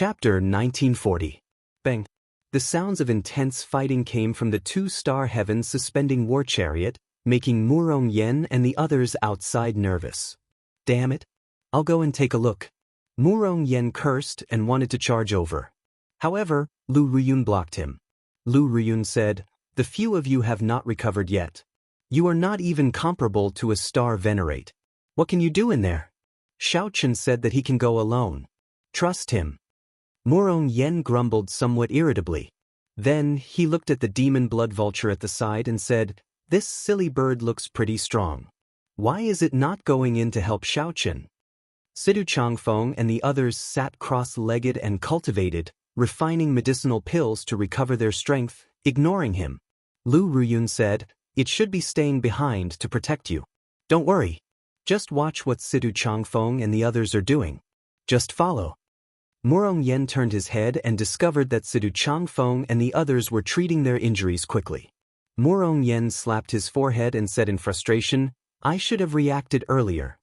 Chapter 1940. Bang. The sounds of intense fighting came from the two-star heavens suspending war chariot, making Murong Yen and the others outside nervous. Damn it. I'll go and take a look. Murong Yen cursed and wanted to charge over. However, Lu Ruyun blocked him. Lu Ruyun said, "The few of you have not recovered yet. You are not even comparable to a star venerate. What can you do in there?" Xiaochen said that he can go alone. Trust him. Murong Yen grumbled somewhat irritably. Then he looked at the demon blood vulture at the side and said, "This silly bird looks pretty strong. Why is it not going in to help Xiaochen?" Sidu Changfeng and the others sat cross-legged and cultivated, refining medicinal pills to recover their strength, ignoring him. Lu Ruyun said, "It should be staying behind to protect you. Don't worry. Just watch what Sidu Changfeng and the others are doing. Just follow." Murong Yen turned his head and discovered that Sidu Changfeng and the others were treating their injuries quickly. Murong Yen slapped his forehead and said in frustration, "I should have reacted earlier."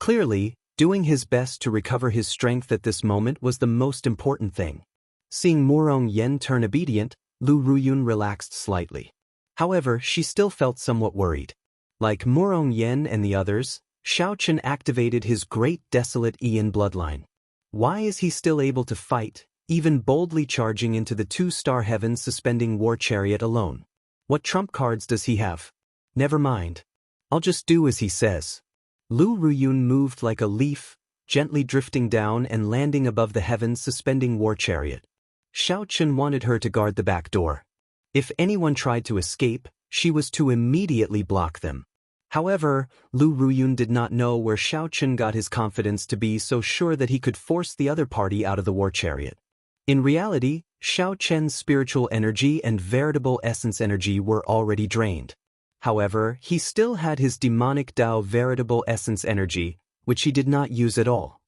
Clearly, doing his best to recover his strength at this moment was the most important thing. Seeing Murong Yen turn obedient, Lu Ruyun relaxed slightly. However, she still felt somewhat worried. Like Murong Yen and the others, Xiaochen activated his great desolate Ian bloodline. Why is he still able to fight, even boldly charging into the two-star heavens suspending war chariot alone? What trump cards does he have? Never mind. I'll just do as he says. Lu Ruyun moved like a leaf, gently drifting down and landing above the heavens suspending war chariot. Xiaochen wanted her to guard the back door. If anyone tried to escape, she was to immediately block them. However, Lu Ruyun did not know where Xiaochen got his confidence to be so sure that he could force the other party out of the war chariot. In reality, Xiaochen's spiritual energy and veritable essence energy were already drained. However, he still had his demonic Dao veritable essence energy, which he did not use at all.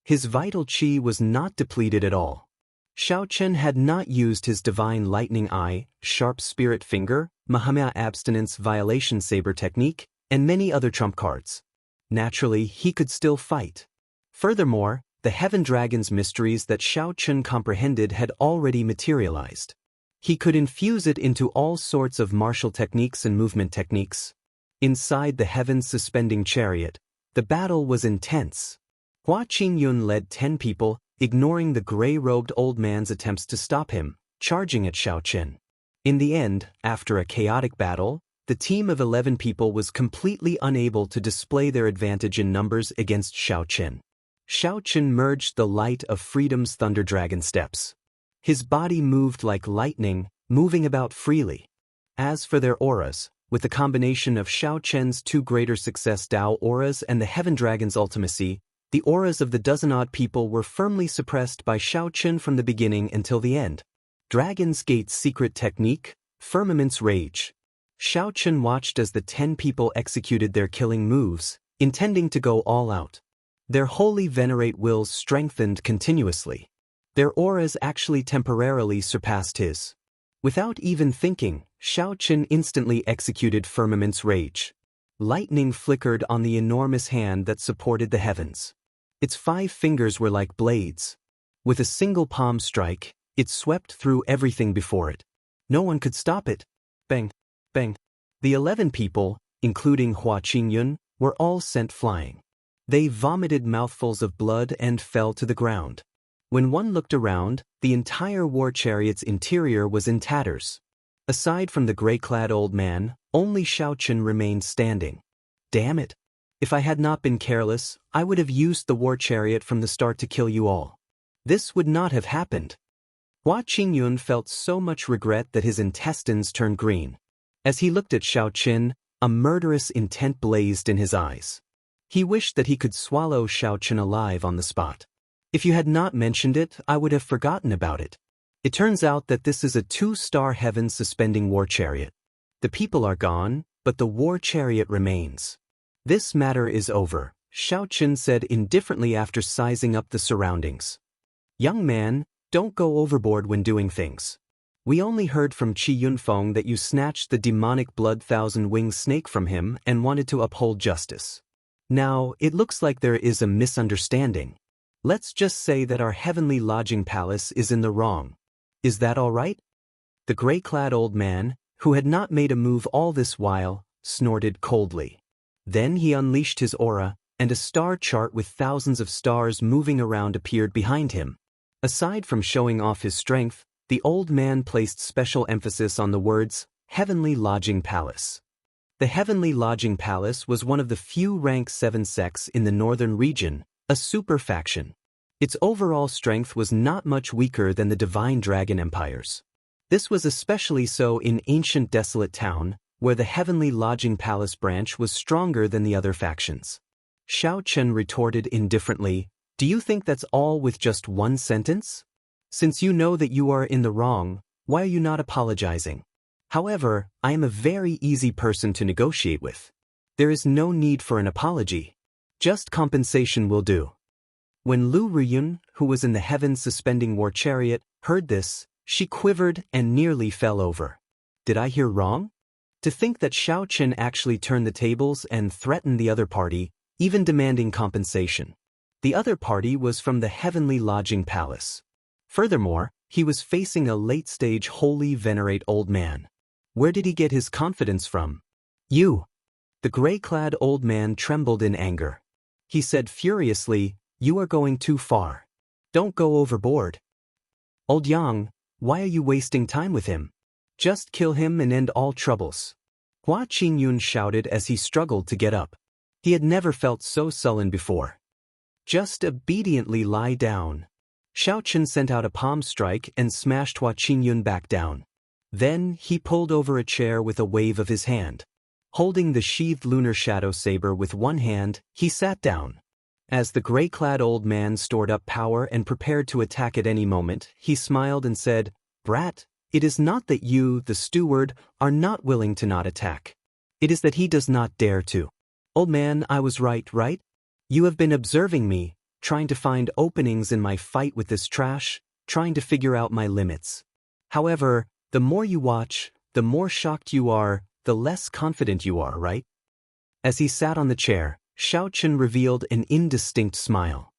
His vital qi was not depleted at all. Xiaochen had not used his divine lightning eye, sharp spirit finger, Mahamaya abstinence violation saber technique, and many other trump cards. Naturally, he could still fight. Furthermore, the Heaven Dragon's mysteries that Xiaochen comprehended had already materialized. He could infuse it into all sorts of martial techniques and movement techniques. Inside the heavens suspending chariot, the battle was intense. Hua Qingyun led 10 people, ignoring the gray-robed old man's attempts to stop him, charging at Xiaochen. In the end, after a chaotic battle, the team of 11 people was completely unable to display their advantage in numbers against Xiaochen. Xiaochen merged the light of freedom's thunder dragon steps. His body moved like lightning, moving about freely. As for their auras, with the combination of Xiaochen's 2 greater success Dao auras and the Heaven Dragon's ultimacy, the auras of the dozen-odd people were firmly suppressed by Xiaochen from the beginning until the end. Dragon's Gate's secret technique, Firmament's Rage. Xiaochen watched as the 10 people executed their killing moves, intending to go all out. Their holy venerate wills strengthened continuously. Their auras actually temporarily surpassed his. Without even thinking, Xiaochen instantly executed Firmament's Rage. Lightning flickered on the enormous hand that supported the heavens. Its 5 fingers were like blades. With a single palm strike, it swept through everything before it. No one could stop it. Bang. Bang. The 11 people, including Hua Qingyun, were all sent flying. They vomited mouthfuls of blood and fell to the ground. When one looked around, the entire war chariot's interior was in tatters. Aside from the gray-clad old man, only Xiaochen remained standing. Damn it! If I had not been careless, I would have used the war chariot from the start to kill you all. This would not have happened. Hua Qingyun felt so much regret that his intestines turned green. As he looked at Xiaochen, a murderous intent blazed in his eyes. He wished that he could swallow Xiaochen alive on the spot. If you had not mentioned it, I would have forgotten about it. It turns out that this is a 2-star heaven suspending war chariot. The people are gone, but the war chariot remains. This matter is over, Xiaochen said indifferently after sizing up the surroundings. Young man, don't go overboard when doing things. We only heard from Qi Yunfeng that you snatched the demonic blood thousand-winged snake from him and wanted to uphold justice. Now, it looks like there is a misunderstanding. Let's just say that our heavenly lodging palace is in the wrong. Is that all right? The gray-clad old man, who had not made a move all this while, snorted coldly. Then he unleashed his aura, and a star chart with thousands of stars moving around appeared behind him. Aside from showing off his strength, the old man placed special emphasis on the words, Heavenly Lodging Palace. The Heavenly Lodging Palace was one of the few rank 7 sects in the northern region, a super faction. Its overall strength was not much weaker than the Divine Dragon Empires. This was especially so in ancient desolate town, where the Heavenly Lodging Palace branch was stronger than the other factions. Xiao Chen retorted indifferently, "Do you think that's all with just one sentence? Since you know that you are in the wrong, why are you not apologizing? However, I am a very easy person to negotiate with. There is no need for an apology. Just compensation will do." When Lu Ruyun, who was in the heavens suspending war chariot, heard this, she quivered and nearly fell over. Did I hear wrong? To think that Xiao Chen actually turned the tables and threatened the other party, even demanding compensation. The other party was from the Heavenly Lodging Palace. Furthermore, he was facing a late-stage holy venerate old man. Where did he get his confidence from? You. The gray-clad old man trembled in anger. He said furiously, "You are going too far. Don't go overboard. Old Yang, why are you wasting time with him? Just kill him and end all troubles." Hua Qingyun shouted as he struggled to get up. He had never felt so sullen before. "Just obediently lie down." Xiao Chen sent out a palm strike and smashed Hua Qingyun back down. Then he pulled over a chair with a wave of his hand. Holding the sheathed lunar shadow saber with one hand, he sat down. As the gray-clad old man stored up power and prepared to attack at any moment, he smiled and said, "Brat, it is not that you, the steward, are not willing to not attack. It is that he does not dare to. Old man, I was right? You have been observing me, trying to find openings in my fight with this trash, trying to figure out my limits. However, the more you watch, the more shocked you are, the less confident you are, right?" As he sat on the chair, Xiao Chen revealed an indistinct smile.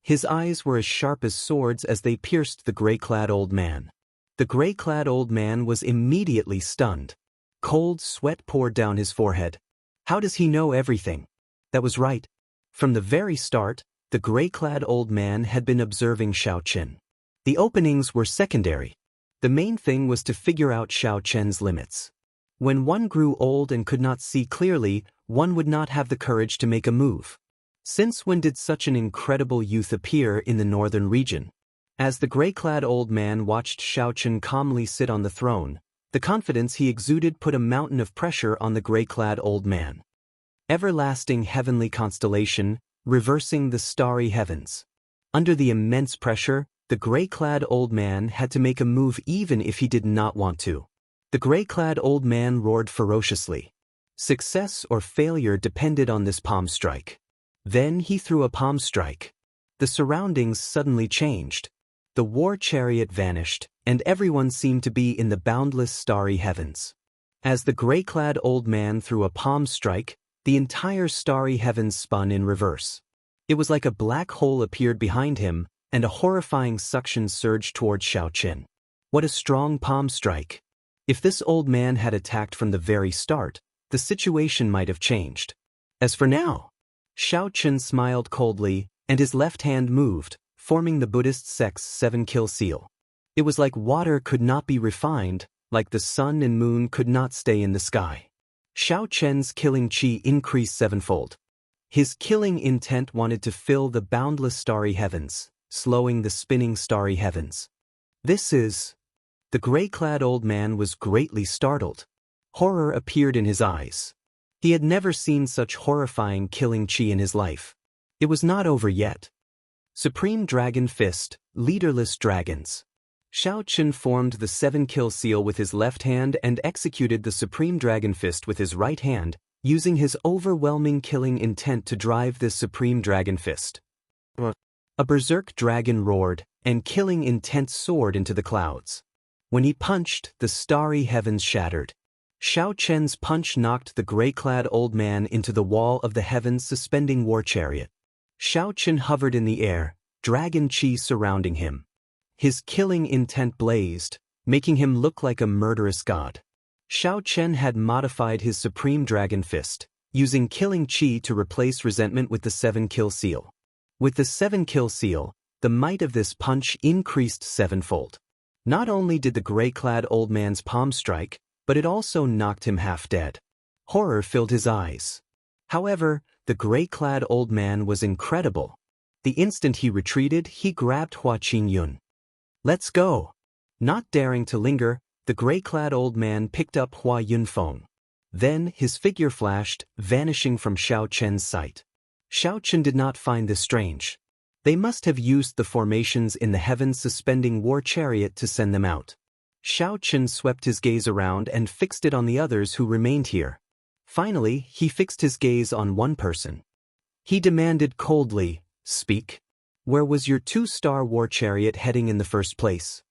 His eyes were as sharp as swords as they pierced the gray-clad old man. The gray-clad old man was immediately stunned. Cold sweat poured down his forehead. How does he know everything? That was right. From the very start, the gray-clad old man had been observing Xiao Chen. The openings were secondary. The main thing was to figure out Xiao Chen's limits. When one grew old and could not see clearly, one would not have the courage to make a move. Since when did such an incredible youth appear in the northern region? As the gray-clad old man watched Xiao Chen calmly sit on the throne, the confidence he exuded put a mountain of pressure on the gray-clad old man. Everlasting heavenly constellation, reversing the starry heavens. Under the immense pressure, the gray-clad old man had to make a move even if he did not want to. The gray-clad old man roared ferociously. Success or failure depended on this palm strike. Then he threw a palm strike. The surroundings suddenly changed. The war chariot vanished, and everyone seemed to be in the boundless starry heavens. As the gray-clad old man threw a palm strike, the entire starry heavens spun in reverse. It was like a black hole appeared behind him, and a horrifying suction surged toward Xiao Chen. What a strong palm strike! If this old man had attacked from the very start, the situation might have changed. As for now, Xiao Chen smiled coldly, and his left hand moved, forming the Buddhist sect's 7-kill seal. It was like water could not be refined, like the sun and moon could not stay in the sky. Xiao Chen's killing chi increased 7-fold. His killing intent wanted to fill the boundless starry heavens, slowing the spinning starry heavens. This is... The gray-clad old man was greatly startled. Horror appeared in his eyes. He had never seen such horrifying killing chi in his life. It was not over yet. Supreme Dragon Fist, Leaderless Dragons. Xiao Chen formed the 7-kill seal with his left hand and executed the Supreme Dragon Fist with his right hand, using his overwhelming killing intent to drive this Supreme Dragon Fist. A berserk dragon roared, and killing intent soared into the clouds. When he punched, the starry heavens shattered. Xiao Chen's punch knocked the gray-clad old man into the wall of the heavens suspending war chariot. Xiao Chen hovered in the air, dragon chi surrounding him. His killing intent blazed, making him look like a murderous god. Xiao Chen had modified his supreme dragon fist, using killing chi to replace resentment with the 7-kill seal. With the 7-kill seal, the might of this punch increased sevenfold. Not only did the gray-clad old man's palm strike, but it also knocked him half dead. Horror filled his eyes. However, the gray-clad old man was incredible. The instant he retreated, he grabbed Hua Qingyun. "Let's go!" Not daring to linger, the gray-clad old man picked up Hua Yunfeng. Then his figure flashed, vanishing from Xiao Chen's sight. Xiao Chen did not find this strange. They must have used the formations in the heavens suspending war chariot to send them out. Xiao Chen swept his gaze around and fixed it on the others who remained here. Finally, he fixed his gaze on one person. He demanded coldly, "Speak. Where was your 2-star war chariot heading in the first place?"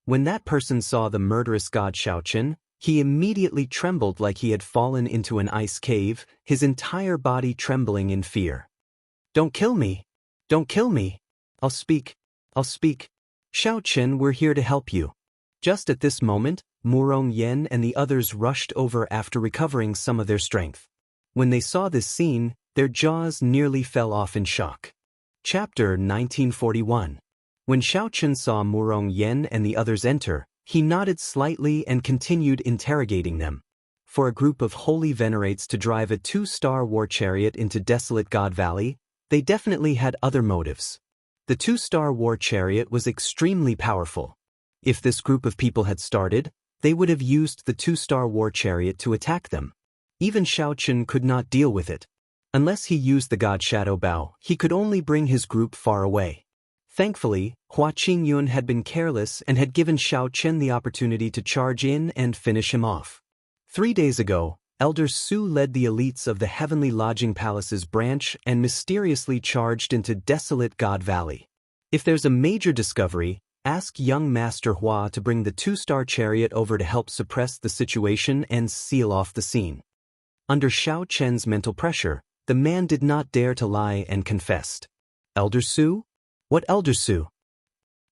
When that person saw the murderous god Xiao Chen, he immediately trembled like he had fallen into an ice cave, his entire body trembling in fear. "Don't kill me! Don't kill me! I'll speak. I'll speak. Xiao Chen, we're here to help you." Just at this moment, Murong Yen and the others rushed over after recovering some of their strength. When they saw this scene, their jaws nearly fell off in shock. Chapter 1941. When Xiao Chen saw Murong Yen and the others enter, he nodded slightly and continued interrogating them. For a group of holy venerates to drive a 2-star war chariot into desolate God Valley, they definitely had other motives. The 2-star war chariot was extremely powerful. If this group of people had started, they would have used the 2-star war chariot to attack them. Even Xiao Chen could not deal with it. Unless he used the god Shadow Bao, he could only bring his group far away. Thankfully, Hua Qingyun had been careless and had given Xiao Chen the opportunity to charge in and finish him off. 3 days ago, Elder Su led the elites of the Heavenly Lodging Palace's branch and mysteriously charged into desolate God Valley. If there's a major discovery, ask young Master Hua to bring the 2-star chariot over to help suppress the situation and seal off the scene. Under Xiao Chen's mental pressure, the man did not dare to lie and confessed. "Elder Su? What Elder Su?"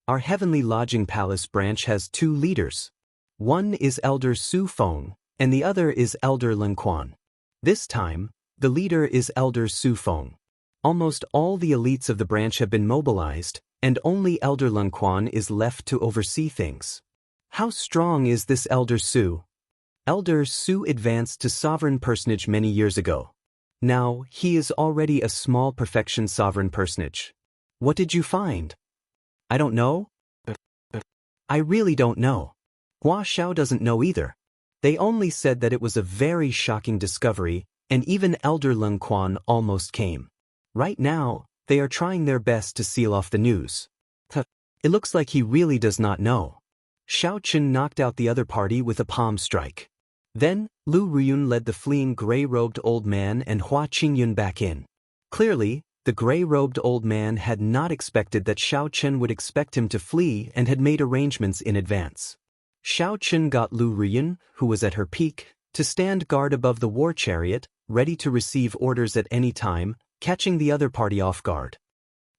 "Our Heavenly Lodging Palace branch has 2 leaders. One is Elder Su Feng, and the other is Elder Lin Quan. This time, the leader is Elder Su Feng. Almost all the elites of the branch have been mobilized, and only Elder Lin Quan is left to oversee things. How strong is this Elder Su?" Elder Su advanced to sovereign personage many years ago. Now, he is already a small perfection sovereign personage. "What did you find?" "I don't know. I really don't know. Hua Xiao doesn't know either. They only said that it was a very shocking discovery, and even Elder Lin Quan almost came. Right now, they are trying their best to seal off the news." It looks like he really does not know. Xiao Chen knocked out the other party with a palm strike. Then, Lu Ruyun led the fleeing gray-robed old man and Hua Qingyun back in. Clearly, the gray-robed old man had not expected that Xiao Chen would expect him to flee and had made arrangements in advance. Xiao Chen got Lu Ruyun, who was at her peak, to stand guard above the war chariot, ready to receive orders at any time, catching the other party off guard.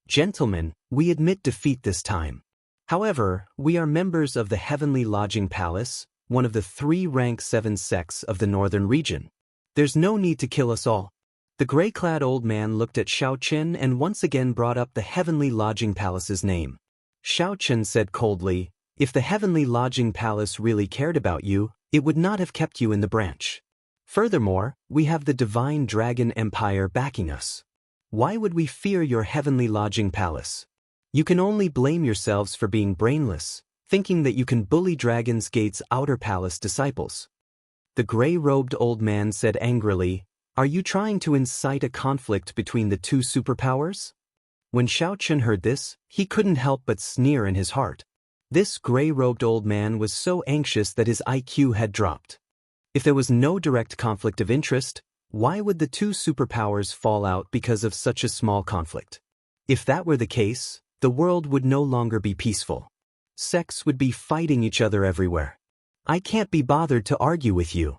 "Gentlemen, we admit defeat this time. However, we are members of the Heavenly Lodging Palace, one of the 3 rank 7 sects of the northern region. There's no need to kill us all." The gray-clad old man looked at Xiao Chen and once again brought up the Heavenly Lodging Palace's name. Xiao Chen said coldly, "If the Heavenly Lodging Palace really cared about you, it would not have kept you in the branch. Furthermore, we have the Divine Dragon Empire backing us. Why would we fear your Heavenly Lodging Palace? You can only blame yourselves for being brainless, thinking that you can bully Dragon's Gate's outer palace disciples." The gray-robed old man said angrily, "Are you trying to incite a conflict between the 2 superpowers?" When Xiao Chen heard this, he couldn't help but sneer in his heart. This gray-robed old man was so anxious that his IQ had dropped. If there was no direct conflict of interest, why would the 2 superpowers fall out because of such a small conflict? If that were the case, the world would no longer be peaceful. Sects would be fighting each other everywhere. "I can't be bothered to argue with you."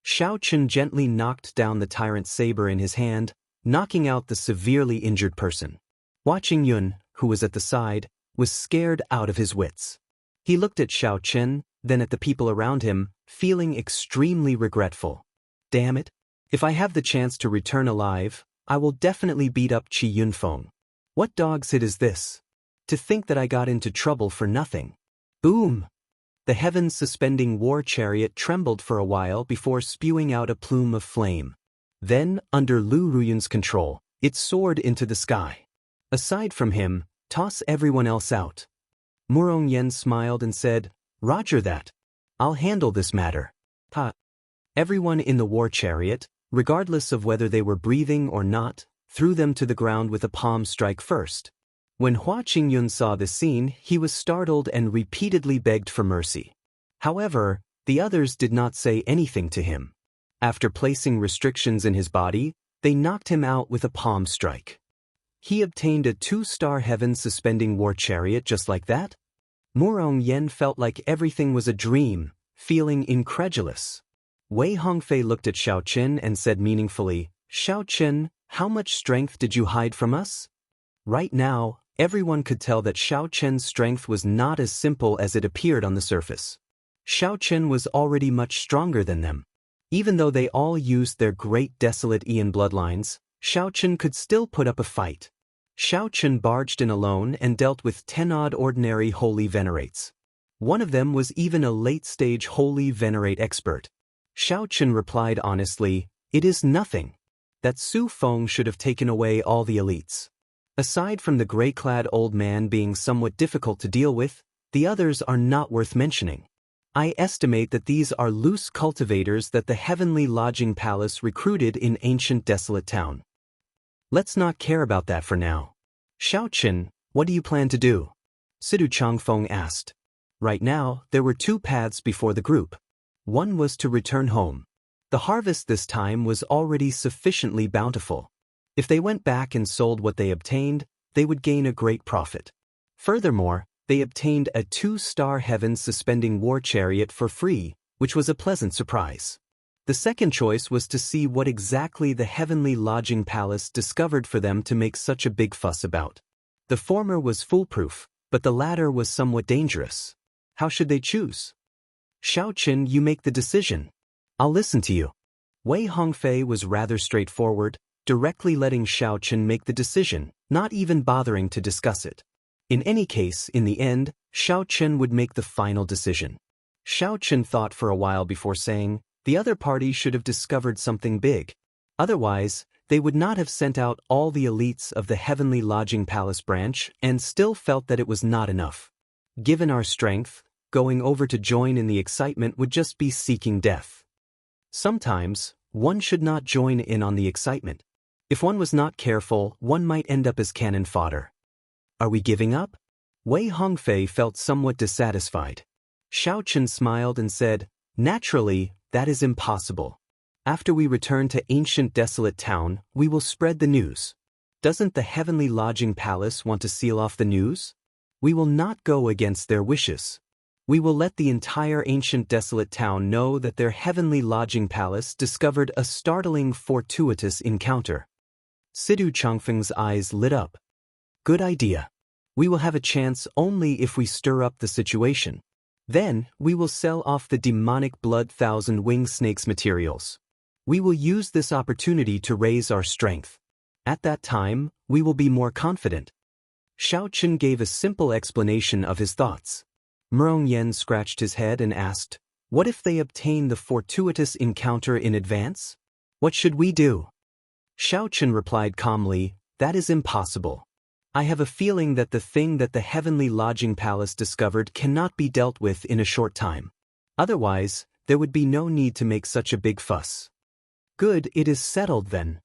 Xiao Chen gently knocked down the tyrant saber in his hand, knocking out the severely injured person. Hua Qingyun, who was at the side, was scared out of his wits. He looked at Xiao Chen, then at the people around him, feeling extremely regretful. Damn it. If I have the chance to return alive, I will definitely beat up Qi Yunfeng. What dog's hit is this? To think that I got into trouble for nothing. Boom! The heavens suspending war chariot trembled for a while before spewing out a plume of flame. Then, under Lu Ruyun's control, it soared into the sky. Aside from him, toss everyone else out. Murong Yen smiled and said, Roger that. I'll handle this matter. Ha! Everyone in the war chariot, regardless of whether they were breathing or not, threw them to the ground with a palm strike first. When Hua Qingyun saw this scene, he was startled and repeatedly begged for mercy. However, the others did not say anything to him. After placing restrictions in his body, they knocked him out with a palm strike. He obtained a 2-star heaven-suspending war chariot just like that? Murong Yen felt like everything was a dream, feeling incredulous. Wei Hongfei looked at Xiao Chen and said meaningfully, Xiao Chen, how much strength did you hide from us? Right now, everyone could tell that Xiao Chen's strength was not as simple as it appeared on the surface. Xiao Chen was already much stronger than them. Even though they all used their great desolate Ian bloodlines, Xiao Chen could still put up a fight. Xiao Chen barged in alone and dealt with 10-odd ordinary holy venerates. One of them was even a late-stage holy venerate expert. Xiao Chen replied honestly, it is nothing. That Su Feng should have taken away all the elites. Aside from the gray-clad old man being somewhat difficult to deal with, the others are not worth mentioning. I estimate that these are loose cultivators that the heavenly lodging palace recruited in ancient desolate town. Let's not care about that for now. Xiao Chen, what do you plan to do? Sidu Changfeng asked. Right now, there were 2 paths before the group. One was to return home. The harvest this time was already sufficiently bountiful. If they went back and sold what they obtained, they would gain a great profit. Furthermore, they obtained a 2-star heaven-suspending war chariot for free, which was a pleasant surprise. The second choice was to see what exactly the heavenly lodging palace discovered for them to make such a big fuss about. The former was foolproof, but the latter was somewhat dangerous. How should they choose? Xiao Chen, you make the decision. I'll listen to you. Wei Hongfei was rather straightforward, directly letting Xiao Chen make the decision, not even bothering to discuss it. In any case, in the end, Xiao Chen would make the final decision. Xiao Chen thought for a while before saying, the other party should have discovered something big. Otherwise, they would not have sent out all the elites of the Heavenly Lodging Palace branch and still felt that it was not enough. Given our strength, going over to join in the excitement would just be seeking death. Sometimes, one should not join in on the excitement. If one was not careful, one might end up as cannon fodder. Are we giving up? Wei Hongfei felt somewhat dissatisfied. Xiao Chen smiled and said, naturally, that is impossible. After we return to ancient desolate town, we will spread the news. Doesn't the Heavenly Lodging Palace want to seal off the news? We will not go against their wishes. We will let the entire ancient desolate town know that their Heavenly Lodging Palace discovered a startling fortuitous encounter. Sidu Changfeng's eyes lit up. Good idea. We will have a chance only if we stir up the situation. Then, we will sell off the demonic blood thousand-winged snakes materials. We will use this opportunity to raise our strength. At that time, we will be more confident. Xiao Chen gave a simple explanation of his thoughts. Murong Yen scratched his head and asked, what if they obtain the fortuitous encounter in advance? What should we do? Xiao Chen replied calmly, that is impossible. I have a feeling that the thing that the Heavenly Lodging Palace discovered cannot be dealt with in a short time. Otherwise, there would be no need to make such a big fuss. Good, it is settled then.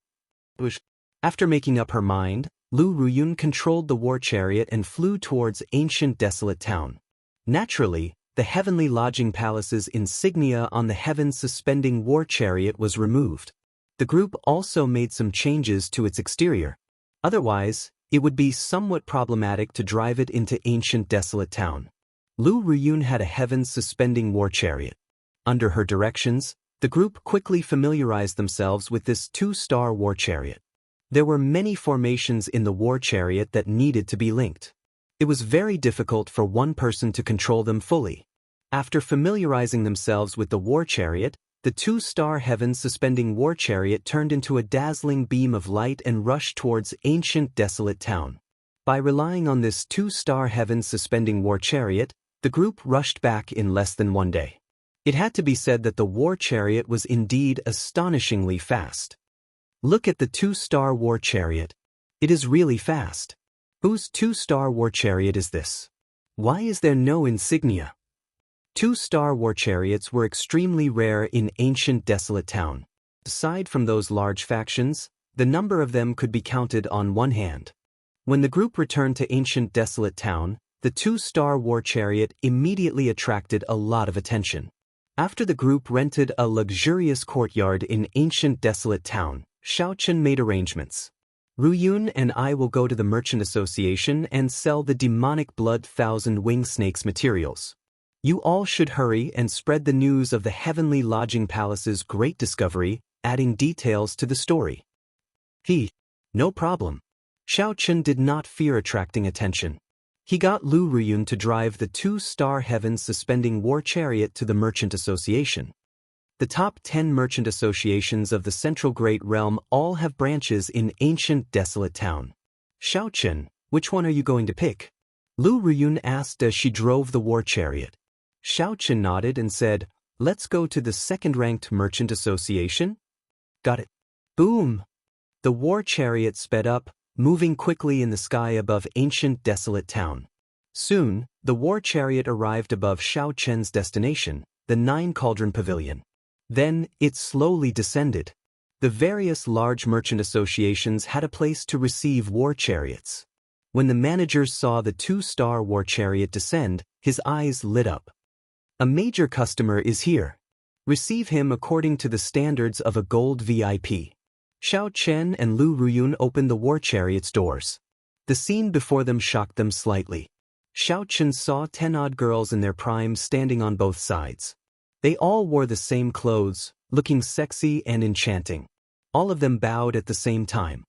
After making up her mind, Lu Ruyun controlled the war chariot and flew towards ancient desolate town. Naturally, the Heavenly Lodging Palace's insignia on the heaven-suspending war chariot was removed. The group also made some changes to its exterior. Otherwise, it would be somewhat problematic to drive it into ancient desolate town. Lu Ruyun had a heaven-suspending war chariot. Under her directions, the group quickly familiarized themselves with this 2-star war chariot. There were many formations in the war chariot that needed to be linked. It was very difficult for one person to control them fully. After familiarizing themselves with the war chariot, the two-star heavens suspending war chariot turned into a dazzling beam of light and rushed towards ancient desolate town. By relying on this two-star heavens suspending war chariot, the group rushed back in less than one day. It had to be said that the war chariot was indeed astonishingly fast. Look at the two-star war chariot. It is really fast. Whose two-star war chariot is this? Why is there no insignia? Two-star war chariots were extremely rare in ancient desolate town. Aside from those large factions, the number of them could be counted on one hand. When the group returned to ancient desolate town, the two-star war chariot immediately attracted a lot of attention. After the group rented a luxurious courtyard in ancient desolate town, Xiaochen made arrangements. Ruyun and I will go to the merchant association and sell the demonic blood thousand-wing snakes materials. You all should hurry and spread the news of the heavenly lodging palace's great discovery, adding details to the story. No problem. Xiaochen did not fear attracting attention. He got Lu Ruyun to drive the two-star heavens suspending war chariot to the merchant association. The top 10 merchant associations of the Central Great Realm all have branches in ancient desolate town. Xiaochen, which one are you going to pick? Lu Ruyun asked as she drove the war chariot. Xiaochen nodded and said, "Let's go to the second-ranked merchant association." Got it. Boom! The war chariot sped up, moving quickly in the sky above ancient desolate town. Soon, the war chariot arrived above Xiaochen's destination, the Nine Cauldron Pavilion. Then, it slowly descended. The various large merchant associations had a place to receive war chariots. When the managers saw the two-star war chariot descend, his eyes lit up. A major customer is here. Receive him according to the standards of a gold VIP. Xiaochen and Lu Ruyun opened the war chariot's doors. The scene before them shocked them slightly. Xiaochen saw 10-odd girls in their prime standing on both sides. They all wore the same clothes, looking sexy and enchanting. All of them bowed at the same time.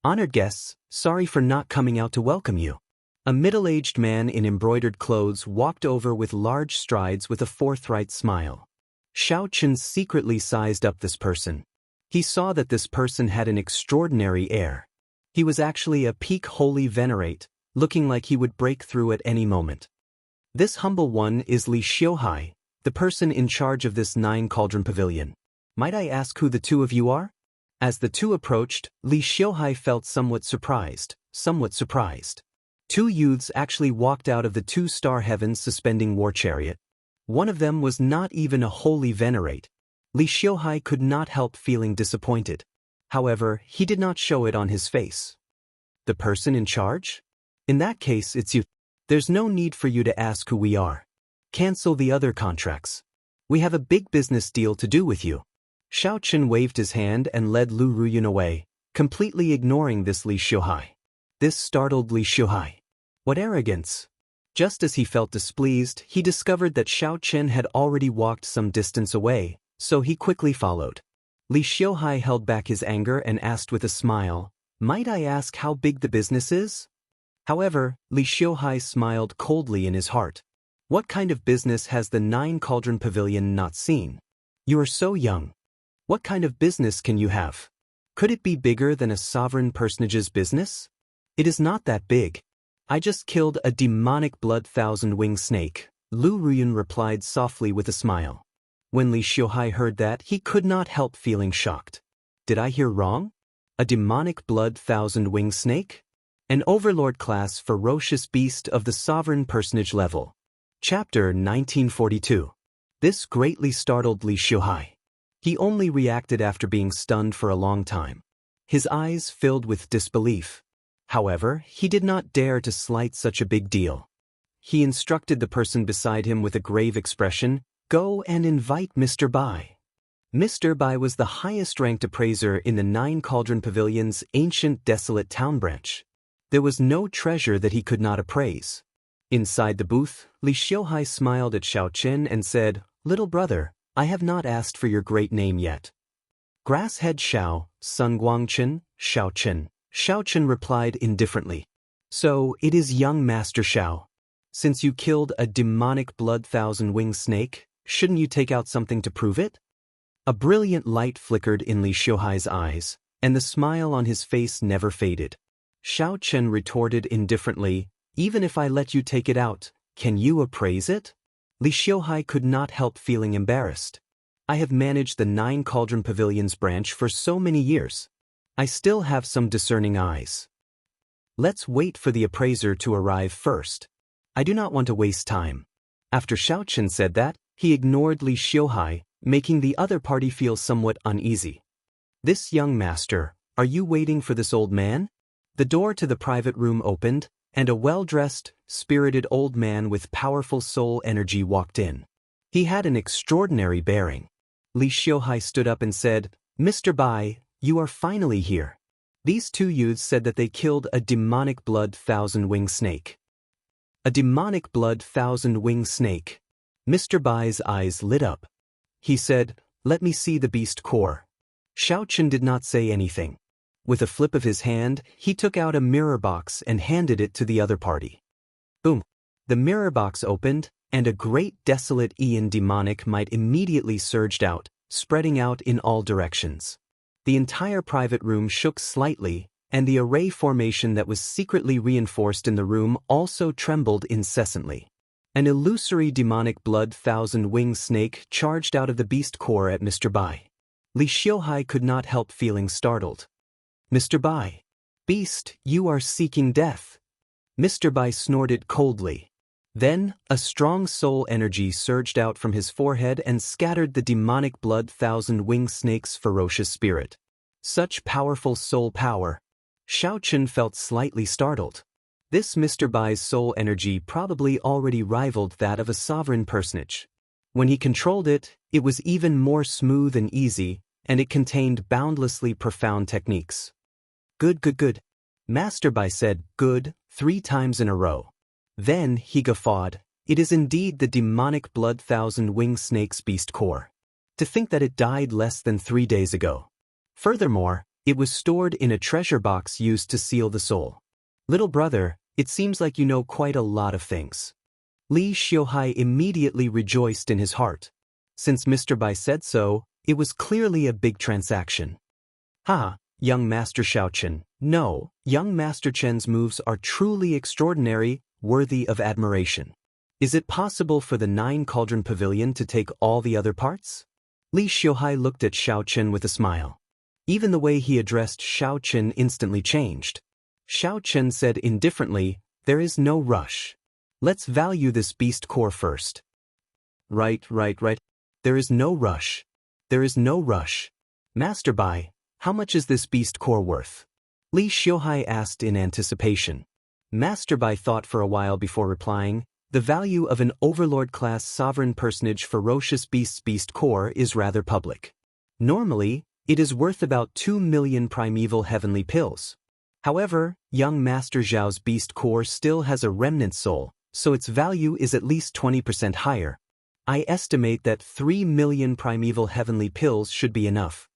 Honored guests, sorry for not coming out to welcome you. A middle-aged man in embroidered clothes walked over with large strides with a forthright smile. Xiaochen secretly sized up this person. He saw that this person had an extraordinary air. He was actually a peak holy venerate, looking like he would break through at any moment. This humble one is Li Xiuhai, the person in charge of this Nine Cauldron Pavilion. Might I ask who the two of you are? As the two approached, Li Xiuhai felt somewhat surprised. Two youths actually walked out of the two-star heavens suspending war chariot. One of them was not even a holy venerate. Li Xiuhai could not help feeling disappointed. However, he did not show it on his face. The person in charge? In that case, it's you. There's no need for you to ask who we are. Cancel the other contracts. We have a big business deal to do with you. Xiaochen waved his hand and led Lu Ruyun away, completely ignoring this Li Xiuhai. This startled Li Xiuhai. What arrogance! Just as he felt displeased, he discovered that Xiaochen had already walked some distance away, so he quickly followed. Li Xiuhai held back his anger and asked with a smile, "Might I ask how big the business is?" However, Li Xiuhai smiled coldly in his heart. What kind of business has the Nine Cauldron Pavilion not seen? You are so young. What kind of business can you have? Could it be bigger than a sovereign personage's business? It is not that big. I just killed a demonic blood thousand-wing snake, Lu Ruyun replied softly with a smile. When Li Xiuhai heard that, he could not help feeling shocked. Did I hear wrong? A demonic blood thousand-wing snake? An overlord-class ferocious beast of the sovereign personage level. Chapter 1942. This greatly startled Li Xiuhai. He only reacted after being stunned for a long time. His eyes filled with disbelief. However, he did not dare to slight such a big deal. He instructed the person beside him with a grave expression, "Go and invite Mr. Bai." Mr. Bai was the highest-ranked appraiser in the Nine Cauldron Pavilion's ancient desolate town branch. There was no treasure that he could not appraise. Inside the booth, Li Xiuhai smiled at Xiaochen and said, "Little brother, I have not asked for your great name yet." Grasshead Xiao, Sun Guangchen, Xiao Chen. Xiao Chen replied indifferently. So, it is young Master Xiao. Since you killed a demonic blood thousand-winged snake, shouldn't you take out something to prove it? A brilliant light flickered in Li Xiuhai's eyes, and the smile on his face never faded. Xiao Chen retorted indifferently, even if I let you take it out, can you appraise it? Li Xiuhai could not help feeling embarrassed. I have managed the 9 Cauldron Pavilions branch for so many years. I still have some discerning eyes. Let's wait for the appraiser to arrive first. I do not want to waste time. After Xiao Chen said that, he ignored Li Xiuhai, making the other party feel somewhat uneasy. This young master, are you waiting for this old man? The door to the private room opened, and a well-dressed, spirited old man with powerful soul energy walked in. He had an extraordinary bearing. Li Xiuhai stood up and said, Mr. Bai, you are finally here. These 2 youths said that they killed a demonic blood thousand-winged snake. A demonic blood thousand-winged snake. Mr. Bai's eyes lit up. He said, let me see the beast core. Xiao Chen did not say anything. With a flip of his hand, he took out a mirror box and handed it to the other party. Boom! The mirror box opened, and a great desolate Aeon demonic might immediately surged out, spreading out in all directions. The entire private room shook slightly, and the array formation that was secretly reinforced in the room also trembled incessantly. An illusory demonic blood thousand-winged snake charged out of the beast core at Mr. Bai. Li Xiuhai could not help feeling startled. Mr. Bai. Beast, you are seeking death. Mr. Bai snorted coldly. Then, a strong soul energy surged out from his forehead and scattered the demonic blood thousand-winged snake's ferocious spirit. Such powerful soul power. Xiao Chen felt slightly startled. This Mr. Bai's soul energy probably already rivaled that of a sovereign personage. When he controlled it, it was even more smooth and easy, and it contained boundlessly profound techniques. Good. Master Bai said, good, 3 times in a row. Then, he guffawed, it is indeed the demonic blood thousand-winged snake's beast core. To think that it died less than 3 days ago. Furthermore, it was stored in a treasure box used to seal the soul. Little brother, it seems like you know quite a lot of things. Li Xiuhai immediately rejoiced in his heart. Since Mr. Bai said so, it was clearly a big transaction. Young Master Xiao Chen. No, young Master Chen's moves are truly extraordinary, worthy of admiration. Is it possible for the 9 Cauldron Pavilion to take all the other parts? Li Xiuhai looked at Xiao Chen with a smile. Even the way he addressed Xiao Chen instantly changed. Xiao Chen said indifferently, there is no rush. Let's value this beast core first. Right. There is no rush. Master Bai, how much is this beast core worth? Li Xiuhai asked in anticipation. Master Bai thought for a while before replying, the value of an overlord-class sovereign personage ferocious beast core is rather public. Normally, it is worth about 2 million primeval heavenly pills. However, young Master Zhao's beast core still has a remnant soul, so its value is at least 20% higher. I estimate that 3 million primeval heavenly pills should be enough.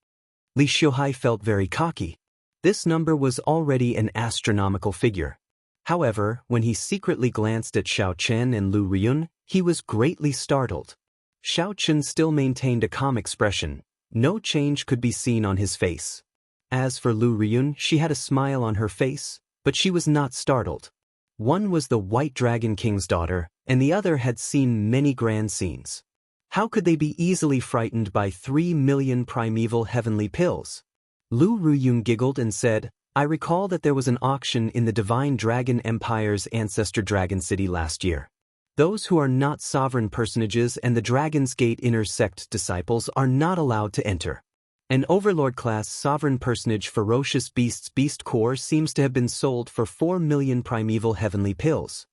Li Xiuhai felt very cocky. This number was already an astronomical figure. However, when he secretly glanced at Xiao Chen and Lu Riyun, he was greatly startled. Xiao Chen still maintained a calm expression. No change could be seen on his face. As for Lu Riyun, she had a smile on her face, but she was not startled. One was the White Dragon King's daughter, and the other had seen many grand scenes. How could they be easily frightened by 3 million primeval heavenly pills? Lu Riyun giggled and said, I recall that there was an auction in the Divine Dragon Empire's ancestor Dragon City last year. Those who are not sovereign personages and the Dragon's Gate inner sect disciples are not allowed to enter. An overlord-class sovereign personage ferocious beast core seems to have been sold for 4 million primeval heavenly pills.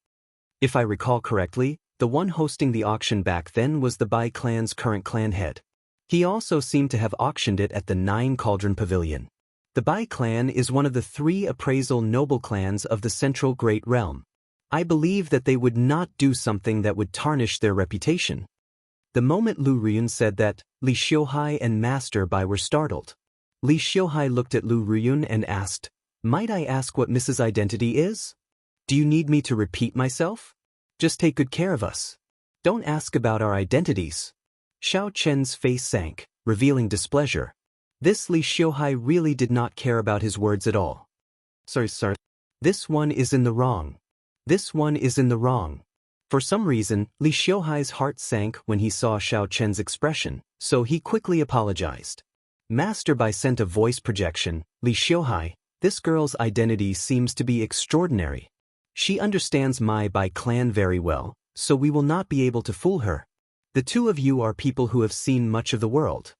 If I recall correctly, the one hosting the auction back then was the Bai clan's current clan head. He also seemed to have auctioned it at the 9 Cauldron Pavilion. The Bai clan is one of the 3 appraisal noble clans of the Central Great Realm. I believe that they would not do something that would tarnish their reputation. The moment Lu Riyun said that, Li Xiuhai and Master Bai were startled. Li Xiuhai looked at Lu Ruyun and asked, "Might I ask what Mrs. Identity is? Do you need me to repeat myself? Just take good care of us. Don't ask about our identities." Xiao Chen's face sank, revealing displeasure. This Li Xiuhai really did not care about his words at all. Sorry, sir. This one is in the wrong. This one is in the wrong. For some reason, Li Xiuhai's heart sank when he saw Xiao Chen's expression, so he quickly apologized. Master Bai sent a voice projection. "Li Xiuhai, this girl's identity seems to be extraordinary. She understands my Bai clan very well, so we will not be able to fool her. The two of you are people who have seen much of the world.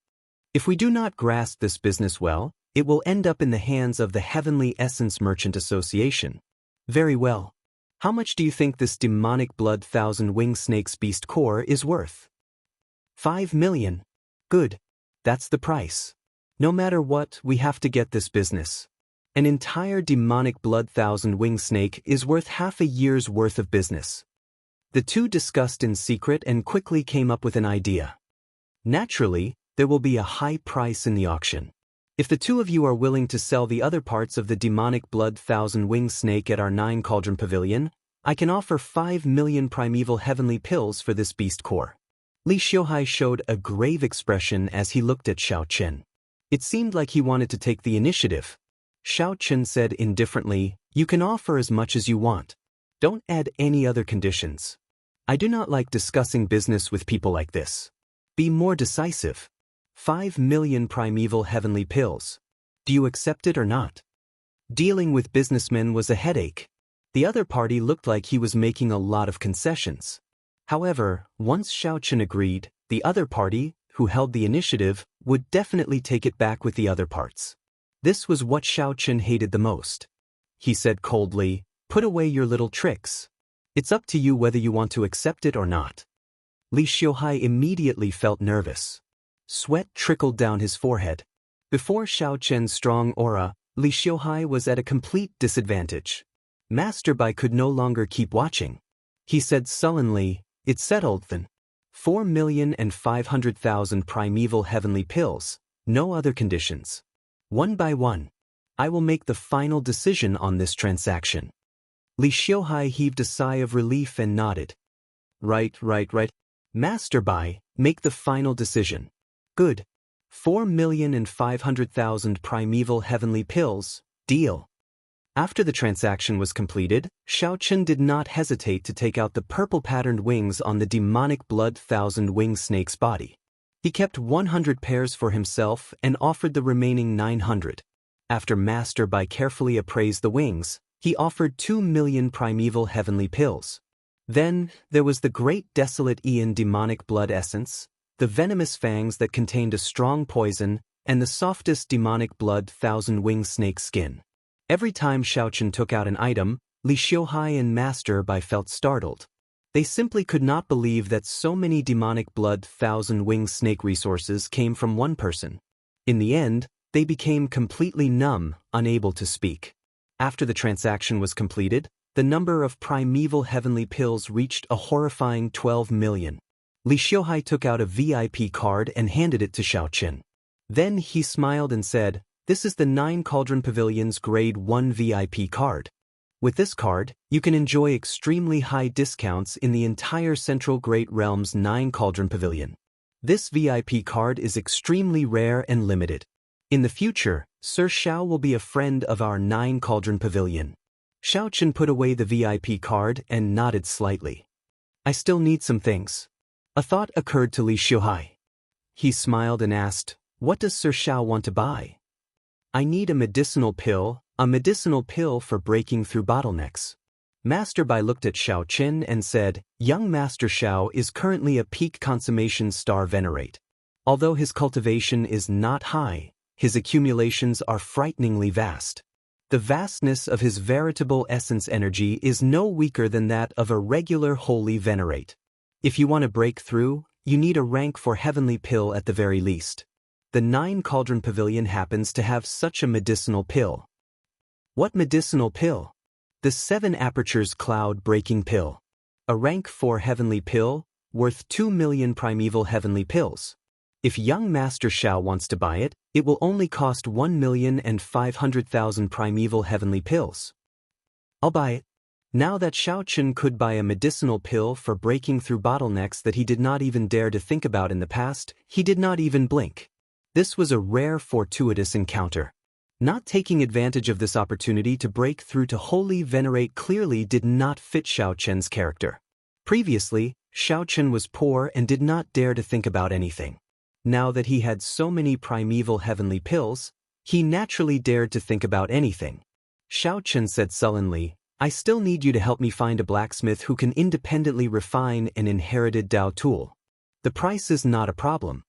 If we do not grasp this business well, it will end up in the hands of the Heavenly Essence Merchant Association. Very well. How much do you think this demonic blood thousand-winged snake's beast core is worth?" 5 million. Good. That's the price. No matter what, we have to get this business. An entire demonic blood thousand-winged snake is worth half a year's worth of business. The two discussed in secret and quickly came up with an idea. Naturally, there will be a high price in the auction. If the two of you are willing to sell the other parts of the demonic blood thousand-winged snake at our 9 Cauldron Pavilion, I can offer 5 million primeval heavenly pills for this beast core. Li Xiuhai showed a grave expression as he looked at Xiao Chen. It seemed like he wanted to take the initiative. Xiao Chen said indifferently, "You can offer as much as you want. Don't add any other conditions. I do not like discussing business with people like this. Be more decisive. 5 million primeval heavenly pills. Do you accept it or not?" Dealing with businessmen was a headache. The other party looked like he was making a lot of concessions. However, once Xiao Chen agreed, the other party, who held the initiative, would definitely take it back with the other parts. This was what Xiao Chen hated the most. He said coldly, "Put away your little tricks. It's up to you whether you want to accept it or not." Li Xiuhai immediately felt nervous. Sweat trickled down his forehead. Before Xiao Chen's strong aura, Li Xiuhai was at a complete disadvantage. Master Bai could no longer keep watching. He said sullenly, "It's settled then. 4,500,000 primeval heavenly pills, no other conditions. One by one. I will make the final decision on this transaction." Li Xiuhai heaved a sigh of relief and nodded. Right. Master Bai, make the final decision." "Good. 4,500,000 primeval heavenly pills, deal." After the transaction was completed, Xiao Chen did not hesitate to take out the purple-patterned wings on the demonic blood thousand-winged snake's body. He kept 100 pairs for himself and offered the remaining 900. After Master Bai carefully appraised the wings, he offered 2 million primeval heavenly pills. Then, there was the great desolate Aeon demonic blood essence, the venomous fangs that contained a strong poison, and the softest demonic blood thousand-winged snake skin. Every time Xiao Chen took out an item, Li Xiuhai and Master Bai felt startled. They simply could not believe that so many demonic blood thousand-winged snake resources came from one person. In the end, they became completely numb, unable to speak. After the transaction was completed, the number of primeval heavenly pills reached a horrifying 12 million. Li Xiuhai took out a VIP card and handed it to Xiao Chen. Then he smiled and said, "This is the 9 Cauldron Pavilion's Grade 1 VIP card. With this card, you can enjoy extremely high discounts in the entire Central Great Realm's 9 Cauldron Pavilion. This VIP card is extremely rare and limited. In the future, Sir Xiao will be a friend of our 9 Cauldron Pavilion." Xiao Chen put away the VIP card and nodded slightly. "I still need some things." A thought occurred to Li Xiuhai. He smiled and asked, "What does Sir Xiao want to buy?" "I need a medicinal pill for breaking through bottlenecks." Master Bai looked at Xiao Chen and said, "Young Master Xiao is currently a peak consummation star venerate. Although his cultivation is not high, his accumulations are frighteningly vast. The vastness of his veritable essence energy is no weaker than that of a regular holy venerate. If you want to break through, you need a rank for heavenly pill at the very least. The 9 Cauldron Pavilion happens to have such a medicinal pill." "What medicinal pill?" "The 7 Apertures Cloud Breaking Pill. A rank 4 heavenly pill, worth 2 million primeval heavenly pills. If young Master Xiao wants to buy it, it will only cost 1,500,000 primeval heavenly pills. I'll buy it. Now that Xiao Chen could buy a medicinal pill for breaking through bottlenecks that he did not even dare to think about in the past, he did not even blink. This was a rare fortuitous encounter. Not taking advantage of this opportunity to break through to wholly venerate clearly did not fit Xiao Chen's character. Previously, Xiao Chen was poor and did not dare to think about anything. Now that he had so many primeval heavenly pills, he naturally dared to think about anything. Xiao Chen said sullenly, I still need you to help me find a blacksmith who can independently refine an inherited Dao tool. The price is not a problem.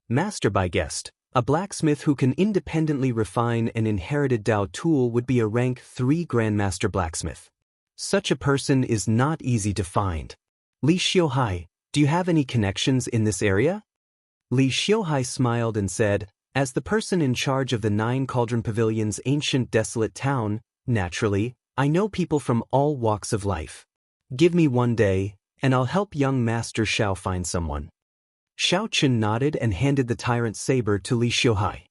Master Bai guessed, a blacksmith who can independently refine an inherited Dao tool would be a rank 3 Grandmaster blacksmith. Such a person is not easy to find. Li Xiuhai, do you have any connections in this area? Li Xiuhai smiled and said, as the person in charge of the 9 Cauldron Pavilion's ancient desolate town, naturally, I know people from all walks of life. Give me one day, and I'll help young Master Xiao find someone. Xiao Chen nodded and handed the tyrant's saber to Li Xiuhai.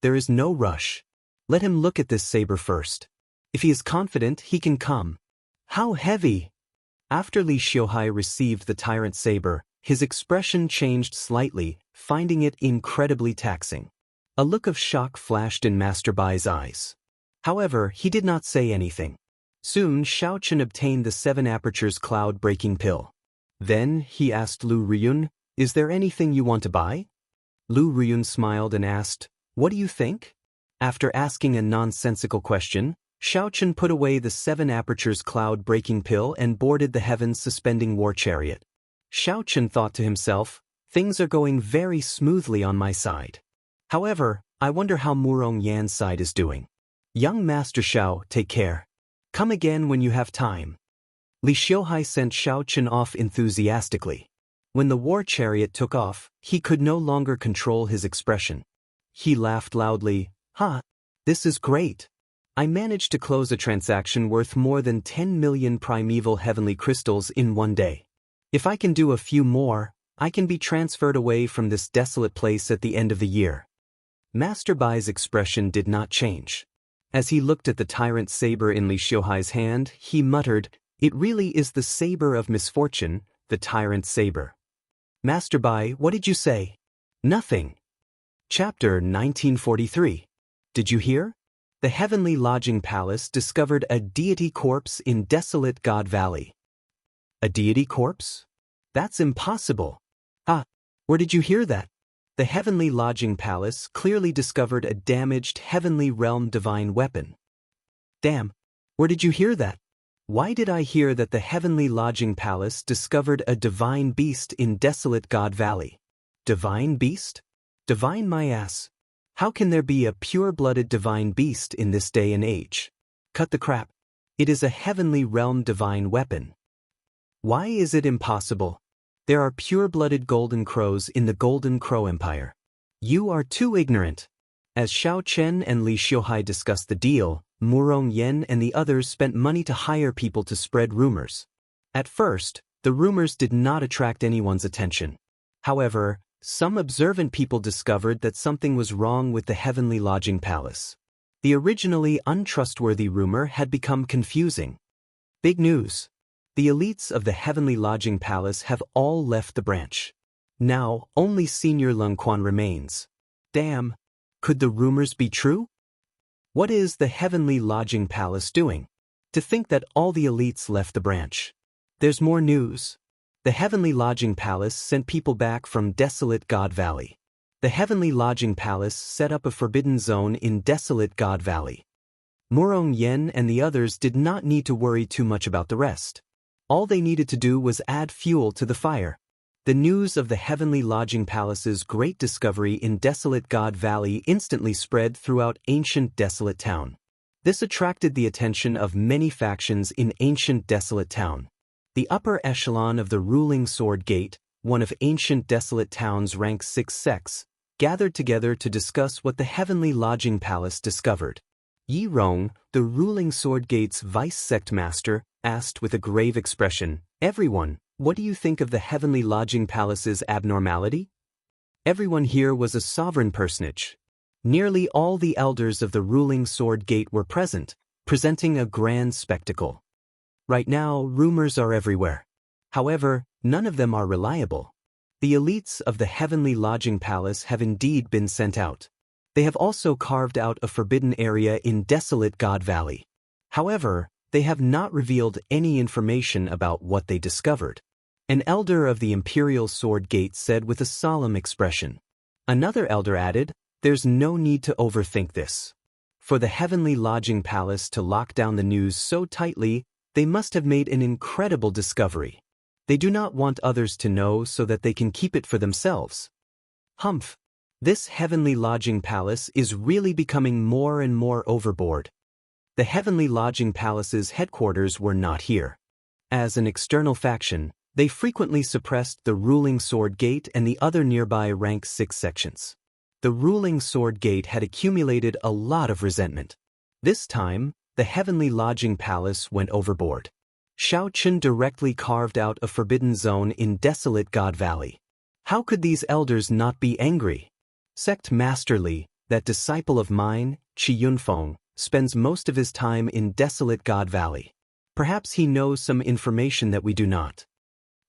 There is no rush. Let him look at this saber first. If he is confident, he can come. How heavy! After Li Xiuhai received the tyrant's saber, his expression changed slightly, finding it incredibly taxing. A look of shock flashed in Master Bai's eyes. However, he did not say anything. Soon Xiao Chen obtained the 7 apertures cloud-breaking pill. Then he asked Lu Riyun, is there anything you want to buy? Lu Riyun smiled and asked, what do you think? After asking a nonsensical question, Xiao Chen put away the 7 apertures cloud-breaking pill and boarded the heavens-suspending war chariot. Xiao Chen thought to himself, things are going very smoothly on my side. However, I wonder how Murong Yan's side is doing. Young Master Xiao, take care. Come again when you have time. Li Xiuhai sent Xiao Chen off enthusiastically. When the war chariot took off, he could no longer control his expression. He laughed loudly, this is great. I managed to close a transaction worth more than 10 million primeval heavenly crystals in one day. If I can do a few more, I can be transferred away from this desolate place at the end of the year. Master Bai's expression did not change. As he looked at the tyrant's saber in Li Xiuhai's hand, he muttered, it really is the saber of misfortune, the tyrant's saber. Master Bai, what did you say? Nothing. Chapter 1943. Did you hear? The Heavenly Lodging Palace discovered a deity corpse in desolate God Valley. A deity corpse? That's impossible. Where did you hear that? The Heavenly Lodging Palace clearly discovered a damaged Heavenly Realm divine weapon. Damn, where did you hear that? Why did I hear that the Heavenly Lodging Palace discovered a divine beast in desolate God Valley? Divine beast? Divine my ass. How can there be a pure-blooded divine beast in this day and age? Cut the crap. It is a Heavenly Realm divine weapon. Why is it impossible? There are pure-blooded golden crows in the Golden Crow Empire. You are too ignorant. As Xiao Chen and Li Xiuhai discussed the deal, Murong Yan and the others spent money to hire people to spread rumors. At first, the rumors did not attract anyone's attention. However, some observant people discovered that something was wrong with the Heavenly Lodging Palace. The originally untrustworthy rumor had become confusing. Big news! The elites of the Heavenly Lodging Palace have all left the branch. Now, only Senior Lung Quan remains. Damn! Could the rumors be true? What is the Heavenly Lodging Palace doing? To think that all the elites left the branch. There's more news. The Heavenly Lodging Palace sent people back from desolate God Valley. The Heavenly Lodging Palace set up a forbidden zone in desolate God Valley. Murong Yan and the others did not need to worry too much about the rest. All they needed to do was add fuel to the fire. The news of the Heavenly Lodging Palace's great discovery in desolate God Valley instantly spread throughout ancient desolate town. This attracted the attention of many factions in ancient desolate town. The upper echelon of the ruling Sword Gate, one of ancient desolate town's rank 6 sects, gathered together to discuss what the Heavenly Lodging Palace discovered. Yi Rong, the ruling Sword Gate's vice sect master, asked with a grave expression, "Everyone, what do you think of the Heavenly Lodging Palace's abnormality?" Everyone here was a sovereign personage. Nearly all the elders of the ruling Sword Gate were present, presenting a grand spectacle. Right now, rumors are everywhere. However, none of them are reliable. The elites of the Heavenly Lodging Palace have indeed been sent out. They have also carved out a forbidden area in desolate God Valley. However, they have not revealed any information about what they discovered. An elder of the Imperial Sword Gate said with a solemn expression. Another elder added, "There's no need to overthink this. For the Heavenly Lodging Palace to lock down the news so tightly, they must have made an incredible discovery. They do not want others to know so that they can keep it for themselves." Humph. This Heavenly Lodging Palace is really becoming more and more overboard. The Heavenly Lodging Palace's headquarters were not here. As an external faction, they frequently suppressed the ruling Sword Gate and the other nearby Rank 6 sections. The ruling Sword Gate had accumulated a lot of resentment. This time, the Heavenly Lodging Palace went overboard. Xianxia directly carved out a forbidden zone in desolate God Valley. How could these elders not be angry? Sect Master Li, that disciple of mine, Yunfeng, spends most of his time in desolate God Valley. Perhaps he knows some information that we do not.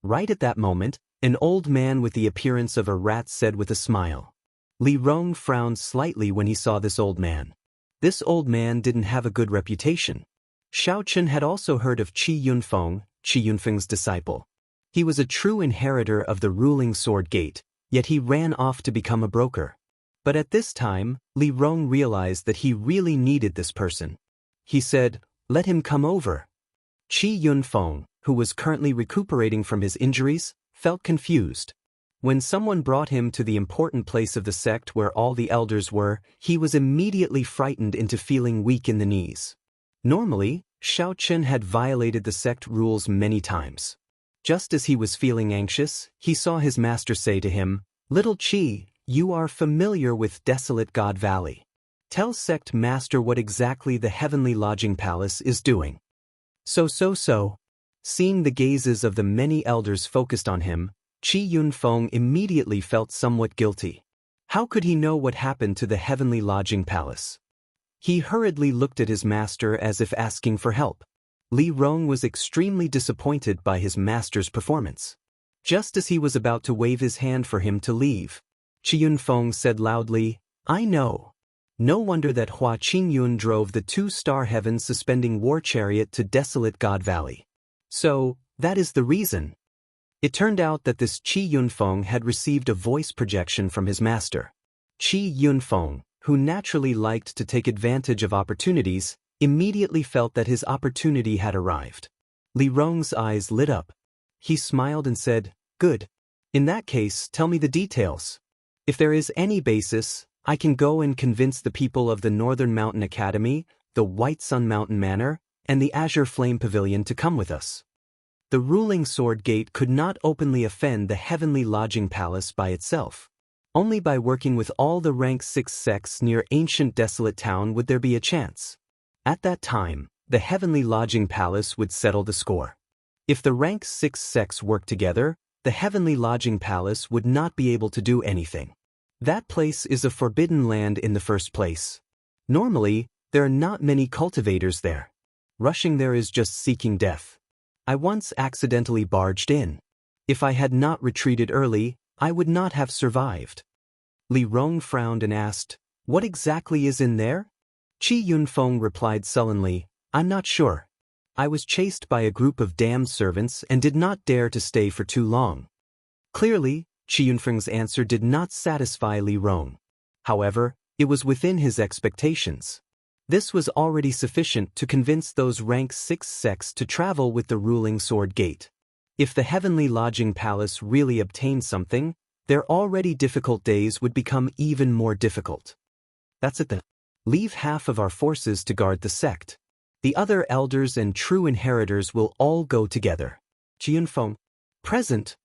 Right at that moment, an old man with the appearance of a rat said with a smile. Li Rong frowned slightly when he saw this old man. This old man didn't have a good reputation. Xianxia had also heard of Yunfeng's disciple. He was a true inheritor of the ruling Sword Gate, yet he ran off to become a broker. But at this time, Li Rong realized that he really needed this person. He said, "Let him come over." Yunfeng, who was currently recuperating from his injuries, felt confused. When someone brought him to the important place of the sect where all the elders were, he was immediately frightened into feeling weak in the knees. Normally, Xianxia had violated the sect rules many times. Just as he was feeling anxious, he saw his master say to him, "Little Qi, you are familiar with desolate God Valley. Tell sect master what exactly the Heavenly Lodging Palace is doing." So. Seeing the gazes of the many elders focused on him, Yunfeng immediately felt somewhat guilty. How could he know what happened to the Heavenly Lodging Palace? He hurriedly looked at his master as if asking for help. Li Rong was extremely disappointed by his master's performance. Just as he was about to wave his hand for him to leave, Yunfeng said loudly, "I know. No wonder that Hua Qingyun drove the 2-star heaven suspending war chariot to desolate God Valley. So, that is the reason." It turned out that this Yunfeng had received a voice projection from his master. Yunfeng, who naturally liked to take advantage of opportunities, immediately felt that his opportunity had arrived. Li Rong's eyes lit up. He smiled and said, "Good. In that case, tell me the details. If there is any basis, I can go and convince the people of the Northern Mountain Academy, the White Sun Mountain Manor, and the Azure Flame Pavilion to come with us." The ruling Sword Gate could not openly offend the Heavenly Lodging Palace by itself. Only by working with all the Rank 6 sects near ancient desolate town would there be a chance. At that time, the Heavenly Lodging Palace would settle the score. If the Rank 6 sects worked together, the Heavenly Lodging Palace would not be able to do anything. That place is a forbidden land in the first place. Normally, there are not many cultivators there. Rushing there is just seeking death. I once accidentally barged in. If I had not retreated early, I would not have survived. Li Rong frowned and asked, "What exactly is in there?" Yunfeng replied sullenly, "I'm not sure. I was chased by a group of damned servants and did not dare to stay for too long." Clearly, Yunfeng's answer did not satisfy Li Rong. However, it was within his expectations. This was already sufficient to convince those Rank 6 sects to travel with the ruling Sword Gate. If the Heavenly Lodging Palace really obtained something, their already difficult days would become even more difficult. That's it then. Leave half of our forces to guard the sect. The other elders and true inheritors will all go together. Yunfeng. Present.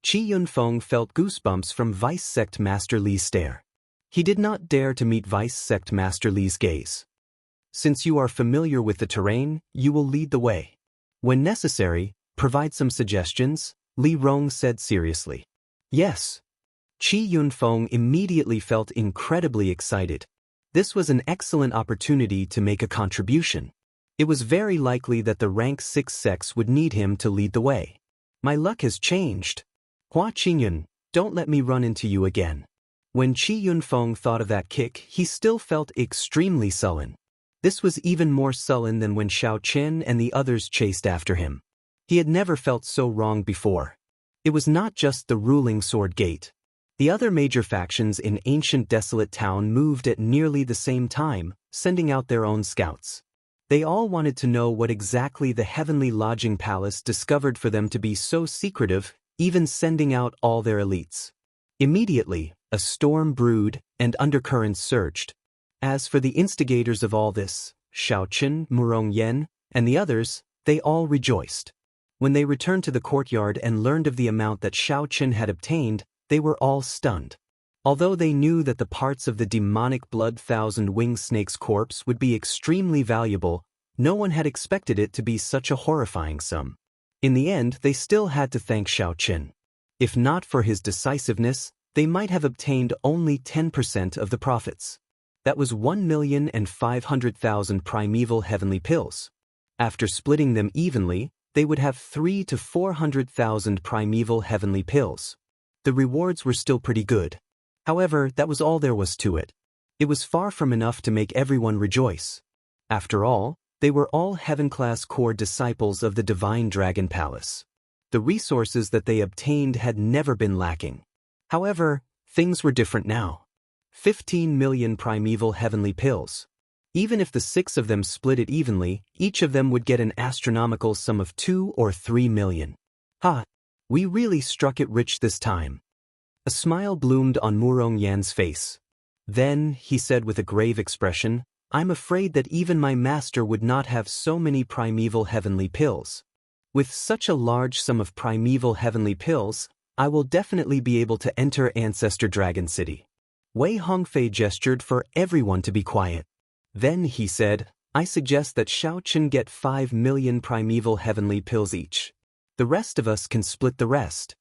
Yunfeng felt goosebumps from Vice Sect Master Li's stare. He did not dare to meet Vice Sect Master Li's gaze. "Since you are familiar with the terrain, you will lead the way. When necessary, provide some suggestions," Li Rong said seriously. "Yes." Qi Yunfeng immediately felt incredibly excited. This was an excellent opportunity to make a contribution. It was very likely that the rank 6 sects would need him to lead the way. My luck has changed. Hua Qingyun, don't let me run into you again. When Qi Yunfeng thought of that kick, he still felt extremely sullen. This was even more sullen than when Xiao Qian and the others chased after him. He had never felt so wrong before. It was not just the ruling Sword Gate. The other major factions in ancient desolate town moved at nearly the same time, sending out their own scouts. They all wanted to know what exactly the heavenly lodging palace discovered for them to be so secretive, even sending out all their elites. Immediately, a storm brewed, and undercurrents surged. As for the instigators of all this, Xiao Qin, Murong Yen, and the others, they all rejoiced. When they returned to the courtyard and learned of the amount that Xiao Qin had obtained, they were all stunned. Although they knew that the parts of the demonic blood thousand-winged snake's corpse would be extremely valuable, no one had expected it to be such a horrifying sum. In the end, they still had to thank Xiao Qin. If not for his decisiveness, they might have obtained only 10% of the profits. That was 1,500,000 primeval heavenly pills. After splitting them evenly, they would have 300,000 to 400,000 primeval heavenly pills. The rewards were still pretty good. However, that was all there was to it. It was far from enough to make everyone rejoice. After all, they were all heaven-class core disciples of the Divine Dragon Palace. The resources that they obtained had never been lacking. However, things were different now. 15 million primeval heavenly pills. Even if the 6 of them split it evenly, each of them would get an astronomical sum of 2 or 3 million. Ha! We really struck it rich this time. A smile bloomed on Murong Yan's face. Then, he said with a grave expression, I'm afraid that even my master would not have so many primeval heavenly pills. With such a large sum of primeval heavenly pills, I will definitely be able to enter Ancestor Dragon City. Wei Hongfei gestured for everyone to be quiet. Then he said, I suggest that Xiao Qin get 5 million primeval heavenly pills each. The rest of us can split the rest.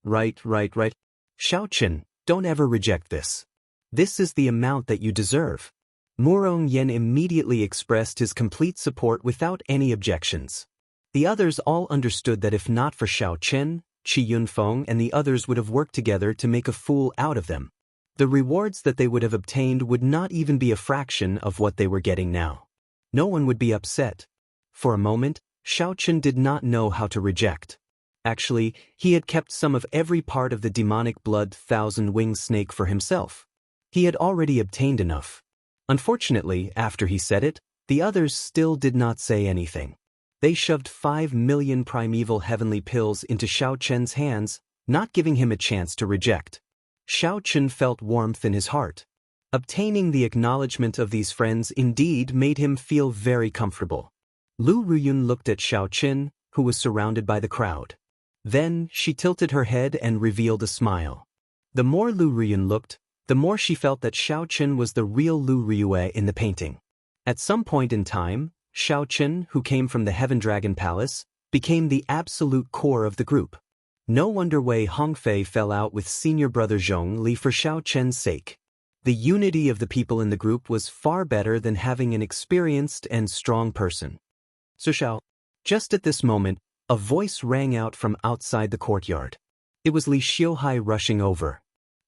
Right. Xiao Qin, don't ever reject this. This is the amount that you deserve. Murong Yen immediately expressed his complete support without any objections. The others all understood that if not for Xiao Qin, Qi Yunfeng and the others would have worked together to make a fool out of them. The rewards that they would have obtained would not even be a fraction of what they were getting now. No one would be upset. For a moment, Xiao Qin did not know how to reject. Actually, he had kept some of every part of the demonic blood thousand-winged snake for himself. He had already obtained enough. Unfortunately, after he said it, the others still did not say anything. They shoved 5 million primeval heavenly pills into Xiao Qin's hands, not giving him a chance to reject. Xiao Qin felt warmth in his heart. Obtaining the acknowledgement of these friends indeed made him feel very comfortable. Lu Ruyun looked at Xiao Qin, who was surrounded by the crowd. Then, she tilted her head and revealed a smile. The more Lu Ruyun looked, the more she felt that Xiao Qin was the real Lu Riyue in the painting. At some point in time, Xiao Qin, who came from the Heaven Dragon Palace, became the absolute core of the group. No wonder Wei Hongfei fell out with senior brother Zhong Li for Xiao Qin's sake. The unity of the people in the group was far better than having an experienced and strong person. So Xiao. Just at this moment, a voice rang out from outside the courtyard. It was Li Xiuhai rushing over.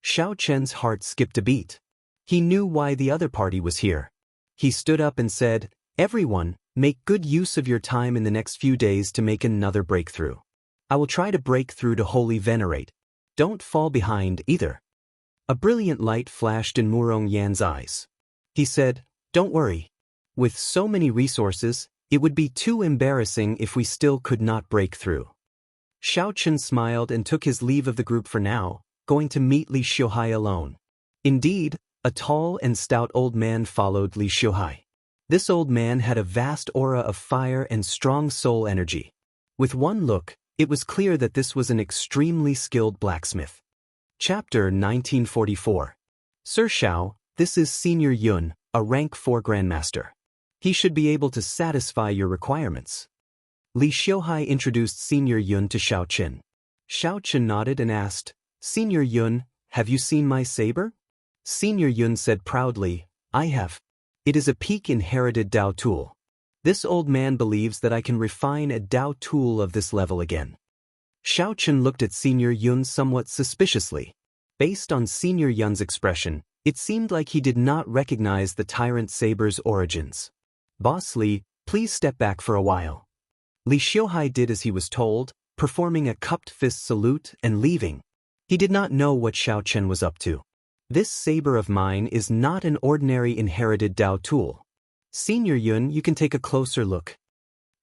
Xiao Qin's heart skipped a beat. He knew why the other party was here. He stood up and said, Everyone, make good use of your time in the next few days to make another breakthrough. I will try to break through to Holy Venerate. Don't fall behind either. A brilliant light flashed in Murong Yan's eyes. He said, Don't worry. With so many resources, it would be too embarrassing if we still could not break through. Xiao Qin smiled and took his leave of the group for now, going to meet Li Xiuhai alone. Indeed, a tall and stout old man followed Li Xiuhai. This old man had a vast aura of fire and strong soul energy. With one look, it was clear that this was an extremely skilled blacksmith. Chapter 1944. Sir Xiao, this is Senior Yun, a rank 4 Grandmaster. He should be able to satisfy your requirements. Li Xiuhai introduced Senior Yun to Xiao Qin. Xiao Qin nodded and asked, Senior Yun, "Have you seen my saber?" Senior Yun said proudly, "I have. It is a peak inherited Dao tool. This old man believes that I can refine a Dao tool of this level again." Xiaochen looked at Senior Yun somewhat suspiciously. Based on Senior Yun's expression, it seemed like he did not recognize the tyrant saber's origins. "Boss Li, please step back for a while." Li Xiuhai did as he was told, performing a cupped fist salute and leaving. He did not know what Xiaochen was up to. "This saber of mine is not an ordinary inherited Dao tool. Senior Yun, you can take a closer look."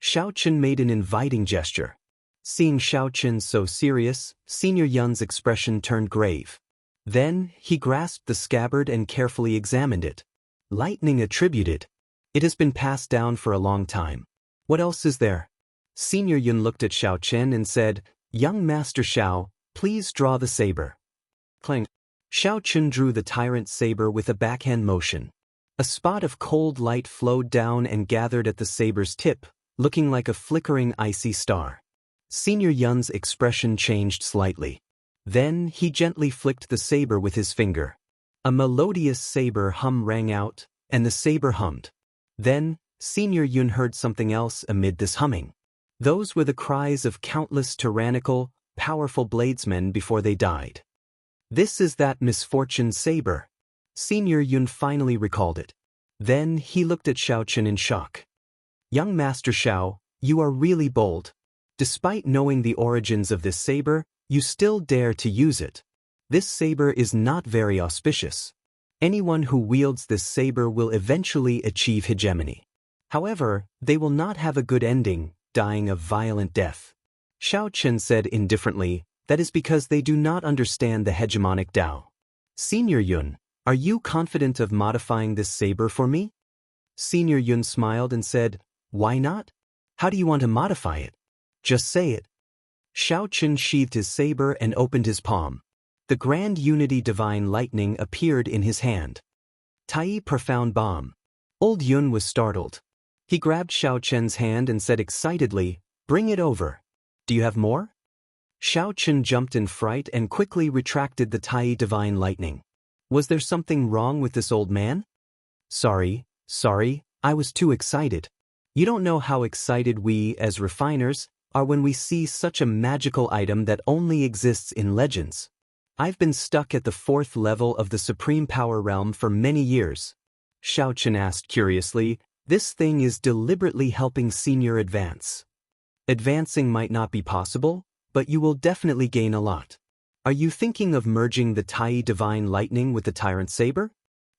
Xiaochen made an inviting gesture. Seeing Xiaochen so serious, Senior Yun's expression turned grave. Then, he grasped the scabbard and carefully examined it. "Lightning attributed. It has been passed down for a long time. What else is there?" Senior Yun looked at Xiaochen and said, "Young Master Xiao, please draw the saber." Clang. Xiaochen drew the tyrant saber with a backhand motion. A spot of cold light flowed down and gathered at the saber's tip, looking like a flickering icy star. Senior Yun's expression changed slightly. Then, he gently flicked the saber with his finger. A melodious saber hum rang out, and the saber hummed. Then, Senior Yun heard something else amid this humming. Those were the cries of countless tyrannical, powerful bladesmen before they died. "This is that misfortune saber." Senior Yun finally recalled it. Then, he looked at Xiaochen in shock. "Young Master Xiao, you are really bold. Despite knowing the origins of this saber, you still dare to use it. This saber is not very auspicious. Anyone who wields this saber will eventually achieve hegemony. However, they will not have a good ending, dying a violent death." Xiaochen said indifferently, "That is because they do not understand the hegemonic Dao." "Senior Yun, are you confident of modifying this saber for me?" Senior Yun smiled and said, "Why not? How do you want to modify it? Just say it." Xiaochen sheathed his saber and opened his palm. The Grand Unity Divine Lightning appeared in his hand. "Tai Profound Bomb." Old Yun was startled. He grabbed Xiaochen's hand and said excitedly, "Bring it over. Do you have more?" Xiaochen jumped in fright and quickly retracted the Tai Divine Lightning. Was there something wrong with this old man? Sorry, I was too excited. You don't know how excited we, as refiners, are when we see such a magical item that only exists in legends. I've been stuck at the 4th level of the Supreme Power Realm for many years." Xiaochen asked curiously, "This thing is deliberately helping Senior advance." "Advancing might not be possible, but you will definitely gain a lot. Are you thinking of merging the Tai Divine Lightning with the Tyrant Saber?"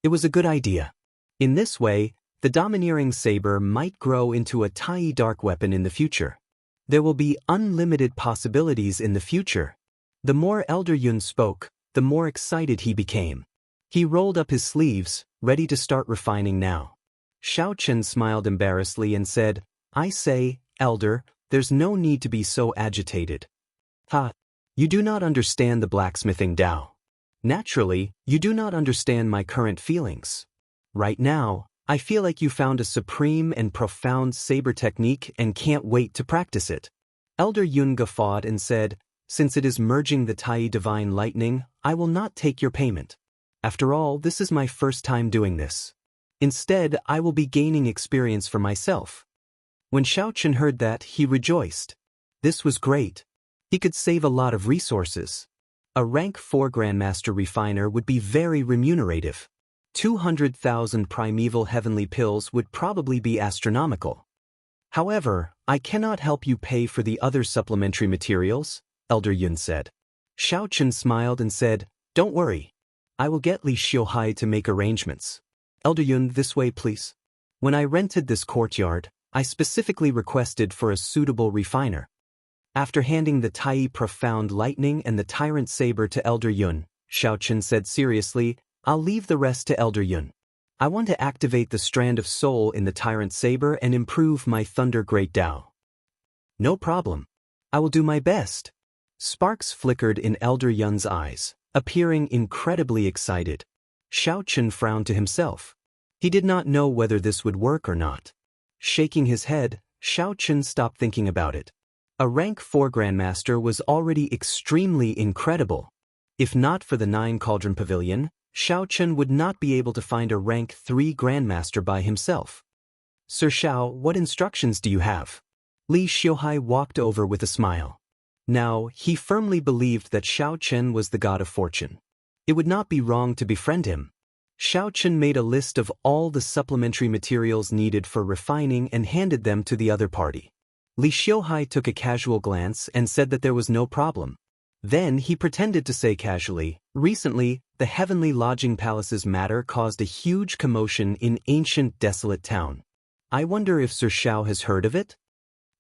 It was a good idea. In this way, the domineering saber might grow into a Tai Dark weapon in the future. There will be unlimited possibilities in the future. The more Elder Yun spoke, the more excited he became. He rolled up his sleeves, ready to start refining now. Xiaochen smiled embarrassedly and said, "I say, Elder, there's no need to be so agitated. Ha! You do not understand the blacksmithing Dao. Naturally, you do not understand my current feelings. Right now, I feel like you found a supreme and profound saber technique and can't wait to practice it." Elder Yun guffawed and said, "Since it is merging the Tai Divine Lightning, I will not take your payment. After all, this is my first time doing this. Instead, I will be gaining experience for myself." When Xiaochen heard that, he rejoiced. This was great. He could save a lot of resources. A rank 4 Grandmaster Refiner would be very remunerative. 200,000 primeval heavenly pills would probably be astronomical. "However, I cannot help you pay for the other supplementary materials," Elder Yun said. Xiaochen smiled and said, "Don't worry. I will get Li Xiuhai to make arrangements. Elder Yun, this way please." When I rented this courtyard, I specifically requested for a suitable refiner. After handing the Tai Profound Lightning and the Tyrant Saber to Elder Yun, Xiaochen said seriously, "I'll leave the rest to Elder Yun. I want to activate the strand of soul in the Tyrant Saber and improve my Thunder Great Dao." "No problem. I will do my best." Sparks flickered in Elder Yun's eyes, appearing incredibly excited. Xiaochen frowned to himself. He did not know whether this would work or not. Shaking his head, Xiaochen stopped thinking about it. A rank 4 Grandmaster was already extremely incredible. If not for the 9 Cauldron Pavilion, Xiaochen would not be able to find a rank 3 Grandmaster by himself. Sir Xiao, what instructions do you have? Li Xiuhai walked over with a smile. Now, he firmly believed that Xiaochen was the god of fortune. It would not be wrong to befriend him. Xiaochen made a list of all the supplementary materials needed for refining and handed them to the other party. Li Xiuhai took a casual glance and said that there was no problem. Then he pretended to say casually, recently, the Heavenly Lodging Palace's matter caused a huge commotion in ancient desolate town. I wonder if Sir Xiao has heard of it?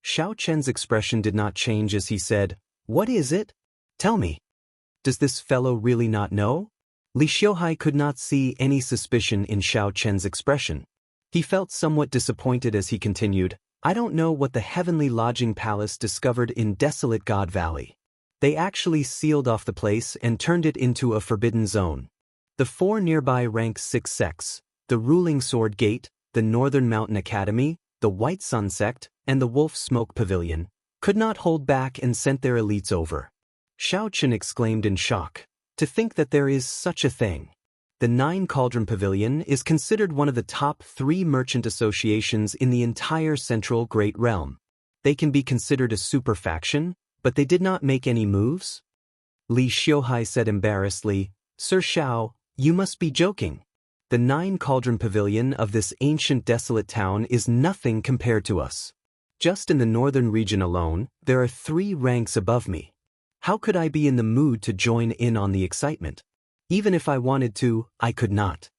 Xiaochen's expression did not change as he said, What is it? Tell me. Does this fellow really not know? Li Xiuhai could not see any suspicion in Xiaochen's expression. He felt somewhat disappointed as he continued, I don't know what the Heavenly Lodging Palace discovered in Desolate God Valley. They actually sealed off the place and turned it into a forbidden zone. The 4 nearby rank 6 sects, the Ruling Sword Gate, the Northern Mountain Academy, the White Sun Sect, and the Wolf Smoke Pavilion, could not hold back and sent their elites over. Xiaochen exclaimed in shock. To think that there is such a thing. The 9 Cauldron Pavilion is considered one of the top 3 merchant associations in the entire Central Great Realm. They can be considered a super faction, but they did not make any moves? Li Xiuhai said embarrassedly, Sir Xiao, you must be joking. The 9 Cauldron Pavilion of this ancient desolate town is nothing compared to us. Just in the northern region alone, there are 3 ranks above me. How could I be in the mood to join in on the excitement? Even if I wanted to, I could not.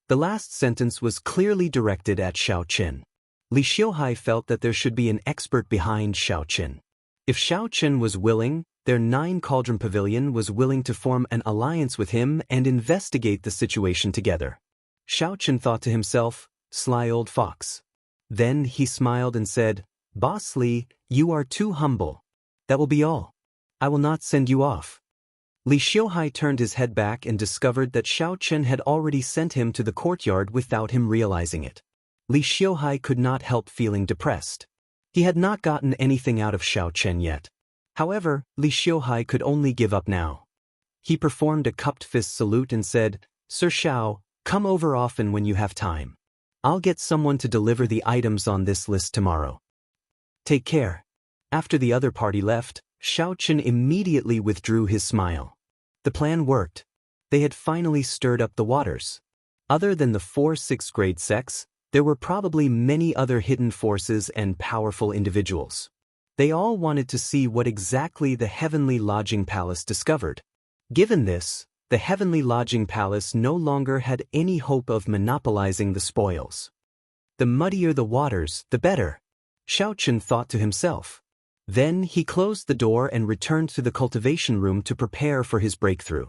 The last sentence was clearly directed at Xiaochen. Li Xiuhai felt that there should be an expert behind Xiaochen. If Xiaochen was willing, their 9 Cauldron Pavilion was willing to form an alliance with him and investigate the situation together. Xiaochen thought to himself, sly old fox. Then he smiled and said, Boss Li, you are too humble. That will be all. I will not send you off. Li Xiuhai turned his head back and discovered that Xiaochen had already sent him to the courtyard without him realizing it. Li Xiuhai could not help feeling depressed. He had not gotten anything out of Xiaochen yet. However, Li Xiuhai could only give up now. He performed a cupped fist salute and said, Sir Xiao, come over often when you have time. I'll get someone to deliver the items on this list tomorrow. Take care. After the other party left, Xiaochen immediately withdrew his smile. The plan worked. They had finally stirred up the waters. Other than the 4 6th grade sects, there were probably many other hidden forces and powerful individuals. They all wanted to see what exactly the Heavenly Lodging Palace discovered. Given this, the Heavenly Lodging Palace no longer had any hope of monopolizing the spoils. The muddier the waters, the better, Xiaochen thought to himself. Then he closed the door and returned to the cultivation room to prepare for his breakthrough.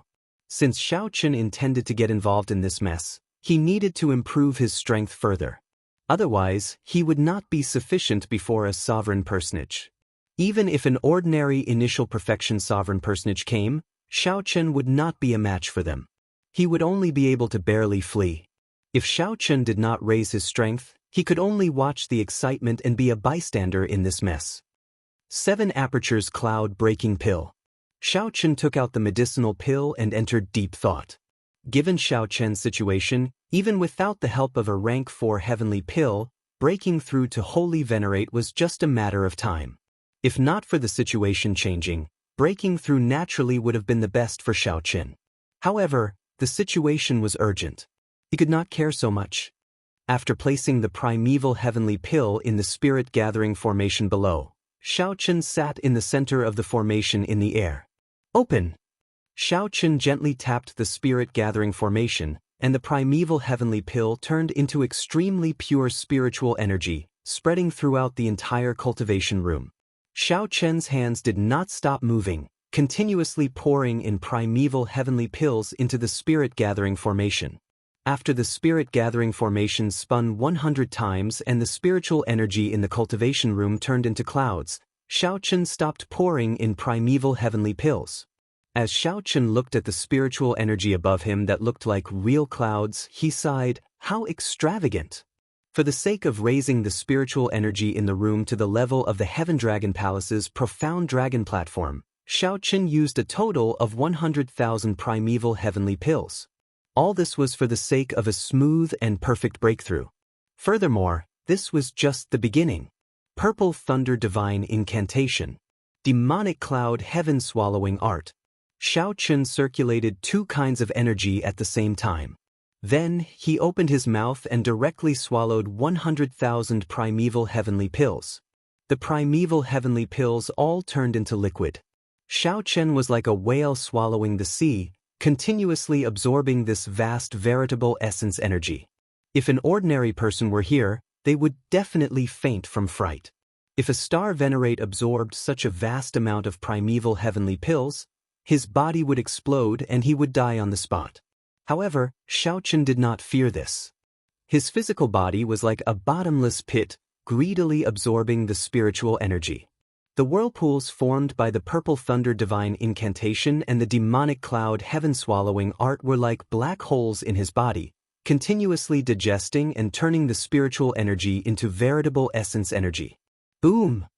Since Xiaochen intended to get involved in this mess, he needed to improve his strength further. Otherwise, he would not be sufficient before a sovereign personage. Even if an ordinary initial perfection sovereign personage came, Xiaochen would not be a match for them. He would only be able to barely flee. If Xiaochen did not raise his strength, he could only watch the excitement and be a bystander in this mess. 7 Apertures Cloud-Breaking Pill. Xiaochen took out the medicinal pill and entered deep thought. Given Xiaochen's situation, even without the help of a rank 4 heavenly pill, breaking through to Holy Venerate was just a matter of time. If not for the situation changing, breaking through naturally would have been the best for Xiaochen. However, the situation was urgent. He could not care so much. After placing the primeval heavenly pill in the spirit gathering formation below, Xiaochen sat in the center of the formation in the air. Open! Xiaochen gently tapped the spirit gathering formation, and the primeval heavenly pill turned into extremely pure spiritual energy, spreading throughout the entire cultivation room. Xiaochen's hands did not stop moving, continuously pouring in primeval heavenly pills into the spirit gathering formation. After the spirit gathering formation spun 100 times and the spiritual energy in the cultivation room turned into clouds, Xiaochen stopped pouring in primeval heavenly pills. As Xiaochen looked at the spiritual energy above him that looked like real clouds, he sighed, how extravagant! For the sake of raising the spiritual energy in the room to the level of the Heaven Dragon Palace's profound dragon platform, Xiaochen used a total of 100,000 primeval heavenly pills. All this was for the sake of a smooth and perfect breakthrough. Furthermore, this was just the beginning. Purple thunder divine incantation. Demonic cloud heaven swallowing art. Xiaochen circulated 2 kinds of energy at the same time. Then, he opened his mouth and directly swallowed 100,000 primeval heavenly pills. The primeval heavenly pills all turned into liquid. Xiaochen was like a whale swallowing the sea, continuously absorbing this vast veritable essence energy. If an ordinary person were here, they would definitely faint from fright. If a star venerate absorbed such a vast amount of primeval heavenly pills, his body would explode and he would die on the spot. However, Xiaochen did not fear this. His physical body was like a bottomless pit, greedily absorbing the spiritual energy. The whirlpools formed by the purple thunder divine incantation and the demonic cloud heaven swallowing art were like black holes in his body, continuously digesting and turning the spiritual energy into veritable essence energy. Boom!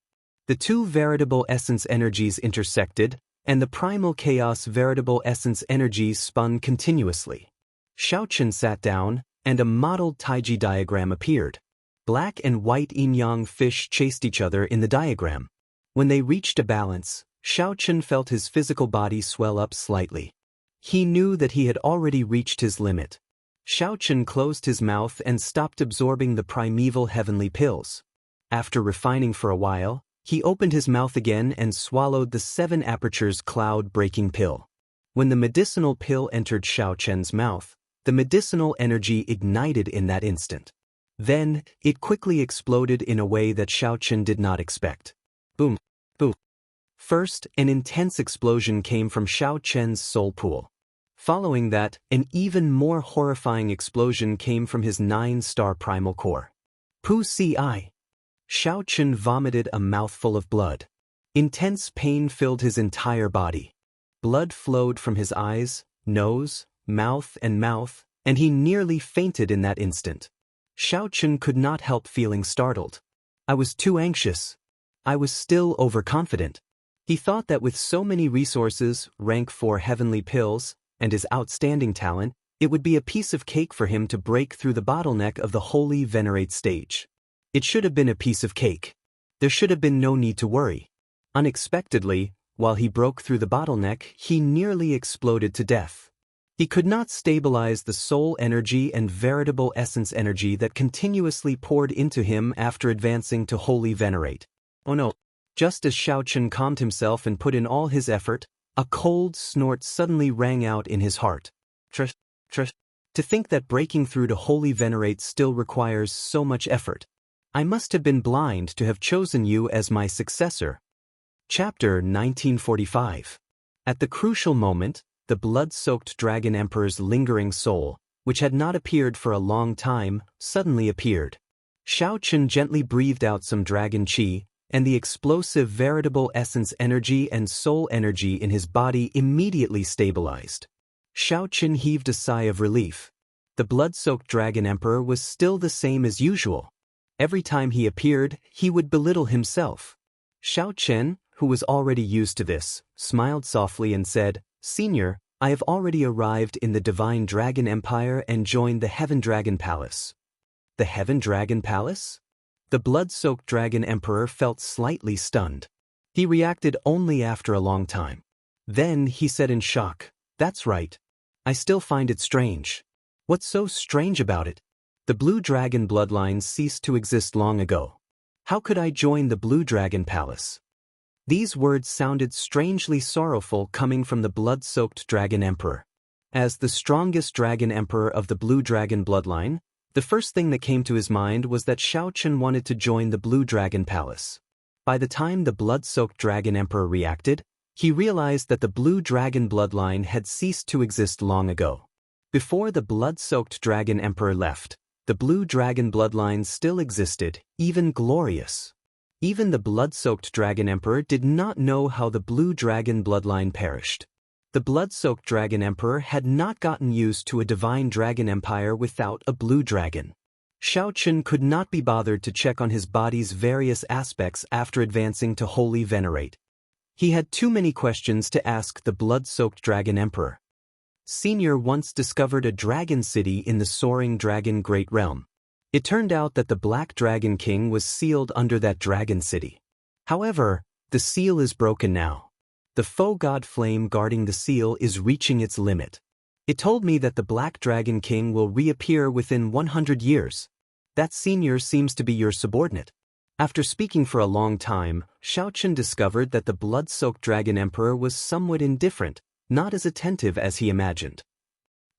The 2 veritable essence energies intersected, and the primal chaos veritable essence energies spun continuously. Xiaochen sat down, and a modeled Taiji diagram appeared. Black and white yin-yang fish chased each other in the diagram. When they reached a balance, Xiaochen felt his physical body swell up slightly. He knew that he had already reached his limit. Xiaochen closed his mouth and stopped absorbing the primeval heavenly pills. After refining for a while, he opened his mouth again and swallowed the 7 apertures cloud-breaking pill. When the medicinal pill entered Xiaochen's mouth, the medicinal energy ignited in that instant. Then, it quickly exploded in a way that Xiaochen did not expect. Boom! Boom! First, an intense explosion came from Xiaochen's soul pool. Following that, an even more horrifying explosion came from his 9-star primal core. Pu-ci! Xiaochen vomited a mouthful of blood. Intense pain filled his entire body. Blood flowed from his eyes, nose, mouth, and he nearly fainted in that instant. Xiaochen could not help feeling startled. I was too anxious. I was still overconfident. He thought that with so many resources, rank 4 heavenly pills, and his outstanding talent, it would be a piece of cake for him to break through the bottleneck of the Holy Venerate stage. It should have been a piece of cake. There should have been no need to worry. Unexpectedly, while he broke through the bottleneck, he nearly exploded to death. He could not stabilize the soul energy and veritable essence energy that continuously poured into him after advancing to Holy Venerate. Oh no! Just as Xiaochen calmed himself and put in all his effort, a cold snort suddenly rang out in his heart. To think that breaking through to Holy Venerate still requires so much effort. I must have been blind to have chosen you as my successor. Chapter 1945. At the crucial moment, the blood-soaked Dragon Emperor's lingering soul, which had not appeared for a long time, suddenly appeared. Xiaochen gently breathed out some dragon qi, and the explosive veritable essence energy and soul energy in his body immediately stabilized. Xiaochen heaved a sigh of relief. The blood-soaked Dragon Emperor was still the same as usual. Every time he appeared, he would belittle himself. Xiaochen, who was already used to this, smiled softly and said, "Senior, I have already arrived in the Divine Dragon Empire and joined the Heaven Dragon Palace." The Heaven Dragon Palace? The blood-soaked Dragon Emperor felt slightly stunned. He reacted only after a long time. Then he said in shock, "That's right. I still find it strange." "What's so strange about it?" "The Blue Dragon bloodline ceased to exist long ago. How could I join the Blue Dragon Palace?" These words sounded strangely sorrowful coming from the blood-soaked Dragon Emperor. As the strongest Dragon Emperor of the Blue Dragon bloodline, the first thing that came to his mind was that Xiaochen wanted to join the Blue Dragon Palace. By the time the blood-soaked Dragon Emperor reacted, he realized that the Blue Dragon bloodline had ceased to exist long ago. Before the blood-soaked Dragon Emperor left, the Blue Dragon bloodline still existed, even glorious. Even the blood-soaked Dragon Emperor did not know how the Blue Dragon bloodline perished. The blood-soaked Dragon Emperor had not gotten used to a divine dragon empire without a blue dragon. Xiaochen could not be bothered to check on his body's various aspects after advancing to Holy Venerate. He had too many questions to ask the blood-soaked Dragon Emperor. Senior once discovered a dragon city in the soaring dragon Great Realm. It turned out that the Black Dragon King was sealed under that dragon city. However, the seal is broken now. The foe god flame guarding the seal is reaching its limit. It told me that the Black Dragon King will reappear within 100 years. That senior seems to be your subordinate. After speaking for a long time, Xiaochen discovered that the blood-soaked Dragon Emperor was somewhat indifferent, not as attentive as he imagined.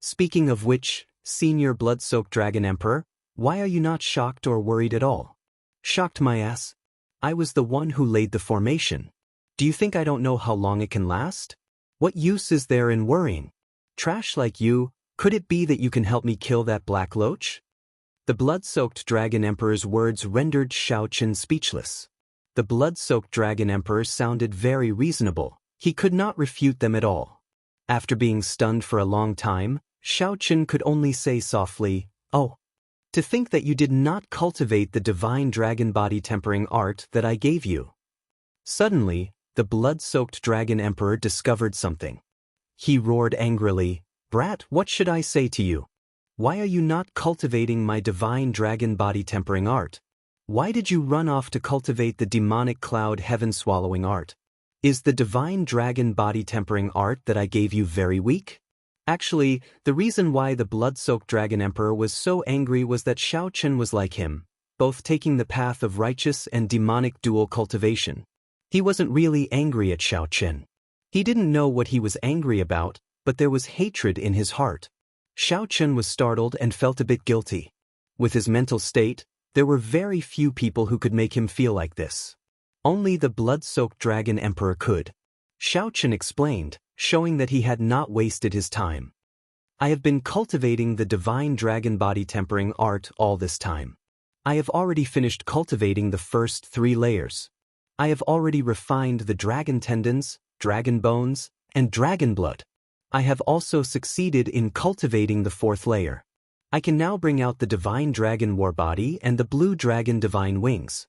Speaking of which, Senior Blood-Soaked Dragon Emperor, why are you not shocked or worried at all? Shocked my ass? I was the one who laid the formation. Do you think I don't know how long it can last? What use is there in worrying? Trash like you, could it be that you can help me kill that black loach? The blood-soaked Dragon Emperor's words rendered Xiaochen speechless. The blood-soaked Dragon Emperor sounded very reasonable. He could not refute them at all. After being stunned for a long time, Xiaochen could only say softly, "Oh, to think that you did not cultivate the divine dragon body tempering art that I gave you." Suddenly, the blood-soaked Dragon Emperor discovered something. He roared angrily, "Brat, what should I say to you? Why are you not cultivating my divine dragon body tempering art? Why did you run off to cultivate the demonic cloud heaven-swallowing art? Is the divine dragon body tempering art that I gave you very weak?" Actually, the reason why the blood-soaked Dragon Emperor was so angry was that Xiaochen was like him, both taking the path of righteous and demonic dual cultivation. He wasn't really angry at Xiaochen. He didn't know what he was angry about, but there was hatred in his heart. Xiaochen was startled and felt a bit guilty. With his mental state, there were very few people who could make him feel like this. Only the blood-soaked Dragon Emperor could. Xiaochen explained, showing that he had not wasted his time. I have been cultivating the divine dragon body tempering art all this time. I have already finished cultivating the first 3 layers. I have already refined the dragon tendons, dragon bones, and dragon blood. I have also succeeded in cultivating the 4th layer. I can now bring out the divine dragon war body and the blue dragon divine wings.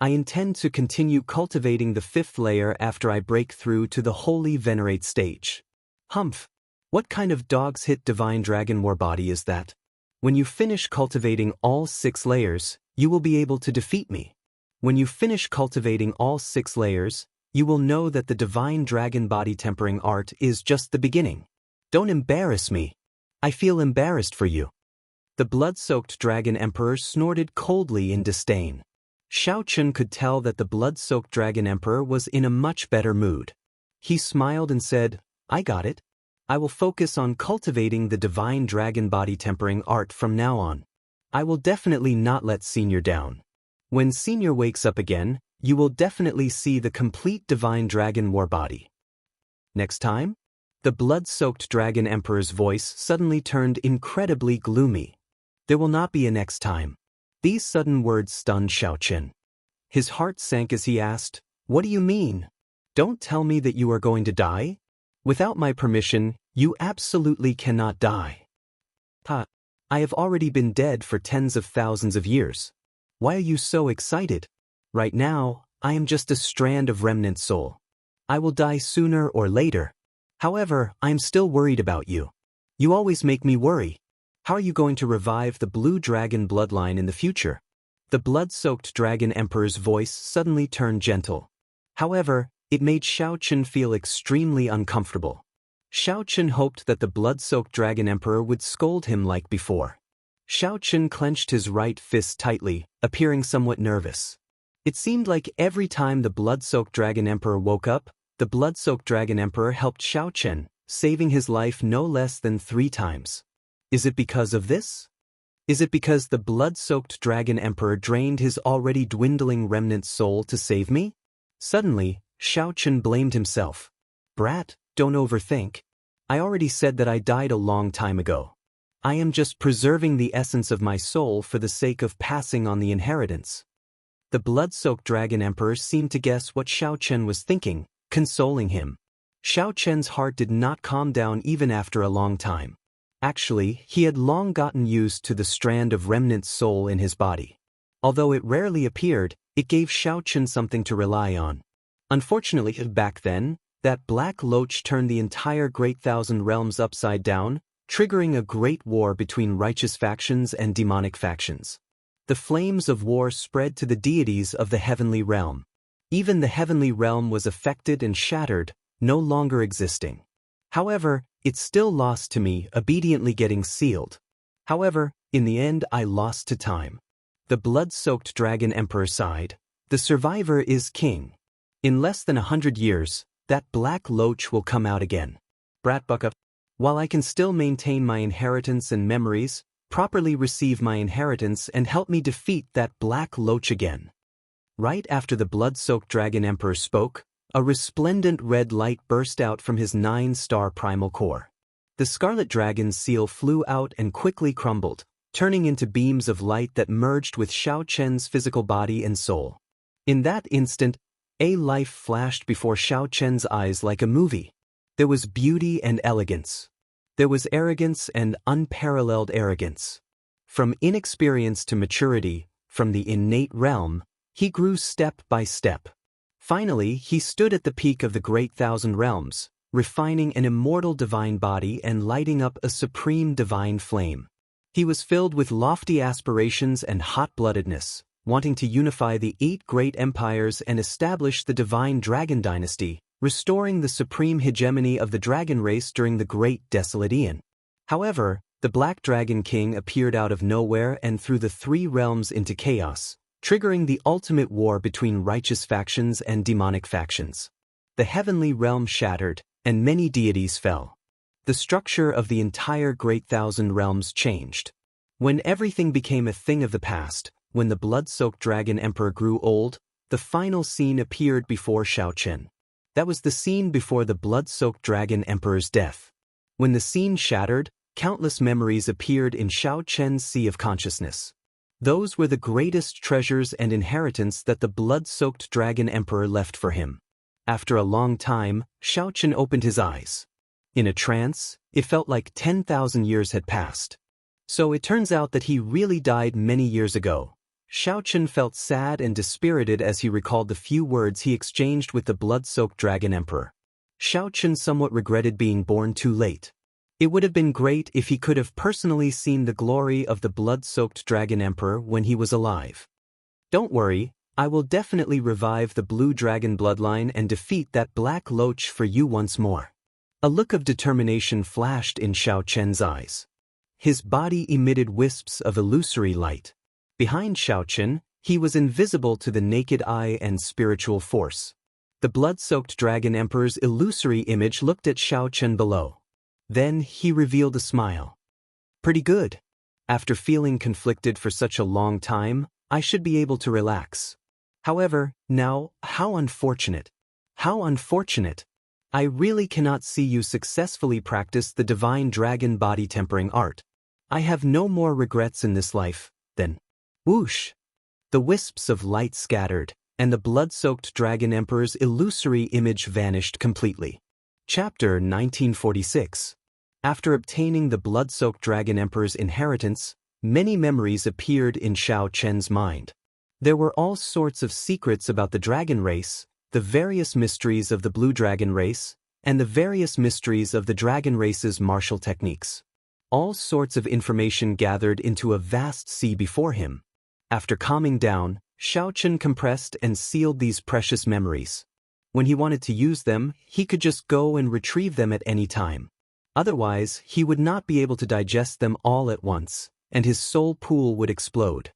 I intend to continue cultivating the 5th layer after I break through to the holy venerate stage. Humph! What kind of dog's hit divine dragon war body is that? When you finish cultivating all 6 layers, you will be able to defeat me. When you finish cultivating all 6 layers, you will know that the divine dragon body tempering art is just the beginning. Don't embarrass me. I feel embarrassed for you. The blood-soaked Dragon Emperor snorted coldly in disdain. Xiaochen could tell that the blood-soaked Dragon Emperor was in a much better mood. He smiled and said, "I got it. I will focus on cultivating the divine dragon body tempering art from now on. I will definitely not let Senior down. When Senior wakes up again, you will definitely see the complete divine dragon war body." Next time? The blood-soaked Dragon Emperor's voice suddenly turned incredibly gloomy. There will not be a next time. These sudden words stunned Xiaochen. His heart sank as he asked, "What do you mean? Don't tell me that you are going to die? Without my permission, you absolutely cannot die." "Ha! I have already been dead for tens of thousands of years. Why are you so excited? Right now, I am just a strand of remnant soul. I will die sooner or later. However, I am still worried about you. You always make me worry. How are you going to revive the blue dragon bloodline in the future?" The blood-soaked Dragon Emperor's voice suddenly turned gentle. However, it made Xiaochen feel extremely uncomfortable. Xiaochen hoped that the blood-soaked Dragon Emperor would scold him like before. Xiaochen clenched his right fist tightly, appearing somewhat nervous. It seemed like every time the blood-soaked Dragon Emperor woke up, the blood-soaked Dragon Emperor helped Xiaochen, saving his life no less than 3 times. Is it because of this? Is it because the blood-soaked Dragon Emperor drained his already dwindling remnant soul to save me? Suddenly, Xiaochen blamed himself. "Brat, don't overthink. I already said that I died a long time ago. I am just preserving the essence of my soul for the sake of passing on the inheritance." The blood-soaked Dragon Emperor seemed to guess what Xiaochen was thinking, consoling him. Xiaochen's heart did not calm down even after a long time. Actually, he had long gotten used to the strand of remnant soul in his body. Although it rarely appeared, it gave Xiaochen something to rely on. Unfortunately, back then, that black loach turned the entire Great Thousand Realms upside down, triggering a great war between righteous factions and demonic factions. The flames of war spread to the deities of the heavenly realm. Even the heavenly realm was affected and shattered, no longer existing. However, it still lost to me, obediently getting sealed. However, in the end I lost to time. The blood-soaked Dragon Emperor sighed. The survivor is king. In less than 100 years, that black loach will come out again. Bratbuck, while I can still maintain my inheritance and memories, properly receive my inheritance and help me defeat that black loach again. Right after the blood-soaked Dragon Emperor spoke, a resplendent red light burst out from his 9-star primal core. The Scarlet Dragon's seal flew out and quickly crumbled, turning into beams of light that merged with Xianxia's physical body and soul. In that instant, a life flashed before Xianxia's eyes like a movie. There was beauty and elegance. There was arrogance and unparalleled arrogance. From inexperience to maturity, from the innate realm, he grew step by step. Finally, he stood at the peak of the Great Thousand Realms, refining an immortal divine body and lighting up a supreme divine flame. He was filled with lofty aspirations and hot-bloodedness, wanting to unify the 8 great empires and establish the divine dragon dynasty, restoring the supreme hegemony of the dragon race during the Great Desolate Eon. However, the Black Dragon King appeared out of nowhere and threw the 3 realms into chaos, triggering the ultimate war between righteous factions and demonic factions. The heavenly realm shattered, and many deities fell. The structure of the entire Great Thousand Realms changed. When everything became a thing of the past, when the blood-soaked Dragon Emperor grew old, the final scene appeared before Xianxia. That was the scene before the blood-soaked Dragon Emperor's death. When the scene shattered, countless memories appeared in Xianxia's sea of consciousness. Those were the greatest treasures and inheritance that the blood-soaked Dragon Emperor left for him. After a long time, Xianxia opened his eyes. In a trance, it felt like 10,000 years had passed. So it turns out that he really died many years ago. Xianxia felt sad and dispirited as he recalled the few words he exchanged with the blood-soaked Dragon Emperor. Xianxia somewhat regretted being born too late. It would have been great if he could have personally seen the glory of the blood-soaked Dragon Emperor when he was alive. Don't worry, I will definitely revive the blue dragon bloodline and defeat that black loach for you once more. A look of determination flashed in Xianxia's eyes. His body emitted wisps of illusory light. Behind Xianxia, he was invisible to the naked eye and spiritual force. The blood-soaked Dragon Emperor's illusory image looked at Xianxia below. Then he revealed a smile. Pretty good. After feeling conflicted for such a long time, I should be able to relax. However, now, how unfortunate. How unfortunate. I really cannot see you successfully practice the divine dragon body tempering art. I have no more regrets in this life, than whoosh. The wisps of light scattered, and the blood-soaked Dragon Emperor's illusory image vanished completely. Chapter 1946. After obtaining the blood-soaked Dragon Emperor's inheritance, many memories appeared in Xianxia's mind. There were all sorts of secrets about the dragon race, the various mysteries of the blue dragon race, and the various mysteries of the dragon race's martial techniques. All sorts of information gathered into a vast sea before him. After calming down, Xianxia compressed and sealed these precious memories. When he wanted to use them, he could just go and retrieve them at any time. Otherwise, he would not be able to digest them all at once, and his soul pool would explode.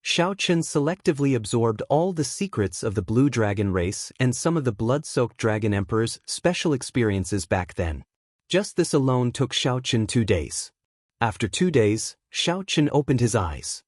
Xianxia selectively absorbed all the secrets of the blue dragon race and some of the blood-soaked Dragon Emperor's special experiences back then. Just this alone took Xianxia 2 days. After 2 days, Xianxia opened his eyes.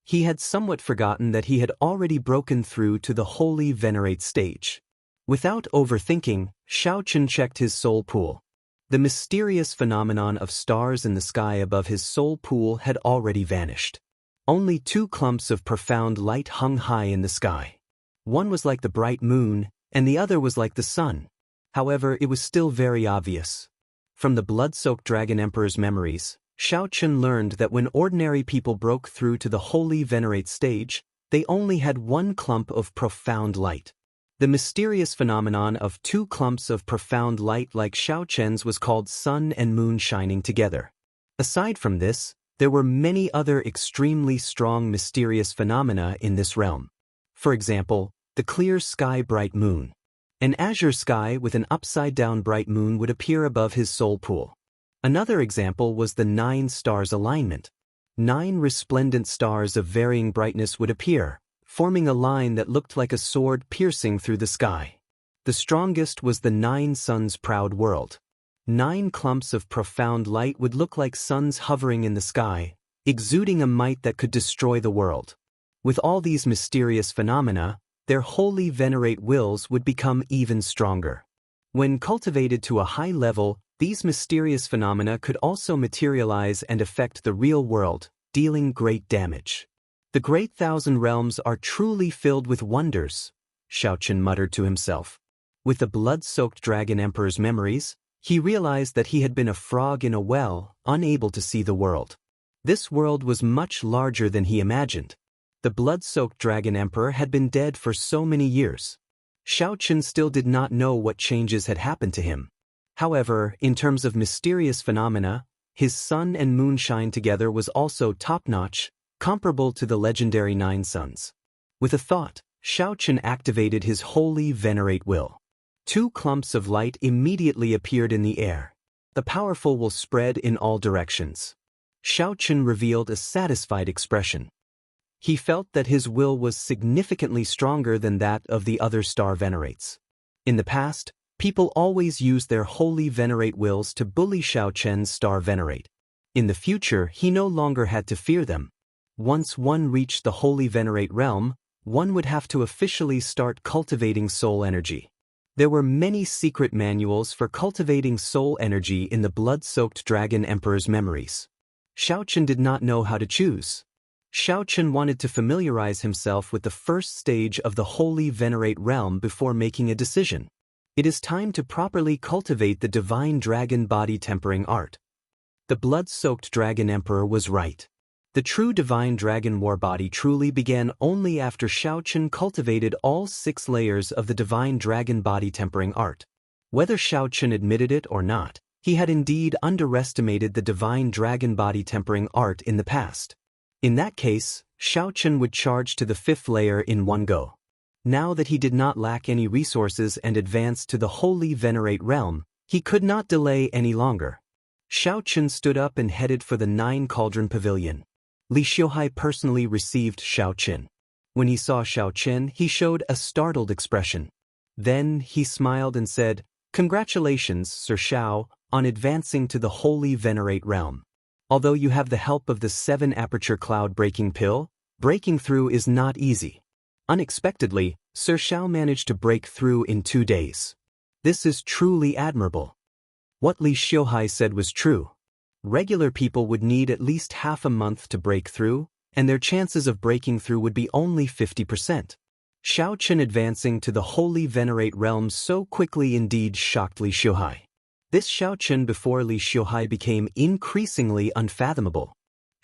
He had somewhat forgotten that he had already broken through to the holy venerate stage. Without overthinking, Xianxia checked his soul pool. The mysterious phenomenon of stars in the sky above his soul pool had already vanished. Only 2 clumps of profound light hung high in the sky. One was like the bright moon, and the other was like the sun. However, it was still very obvious. From the blood-soaked Dragon Emperor's memories, Xianxia learned that when ordinary people broke through to the holy venerate stage, they only had 1 clump of profound light. The mysterious phenomenon of two clumps of profound light like Xiaochen's was called sun and moon shining together. Aside from this, there were many other extremely strong mysterious phenomena in this realm. For example, the clear sky bright moon. An azure sky with an upside-down bright moon would appear above his soul pool. Another example was the 9 stars alignment. 9 resplendent stars of varying brightness would appear, forming a line that looked like a sword piercing through the sky. The strongest was the 9 suns proud world. 9 clumps of profound light would look like suns hovering in the sky, exuding a might that could destroy the world. With all these mysterious phenomena, their holy venerate wills would become even stronger. When cultivated to a high level, these mysterious phenomena could also materialize and affect the real world, dealing great damage. The great thousand realms are truly filled with wonders, Xiaochen muttered to himself. With the blood-soaked dragon emperor's memories, he realized that he had been a frog in a well, unable to see the world. This world was much larger than he imagined. The blood-soaked dragon emperor had been dead for so many years. Xiaochen still did not know what changes had happened to him. However, in terms of mysterious phenomena, his sun and moon shine together was also top-notch, comparable to the legendary 9 suns. With a thought, Xiaochen activated his holy venerate will. 2 clumps of light immediately appeared in the air. The powerful will spread in all directions. Xiaochen revealed a satisfied expression. He felt that his will was significantly stronger than that of the other star venerates. In the past, people always used their holy venerate wills to bully Xiaochen's star venerate. In the future, he no longer had to fear them. Once one reached the holy venerate realm, one would have to officially start cultivating soul energy. There were many secret manuals for cultivating soul energy in the blood-soaked dragon emperor's memories. Xiaochen did not know how to choose. Xiaochen wanted to familiarize himself with the first stage of the holy venerate realm before making a decision. It is time to properly cultivate the divine dragon body tempering art. The blood-soaked dragon emperor was right. The true divine dragon war body truly began only after Xiaochen cultivated all 6 layers of the divine dragon body tempering art. Whether Xiaochen admitted it or not, he had indeed underestimated the divine dragon body tempering art in the past. In that case, Xiaochen would charge to the 5th layer in one go. Now that he did not lack any resources and advanced to the holy venerate realm, he could not delay any longer. Xiaochen stood up and headed for the 9 cauldron pavilion. Li Xiuhai personally received Xiaochen. When he saw Xiaochen, he showed a startled expression. Then he smiled and said, "Congratulations, Sir Xiao, on advancing to the holy venerate realm. Although you have the help of the 7 aperture cloud breaking pill, breaking through is not easy." Unexpectedly, Sir Xiao managed to break through in 2 days. This is truly admirable. What Li Xiuhai said was true. Regular people would need at least half a month to break through, and their chances of breaking through would be only 50%. Xiaochen advancing to the holy venerate realm so quickly indeed shocked Li Xiuhai. This Xiaochen before Li Xiuhai became increasingly unfathomable.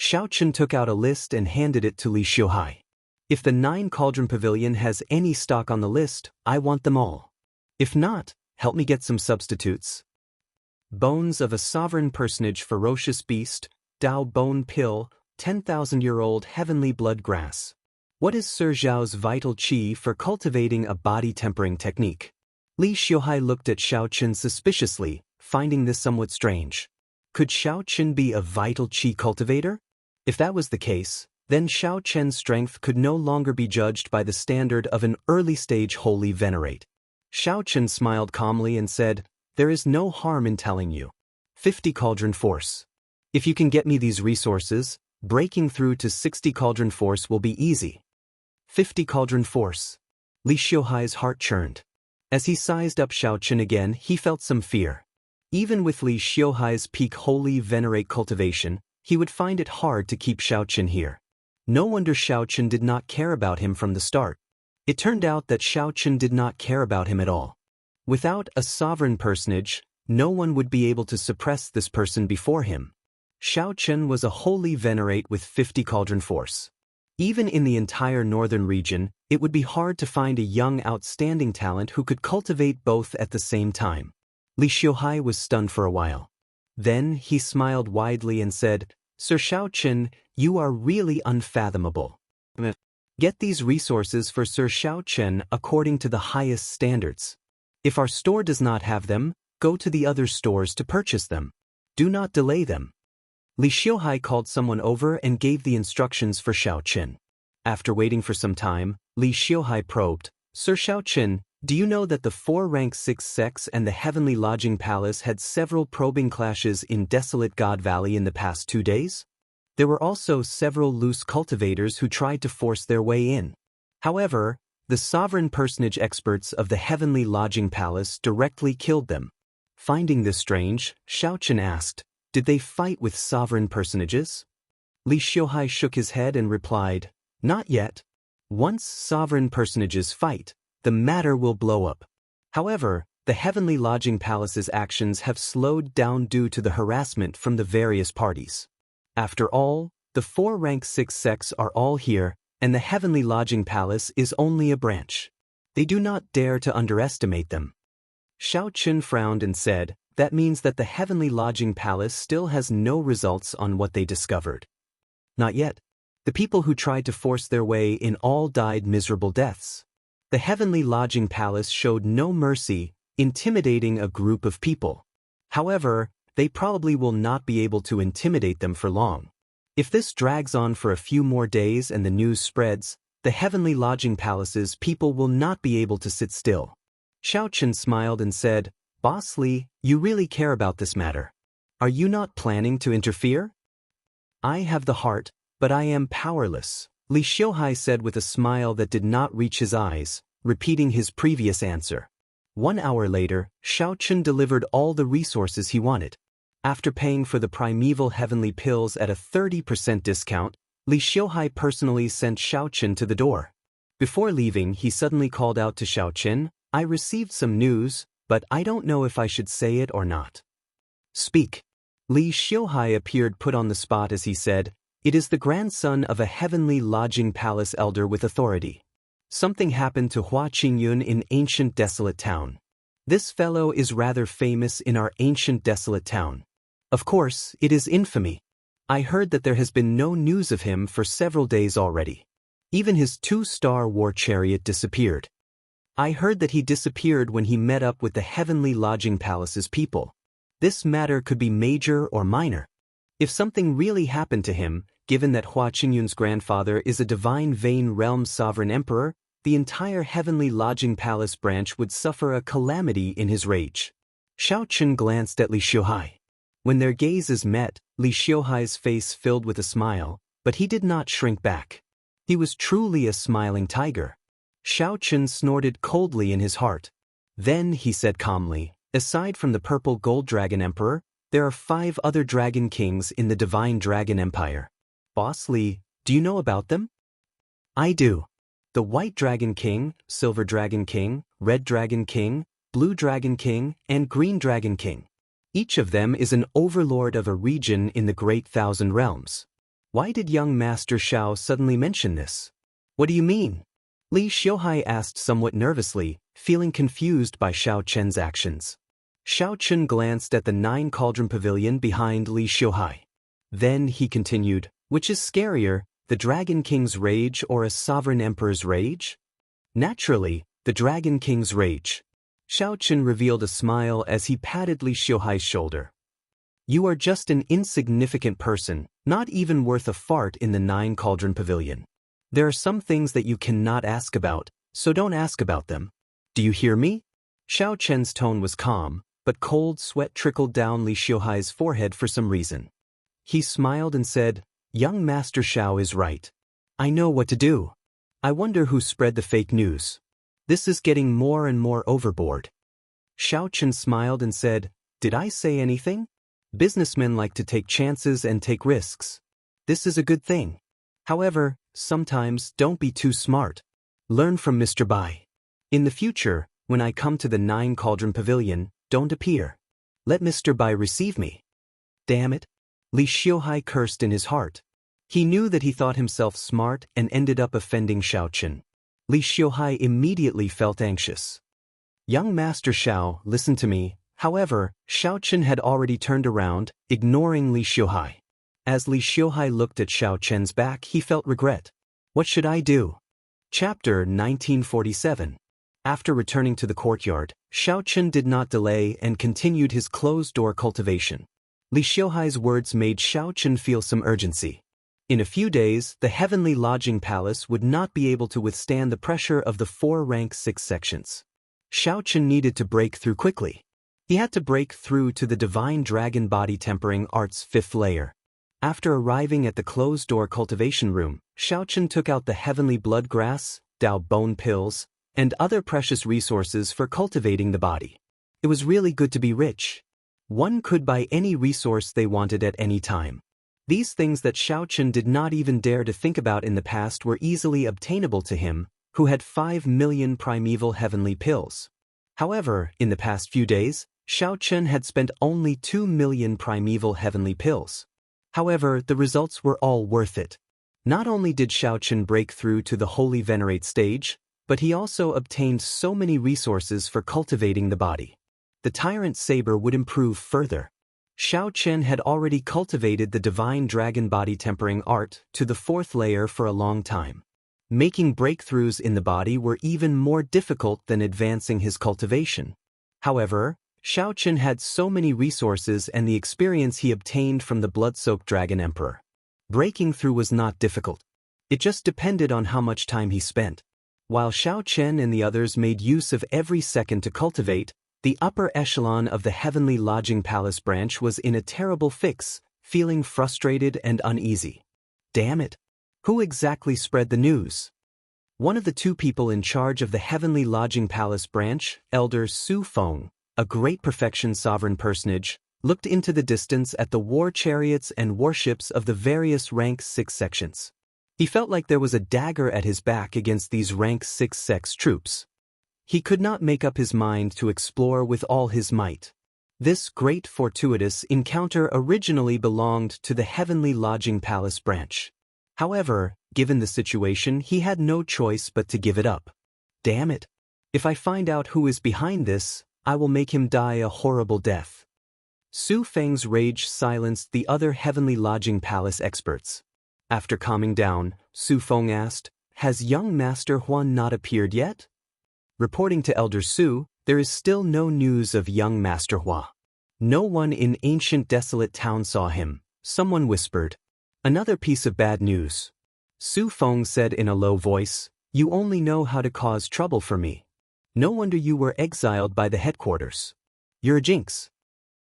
Xiaochen took out a list and handed it to Li Xiuhai. "If the 9 cauldron pavilion has any stock on the list, I want them all. If not, help me get some substitutes." Bones of a sovereign personage, ferocious beast, Dao bone pill, 10,000-year-old heavenly blood grass. What is Sir Zhao's vital qi for cultivating a body tempering technique? Li Xiuhai looked at Xiaochen suspiciously, finding this somewhat strange. Could Xiaochen be a vital qi cultivator? If that was the case, then Xiaochen's strength could no longer be judged by the standard of an early-stage holy venerate. Xiaochen smiled calmly and said, "There is no harm in telling you. 50 cauldron force. If you can get me these resources, breaking through to 60 cauldron force will be easy." 50 cauldron force. Li Xiuhai's heart churned. As he sized up Xiaochen again, he felt some fear. Even with Li Xiuhai's peak holy venerate cultivation, he would find it hard to keep Xiaochen here. No wonder Xiaochen did not care about him from the start. It turned out that Xiaochen did not care about him at all. Without a sovereign personage, no one would be able to suppress this person before him. Xiaochen was a holy venerate with 50 cauldron force. Even in the entire northern region, it would be hard to find a young outstanding talent who could cultivate both at the same time. Li Xiuhai was stunned for a while. Then he smiled widely and said, Sir Xiaoqin, you are really unfathomable. Get these resources for Sir Xiaoqin according to the highest standards. If our store does not have them, go to the other stores to purchase them. Do not delay them. Li Xiuhai called someone over and gave the instructions for Xiaoqin. After waiting for some time, Li Xiuhai probed, Sir Xiaoqin, do you know that the 4 rank 6 sects and the Heavenly Lodging Palace had several probing clashes in Desolate God Valley in the past 2 days? There were also several loose cultivators who tried to force their way in. However, the sovereign personage experts of the Heavenly Lodging Palace directly killed them. Finding this strange, Xiaoqin asked, Did they fight with sovereign personages? Li Xiuhai shook his head and replied, Not yet. Once sovereign personages fight, the matter will blow up. However, the Heavenly Lodging Palace's actions have slowed down due to the harassment from the various parties. After all, the 4 rank 6 sects are all here, and the Heavenly Lodging Palace is only a branch. They do not dare to underestimate them. Xiaoqin frowned and said, That means that the Heavenly Lodging Palace still has no results on what they discovered. Not yet. The people who tried to force their way in all died miserable deaths. The Heavenly Lodging Palace showed no mercy, intimidating a group of people. However, they probably will not be able to intimidate them for long. If this drags on for a few more days and the news spreads, the Heavenly Lodging Palace's people will not be able to sit still. Xiaoqin smiled and said, Boss Li, you really care about this matter. Are you not planning to interfere? I have the heart, but I am powerless, Li Xiuhai said with a smile that did not reach his eyes, repeating his previous answer. 1 hour later, Xiaoqin delivered all the resources he wanted. After paying for the primeval heavenly pills at a 30% discount, Li Xiuhai personally sent Xiaoqin to the door. Before leaving, he suddenly called out to Xiaoqin, I received some news, but I don't know if I should say it or not. Speak. Li Xiuhai appeared put on the spot as he said, It is the grandson of a Heavenly Lodging Palace elder with authority. Something happened to Hua Qingyun in ancient desolate town. This fellow is rather famous in our ancient desolate town. Of course, it is infamy. I heard that there has been no news of him for several days already. Even his 2-star war chariot disappeared. I heard that he disappeared when he met up with the Heavenly Lodging Palace's people. This matter could be major or minor. If something really happened to him, given that Hua Qingyun's grandfather is a divine Vane Realm sovereign emperor, the entire Heavenly Lodging Palace branch would suffer a calamity in his rage. Xiaoqin glanced at Li Xiuhai. When their gazes met, Li Xiuhai's face filled with a smile, but he did not shrink back. He was truly a smiling tiger. Xiaoqin snorted coldly in his heart. Then he said calmly, Aside from the purple gold dragon emperor, there are 5 other dragon kings in the divine dragon empire. Boss Li, do you know about them? I do. The white dragon king, silver dragon king, red dragon king, blue dragon king, and green dragon king. Each of them is an overlord of a region in the Great Thousand Realms. Why did young Master Xiao suddenly mention this? What do you mean? Li Xiuhai asked somewhat nervously, feeling confused by Xiaoqin's actions. Xiaoqin glanced at the 9 cauldron pavilion behind Li Xiuhai. Then he continued, Which is scarier, the Dragon King's rage or a sovereign emperor's rage? Naturally, the Dragon King's rage. Xiaoqin revealed a smile as he patted Li Xiuhai's shoulder. You are just an insignificant person, not even worth a fart in the 9 cauldron pavilion. There are some things that you cannot ask about, so don't ask about them. Do you hear me? Xiaoqin's tone was calm, but cold sweat trickled down Li Xiuhai's forehead for some reason. He smiled and said, Young Master Xiao is right. I know what to do. I wonder who spread the fake news. This is getting more and more overboard. Xiaoqin smiled and said, Did I say anything? Businessmen like to take chances and take risks. This is a good thing. However, sometimes don't be too smart. Learn from Mr. Bai. In the future, when I come to the 9 cauldron pavilion, don't appear. Let Mr. Bai receive me. Damn it. Li Xiuhai cursed in his heart. He knew that he thought himself smart and ended up offending Xiaochen. Li Xiuhai immediately felt anxious. Young Master Xiao, listen to me. However, Xiaochen had already turned around, ignoring Li Xiuhai. As Li Xiuhai looked at Xiaochen's back, he felt regret. What should I do? Chapter 1947. After returning to the courtyard, Xiaochen did not delay and continued his closed-door cultivation. Li Xiuhai's words made Xiaochen feel some urgency. In a few days, the heavenly lodging palace would not be able to withstand the pressure of the 4 rank 6 sections. Xiaochen needed to break through quickly. He had to break through to the divine dragon body tempering art's 5th layer. After arriving at the closed-door cultivation room, Xiaochen took out the heavenly blood grass, Dao bone pills, and other precious resources for cultivating the body. It was really good to be rich. One could buy any resource they wanted at any time. These things that Xiaochen did not even dare to think about in the past were easily obtainable to him, who had 5 million primeval heavenly pills. However, in the past few days, Xiaochen had spent only 2 million primeval heavenly pills. However, the results were all worth it. Not only did Xiaochen break through to the Holy Venerate stage, but he also obtained so many resources for cultivating the body. The Tyrant Saber would improve further. Xiaochen had already cultivated the divine dragon body tempering art to the 4th layer for a long time. Making breakthroughs in the body were even more difficult than advancing his cultivation. However, Xiaochen had so many resources and the experience he obtained from the blood-soaked Dragon Emperor. Breaking through was not difficult. It just depended on how much time he spent. While Xiaochen and the others made use of every second to cultivate, the upper echelon of the Heavenly Lodging Palace branch was in a terrible fix, feeling frustrated and uneasy. Damn it! Who exactly spread the news? One of the 2 people in charge of the Heavenly Lodging Palace branch, Elder Su Feng, a great perfection sovereign personage, looked into the distance at the war chariots and warships of the various rank 6 sections. He felt like there was a dagger at his back against these rank 6 sects troops. He could not make up his mind to explore with all his might. This great fortuitous encounter originally belonged to the Heavenly Lodging Palace branch. However, given the situation, he had no choice but to give it up. Damn it! If I find out who is behind this, I will make him die a horrible death. Su Feng's rage silenced the other Heavenly Lodging Palace experts. After calming down, Su Feng asked, "Has young Master Huan not appeared yet?" Reporting to Elder Su, there is still no news of young Master Hua. No one in ancient desolate town saw him, someone whispered. Another piece of bad news. Su Feng said in a low voice, "You only know how to cause trouble for me. No wonder you were exiled by the headquarters. You're a jinx."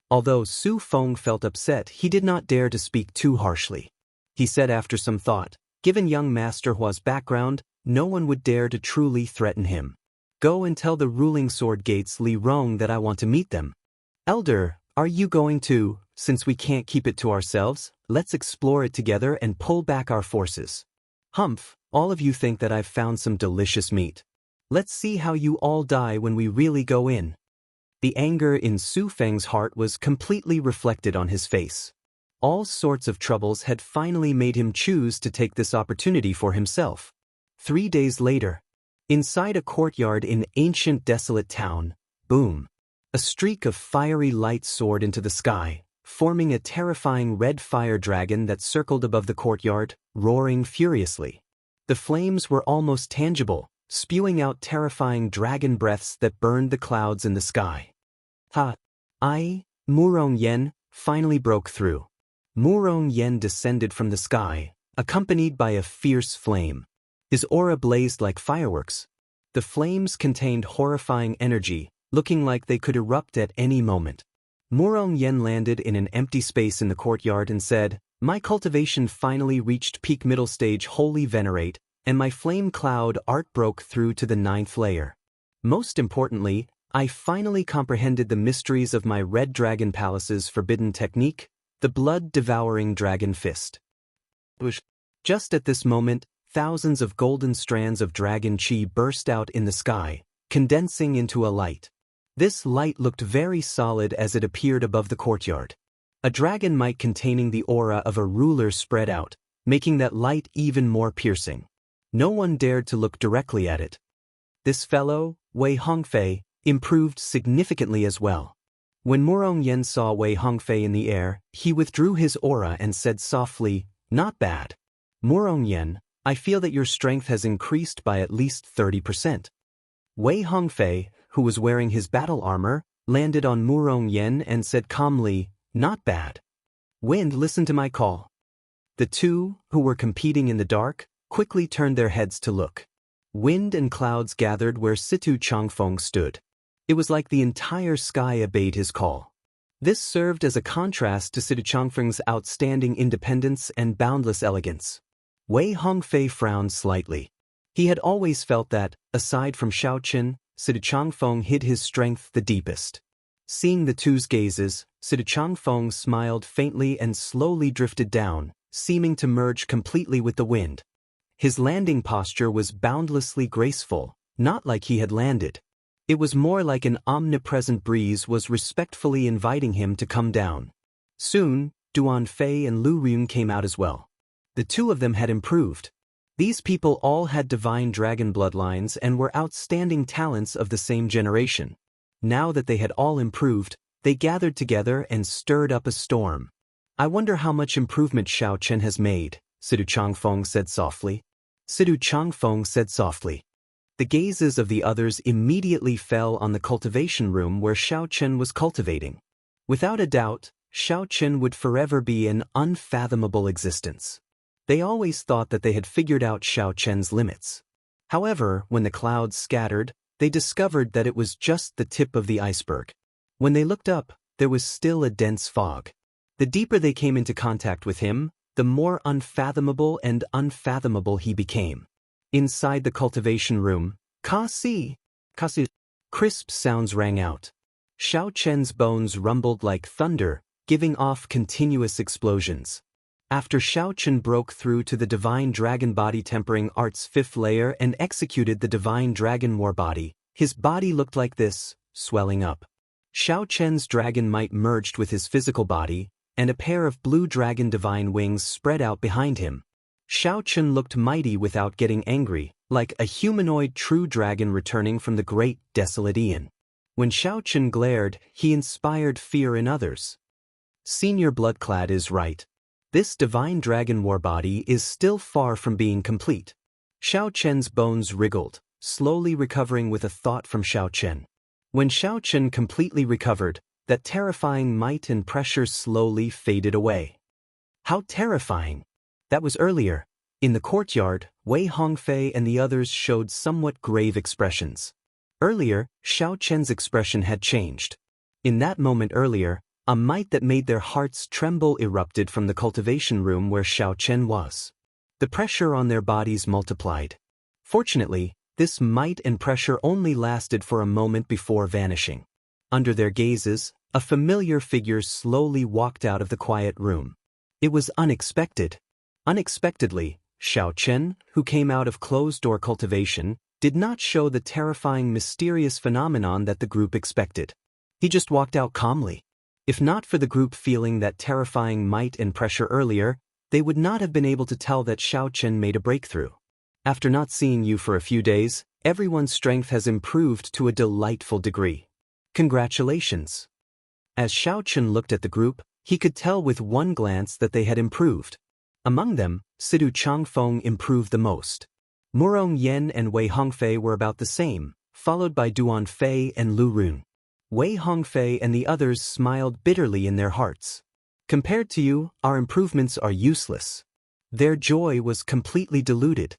Although Su Feng felt upset, he did not dare to speak too harshly. He said after some thought, given young Master Hua's background, no one would dare to truly threaten him. Go and tell the ruling sword gates Li Rong that I want to meet them. Elder, are you going to, since we can't keep it to ourselves, let's explore it together and pull back our forces. Humph, all of you think that I've found some delicious meat. Let's see how you all die when we really go in. The anger in Su Feng's heart was completely reflected on his face. All sorts of troubles had finally made him choose to take this opportunity for himself. 3 days later, inside a courtyard in ancient desolate town, boom! A streak of fiery light soared into the sky, forming a terrifying red fire dragon that circled above the courtyard, roaring furiously. The flames were almost tangible, spewing out terrifying dragon breaths that burned the clouds in the sky. Murong Yen finally broke through. Murong Yen descended from the sky, accompanied by a fierce flame. His aura blazed like fireworks. The flames contained horrifying energy, looking like they could erupt at any moment. Murong Yen landed in an empty space in the courtyard and said, "My cultivation finally reached peak middle stage Holy Venerate, and my flame cloud art broke through to the 9th layer. Most importantly, I finally comprehended the mysteries of my Red Dragon Palace's forbidden technique, the blood-devouring dragon fist." Just at this moment, thousands of golden strands of dragon chi burst out in the sky, condensing into a light. This light looked very solid as it appeared above the courtyard. A dragon might containing the aura of a ruler spread out, making that light even more piercing. No one dared to look directly at it. This fellow, Wei Hongfei, improved significantly as well. When Murong Yen saw Wei Hongfei in the air, he withdrew his aura and said softly, "Not bad. Murong Yen, I feel that your strength has increased by at least 30%. Wei Hongfei, who was wearing his battle armor, landed on Murong Yen and said calmly, "Not bad. Wind, listen to my call." The two, who were competing in the dark, quickly turned their heads to look. Wind and clouds gathered where Situ Changfeng stood. It was like the entire sky obeyed his call. This served as a contrast to Situ Changfeng's outstanding independence and boundless elegance. Wei Hongfei frowned slightly. He had always felt that, aside from Xiaoqin, Situ Changfeng hid his strength the deepest. Seeing the two's gazes, Situ Changfeng smiled faintly and slowly drifted down, seeming to merge completely with the wind. His landing posture was boundlessly graceful, not like he had landed. It was more like an omnipresent breeze was respectfully inviting him to come down. Soon, Duan Fei and Lu Ryun came out as well. The two of them had improved. These people all had divine dragon bloodlines and were outstanding talents of the same generation. Now that they had all improved, they gathered together and stirred up a storm. "I wonder how much improvement Xiaoqin has made," Situ Changfeng said softly. Situ Changfeng said softly. The gazes of the others immediately fell on the cultivation room where Xiaoqin was cultivating. Without a doubt, Xiaoqin would forever be an unfathomable existence. They always thought that they had figured out Xiaoqin's limits. However, when the clouds scattered, they discovered that it was just the tip of the iceberg. When they looked up, there was still a dense fog. The deeper they came into contact with him, the more unfathomable and unfathomable he became. Inside the cultivation room, Kasi, crisp sounds rang out. Xiaoqin's bones rumbled like thunder, giving off continuous explosions. After Xiaoqin broke through to the Divine Dragon Body Tempering Art's 5th layer and executed the Divine Dragon War Body, his body looked like this, swelling up. Xiaoqin's dragon might merged with his physical body, and a pair of blue dragon divine wings spread out behind him. Xiaoqin looked mighty without getting angry, like a humanoid true dragon returning from the great desolate Aeon. When Xiaoqin glared, he inspired fear in others. Senior Bloodclad is right. This divine dragon war body is still far from being complete. Xiaoqin's bones wriggled, slowly recovering with a thought from Xiaoqin. When Xiaoqin completely recovered, that terrifying might and pressure slowly faded away. How terrifying! That was earlier. In the courtyard, Wei Hongfei and the others showed somewhat grave expressions. Earlier, Xiaoqin's expression had changed. In that moment earlier, a might that made their hearts tremble erupted from the cultivation room where Xiaoqin was. The pressure on their bodies multiplied. Fortunately, this might and pressure only lasted for a moment before vanishing. Under their gazes, a familiar figure slowly walked out of the quiet room. It was unexpected. Unexpectedly, Xiaoqin, who came out of closed-door cultivation, did not show the terrifying mysterious phenomenon that the group expected. He just walked out calmly. If not for the group feeling that terrifying might and pressure earlier, they would not have been able to tell that Xiaoqin made a breakthrough. After not seeing you for a few days, everyone's strength has improved to a delightful degree. Congratulations. As Xiaoqin looked at the group, he could tell with one glance that they had improved. Among them, Situ Changfeng improved the most. Murong Yen and Wei Hongfei were about the same, followed by Duan Fei and Lu Ryun. Wei Hongfei and the others smiled bitterly in their hearts. Compared to you, our improvements are useless. Their joy was completely diluted.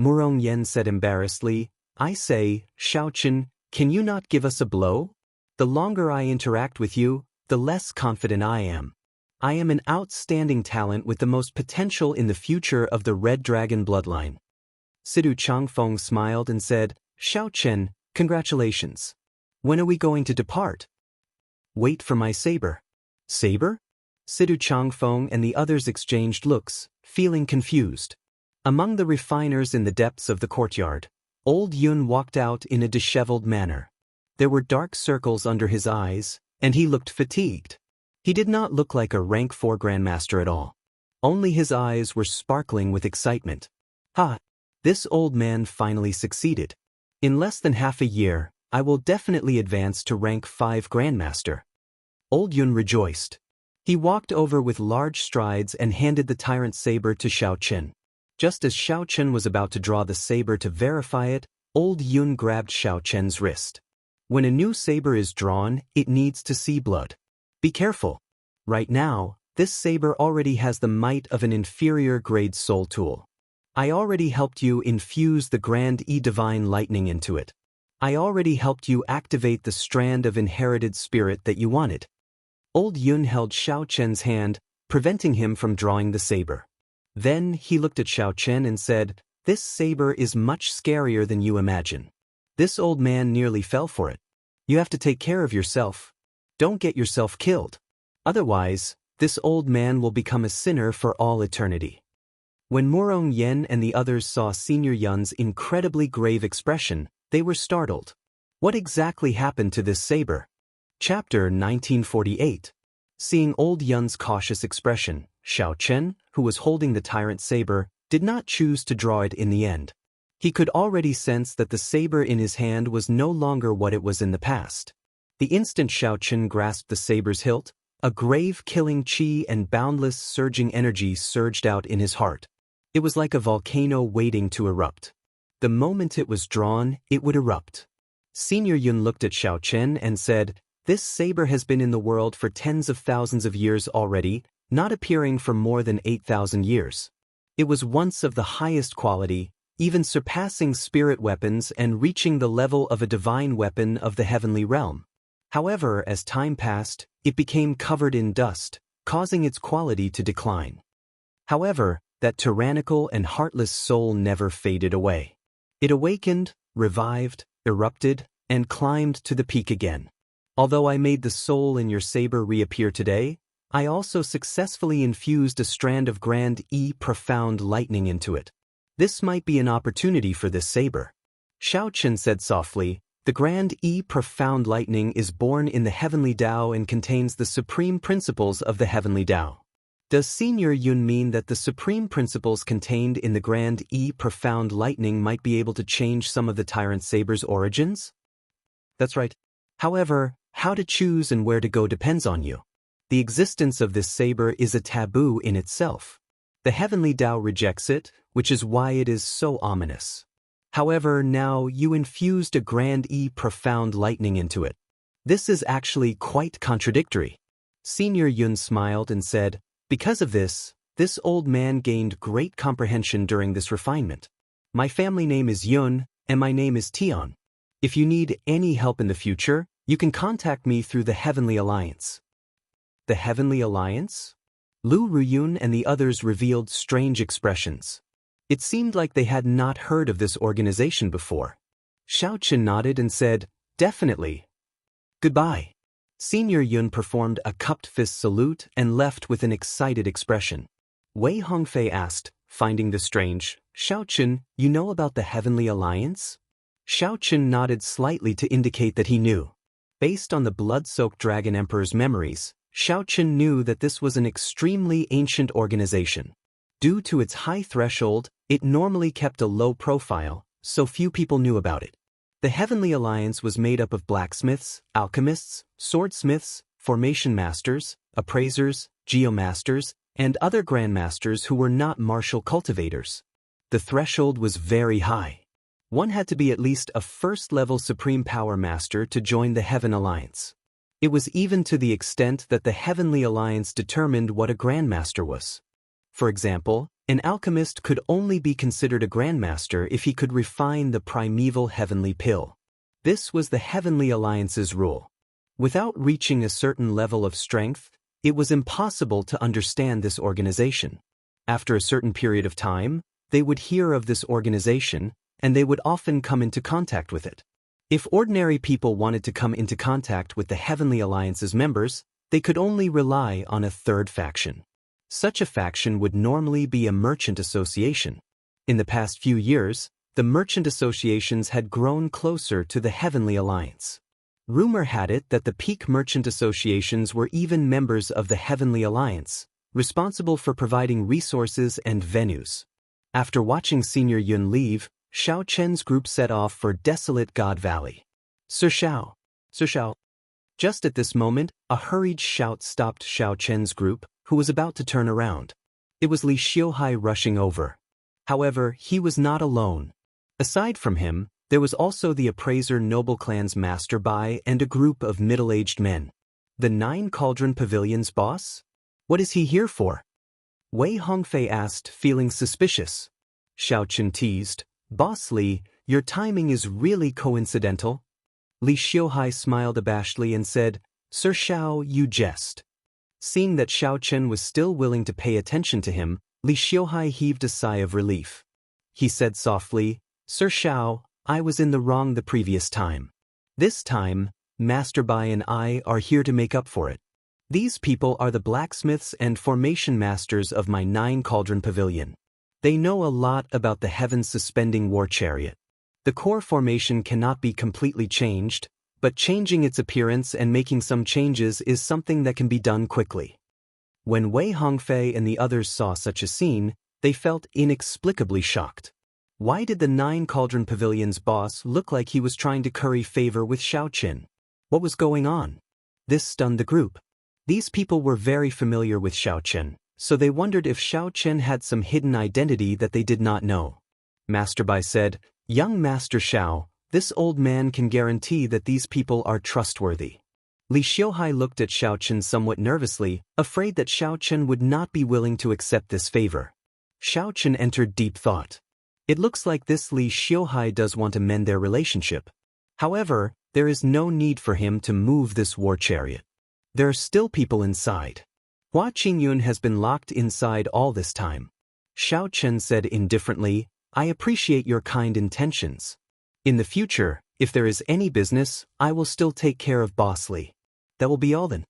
Murong Yen said embarrassedly, "I say, Xiaoqin, can you not give us a blow? The longer I interact with you, the less confident I am. I am an outstanding talent with the most potential in the future of the Red Dragon bloodline." Situ Changfeng smiled and said, "Xiaoqin, congratulations. When are we going to depart?" "Wait for my saber." "Saber?" Situ Changfeng and the others exchanged looks, feeling confused. Among the refiners in the depths of the courtyard, Old Yun walked out in a disheveled manner. There were dark circles under his eyes, and he looked fatigued. He did not look like a rank 4 grandmaster at all. Only his eyes were sparkling with excitement. Ha! This old man finally succeeded. In less than half a year, I will definitely advance to rank 5 Grandmaster. Old Yun rejoiced. He walked over with large strides and handed the tyrant saber to Xiao Chen. Just as Xiao Chen was about to draw the saber to verify it, Old Yun grabbed Xiao Chen's wrist. When a new saber is drawn, it needs to see blood. Be careful. Right now, this saber already has the might of an inferior grade soul tool. I already helped you infuse the Grand E Divine Lightning into it. I already helped you activate the strand of inherited spirit that you wanted. Old Yun held Xiao Chen's hand, preventing him from drawing the saber. Then he looked at Xiao Chen and said, "This saber is much scarier than you imagine." This old man nearly fell for it. You have to take care of yourself. Don't get yourself killed. Otherwise, this old man will become a sinner for all eternity. When Murong Yen and the others saw Senior Yun's incredibly grave expression, they were startled. What exactly happened to this saber? Chapter 1948. Seeing Old Yun's cautious expression, Xiao Chen, who was holding the tyrant saber, did not choose to draw it in the end. He could already sense that the saber in his hand was no longer what it was in the past. The instant Xiao Chen grasped the saber's hilt, a grave killing chi and boundless surging energy surged out in his heart. It was like a volcano waiting to erupt. The moment it was drawn, it would erupt. Senior Yun looked at Xiao Chen and said, "This saber has been in the world for tens of thousands of years already, not appearing for more than 8,000 years. It was once of the highest quality, even surpassing spirit weapons and reaching the level of a divine weapon of the heavenly realm. However, as time passed, it became covered in dust, causing its quality to decline. However, that tyrannical and heartless soul never faded away. It awakened, revived, erupted, and climbed to the peak again. Although I made the soul in your saber reappear today, I also successfully infused a strand of Grand E Profound Lightning into it. This might be an opportunity for this saber." Xiao Chen said softly, "The Grand E Profound Lightning is born in the Heavenly Tao and contains the supreme principles of the Heavenly Tao." Does Senior Yun mean that the supreme principles contained in the Grand E Profound Lightning might be able to change some of the Tyrant Saber's origins? That's right. However, how to choose and where to go depends on you. The existence of this saber is a taboo in itself. The Heavenly Tao rejects it, which is why it is so ominous. However, now you infused a Grand E Profound Lightning into it. This is actually quite contradictory. Senior Yun smiled and said, "Because of this old man gained great comprehension during this refinement. My family name is Yun, and my name is Tian. If you need any help in the future, you can contact me through the Heavenly Alliance." The Heavenly Alliance? Lu Ruyun and the others revealed strange expressions. It seemed like they had not heard of this organization before. Xiao Chen nodded and said, "Definitely. Goodbye." Senior Yun performed a cupped fist salute and left with an excited expression. Wei Hongfei asked, finding this strange, "Xiao Chen, you know about the Heavenly Alliance?" Xiao Chen nodded slightly to indicate that he knew. Based on the blood-soaked Dragon Emperor's memories, Xiao Chen knew that this was an extremely ancient organization. Due to its high threshold, it normally kept a low profile, so few people knew about it. The Heavenly Alliance was made up of blacksmiths, alchemists, swordsmiths, formation masters, appraisers, geomasters, and other grandmasters who were not martial cultivators. The threshold was very high. One had to be at least a first-level Supreme Power Master to join the Heaven Alliance. It was even to the extent that the Heavenly Alliance determined what a Grandmaster was. For example, an alchemist could only be considered a Grandmaster if he could refine the primeval heavenly pill. This was the Heavenly Alliance's rule. Without reaching a certain level of strength, it was impossible to understand this organization. After a certain period of time, they would hear of this organization, and they would often come into contact with it. If ordinary people wanted to come into contact with the Heavenly Alliance's members, they could only rely on a third faction. Such a faction would normally be a merchant association. In the past few years, the merchant associations had grown closer to the Heavenly Alliance. Rumor had it that the peak merchant associations were even members of the Heavenly Alliance, responsible for providing resources and venues. After watching Senior Yun leave, Xiao Chen's group set off for Desolate God Valley. Sir Xiao. Sir Xiao. Just at this moment, a hurried shout stopped Xiao Chen's group, who was about to turn around. It was Li Xiuhai rushing over. However, he was not alone. Aside from him, there was also the appraiser Noble Clan's Master Bai and a group of middle-aged men. The 9 Cauldron Pavilion's boss? What is he here for? Wei Hongfei asked, feeling suspicious. Xiao Chen teased, Boss Li, your timing is really coincidental. Li Xiuhai smiled abashedly and said, Sir Xiao, you jest. Seeing that Xiao Chen was still willing to pay attention to him, Li Xiuhai heaved a sigh of relief. He said softly, Sir Xiao, I was in the wrong the previous time. This time, Master Bai and I are here to make up for it. These people are the blacksmiths and formation masters of my 9 Cauldron Pavilion. They know a lot about the heaven-suspending war chariot. The core formation cannot be completely changed, but changing its appearance and making some changes is something that can be done quickly. When Wei Hongfei and the others saw such a scene, they felt inexplicably shocked. Why did the 9 Cauldron Pavilion's boss look like he was trying to curry favor with Xiao Chen? What was going on? This stunned the group. These people were very familiar with Xiao Chen, so they wondered if Xiao Chen had some hidden identity that they did not know. Master Bai said, Young Master Xiao, this old man can guarantee that these people are trustworthy. Li Xiuhai looked at Xiao Chen somewhat nervously, afraid that Xiao Chen would not be willing to accept this favor. Xiao Chen entered deep thought. It looks like this Li Xiuhai does want to mend their relationship. However, there is no need for him to move this war chariot. There are still people inside. Hua Qingyun has been locked inside all this time. Xiao Chen said indifferently, I appreciate your kind intentions. In the future, if there is any business, I will still take care of Boss Li. That will be all then.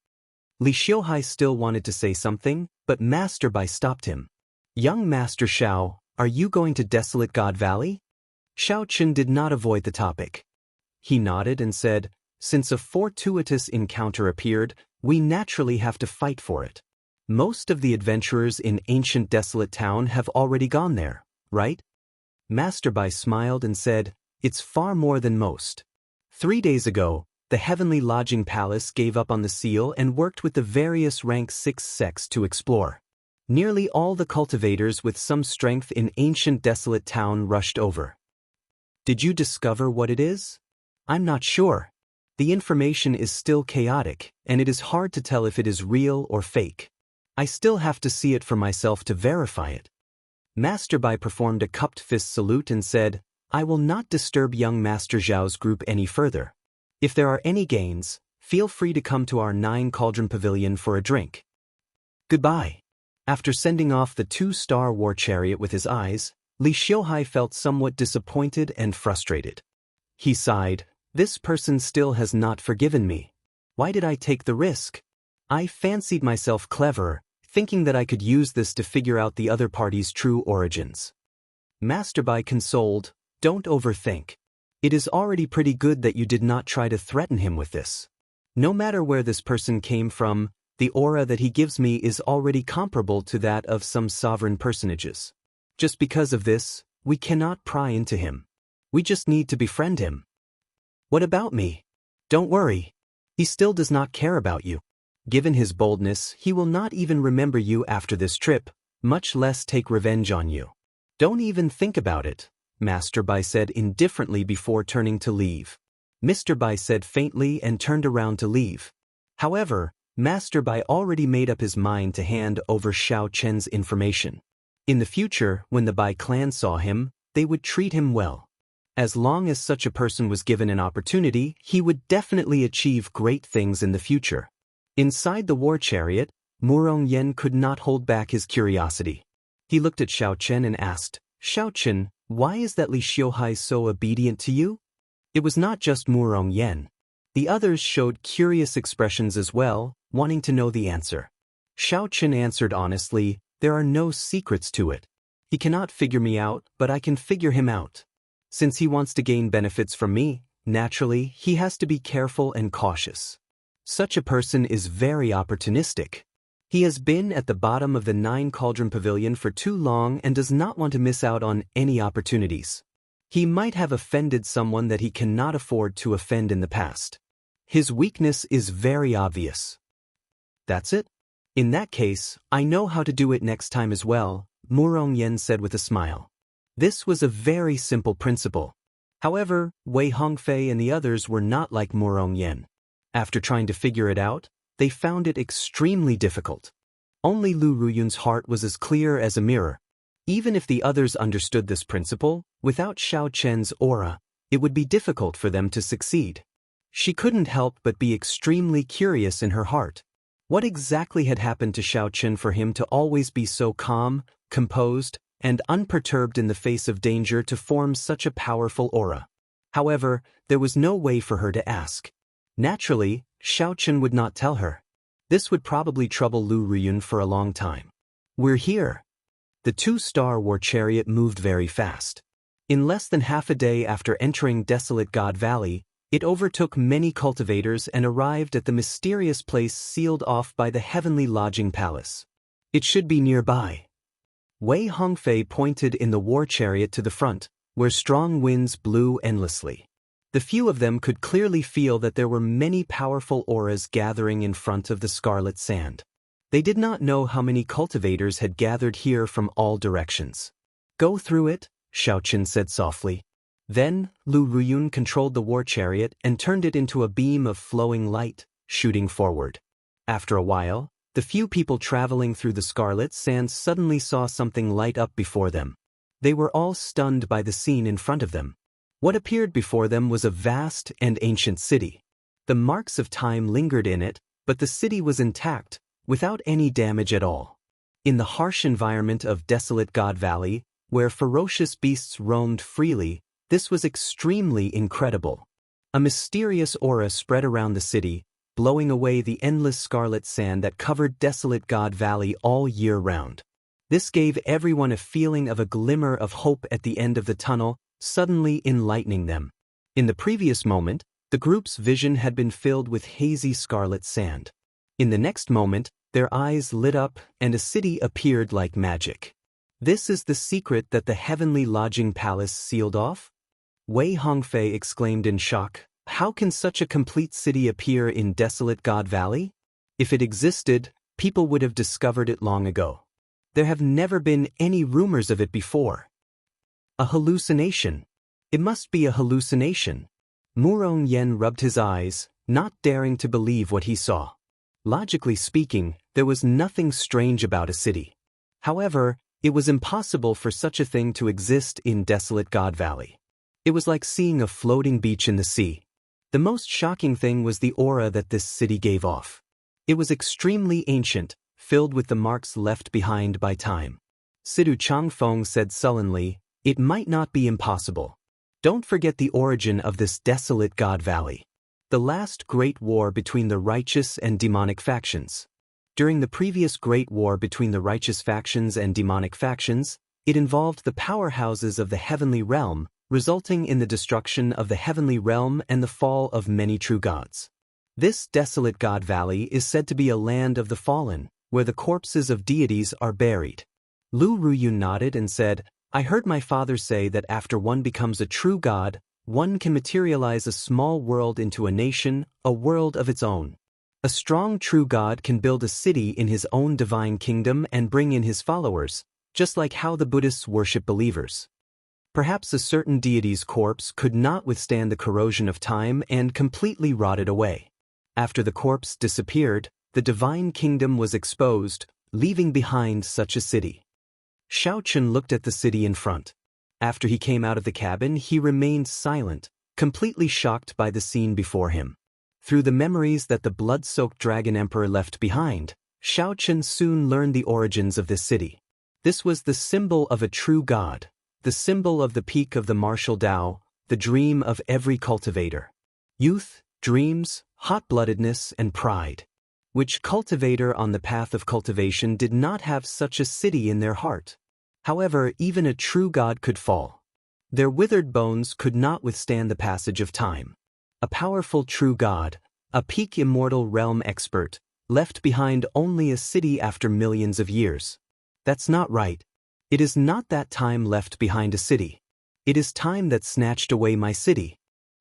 Li Xiuhai still wanted to say something, but Master Bai stopped him. Young Master Xiao, are you going to Desolate God Valley? Xiao Chen did not avoid the topic. He nodded and said, Since a fortuitous encounter appeared, we naturally have to fight for it. Most of the adventurers in ancient Desolate Town have already gone there, right? Master Bai smiled and said, It's far more than most. 3 days ago, the Heavenly Lodging Palace gave up on the seal and worked with the various rank 6 sects to explore. Nearly all the cultivators with some strength in ancient Desolate Town rushed over. Did you discover what it is? I'm not sure. The information is still chaotic, and it is hard to tell if it is real or fake. I still have to see it for myself to verify it. Master Bai performed a cupped fist salute and said, I will not disturb young Master Zhao's group any further. If there are any gains, feel free to come to our 9 Cauldron Pavilion for a drink. Goodbye. After sending off the 2-star war chariot with his eyes, Li Xiuhai felt somewhat disappointed and frustrated. He sighed, This person still has not forgiven me. Why did I take the risk? I fancied myself clever, thinking that I could use this to figure out the other party's true origins. Master Bai consoled, Don't overthink. It is already pretty good that you did not try to threaten him with this. No matter where this person came from, the aura that he gives me is already comparable to that of some sovereign personages. Just because of this, we cannot pry into him. We just need to befriend him. What about me? Don't worry. He still does not care about you. Given his boldness, he will not even remember you after this trip, much less take revenge on you. Don't even think about it, Master Bai said indifferently before turning to leave. Mr. Bai said faintly and turned around to leave. However, Master Bai already made up his mind to hand over Xiao Chen's information. In the future, when the Bai clan saw him, they would treat him well. As long as such a person was given an opportunity, he would definitely achieve great things in the future. Inside the war chariot, Murong Yen could not hold back his curiosity. He looked at Xiao Chen and asked, Xiao Chen, why is that Li Xiuhai so obedient to you? It was not just Murong Yen. The others showed curious expressions as well, wanting to know the answer. Xiao Chen answered honestly, There are no secrets to it. He cannot figure me out, but I can figure him out. Since he wants to gain benefits from me, naturally, he has to be careful and cautious. Such a person is very opportunistic. He has been at the bottom of the 9 Cauldron Pavilion for too long and does not want to miss out on any opportunities. He might have offended someone that he cannot afford to offend in the past. His weakness is very obvious. That's it? In that case, I know how to do it next time as well, Murong Yen said with a smile. This was a very simple principle. However, Wei Hongfei and the others were not like Murong Yen. After trying to figure it out, they found it extremely difficult. Only Lu Ruyun's heart was as clear as a mirror. Even if the others understood this principle, without Xiao Chen's aura, it would be difficult for them to succeed. She couldn't help but be extremely curious in her heart. What exactly had happened to Xiao Chen for him to always be so calm, composed, and unperturbed in the face of danger to form such a powerful aura? However, there was no way for her to ask. Naturally, Xiao Chen would not tell her. This would probably trouble Lu Ruyun for a long time. We're here. The 2-star war chariot moved very fast. In less than half a day after entering Desolate God Valley, it overtook many cultivators and arrived at the mysterious place sealed off by the Heavenly Lodging Palace. It should be nearby. Wei Hongfei pointed in the war chariot to the front, where strong winds blew endlessly. The few of them could clearly feel that there were many powerful auras gathering in front of the scarlet sand. They did not know how many cultivators had gathered here from all directions. Go through it, Xiao Chen said softly. Then, Lu Ruyun controlled the war chariot and turned it into a beam of flowing light, shooting forward. After a while, the few people traveling through the scarlet sand suddenly saw something light up before them. They were all stunned by the scene in front of them. What appeared before them was a vast and ancient city. The marks of time lingered in it, but the city was intact, without any damage at all. In the harsh environment of Desolate God Valley, where ferocious beasts roamed freely, this was extremely incredible. A mysterious aura spread around the city, blowing away the endless scarlet sand that covered Desolate God Valley all year round. This gave everyone a feeling of a glimmer of hope at the end of the tunnel, suddenly enlightening them. In the previous moment, the group's vision had been filled with hazy scarlet sand. In the next moment, their eyes lit up and a city appeared like magic. This is the secret that the Heavenly Lodging Palace sealed off? Wei Hongfei exclaimed in shock. How can such a complete city appear in Desolate God Valley? If it existed, people would have discovered it long ago. There have never been any rumors of it before. A hallucination. It must be a hallucination. Murong Yen rubbed his eyes, not daring to believe what he saw. Logically speaking, there was nothing strange about a city. However, it was impossible for such a thing to exist in Desolate God Valley. It was like seeing a floating beach in the sea. The most shocking thing was the aura that this city gave off. It was extremely ancient, filled with the marks left behind by time. Sidu Changfeng said sullenly, "It might not be impossible. Don't forget the origin of this Desolate God Valley. The last great war between the righteous and demonic factions. During the previous great war between the righteous factions and demonic factions, it involved the powerhouses of the heavenly realm, resulting in the destruction of the heavenly realm and the fall of many true gods. This Desolate God Valley is said to be a land of the fallen, where the corpses of deities are buried." Lu Ruyun nodded and said, "I heard my father say that after one becomes a true god, one can materialize a small world into a nation, a world of its own. A strong true god can build a city in his own divine kingdom and bring in his followers, just like how the Buddhists worship believers. Perhaps a certain deity's corpse could not withstand the corrosion of time and completely rotted away. After the corpse disappeared, the divine kingdom was exposed, leaving behind such a city." Xiao Chen looked at the city in front. After he came out of the cabin, he remained silent, completely shocked by the scene before him. Through the memories that the blood-soaked Dragon Emperor left behind, Xiao Chen soon learned the origins of this city. This was the symbol of a true god, the symbol of the peak of the martial Tao, the dream of every cultivator. Youth, dreams, hot-bloodedness, and pride. Which cultivator on the path of cultivation did not have such a city in their heart? However, even a true god could fall. Their withered bones could not withstand the passage of time. A powerful true god, a peak immortal realm expert, left behind only a city after millions of years. That's not right. It is not that time left behind a city. It is time that snatched away my city.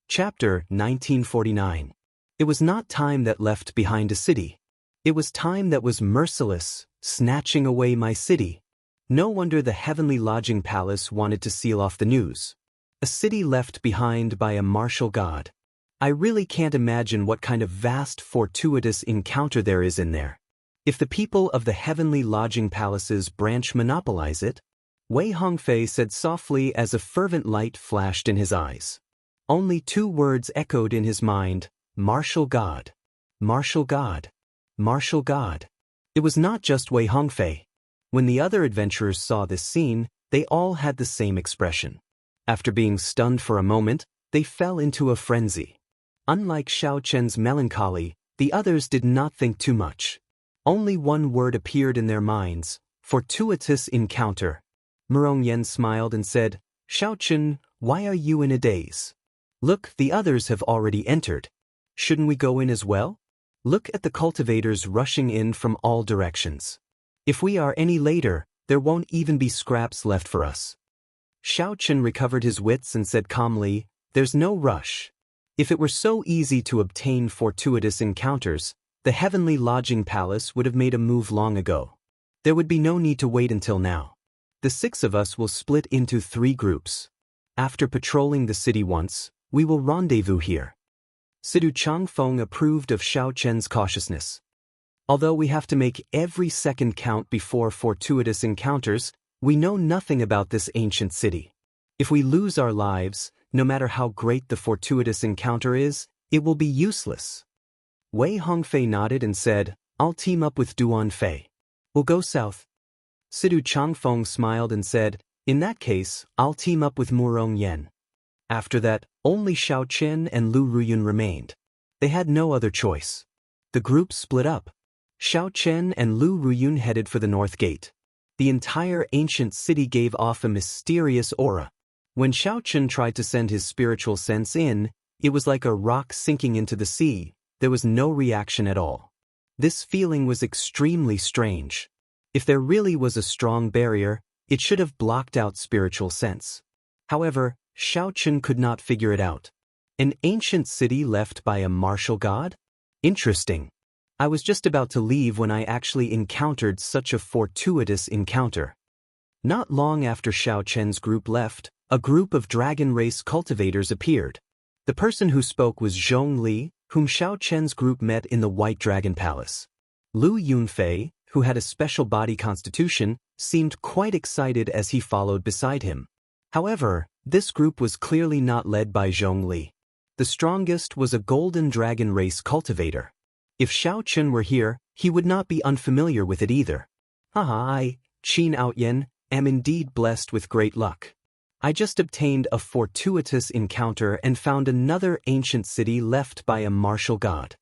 Chapter 1949. It was not time that left behind a city. It was time that was merciless, snatching away my city. No wonder the heavenly lodging palace wanted to seal off the news. A city left behind by a martial god. I really can't imagine what kind of vast fortuitous encounter there is in there. If the people of the heavenly lodging palace's branch monopolize it, Wei Hongfei said softly as a fervent light flashed in his eyes. Only two words echoed in his mind: martial god. Martial god. Martial god. It was not just Wei Hongfei. When the other adventurers saw this scene, they all had the same expression. After being stunned for a moment, they fell into a frenzy. Unlike Xiao Chen's melancholy, the others did not think too much. Only one word appeared in their minds: fortuitous encounter. Murong Yen smiled and said, "Xiao Chen, why are you in a daze? Look, the others have already entered. Shouldn't we go in as well? Look at the cultivators rushing in from all directions. If we are any later, there won't even be scraps left for us." Xiao Chen recovered his wits and said calmly, "There's no rush. If it were so easy to obtain fortuitous encounters, the heavenly lodging palace would have made a move long ago. There would be no need to wait until now. The 6 of us will split into 3 groups. After patrolling the city once, we will rendezvous here." Sidu Changfeng approved of Xiao Chen's cautiousness. Although we have to make every second count before fortuitous encounters, we know nothing about this ancient city. If we lose our lives, no matter how great the fortuitous encounter is, it will be useless. Wei Hongfei nodded and said, "I'll team up with Duan Fei. We'll go south." Sidu Changfeng smiled and said, "In that case, I'll team up with Murong Yen." After that, only Xiao Chen and Lu Ruyun remained. They had no other choice. The group split up. Xiao Chen and Lu Ruyun headed for the north gate. The entire ancient city gave off a mysterious aura. When Xiao Chen tried to send his spiritual sense in, it was like a rock sinking into the sea. There was no reaction at all. This feeling was extremely strange. If there really was a strong barrier, it should have blocked out spiritual sense. However, Xiao Chen could not figure it out. An ancient city left by a martial god? Interesting. I was just about to leave when I actually encountered such a fortuitous encounter. Not long after Xiao Chen's group left, a group of dragon race cultivators appeared. The person who spoke was Zhong Li, whom Xiao Chen's group met in the White Dragon Palace. Lu Yunfei, who had a special body constitution, seemed quite excited as he followed beside him. However, this group was clearly not led by Zhong Li. The strongest was a golden dragon race cultivator. If Xiao Chen were here, he would not be unfamiliar with it either. I, Qin Outyen, am indeed blessed with great luck. I just obtained a fortuitous encounter and found another ancient city left by a martial god.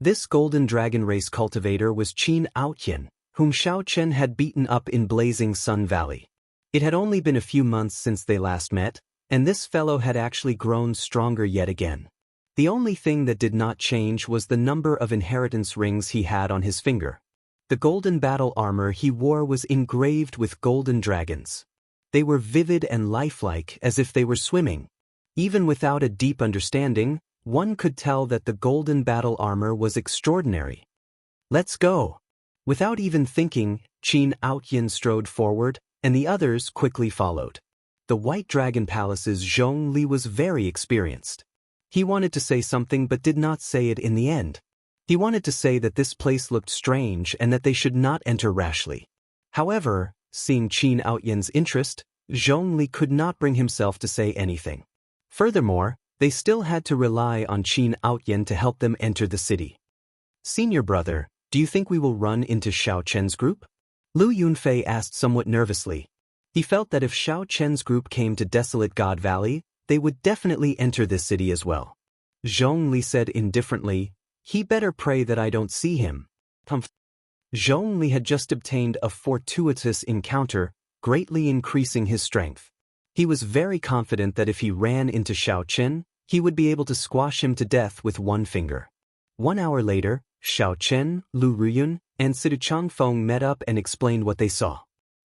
This golden dragon race cultivator was Qin Outyen, whom Xiao Chen had beaten up in Blazing Sun Valley. It had only been a few months since they last met, and this fellow had actually grown stronger yet again. The only thing that did not change was the number of inheritance rings he had on his finger. The golden battle armor he wore was engraved with golden dragons. They were vivid and lifelike as if they were swimming. Even without a deep understanding, one could tell that the golden battle armor was extraordinary. "Let's go." Without even thinking, Qin Outyen strode forward, and the others quickly followed. The White Dragon Palace's Zhong Li was very experienced. He wanted to say something but did not say it in the end. He wanted to say that this place looked strange and that they should not enter rashly. However, seeing Qin Outyen's interest, Zhong Li could not bring himself to say anything. Furthermore, they still had to rely on Qin Outyen to help them enter the city. "Senior brother, do you think we will run into Xiao Chen's group?" Lu Yunfei asked somewhat nervously. He felt that if Xiao Chen's group came to Desolate God Valley, they would definitely enter this city as well. Zhong Li said indifferently, "He better pray that I don't see him." Zhong Li had just obtained a fortuitous encounter, greatly increasing his strength. He was very confident that if he ran into Xiao Chen, he would be able to squash him to death with one finger. 1 hour later, Xiao Chen, Lu Ruyun, and Sidu Changfeng met up and explained what they saw.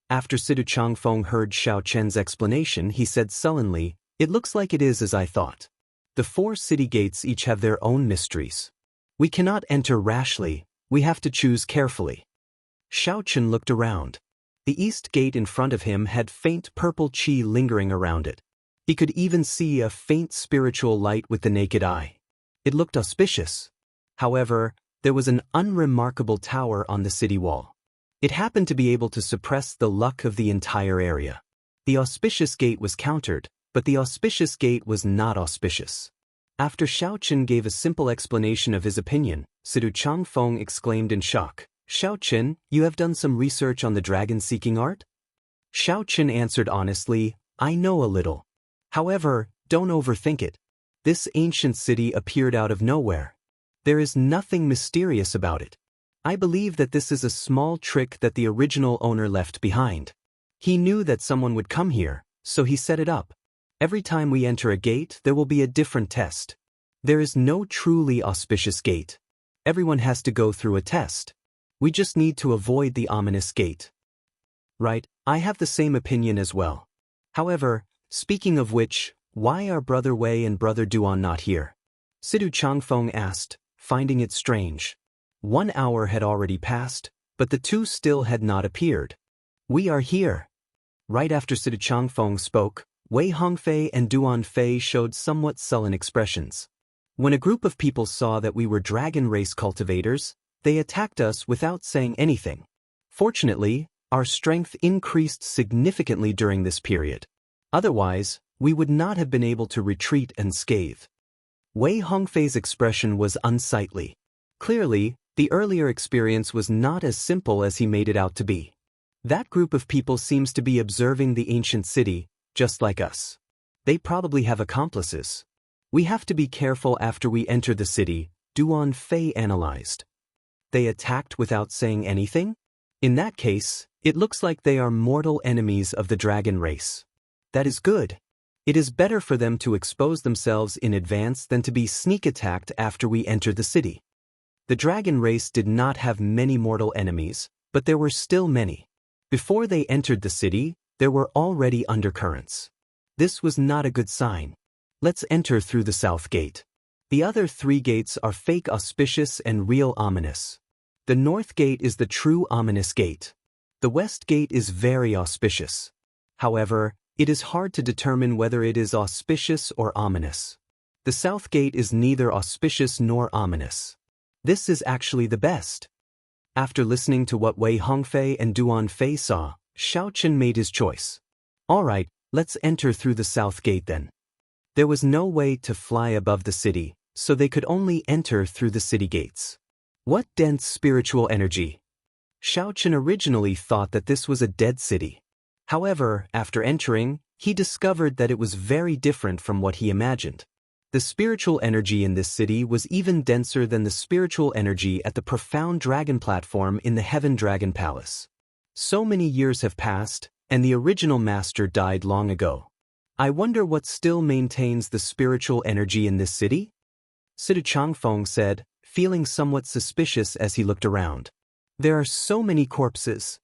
After Sidu Changfeng heard Xiao Chen's explanation, he said sullenly, "It looks like it is as I thought. The 4 city gates each have their own mysteries. We cannot enter rashly, we have to choose carefully." Xiao Chen looked around. The east gate in front of him had faint purple qi lingering around it. He could even see a faint spiritual light with the naked eye. It looked auspicious. However, there was an unremarkable tower on the city wall. It happened to be able to suppress the luck of the entire area. The auspicious gate was countered, but the auspicious gate was not auspicious. After Xiao Chen gave a simple explanation of his opinion, Sidu Changfeng exclaimed in shock, "Xiao Chen, you have done some research on the dragon-seeking art?" Xiao Chen answered honestly, "I know a little. However, don't overthink it. This ancient city appeared out of nowhere. There is nothing mysterious about it. I believe that this is a small trick that the original owner left behind. He knew that someone would come here, so he set it up. Every time we enter a gate, there will be a different test. There is no truly auspicious gate. Everyone has to go through a test. We just need to avoid the ominous gate." Right, I have the same opinion as well. However, speaking of which, why are Brother Wei and Brother Duan not here? Sidu Changfeng asked, finding it strange. 1 hour had already passed, but the 2 still had not appeared. "We are here." Right after Sidu Changfeng spoke, Wei Hongfei and Duan Fei showed somewhat sullen expressions. When a group of people saw that we were dragon race cultivators, they attacked us without saying anything. Fortunately, our strength increased significantly during this period. Otherwise, we would not have been able to retreat unscathed. Wei Hongfei's expression was unsightly. Clearly, the earlier experience was not as simple as he made it out to be. That group of people seems to be observing the ancient city, just like us. They probably have accomplices. We have to be careful after we enter the city, Duan Fei analyzed. They attacked without saying anything? In that case, it looks like they are mortal enemies of the dragon race. That is good. It is better for them to expose themselves in advance than to be sneak attacked after we enter the city. The dragon race did not have many mortal enemies, but there were still many. Before they entered the city, there were already undercurrents. This was not a good sign. Let's enter through the south gate. The other 3 gates are fake auspicious and real ominous. The north gate is the true ominous gate. The west gate is very auspicious. However, it is hard to determine whether it is auspicious or ominous. The south gate is neither auspicious nor ominous. This is actually the best. After listening to what Wei Hongfei and Duan Fei saw, Xiao Chen made his choice. Alright, let's enter through the south gate then. There was no way to fly above the city, so they could only enter through the city gates. What dense spiritual energy! Xiao Chen originally thought that this was a dead city. However, after entering, he discovered that it was very different from what he imagined. The spiritual energy in this city was even denser than the spiritual energy at the profound dragon platform in the Heaven Dragon Palace. So many years have passed, and the original master died long ago. I wonder what still maintains the spiritual energy in this city? Sidu Changfeng said, feeling somewhat suspicious as he looked around. There are so many corpses.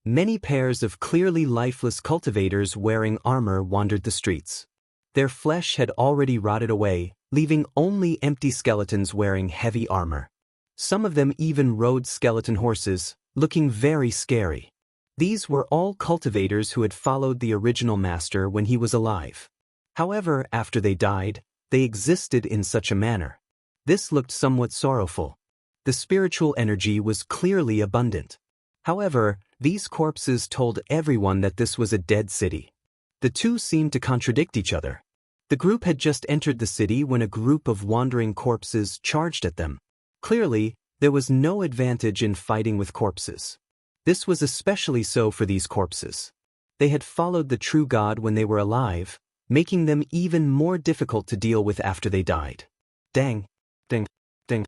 Many pairs of clearly lifeless cultivators wearing armor wandered the streets. Their flesh had already rotted away, leaving only empty skeletons wearing heavy armor. Some of them even rode skeleton horses, looking very scary. These were all cultivators who had followed the original master when he was alive. However, after they died, they existed in such a manner. This looked somewhat sorrowful. The spiritual energy was clearly abundant. However, these corpses told everyone that this was a dead city. The two seemed to contradict each other. The group had just entered the city when a group of wandering corpses charged at them. Clearly, there was no advantage in fighting with corpses. This was especially so for these corpses. They had followed the true God when they were alive, making them even more difficult to deal with after they died. Dang, ding, ding.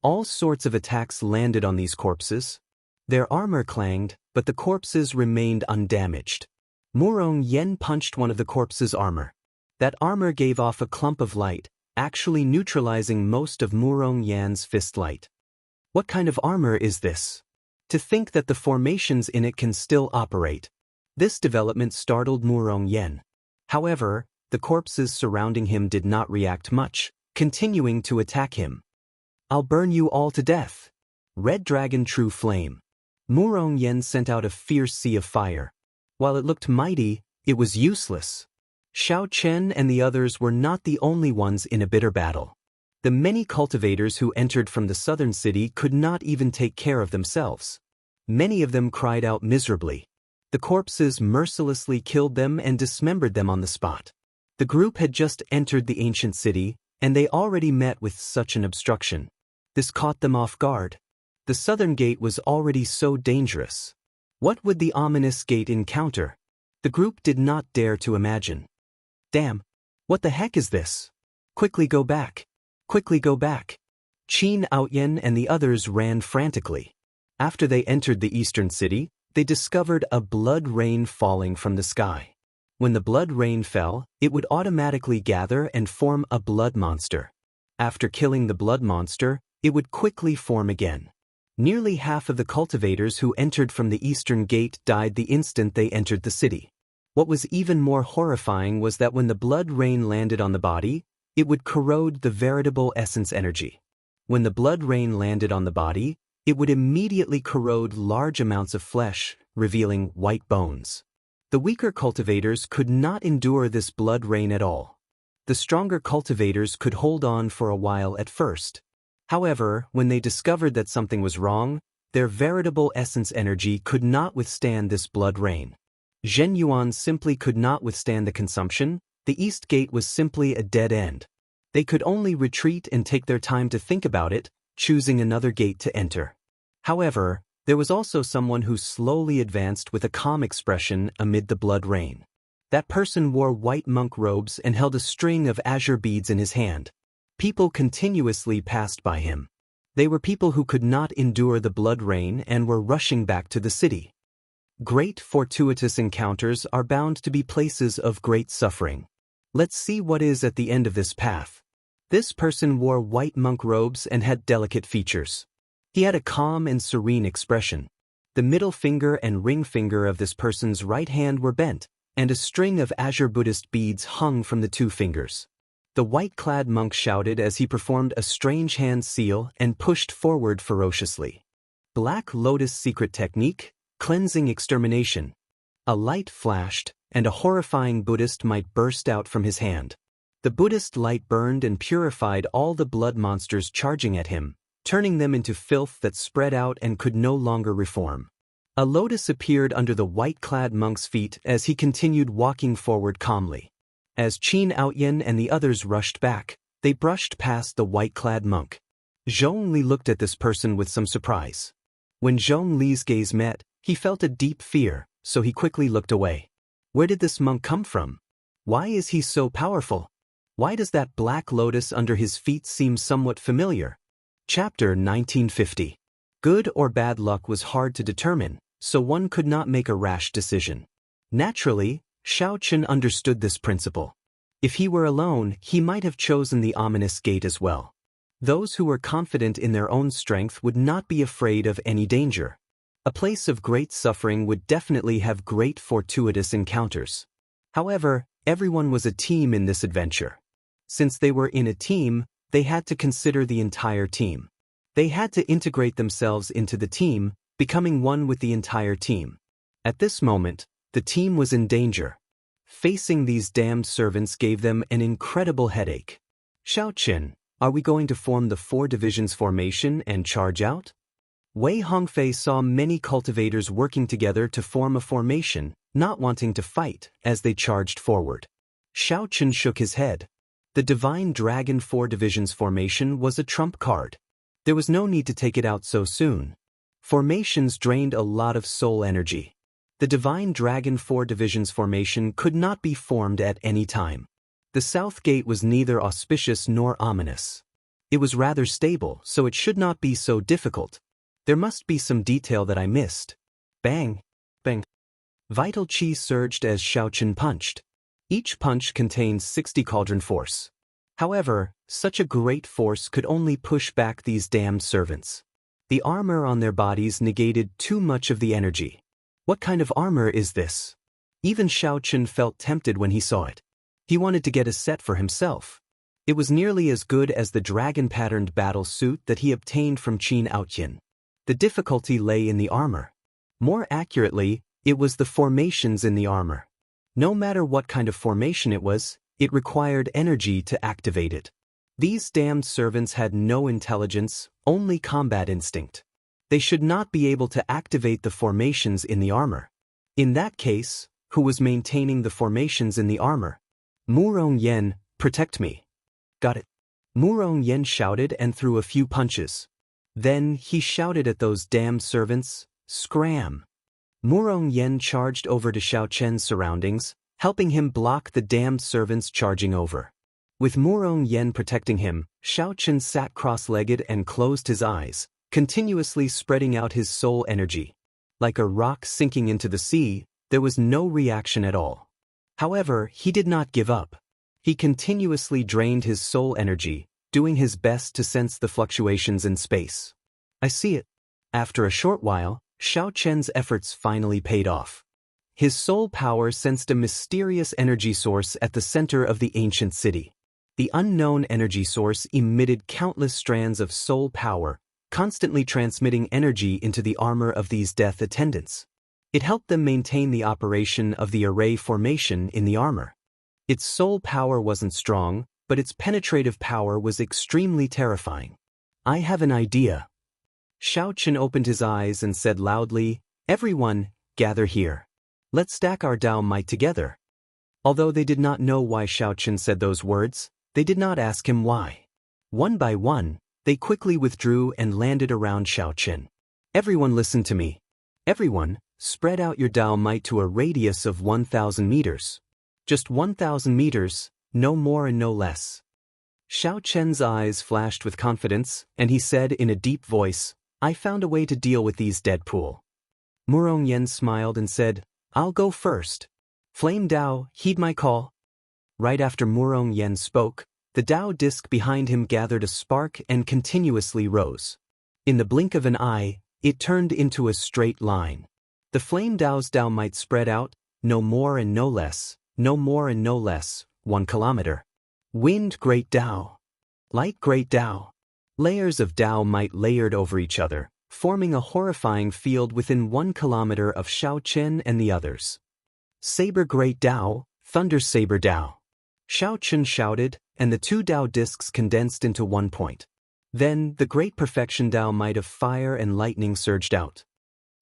All sorts of attacks landed on these corpses. Their armor clanged, but the corpses remained undamaged. Murong Yen punched one of the corpses' armor. That armor gave off a clump of light, actually neutralizing most of Murong Yan's fist light. What kind of armor is this? To think that the formations in it can still operate. This development startled Murong Yen. However, the corpses surrounding him did not react much, continuing to attack him. I'll burn you all to death. Red Dragon True Flame. Murong Yen sent out a fierce sea of fire. While it looked mighty, it was useless. Xiao Chen and the others were not the only ones in a bitter battle. The many cultivators who entered from the southern city could not even take care of themselves. Many of them cried out miserably. The corpses mercilessly killed them and dismembered them on the spot. The group had just entered the ancient city, and they already met with such an obstruction. This caught them off guard. The southern gate was already so dangerous. What would the ominous gate encounter? The group did not dare to imagine. Damn! What the heck is this? Quickly go back! Quickly go back! Qin Outyen and the others ran frantically. After they entered the eastern city, they discovered a blood rain falling from the sky. When the blood rain fell, it would automatically gather and form a blood monster. After killing the blood monster, it would quickly form again. Nearly half of the cultivators who entered from the eastern gate died the instant they entered the city. What was even more horrifying was that when the blood rain landed on the body, it would corrode the veritable essence energy. When the blood rain landed on the body, it would immediately corrode large amounts of flesh, revealing white bones. The weaker cultivators could not endure this blood rain at all. The stronger cultivators could hold on for a while at first. However, when they discovered that something was wrong, their veritable essence energy could not withstand this blood rain. Zhen Yuan simply could not withstand the consumption. The east gate was simply a dead end. They could only retreat and take their time to think about it, choosing another gate to enter. However, there was also someone who slowly advanced with a calm expression amid the blood rain. That person wore white monk robes and held a string of azure beads in his hand. People continuously passed by him. They were people who could not endure the blood rain and were rushing back to the city. Great fortuitous encounters are bound to be places of great suffering. Let's see what is at the end of this path. This person wore white monk robes and had delicate features. He had a calm and serene expression. The middle finger and ring finger of this person's right hand were bent, and a string of azure Buddhist beads hung from the two fingers. The white-clad monk shouted as he performed a strange hand seal and pushed forward ferociously. Black Lotus secret technique, cleansing extermination. A light flashed, and a horrifying Buddhist might burst out from his hand. The Buddhist light burned and purified all the blood monsters charging at him, turning them into filth that spread out and could no longer reform. A lotus appeared under the white-clad monk's feet as he continued walking forward calmly. As Qin Outyen and the others rushed back, they brushed past the white-clad monk. Zhong Li looked at this person with some surprise. When Zhong Li's gaze met, he felt a deep fear, so he quickly looked away. Where did this monk come from? Why is he so powerful? Why does that black lotus under his feet seem somewhat familiar? Chapter 1950. Good or bad luck was hard to determine, so one could not make a rash decision. Naturally, Xiao Chen understood this principle. If he were alone, he might have chosen the ominous gate as well. Those who were confident in their own strength would not be afraid of any danger. A place of great suffering would definitely have great fortuitous encounters. However, everyone was a team in this adventure. Since they were in a team, they had to consider the entire team. They had to integrate themselves into the team, becoming one with the entire team. At this moment, the team was in danger. Facing these damned servants gave them an incredible headache. Xiao Qin, are we going to form the 4 divisions formation and charge out? Wei Hongfei saw many cultivators working together to form a formation, not wanting to fight, as they charged forward. Xiao Qin shook his head. The Divine Dragon 4 divisions formation was a trump card. There was no need to take it out so soon. Formations drained a lot of soul energy. The Divine Dragon 4 divisions formation could not be formed at any time. The South Gate was neither auspicious nor ominous. It was rather stable, so it should not be so difficult. There must be some detail that I missed. Bang! Bang! Vital chi surged as Xiao Qin punched. Each punch contained 60 cauldron force. However, such a great force could only push back these damned servants. The armor on their bodies negated too much of the energy. What kind of armor is this? Even Xiaochen felt tempted when he saw it. He wanted to get a set for himself. It was nearly as good as the dragon-patterned battle suit that he obtained from Qin Outyin. The difficulty lay in the armor. More accurately, it was the formations in the armor. No matter what kind of formation it was, it required energy to activate it. These damned servants had no intelligence, only combat instinct. They should not be able to activate the formations in the armor. In that case, who was maintaining the formations in the armor? Murong Yen, protect me. Got it. Murong Yen shouted and threw a few punches. Then he shouted at those damned servants, "Scram!" Murong Yen charged over to Xiaochen's surroundings, helping him block the damned servants charging over. With Murong Yen protecting him, Xiaochen sat cross-legged and closed his eyes, continuously spreading out his soul energy. Like a rock sinking into the sea, there was no reaction at all. However, he did not give up. He continuously drained his soul energy, doing his best to sense the fluctuations in space. I see it. After a short while, Xiaochen's efforts finally paid off. His soul power sensed a mysterious energy source at the center of the ancient city. The unknown energy source emitted countless strands of soul power, constantly transmitting energy into the armor of these death attendants. It helped them maintain the operation of the array formation in the armor. Its soul power wasn't strong, but its penetrative power was extremely terrifying. I have an idea. Xiaochen opened his eyes and said loudly, "Everyone, gather here. Let's stack our Dao might together." Although they did not know why Xiaochen said those words, they did not ask him why. One by one, they quickly withdrew and landed around Xiaochen. "Everyone listen to me. Everyone, spread out your Dao might to a radius of 1,000 meters. Just 1,000 meters, no more and no less." Xiaochen's eyes flashed with confidence, and he said in a deep voice, "I found a way to deal with these Deadpool." Murong Yen smiled and said, "I'll go first. Flame Dao, heed my call." Right after Murong Yen spoke, the Dao disc behind him gathered a spark and continuously rose. In the blink of an eye, it turned into a straight line. The Flame Dao's Dao might spread out, no more and no less, no more and no less, 1 kilometer. Wind Great Dao. Light Great Dao. Layers of Dao might layered over each other, forming a horrifying field within 1 kilometer of Xiaochen and the others. Saber Great Dao, Thunder Saber Dao. Xiaochen shouted, and the 2 Dao discs condensed into 1 point. Then, the Great Perfection Dao might of fire and lightning surged out.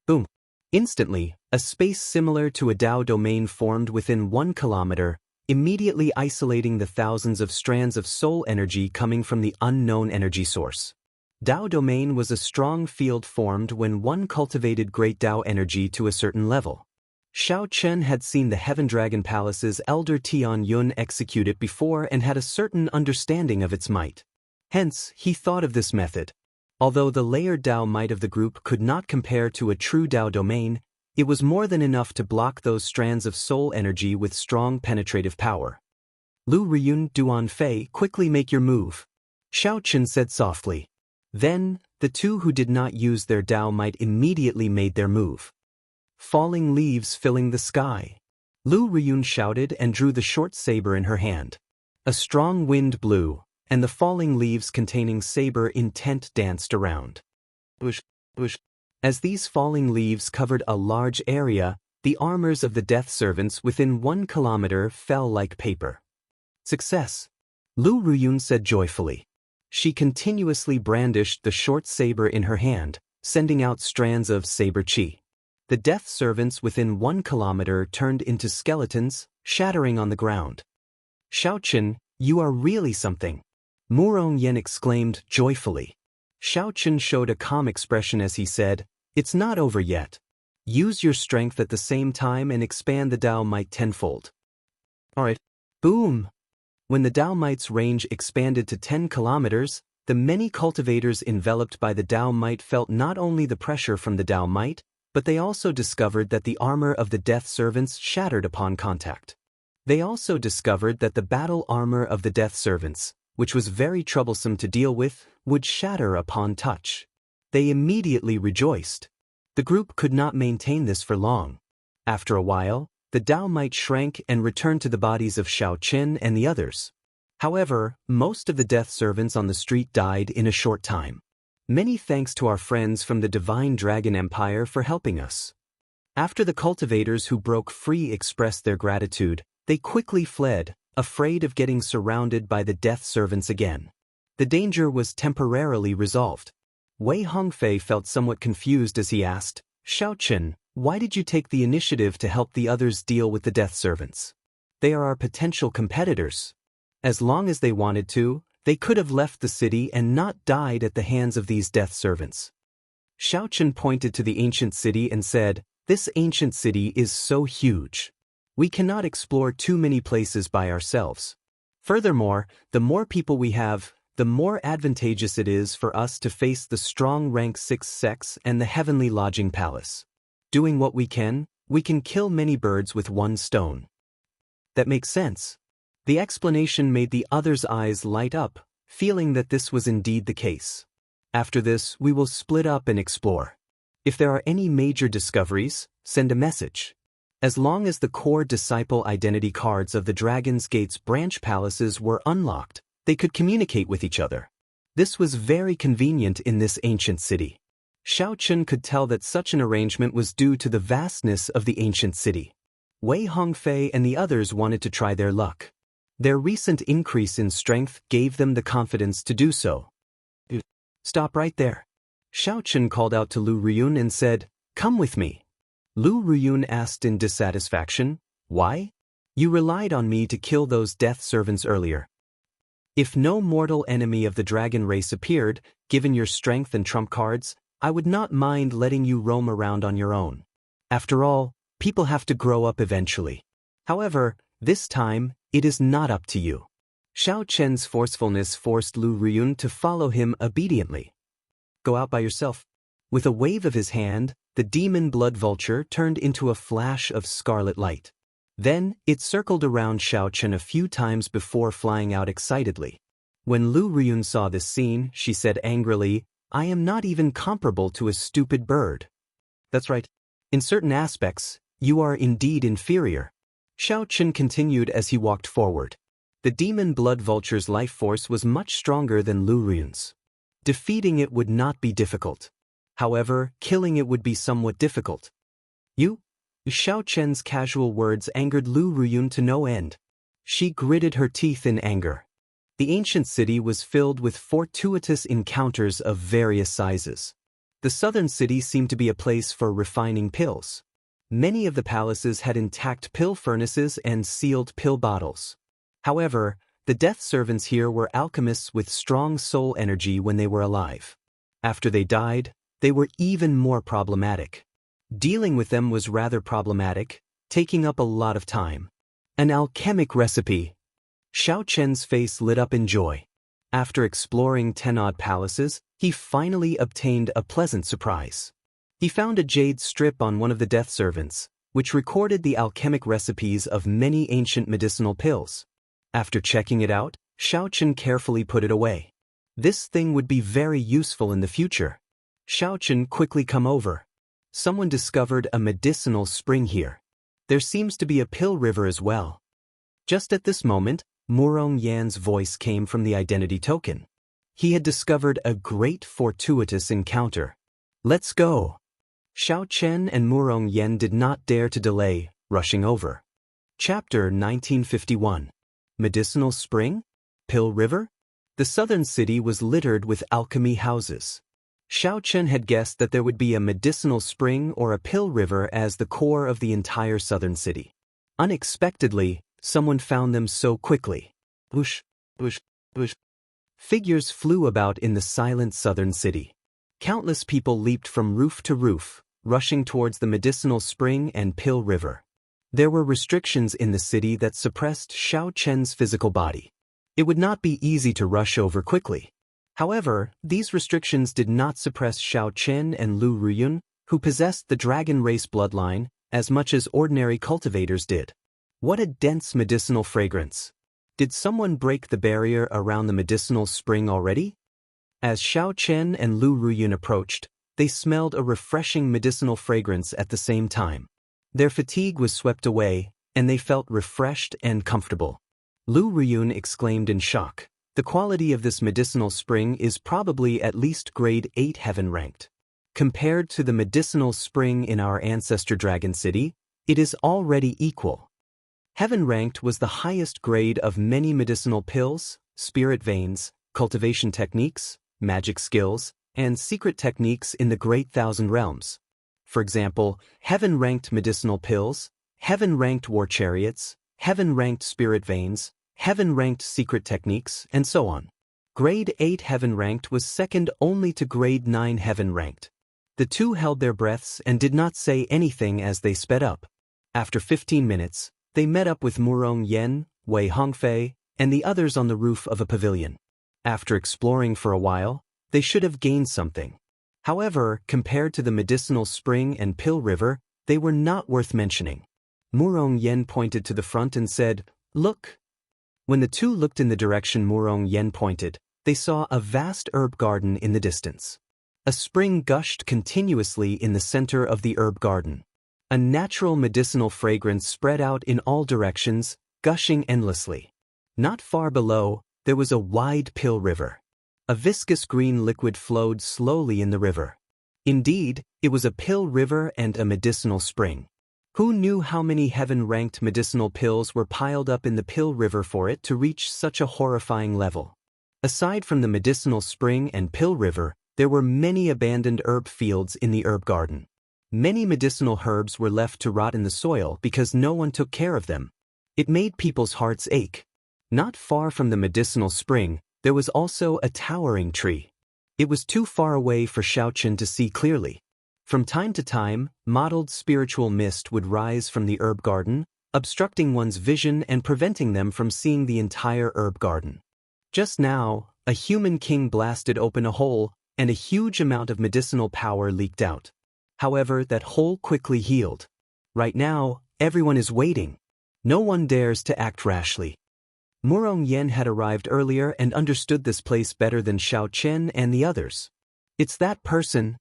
Boom! Instantly, a space similar to a Dao domain formed within 1 kilometer, immediately isolating the thousands of strands of soul energy coming from the unknown energy source. Dao domain was a strong field formed when one cultivated great Dao energy to a certain level. Xiaochen had seen the Heaven Dragon Palace's elder Tian Yun execute it before and had a certain understanding of its might. Hence, he thought of this method. Although the layered Dao might of the group could not compare to a true Dao domain, it was more than enough to block those strands of soul energy with strong penetrative power. "Lu Riyun Duan Fei, quickly make your move," Xiaochen said softly. Then, the 2 who did not use their Dao might immediately made their move. Falling leaves filling the sky. Lu Riyun shouted and drew the short saber in her hand. A strong wind blew, and the falling leaves containing saber intent danced around. Whoosh, whoosh. As these falling leaves covered a large area, the armors of the death servants within 1 kilometer fell like paper. "Success," Lu Riyun said joyfully. She continuously brandished the short saber in her hand, sending out strands of saber chi. The death servants within 1 kilometer turned into skeletons, shattering on the ground. "Xiaochen, you are really something," Murong Yen exclaimed joyfully. Xiaochen showed a calm expression as he said, "It's not over yet. Use your strength at the same time and expand the Dao might tenfold." Alright. Boom! When the Dao might's range expanded to 10 kilometers, the many cultivators enveloped by the Dao might felt not only the pressure from the Dao might, but they also discovered that the armor of the death servants shattered upon contact. They also discovered that the battle armor of the death servants, which was very troublesome to deal with, would shatter upon touch. They immediately rejoiced. The group could not maintain this for long. After a while, the Dao might shrank and return to the bodies of Xiao Qin and the others. However, most of the death servants on the street died in a short time. Many thanks to our friends from the Divine Dragon Empire for helping us. After the cultivators who broke free expressed their gratitude, they quickly fled, afraid of getting surrounded by the death servants again. The danger was temporarily resolved. Wei Hongfei felt somewhat confused as he asked, "Xiao Qin, why did you take the initiative to help the others deal with the death servants? They are our potential competitors. As long as they wanted to, they could have left the city and not died at the hands of these death servants." Xiao Qin pointed to the ancient city and said, "This ancient city is so huge. We cannot explore too many places by ourselves. Furthermore, the more people we have, the more advantageous it is for us to face the strong rank 6 sects and the heavenly lodging palace. Doing what we can kill many birds with one stone." That makes sense. The explanation made the others' eyes light up, feeling that this was indeed the case. After this, we will split up and explore. If there are any major discoveries, send a message. As long as the core disciple identity cards of the Dragon's Gate's branch palaces were unlocked, they could communicate with each other. This was very convenient in this ancient city. Xiao Qin could tell that such an arrangement was due to the vastness of the ancient city. Wei Hongfei and the others wanted to try their luck. Their recent increase in strength gave them the confidence to do so. "Stop right there." Xiao Qin called out to Lu Ruyun and said, "Come with me." Lu Ruyun asked in dissatisfaction, "Why? You relied on me to kill those death servants earlier. If no mortal enemy of the dragon race appeared, given your strength and trump cards, I would not mind letting you roam around on your own. After all, people have to grow up eventually. However, this time, it is not up to you." Xiao Chen's forcefulness forced Lu Ruyun to follow him obediently. "Go out by yourself." With a wave of his hand, the demon blood vulture turned into a flash of scarlet light. Then, it circled around Xiao Chen a few times before flying out excitedly. When Lu Ruyun saw this scene, she said angrily, "I am not even comparable to a stupid bird." "That's right. In certain aspects, you are indeed inferior." Xiao Chen continued as he walked forward. The demon blood vulture's life force was much stronger than Lu Ruyun's. Defeating it would not be difficult. However, killing it would be somewhat difficult. "You?" Xiao Chen's casual words angered Lu Ruyun to no end. She gritted her teeth in anger. The ancient city was filled with fortuitous encounters of various sizes. The southern city seemed to be a place for refining pills. Many of the palaces had intact pill furnaces and sealed pill bottles. However, the death servants here were alchemists with strong soul energy when they were alive. After they died, they were even more problematic. Dealing with them was rather problematic, taking up a lot of time. An alchemic recipe. Xiao Chen's face lit up in joy. After exploring 10-odd palaces, he finally obtained a pleasant surprise. He found a jade strip on one of the death servants, which recorded the alchemic recipes of many ancient medicinal pills. After checking it out, Xiao Chen carefully put it away. This thing would be very useful in the future. Xiao Chen quickly come over. Someone discovered a medicinal spring here. There seems to be a pill river as well. Just at this moment, Murong Yan's voice came from the identity token. He had discovered a great fortuitous encounter. "Let's go." Xiao Chen and Murong Yan did not dare to delay, rushing over. Chapter 1951. Medicinal Spring? Pill River? The southern city was littered with alchemy houses. Xiao Chen had guessed that there would be a medicinal spring or a pill river as the core of the entire southern city. Unexpectedly, someone found them so quickly. Whoosh, whoosh, whoosh. Figures flew about in the silent southern city. Countless people leaped from roof to roof, rushing towards the medicinal spring and pill river. There were restrictions in the city that suppressed Xiao Chen's physical body. It would not be easy to rush over quickly. However, these restrictions did not suppress Xiao Chen and Lu Ruyun, who possessed the dragon race bloodline, as much as ordinary cultivators did. What a dense medicinal fragrance! Did someone break the barrier around the medicinal spring already? As Xiao Chen and Lu Ruyun approached, they smelled a refreshing medicinal fragrance at the same time. Their fatigue was swept away, and they felt refreshed and comfortable. Lu Ruyun exclaimed in shock. The quality of this medicinal spring is probably at least grade 8 heaven ranked. Compared to the medicinal spring in our ancestor Dragon City, it is already equal. Heaven ranked was the highest grade of many medicinal pills, spirit veins, cultivation techniques, magic skills, and secret techniques in the Great Thousand Realms. For example, heaven-ranked medicinal pills, heaven-ranked war chariots, heaven-ranked spirit veins, heaven-ranked secret techniques, and so on. Grade 8 heaven-ranked was second only to grade 9 heaven-ranked. The two held their breaths and did not say anything as they sped up. After 15 minutes, they met up with Murong Yen, Wei Hongfei, and the others on the roof of a pavilion. After exploring for a while, they should have gained something. However, compared to the medicinal spring and pill river, they were not worth mentioning. Murong Yen pointed to the front and said, "Look." When the two looked in the direction Murong Yen pointed, they saw a vast herb garden in the distance. A spring gushed continuously in the center of the herb garden. A natural medicinal fragrance spread out in all directions, gushing endlessly. Not far below, there was a wide pill river. A viscous green liquid flowed slowly in the river. Indeed, it was a pill river and a medicinal spring. Who knew how many heaven-ranked medicinal pills were piled up in the pill river for it to reach such a horrifying level? Aside from the medicinal spring and pill river, there were many abandoned herb fields in the herb garden. Many medicinal herbs were left to rot in the soil because no one took care of them. It made people's hearts ache. Not far from the medicinal spring, there was also a towering tree. It was too far away for Xiaochen to see clearly. From time to time, mottled spiritual mist would rise from the herb garden, obstructing one's vision and preventing them from seeing the entire herb garden. Just now, a human king blasted open a hole, and a huge amount of medicinal power leaked out. However, that hole quickly healed. Right now, everyone is waiting. No one dares to act rashly. Murong Yen had arrived earlier and understood this place better than Xiao Chen and the others. It's that person.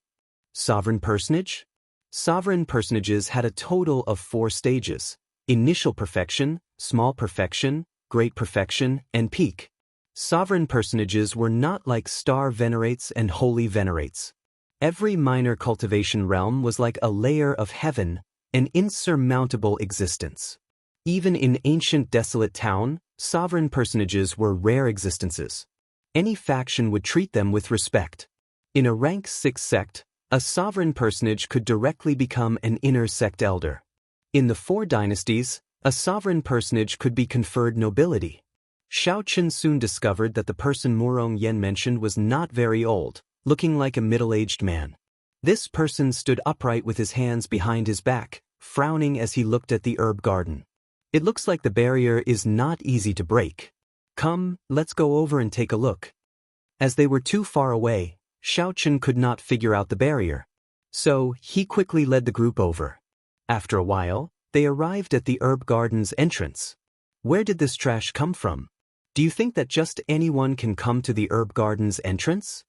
Sovereign personage? Sovereign personages had a total of 4 stages: initial perfection, small perfection, great perfection, and peak. Sovereign personages were not like star venerates and holy venerates. Every minor cultivation realm was like a layer of heaven, an insurmountable existence. Even in ancient desolate town, sovereign personages were rare existences. Any faction would treat them with respect. In a rank 6 sect, a sovereign personage could directly become an inner sect elder. In the 4 dynasties, a sovereign personage could be conferred nobility. Xiaochen soon discovered that the person Murong Yen mentioned was not very old, looking like a middle-aged man. This person stood upright with his hands behind his back, frowning as he looked at the herb garden. It looks like the barrier is not easy to break. Come, let's go over and take a look. As they were too far away, Xiaochen could not figure out the barrier. So, he quickly led the group over. After a while, they arrived at the herb garden's entrance. Where did this trash come from? Do you think that just anyone can come to the herb garden's entrance?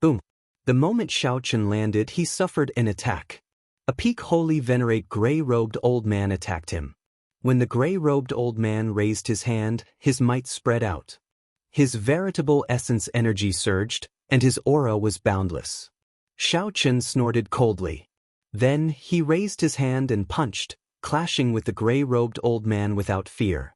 Boom. The moment Xiaochen landed, he suffered an attack. A peak holy venerate gray-robed old man attacked him. When the gray-robed old man raised his hand, his might spread out. His veritable essence energy surged, and his aura was boundless. Xiaochen snorted coldly. Then, he raised his hand and punched, clashing with the gray-robed old man without fear.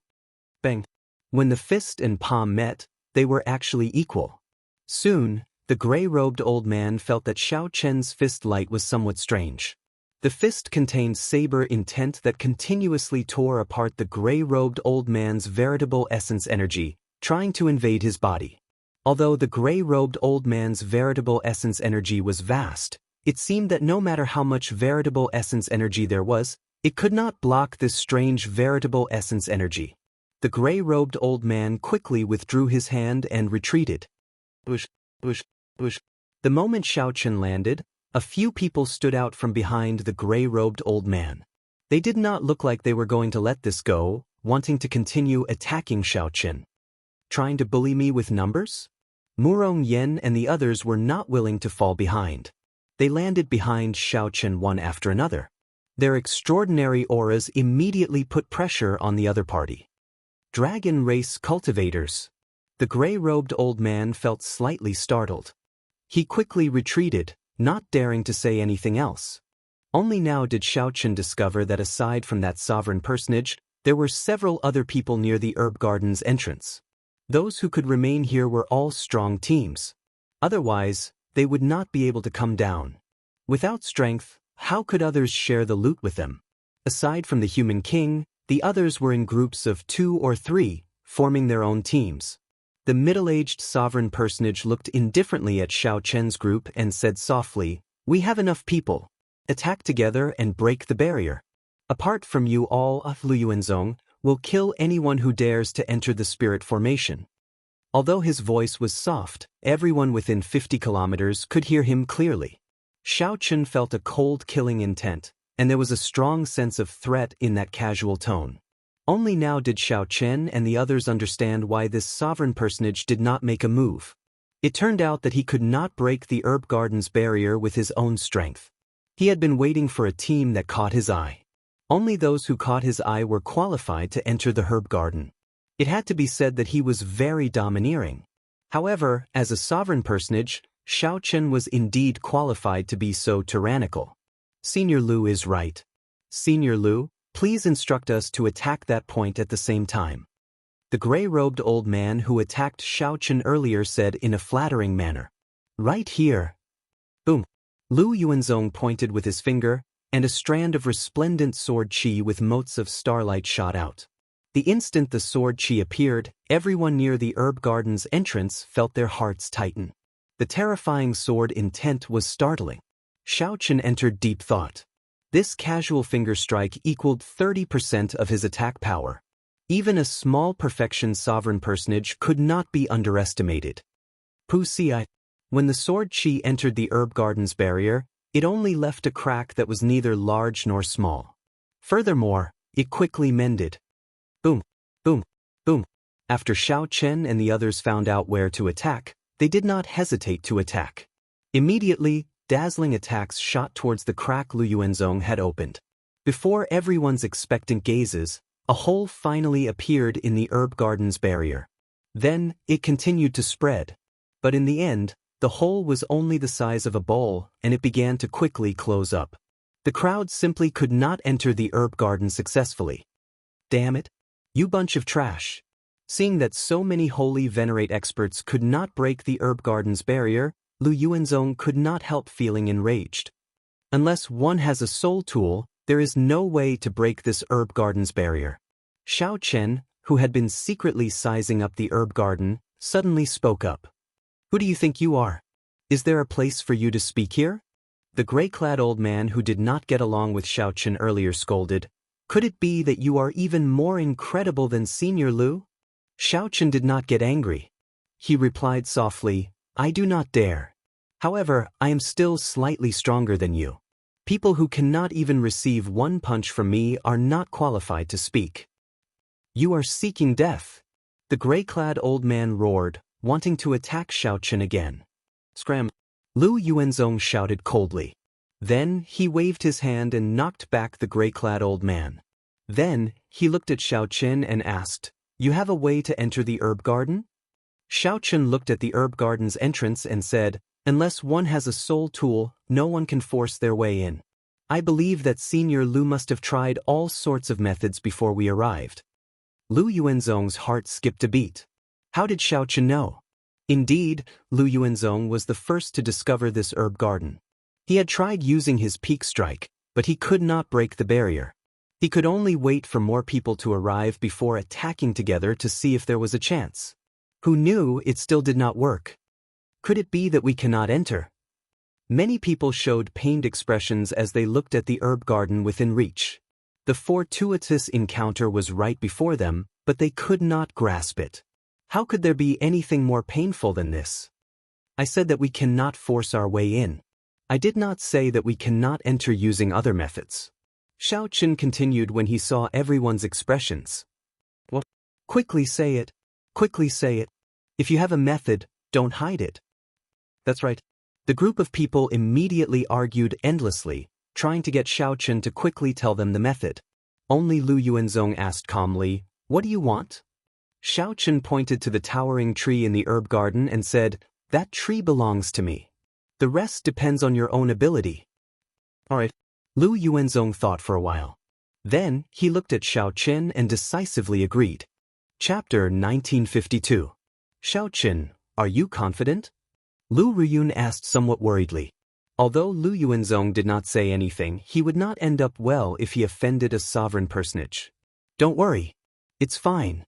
Bang! When the fist and palm met, they were actually equal. Soon, the gray-robed old man felt that Xiaochen's fist light was somewhat strange. The fist contained saber intent that continuously tore apart the gray-robed old man's veritable essence energy, trying to invade his body. Although the gray-robed old man's veritable essence energy was vast, it seemed that no matter how much veritable essence energy there was, it could not block this strange veritable essence energy. The gray-robed old man quickly withdrew his hand and retreated. Bush, bush, bush. The moment Xiaochen landed, a few people stood out from behind the gray-robed old man. They did not look like they were going to let this go, wanting to continue attacking Xiaochen. Trying to bully me with numbers? Murong Yen and the others were not willing to fall behind. They landed behind Xiaochen one after another. Their extraordinary auras immediately put pressure on the other party. Dragon race cultivators. The gray-robed old man felt slightly startled. He quickly retreated, not daring to say anything else. Only now did Xiaochen discover that aside from that sovereign personage, there were several other people near the herb garden's entrance. Those who could remain here were all strong teams. Otherwise, they would not be able to come down. Without strength, how could others share the loot with them? Aside from the human king, the others were in groups of 2 or 3, forming their own teams. The middle-aged sovereign personage looked indifferently at Xiao Chen's group and said softly, "We have enough people. Attack together and break the barrier. Apart from you all, Lu Yuanzong will kill anyone who dares to enter the spirit formation." Although his voice was soft, everyone within 50 kilometers could hear him clearly. Xiao Chen felt a cold killing intent, and there was a strong sense of threat in that casual tone. Only now did Xiao Chen and the others understand why this sovereign personage did not make a move. It turned out that he could not break the herb garden's barrier with his own strength. He had been waiting for a team that caught his eye. Only those who caught his eye were qualified to enter the herb garden. It had to be said that he was very domineering. However, as a sovereign personage, Xiao Chen was indeed qualified to be so tyrannical. Senior Lu is right. Senior Lu, please instruct us to attack that point at the same time. The gray-robed old man who attacked Xiao Chen earlier said in a flattering manner. Right here. Boom. Lu Yuanzong pointed with his finger, and a strand of resplendent sword chi with motes of starlight shot out. The instant the sword chi appeared, everyone near the herb garden's entrance felt their hearts tighten. The terrifying sword intent was startling. Xiao Chen entered deep thought. This casual finger strike equaled 30% of his attack power. Even a small perfection sovereign personage could not be underestimated. Puxia. When the sword chi entered the herb garden's barrier, it only left a crack that was neither large nor small. Furthermore, it quickly mended. Boom, boom, boom. After Xiao Chen and the others found out where to attack, they did not hesitate to attack. Immediately, dazzling attacks shot towards the crack Lu Yuanzong had opened. Before everyone's expectant gazes, a hole finally appeared in the herb garden's barrier. Then, it continued to spread. But in the end, the hole was only the size of a bowl, and it began to quickly close up. The crowd simply could not enter the herb garden successfully. Damn it! You bunch of trash! Seeing that so many holy venerate experts could not break the herb garden's barrier, Lu Yuanzong could not help feeling enraged. Unless one has a soul tool, there is no way to break this herb garden's barrier. Xiao Chen, who had been secretly sizing up the herb garden, suddenly spoke up. Who do you think you are? Is there a place for you to speak here? The gray-clad old man who did not get along with Xiao Chen earlier scolded. Could it be that you are even more incredible than Senior Lu? Xiao Chen did not get angry. He replied softly, I do not dare. However, I am still slightly stronger than you. People who cannot even receive one punch from me are not qualified to speak. You are seeking death. The gray-clad old man roared, wanting to attack Xiao Chen again. Scram! Lu Yuanzong shouted coldly. Then, he waved his hand and knocked back the gray-clad old man. Then, he looked at Xiao Chen and asked, You have a way to enter the herb garden? Xiao Chen looked at the herb garden's entrance and said, Unless one has a soul tool, no one can force their way in. I believe that Senior Lu must have tried all sorts of methods before we arrived. Lu Yuanzong's heart skipped a beat. How did Xiao Chen know? Indeed, Lu Yuanzong was the first to discover this herb garden. He had tried using his peak strike, but he could not break the barrier. He could only wait for more people to arrive before attacking together to see if there was a chance. Who knew it still did not work? Could it be that we cannot enter? Many people showed pained expressions as they looked at the herb garden within reach. The fortuitous encounter was right before them, but they could not grasp it. How could there be anything more painful than this? I said that we cannot force our way in. I did not say that we cannot enter using other methods. Xiao Chen continued when he saw everyone's expressions. Well, quickly say it. Quickly say it. If you have a method, Don't hide it. That's right. The group of people immediately argued endlessly, trying to get Xiaochen to quickly tell them the method. Only Lu Yuanzong asked calmly, "What do you want?" Xiaochen pointed to the towering tree in the herb garden and said, "That tree belongs to me. The rest depends on your own ability." All right. Lu Yuanzong thought for a while. Then, he looked at Xiaochen and decisively agreed. Chapter 1952. Xiaochen, are you confident? Lu Ruyun asked somewhat worriedly. Although Lu Yuanzong did not say anything, he would not end up well if he offended a sovereign personage. Don't worry. It's fine.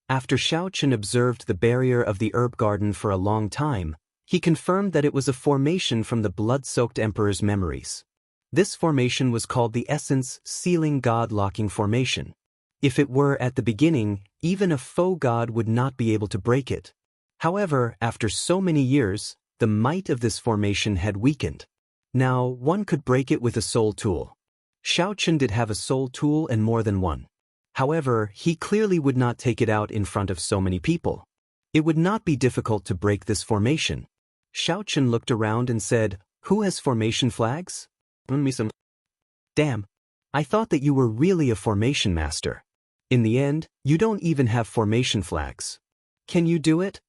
After Xiaochen observed the barrier of the herb garden for a long time, he confirmed that it was a formation from the blood-soaked emperor's memories. This formation was called the Essence Sealing God Locking Formation. If it were at the beginning, even a faux god would not be able to break it. However, after so many years, the might of this formation had weakened. Now, one could break it with a soul tool. Xiaochen did have a soul tool and more than one. However, he clearly would not take it out in front of so many people. It would not be difficult to break this formation. Xiaochen looked around and said, "Who has formation flags?" "Me some." "Damn. I thought that you were really a formation master. In the end, you don't even have formation flags. Can you do it?"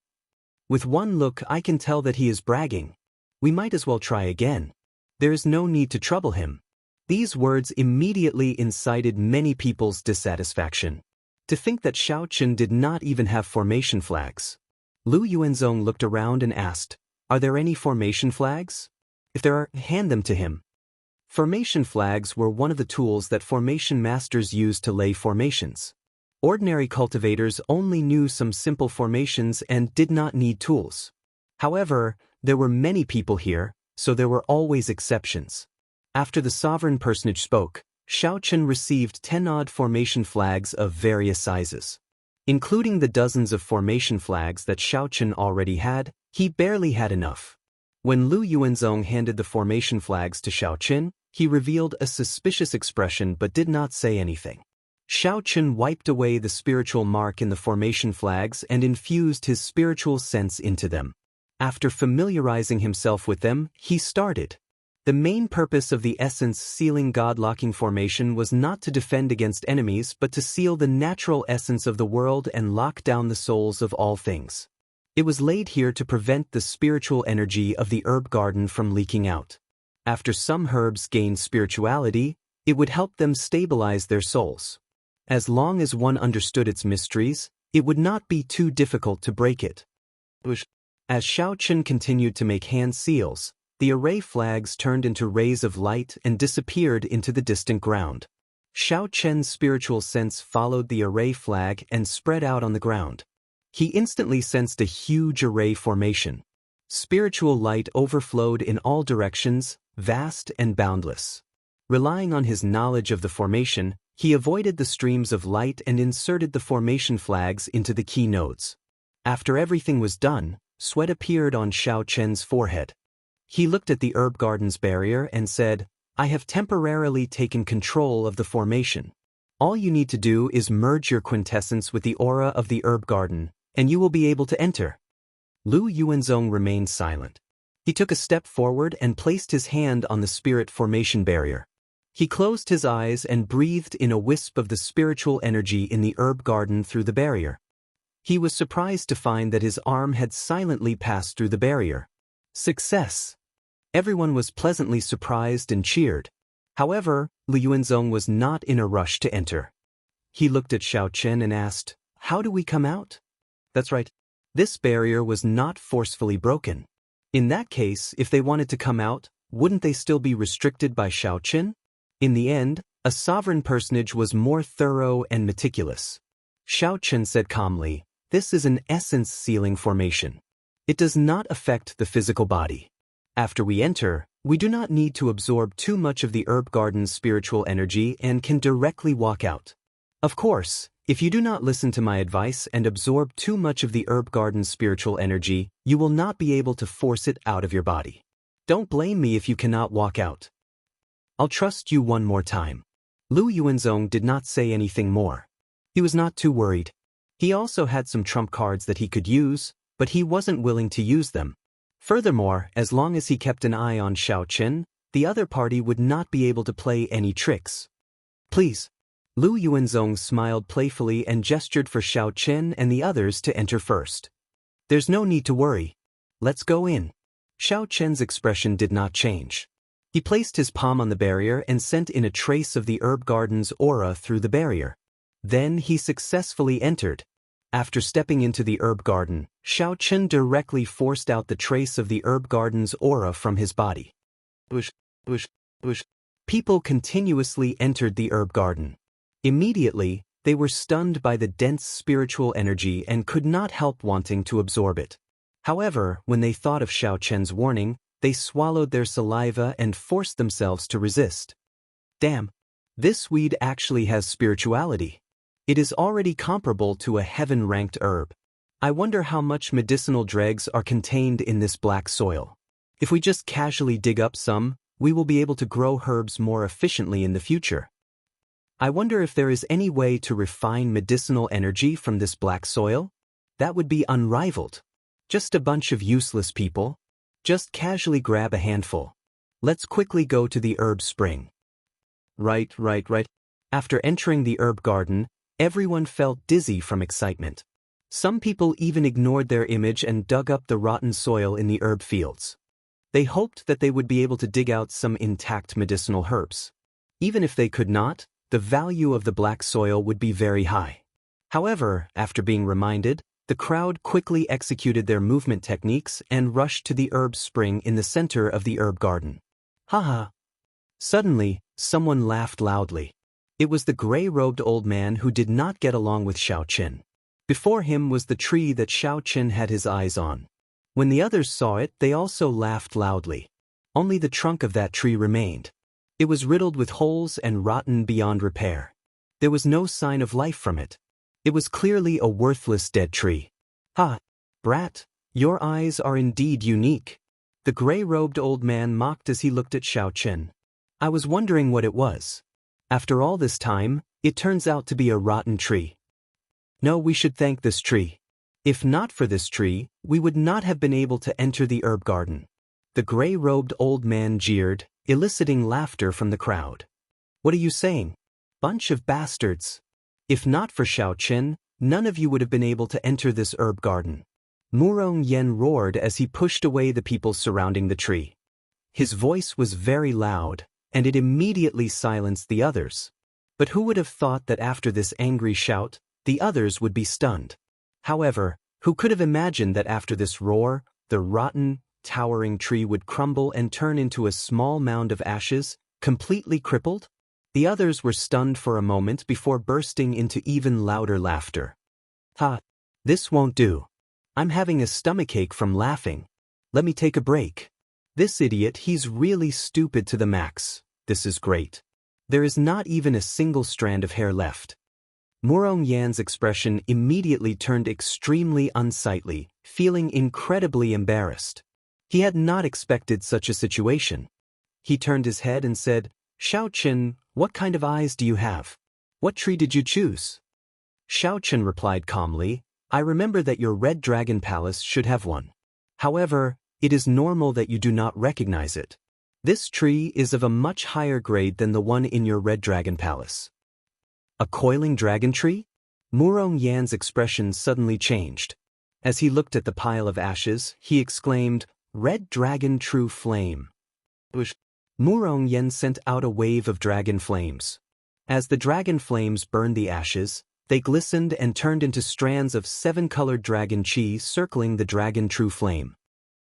With one look I can tell that he is bragging. We might as well try again. There is no need to trouble him. These words immediately incited many people's dissatisfaction. To think that Xiaochen did not even have formation flags. Lu Yuanzong looked around and asked, "Are there any formation flags? If there are, hand them to him." Formation flags were one of the tools that formation masters used to lay formations. Ordinary cultivators only knew some simple formations and did not need tools. However, there were many people here, so there were always exceptions. After the sovereign personage spoke, Xiaochen received 10 odd formation flags of various sizes. Including the dozens of formation flags that Xiaochen already had, he barely had enough. When Lu Yuanzong handed the formation flags to Xiaochen, he revealed a suspicious expression but did not say anything. Xiaochen wiped away the spiritual mark in the formation flags and infused his spiritual sense into them. After familiarizing himself with them, he started. The main purpose of the Essence Sealing God-Locking Formation was not to defend against enemies but to seal the natural essence of the world and lock down the souls of all things. It was laid here to prevent the spiritual energy of the herb garden from leaking out. After some herbs gained spirituality, it would help them stabilize their souls. As long as one understood its mysteries, it would not be too difficult to break it. As Xiaochen continued to make hand seals, the array flags turned into rays of light and disappeared into the distant ground. Xiaochen's spiritual sense followed the array flag and spread out on the ground. He instantly sensed a huge array formation. Spiritual light overflowed in all directions, vast and boundless. Relying on his knowledge of the formation, he avoided the streams of light and inserted the formation flags into the key nodes. After everything was done, sweat appeared on Xiaochen's forehead. He looked at the herb garden's barrier and said, "I have temporarily taken control of the formation. All you need to do is merge your quintessence with the aura of the herb garden, and you will be able to enter." Lu Yuanzong remained silent. He took a step forward and placed his hand on the spirit formation barrier. He closed his eyes and breathed in a wisp of the spiritual energy in the herb garden through the barrier. He was surprised to find that his arm had silently passed through the barrier. Success! Everyone was pleasantly surprised and cheered. However, Lu Yuanzong was not in a rush to enter. He looked at Xiaochen and asked, "How do we come out?" That's right. This barrier was not forcefully broken. In that case, if they wanted to come out, wouldn't they still be restricted by Xiaochen? In the end, a sovereign personage was more thorough and meticulous. Xiaochen said calmly, "This is an essence sealing formation. It does not affect the physical body. After we enter, we do not need to absorb too much of the herb garden's spiritual energy and can directly walk out. Of course, if you do not listen to my advice and absorb too much of the herb garden's spiritual energy, you will not be able to force it out of your body. Don't blame me if you cannot walk out. I'll trust you one more time." Lu Yuanzong did not say anything more. He was not too worried. He also had some trump cards that he could use, but he wasn't willing to use them. Furthermore, as long as he kept an eye on Xiaoqin, the other party would not be able to play any tricks. Please. Lu Yuanzong smiled playfully and gestured for Xiaoqin and the others to enter first. There's no need to worry. Let's go in. Xiaoqin's expression did not change. He placed his palm on the barrier and sent in a trace of the herb garden's aura through the barrier. Then he successfully entered. After stepping into the herb garden, Xiaoqin directly forced out the trace of the herb garden's aura from his body. Bush, bush, bush. People continuously entered the herb garden. Immediately, they were stunned by the dense spiritual energy and could not help wanting to absorb it. However, when they thought of Xiaoqin's warning, they swallowed their saliva and forced themselves to resist. Damn, this weed actually has spirituality. It is already comparable to a heaven-ranked herb. I wonder how much medicinal dregs are contained in this black soil. If we just casually dig up some, we will be able to grow herbs more efficiently in the future. I wonder if there is any way to refine medicinal energy from this black soil? That would be unrivaled. Just a bunch of useless people. Just casually grab a handful. Let's quickly go to the herb spring. Right. After entering the herb garden, everyone felt dizzy from excitement. Some people even ignored their image and dug up the rotten soil in the herb fields. They hoped that they would be able to dig out some intact medicinal herbs. Even if they could not, the value of the black soil would be very high. However, after being reminded, the crowd quickly executed their movement techniques and rushed to the herb spring in the center of the herb garden. Haha. Suddenly, someone laughed loudly. It was the gray-robed old man who did not get along with Xiaoqin. Before him was the tree that Xiaoqin had his eyes on. When the others saw it, they also laughed loudly. Only the trunk of that tree remained. It was riddled with holes and rotten beyond repair. There was no sign of life from it. It was clearly a worthless dead tree. Ha! Brat, your eyes are indeed unique. The gray-robed old man mocked as he looked at Xiaoqin. I was wondering what it was. After all this time, it turns out to be a rotten tree. No, we should thank this tree. If not for this tree, we would not have been able to enter the herb garden. The gray-robed old man jeered, eliciting laughter from the crowd. What are you saying? Bunch of bastards. If not for Xiaoqin, none of you would have been able to enter this herb garden. Murong Yen roared as he pushed away the people surrounding the tree. His voice was very loud, and it immediately silenced the others. But who would have thought that after this angry shout, the others would be stunned? However, who could have imagined that after this roar, the rotten, towering tree would crumble and turn into a small mound of ashes, completely crippled? The others were stunned for a moment before bursting into even louder laughter. Ha! This won't do. I'm having a stomachache from laughing. Let me take a break. This idiot, he's really stupid to the max. This is great. There is not even a single strand of hair left. Murong Yan's expression immediately turned extremely unsightly, feeling incredibly embarrassed. He had not expected such a situation. He turned his head and said, Xiaoqin, what kind of eyes do you have? What tree did you choose? Xiaoqin replied calmly, I remember that your Red Dragon Palace should have one. However, it is normal that you do not recognize it. This tree is of a much higher grade than the one in your Red Dragon Palace. A coiling dragon tree? Murong Yan's expression suddenly changed. As he looked at the pile of ashes, he exclaimed, Red Dragon True Flame. Murong Yan sent out a wave of dragon flames. As the dragon flames burned the ashes, they glistened and turned into strands of 7-colored dragon chi circling the dragon true flame.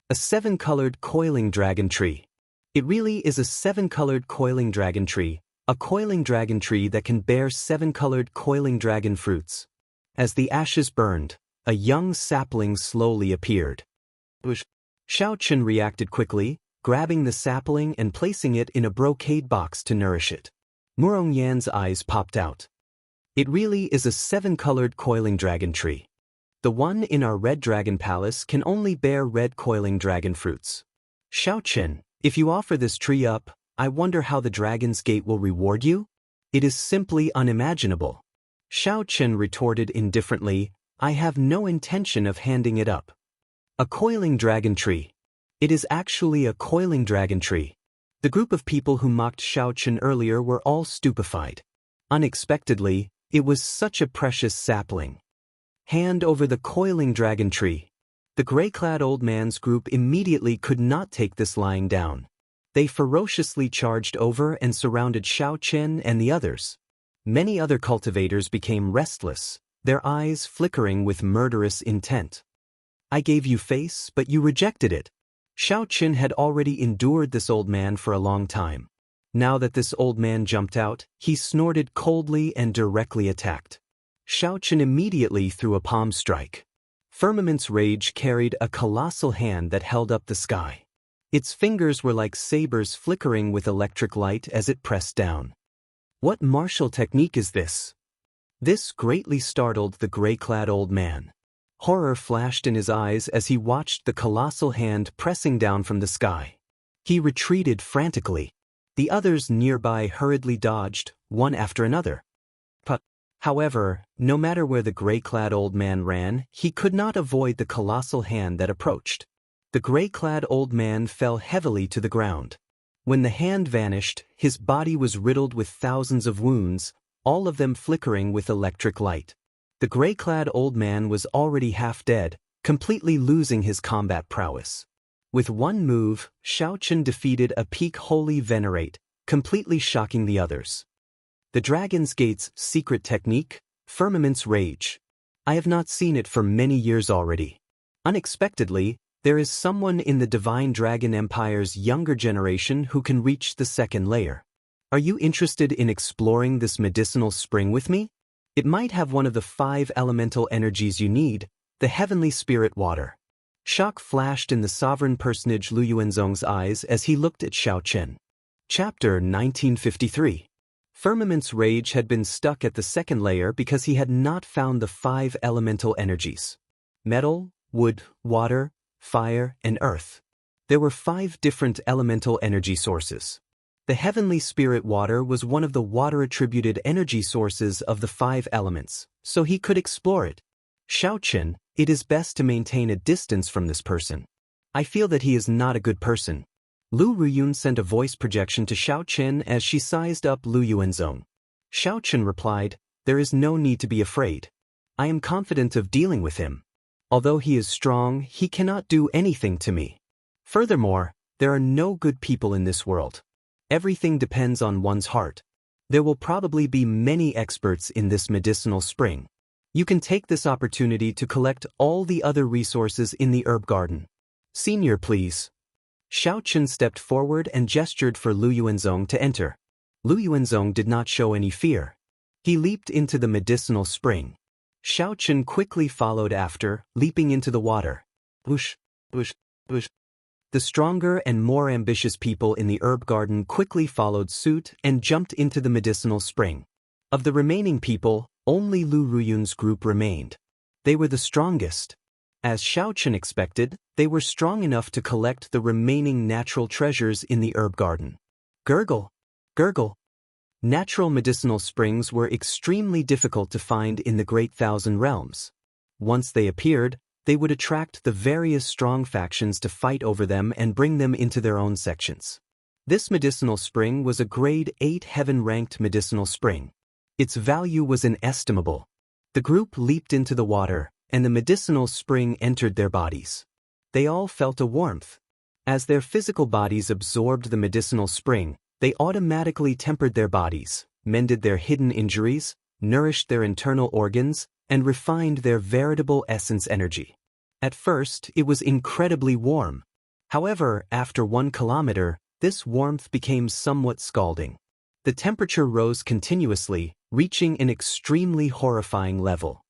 A 7-colored coiling dragon tree. It really is a 7-colored coiling dragon tree, a coiling dragon tree that can bear 7-colored coiling dragon fruits. As the ashes burned, a young sapling slowly appeared. Xiaoqin reacted quickly, grabbing the sapling and placing it in a brocade box to nourish it. Murong Yan's eyes popped out. It really is a 7-colored coiling dragon tree. The one in our Red Dragon Palace can only bear red coiling dragon fruits. Xiaoqin, if you offer this tree up, I wonder how the Dragon's Gate will reward you? It is simply unimaginable. Xiaoqin retorted indifferently, I have no intention of handing it up. A coiling dragon tree. It is actually a coiling dragon tree. The group of people who mocked Xiaochen earlier were all stupefied. Unexpectedly, it was such a precious sapling. Hand over the coiling dragon tree. The gray-clad old man's group immediately could not take this lying down. They ferociously charged over and surrounded Xiaochen and the others. Many other cultivators became restless, their eyes flickering with murderous intent. I gave you face, but you rejected it. Xiaochen had already endured this old man for a long time. Now that this old man jumped out, he snorted coldly and directly attacked. Xiaochen immediately threw a palm strike. Firmament's rage carried a colossal hand that held up the sky. Its fingers were like sabers flickering with electric light as it pressed down. What martial technique is this? This greatly startled the gray-clad old man. Horror flashed in his eyes as he watched the colossal hand pressing down from the sky. He retreated frantically. The others nearby hurriedly dodged, one after another. However, no matter where the gray-clad old man ran, he could not avoid the colossal hand that approached. The gray-clad old man fell heavily to the ground. When the hand vanished, his body was riddled with thousands of wounds, all of them flickering with electric light. The gray-clad old man was already half dead, completely losing his combat prowess. With one move, Xiaochen defeated a peak holy venerate, completely shocking the others. The Dragon's Gate's secret technique, Firmament's Rage. I have not seen it for many years already. Unexpectedly, there is someone in the Divine Dragon Empire's younger generation who can reach the second layer. Are you interested in exploring this medicinal spring with me? It might have one of the 5 elemental energies you need, the heavenly spirit water. Shock flashed in the sovereign personage Lu Yuanzong's eyes as he looked at Xiaochen. Chapter 1953. Firmament's rage had been stuck at the second layer because he had not found the 5 elemental energies. Metal, wood, water, fire, and earth. There were 5 different elemental energy sources. The heavenly spirit water was one of the water-attributed energy sources of the 5 elements, so he could explore it. Xiaochen, it is best to maintain a distance from this person. I feel that he is not a good person. Lu Ruyun sent a voice projection to Xiaochen as she sized up Lu Yuanzong. Xiaochen replied, "There is no need to be afraid. I am confident of dealing with him. Although he is strong, he cannot do anything to me. Furthermore, there are no good people in this world. Everything depends on one's heart. There will probably be many experts in this medicinal spring. You can take this opportunity to collect all the other resources in the herb garden. Senior, please." Xiaochen stepped forward and gestured for Lu Yuanzong to enter. Lu Yuanzong did not show any fear. He leaped into the medicinal spring. Xiaochen quickly followed after, leaping into the water. Whoosh, whoosh, whoosh. The stronger and more ambitious people in the herb garden quickly followed suit and jumped into the medicinal spring. Of the remaining people, only Lu Ruyun's group remained. They were the strongest. As Xiaochen expected, they were strong enough to collect the remaining natural treasures in the herb garden. Gurgle, gurgle. Natural medicinal springs were extremely difficult to find in the Great Thousand Realms. Once they appeared, they would attract the various strong factions to fight over them and bring them into their own sections. This medicinal spring was a grade 8 heaven-ranked medicinal spring. Its value was inestimable. The group leaped into the water, and the medicinal spring entered their bodies. They all felt a warmth. As their physical bodies absorbed the medicinal spring, they automatically tempered their bodies, mended their hidden injuries, nourished their internal organs, and refined their veritable essence energy. At first, it was incredibly warm. However, after 1 kilometer, this warmth became somewhat scalding. The temperature rose continuously, reaching an extremely horrifying level.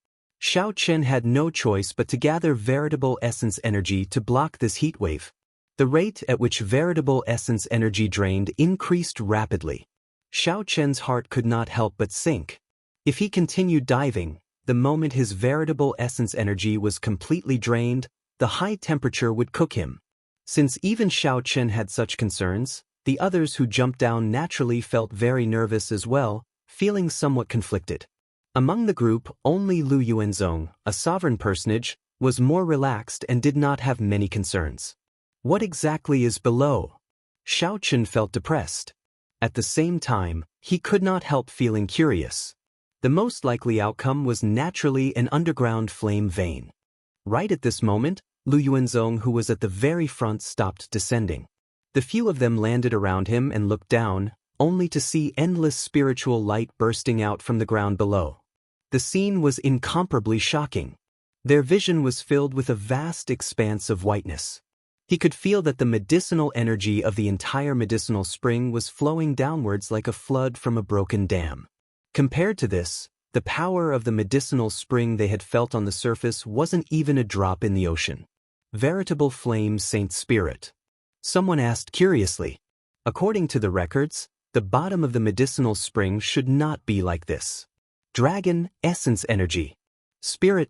Xiaochen had no choice but to gather veritable essence energy to block this heat wave. The rate at which veritable essence energy drained increased rapidly. Xiaochen's heart could not help but sink. If he continued diving, the moment his veritable essence energy was completely drained, the high temperature would cook him. Since even Xiaochen had such concerns, the others who jumped down naturally felt very nervous as well, feeling somewhat conflicted. Among the group, only Lu Yuanzong, a sovereign personage, was more relaxed and did not have many concerns. What exactly is below? Xiaochen felt depressed. At the same time, he could not help feeling curious. The most likely outcome was naturally an underground flame vein. Right at this moment, Lu Yuanzong, who was at the very front, stopped descending. The few of them landed around him and looked down, only to see endless spiritual light bursting out from the ground below. The scene was incomparably shocking. Their vision was filled with a vast expanse of whiteness. He could feel that the medicinal energy of the entire medicinal spring was flowing downwards like a flood from a broken dam. Compared to this, the power of the medicinal spring they had felt on the surface wasn't even a drop in the ocean. Veritable flame saint spirit. Someone asked curiously. According to the records, the bottom of the medicinal spring should not be like this. Dragon, essence energy. Spirit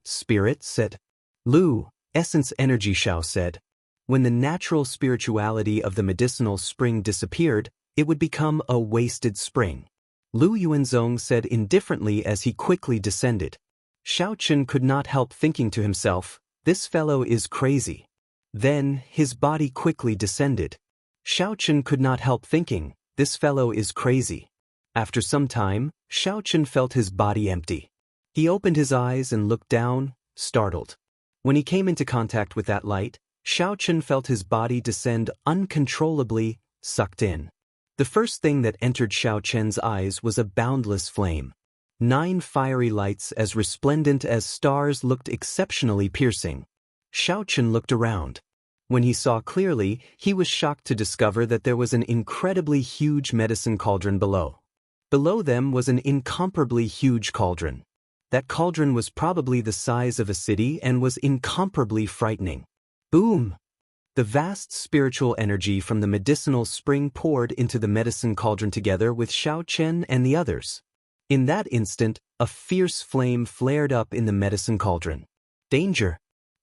said. Lu, essence energy, Xiao said. When the natural spirituality of the medicinal spring disappeared, it would become a wasted spring. Lu Yuanzong said indifferently as he quickly descended. Xiaochen could not help thinking to himself, this fellow is crazy. Then, his body quickly descended. Xiaochen could not help thinking, this fellow is crazy. After some time, Xiaochen felt his body empty. He opened his eyes and looked down, startled. When he came into contact with that light, Xiaochen felt his body descend uncontrollably, sucked in. The first thing that entered Xiaochen's eyes was a boundless flame. 9 fiery lights as resplendent as stars looked exceptionally piercing. Xiaochen looked around. When he saw clearly, he was shocked to discover that there was an incredibly huge medicine cauldron below. Below them was an incomparably huge cauldron. That cauldron was probably the size of a city and was incomparably frightening. Boom! The vast spiritual energy from the medicinal spring poured into the medicine cauldron together with Xiaochen and the others. In that instant, a fierce flame flared up in the medicine cauldron. Danger!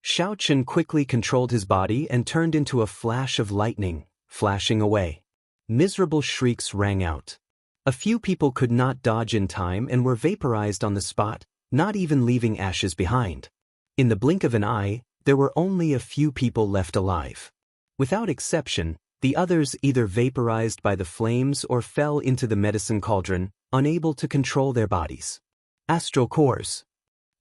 Xiaochen quickly controlled his body and turned into a flash of lightning, flashing away. Miserable shrieks rang out. A few people could not dodge in time and were vaporized on the spot, not even leaving ashes behind. In the blink of an eye, there were only a few people left alive. Without exception, the others either vaporized by the flames or fell into the medicine cauldron, unable to control their bodies. Astral cores.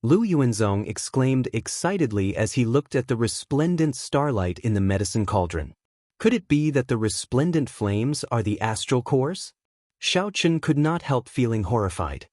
Lu Yuanzong exclaimed excitedly as he looked at the resplendent starlight in the medicine cauldron. Could it be that the resplendent flames are the astral cores? Xiaochen could not help feeling horrified.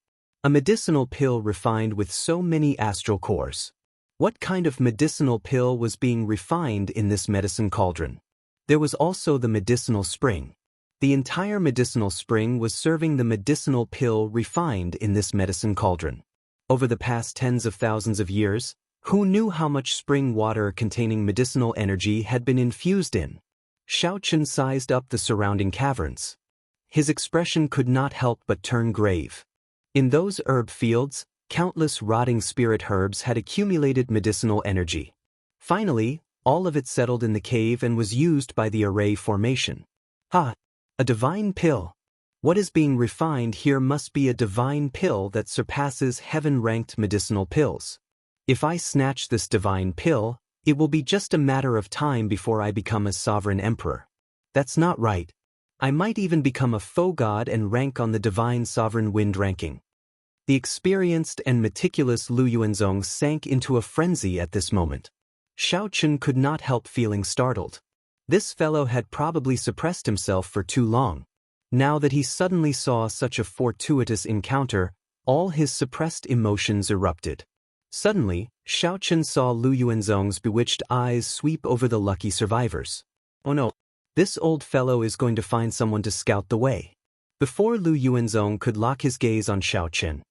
A medicinal pill refined with so many astral cores. What kind of medicinal pill was being refined in this medicine cauldron? There was also the medicinal spring. The entire medicinal spring was serving the medicinal pill refined in this medicine cauldron. Over the past tens of thousands of years, who knew how much spring water containing medicinal energy had been infused in? Xiaochen sized up the surrounding caverns. His expression could not help but turn grave. In those herb fields, countless rotting spirit herbs had accumulated medicinal energy. Finally, all of it settled in the cave and was used by the array formation. Ha! A divine pill. What is being refined here must be a divine pill that surpasses heaven-ranked medicinal pills. If I snatch this divine pill, it will be just a matter of time before I become a sovereign emperor. That's not right. I might even become a faux god and rank on the divine sovereign wind ranking. The experienced and meticulous Lu Yuanzong sank into a frenzy at this moment. Xiaochen could not help feeling startled. This fellow had probably suppressed himself for too long. Now that he suddenly saw such a fortuitous encounter, all his suppressed emotions erupted. Suddenly, Xiaochen saw Lu Yuanzong's bewitched eyes sweep over the lucky survivors. Oh no, this old fellow is going to find someone to scout the way. Before Lu Yuanzong could lock his gaze on Xiaochen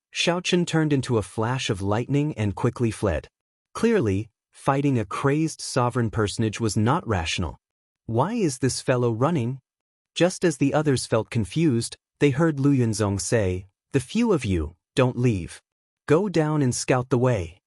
turned into a flash of lightning and quickly fled. Clearly, fighting a crazed sovereign personage was not rational. Why is this fellow running? Just as the others felt confused, they heard Lu Yuanzong say, "The few of you, don't leave. Go down and scout the way."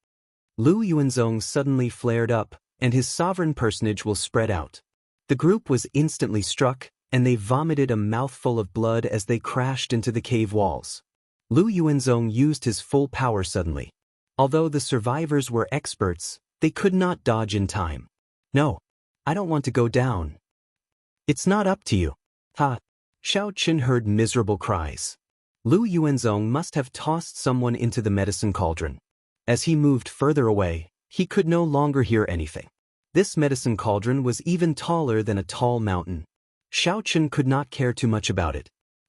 Lu Yuanzong suddenly flared up, and his sovereign personage will spread out. The group was instantly struck, and they vomited a mouthful of blood as they crashed into the cave walls. Lu Yuanzong used his full power suddenly. Although the survivors were experts, They could not dodge in time. No, I don't want to go down. It's not up to you. Ha! Xiao Qin heard miserable cries. Lu Yuanzong must have tossed someone into the medicine cauldron. As he moved further away, he could no longer hear anything. This medicine cauldron was even taller than a tall mountain. Xiao Qin could not care too much about it.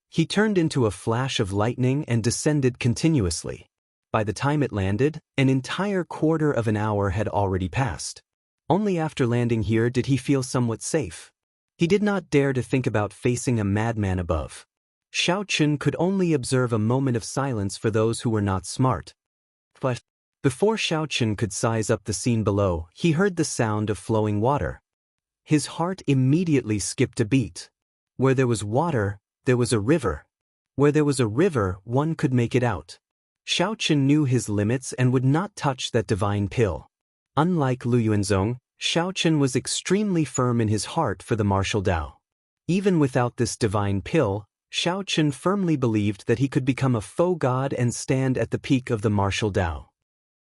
He turned into a flash of lightning and descended continuously. By the time it landed, an entire quarter of an hour had already passed. Only after landing here did he feel somewhat safe. He did not dare to think about facing a madman above. Xiao Qin could only observe a moment of silence for those who were not smart. But before Xiao Qin could size up the scene below, he heard the sound of flowing water. His heart immediately skipped a beat. Where there was water, there was a river. Where there was a river, one could make it out. Xiao Qin knew his limits and would not touch that divine pill. Unlike Lu Yuanzong, Xiao Qin was extremely firm in his heart for the martial Tao. Even without this divine pill, Xiao Qin firmly believed that he could become a faux god and stand at the peak of the martial Tao.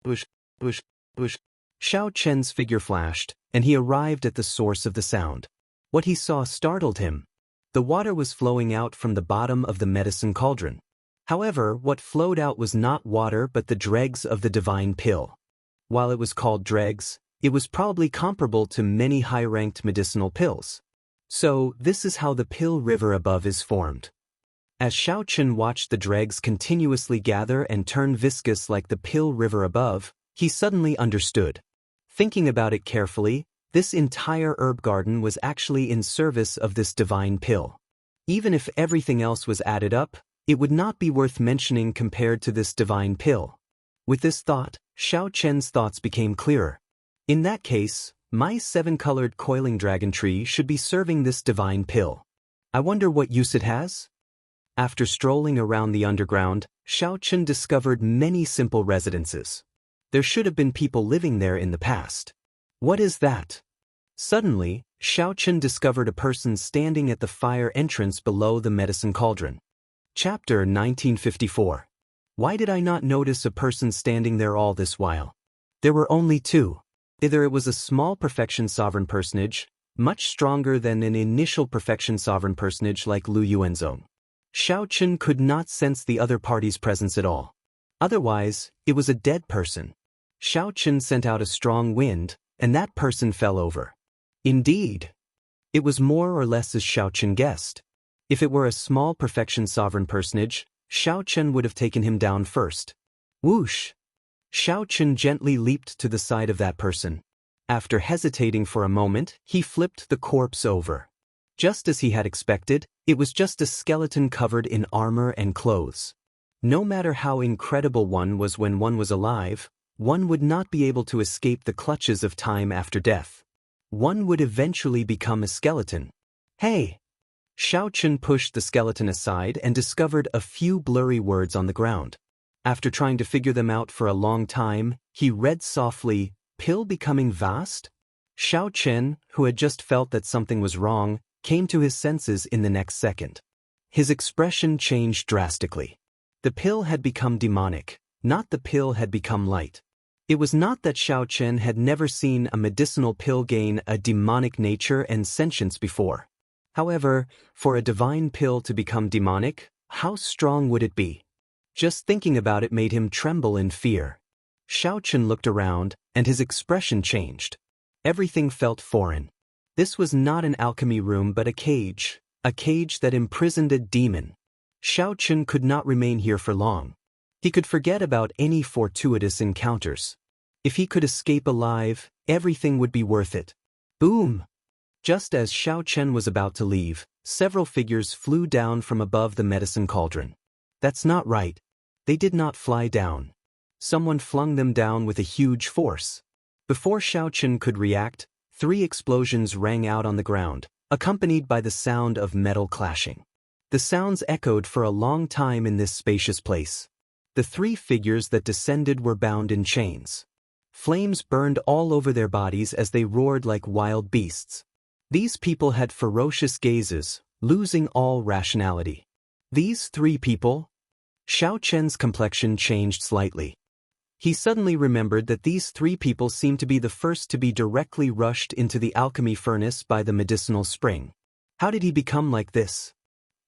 Bush, bush, bush. Xiao Qin's figure flashed, and he arrived at the source of the sound. What he saw startled him. The water was flowing out from the bottom of the medicine cauldron. However, what flowed out was not water but the dregs of the divine pill. While it was called dregs, it was probably comparable to many high-ranked medicinal pills. So, this is how the pill river above is formed. As Xiao Qin watched the dregs continuously gather and turn viscous like the pill river above, he suddenly understood. Thinking about it carefully, this entire herb garden was actually in service of this divine pill. Even if everything else was added up, it would not be worth mentioning compared to this divine pill. With this thought, Xiao Qin's thoughts became clearer. In that case, my 7-colored coiling dragon tree should be serving this divine pill. I wonder what use it has? After strolling around the underground, Xiao Qin discovered many simple residences. There should have been people living there in the past. What is that? Suddenly, Xiao Qin discovered a person standing at the fire entrance below the medicine cauldron. Chapter 1954. Why did I not notice a person standing there all this while? There were only two. Either it was a small perfection sovereign personage, much stronger than an initial perfection sovereign personage like Lu Yuanzong. Xiao Qin could not sense the other party's presence at all. Otherwise, it was a dead person. Xiao Qin sent out a strong wind, and that person fell over. Indeed. It was more or less as Xiao Qin guessed. If it were a small perfection sovereign personage, Xiao Qin would have taken him down first. Whoosh! Xiao Qin gently leaped to the side of that person. After hesitating for a moment, he flipped the corpse over. Just as he had expected, it was just a skeleton covered in armor and clothes. No matter how incredible one was when one was alive, one would not be able to escape the clutches of time after death. One would eventually become a skeleton. Hey! Xiao Qin pushed the skeleton aside and discovered a few blurry words on the ground. After trying to figure them out for a long time, he read softly, "Pill becoming vast?" Xiao Qin, who had just felt that something was wrong, came to his senses in the next second. His expression changed drastically. The pill had become demonic, not the pill had become light. It was not that Xiao Qin had never seen a medicinal pill gain a demonic nature and sentience before. However, for a divine pill to become demonic, how strong would it be? Just thinking about it made him tremble in fear. Xiao Qin looked around, and his expression changed. Everything felt foreign. This was not an alchemy room but a cage that imprisoned a demon. Xiao Qin could not remain here for long. He could forget about any fortuitous encounters. If he could escape alive, everything would be worth it. Boom! Just as Xiao Qin was about to leave, several figures flew down from above the medicine cauldron. That's not right. They did not fly down. Someone flung them down with a huge force. Before Xiao Qin could react, 3 explosions rang out on the ground, accompanied by the sound of metal clashing. The sounds echoed for a long time in this spacious place. The 3 figures that descended were bound in chains. Flames burned all over their bodies as they roared like wild beasts. These people had ferocious gazes, losing all rationality. These 3 people? Xiao Qin's complexion changed slightly. He suddenly remembered that these three people seemed to be the first to be directly rushed into the alchemy furnace by the medicinal spring. How did he become like this?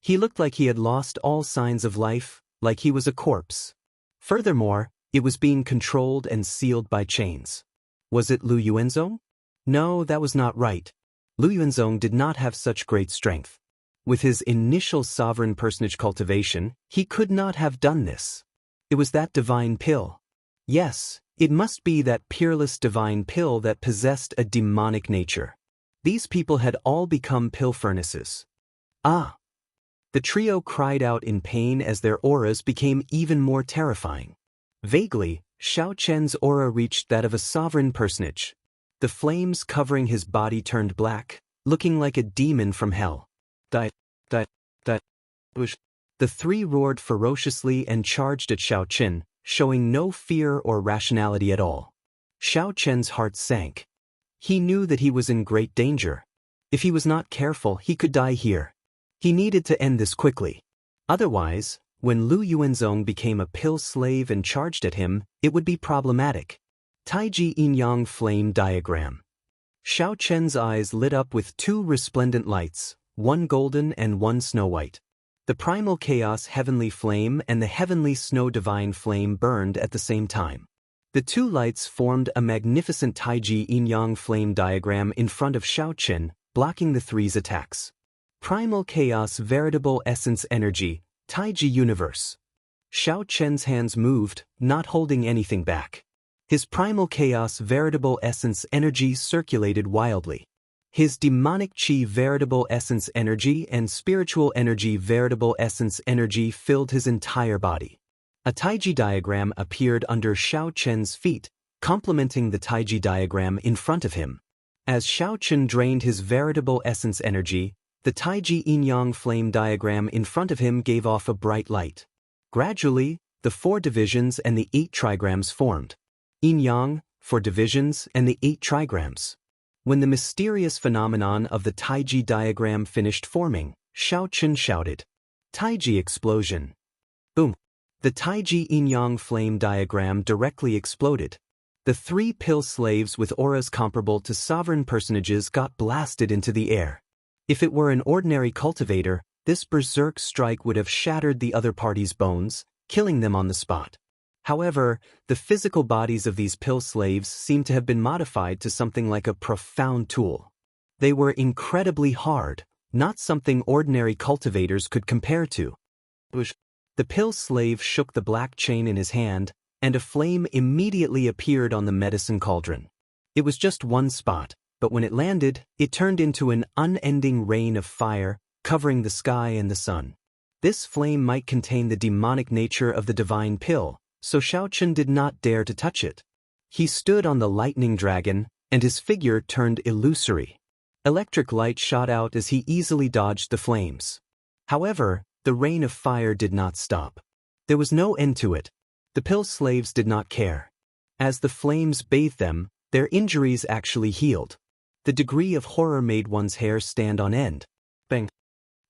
He looked like he had lost all signs of life, like he was a corpse. Furthermore, it was being controlled and sealed by chains. Was it Lu Yuanzong? No, that was not right. Lu Yuanzong did not have such great strength. With his initial sovereign personage cultivation, he could not have done this. It was that divine pill. Yes, it must be that peerless divine pill that possessed a demonic nature. These people had all become pill furnaces. Ah! The trio cried out in pain as their auras became even more terrifying. Vaguely, Xiao Chen's aura reached that of a sovereign personage. The flames covering his body turned black, looking like a demon from hell. Die. The three roared ferociously and charged at Xiao Chen, showing no fear or rationality at all. Xiao Chen's heart sank. He knew that he was in great danger. If he was not careful, he could die here. He needed to end this quickly. Otherwise, when Lu Yuanzong became a pill slave and charged at him, it would be problematic. Taiji Yin-Yang Flame Diagram. Xiao Chen's eyes lit up with two resplendent lights, one golden and one snow-white. The primal chaos heavenly flame and the heavenly snow divine flame burned at the same time. The two lights formed a magnificent Taiji Yin-Yang Flame Diagram in front of Xiao Chen, blocking the three's attacks. Primal chaos veritable essence energy, Taiji universe. Xiao Chen's hands moved, not holding anything back. His primal chaos veritable essence energy circulated wildly. His demonic chi veritable essence energy and spiritual energy veritable essence energy filled his entire body. A Taiji diagram appeared under Xiao Chen's feet, complementing the Taiji diagram in front of him. As Xiao Chen drained his veritable essence energy, the Taiji Yin-Yang Flame diagram in front of him gave off a bright light. Gradually, the 4 divisions and the 8 trigrams formed. Yin-Yang, 4 divisions, and the 8 trigrams. When the mysterious phenomenon of the Taiji diagram finished forming, Xiao Chen shouted, "Taiji explosion!" Boom! The Taiji Yin-Yang Flame diagram directly exploded. The 3 pill slaves with auras comparable to sovereign personages got blasted into the air. If it were an ordinary cultivator, this berserk strike would have shattered the other party's bones, killing them on the spot. However, the physical bodies of these pill slaves seemed to have been modified to something like a profound tool. They were incredibly hard, not something ordinary cultivators could compare to. The pill slave shook the black chain in his hand, and a flame immediately appeared on the medicine cauldron. It was just one spot, but when it landed, it turned into an unending rain of fire, covering the sky and the sun. This flame might contain the demonic nature of the divine pill, so Xiao Chen did not dare to touch it. He stood on the lightning dragon, and his figure turned illusory. Electric light shot out as he easily dodged the flames. However, the rain of fire did not stop. There was no end to it. The pill slaves did not care. As the flames bathed them, their injuries actually healed. The degree of horror made one's hair stand on end. Bang!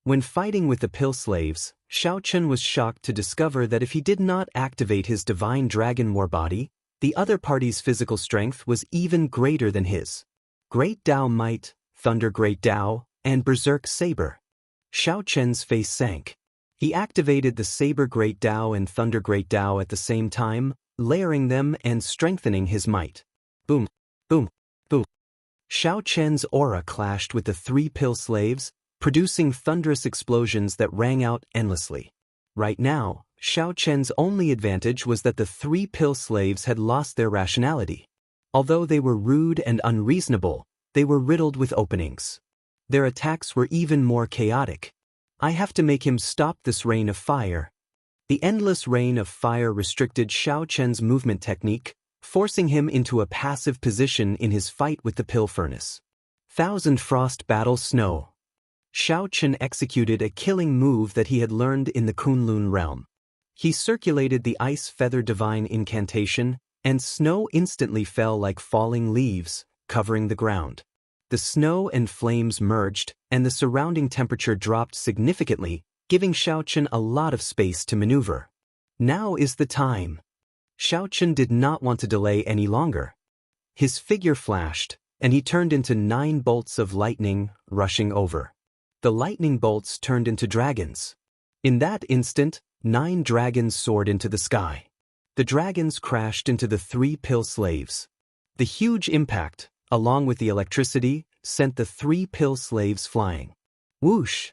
When fighting with the pill slaves, Xiao Chen was shocked to discover that if he did not activate his divine dragon war body, the other party's physical strength was even greater than his. Great Dao Might, Thunder Great Dao, and Berserk Saber. Xiao Chen's face sank. He activated the Saber Great Dao and Thunder Great Dao at the same time, layering them and strengthening his might. Boom, boom, boom. Xiao Chen's aura clashed with the 3 pill slaves, producing thunderous explosions that rang out endlessly. Right now, Xiao Chen's only advantage was that the 3 pill slaves had lost their rationality. Although they were rude and unreasonable, they were riddled with openings. Their attacks were even more chaotic. I have to make him stop this rain of fire. The endless rain of fire restricted Xiao Chen's movement technique, forcing him into a passive position in his fight with the pill furnace. Thousand Frost Battle Snow. Xiao Chen executed a killing move that he had learned in the Kunlun realm. He circulated the Ice Feather Divine incantation, and snow instantly fell like falling leaves, covering the ground. The snow and flames merged, and the surrounding temperature dropped significantly, giving Xiao Chen a lot of space to maneuver. Now is the time. Xiaochen did not want to delay any longer. His figure flashed, and he turned into 9 bolts of lightning, rushing over. The lightning bolts turned into dragons. In that instant, 9 dragons soared into the sky. The dragons crashed into the 3 pill slaves. The huge impact, along with the electricity, sent the 3 pill slaves flying. Whoosh!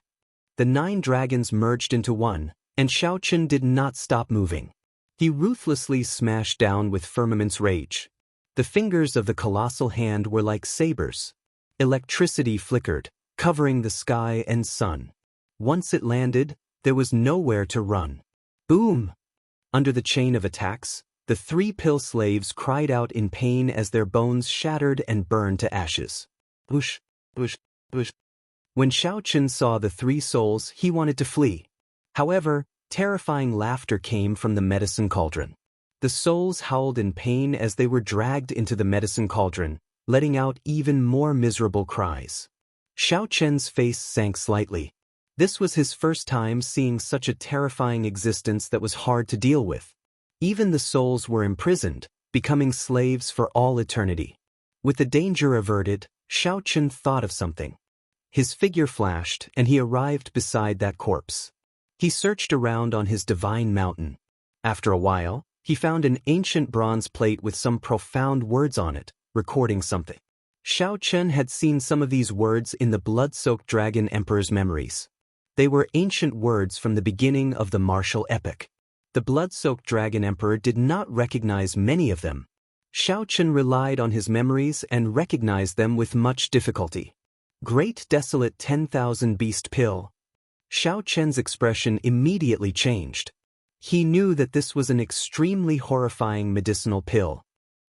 The 9 dragons merged into one, and Xiaochen did not stop moving. He ruthlessly smashed down with firmament's rage. The fingers of the colossal hand were like sabers. Electricity flickered, covering the sky and sun. Once it landed, there was nowhere to run. Boom! Under the chain of attacks, the 3 pill slaves cried out in pain as their bones shattered and burned to ashes. Whoosh! Whoosh! Whoosh! When Xiaochen saw the 3 souls, he wanted to flee. However, terrifying laughter came from the medicine cauldron. The souls howled in pain as they were dragged into the medicine cauldron, letting out even more miserable cries. Xiaochen's face sank slightly. This was his first time seeing such a terrifying existence that was hard to deal with. Even the souls were imprisoned, becoming slaves for all eternity. With the danger averted, Xiaochen thought of something. His figure flashed, and he arrived beside that corpse. He searched around on his divine mountain. After a while, he found an ancient bronze plate with some profound words on it, recording something. Xiaochen had seen some of these words in the blood-soaked dragon emperor's memories. They were ancient words from the beginning of the martial epic. The blood-soaked dragon emperor did not recognize many of them. Xiaochen relied on his memories and recognized them with much difficulty. Great desolate 10,000 beast pill. Xiaochen's expression immediately changed. He knew that this was an extremely horrifying medicinal pill.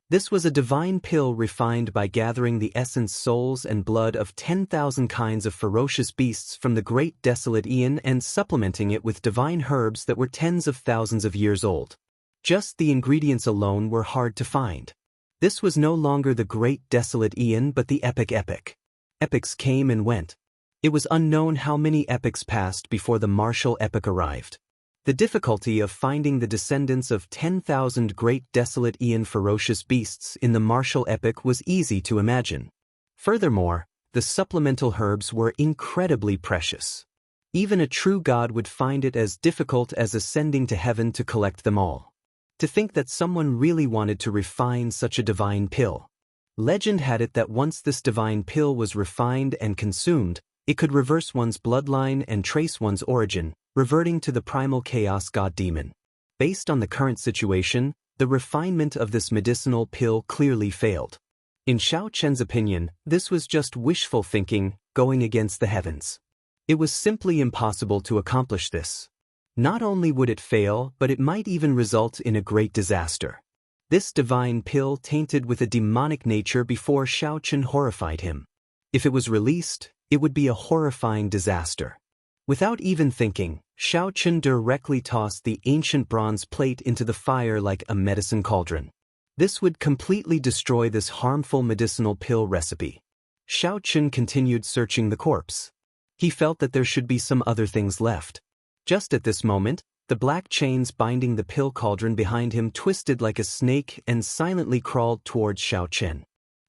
This was a divine pill refined by gathering the essence, souls, and blood of 10,000 kinds of ferocious beasts from the great desolate Aeon and supplementing it with divine herbs that were tens of thousands of years old. Just the ingredients alone were hard to find. This was no longer the great desolate Aeon but the epic. Epics came and went. It was unknown how many epics passed before the martial epic arrived. The difficulty of finding the descendants of 10,000 great desolate Aeon ferocious beasts in the martial epic was easy to imagine. Furthermore, the supplemental herbs were incredibly precious. Even a true god would find it as difficult as ascending to heaven to collect them all. To think that someone really wanted to refine such a divine pill. Legend had it that once this divine pill was refined and consumed, it could reverse one's bloodline and trace one's origin, reverting to the primal chaos god demon. Based on the current situation, the refinement of this medicinal pill clearly failed. In Xiaochen's opinion, this was just wishful thinking, going against the heavens. It was simply impossible to accomplish this. Not only would it fail, but it might even result in a great disaster. This divine pill tainted with a demonic nature before Xiaochen horrified him. If it was released, it would be a horrifying disaster. Without even thinking, Xiaochen directly tossed the ancient bronze plate into the fire like a medicine cauldron. This would completely destroy this harmful medicinal pill recipe. Xiaochen continued searching the corpse. He felt that there should be some other things left. Just at this moment, the black chains binding the pill cauldron behind him twisted like a snake and silently crawled towards Xiaochen.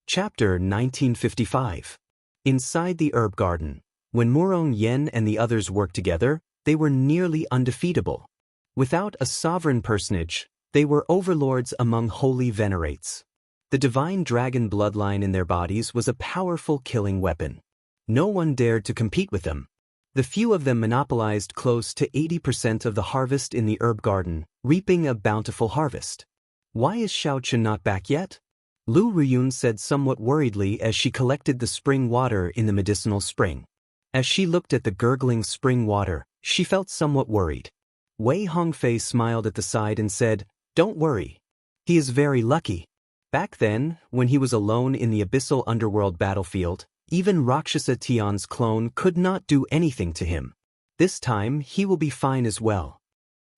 Chapter 1955. Inside the herb garden, when Murong Yen and the others worked together, they were nearly undefeatable. Without a sovereign personage, they were overlords among holy venerates. The divine dragon bloodline in their bodies was a powerful killing weapon. No one dared to compete with them. The few of them monopolized close to 80% of the harvest in the herb garden, reaping a bountiful harvest. Why is Xiaochen not back yet? Lu Ruyun said somewhat worriedly as she collected the spring water in the medicinal spring. As she looked at the gurgling spring water, she felt somewhat worried. Wei Hongfei smiled at the side and said, "Don't worry. He is very lucky." Back then, when he was alone in the abyssal underworld battlefield, even Rakshasa Tian's clone could not do anything to him. This time, he will be fine as well.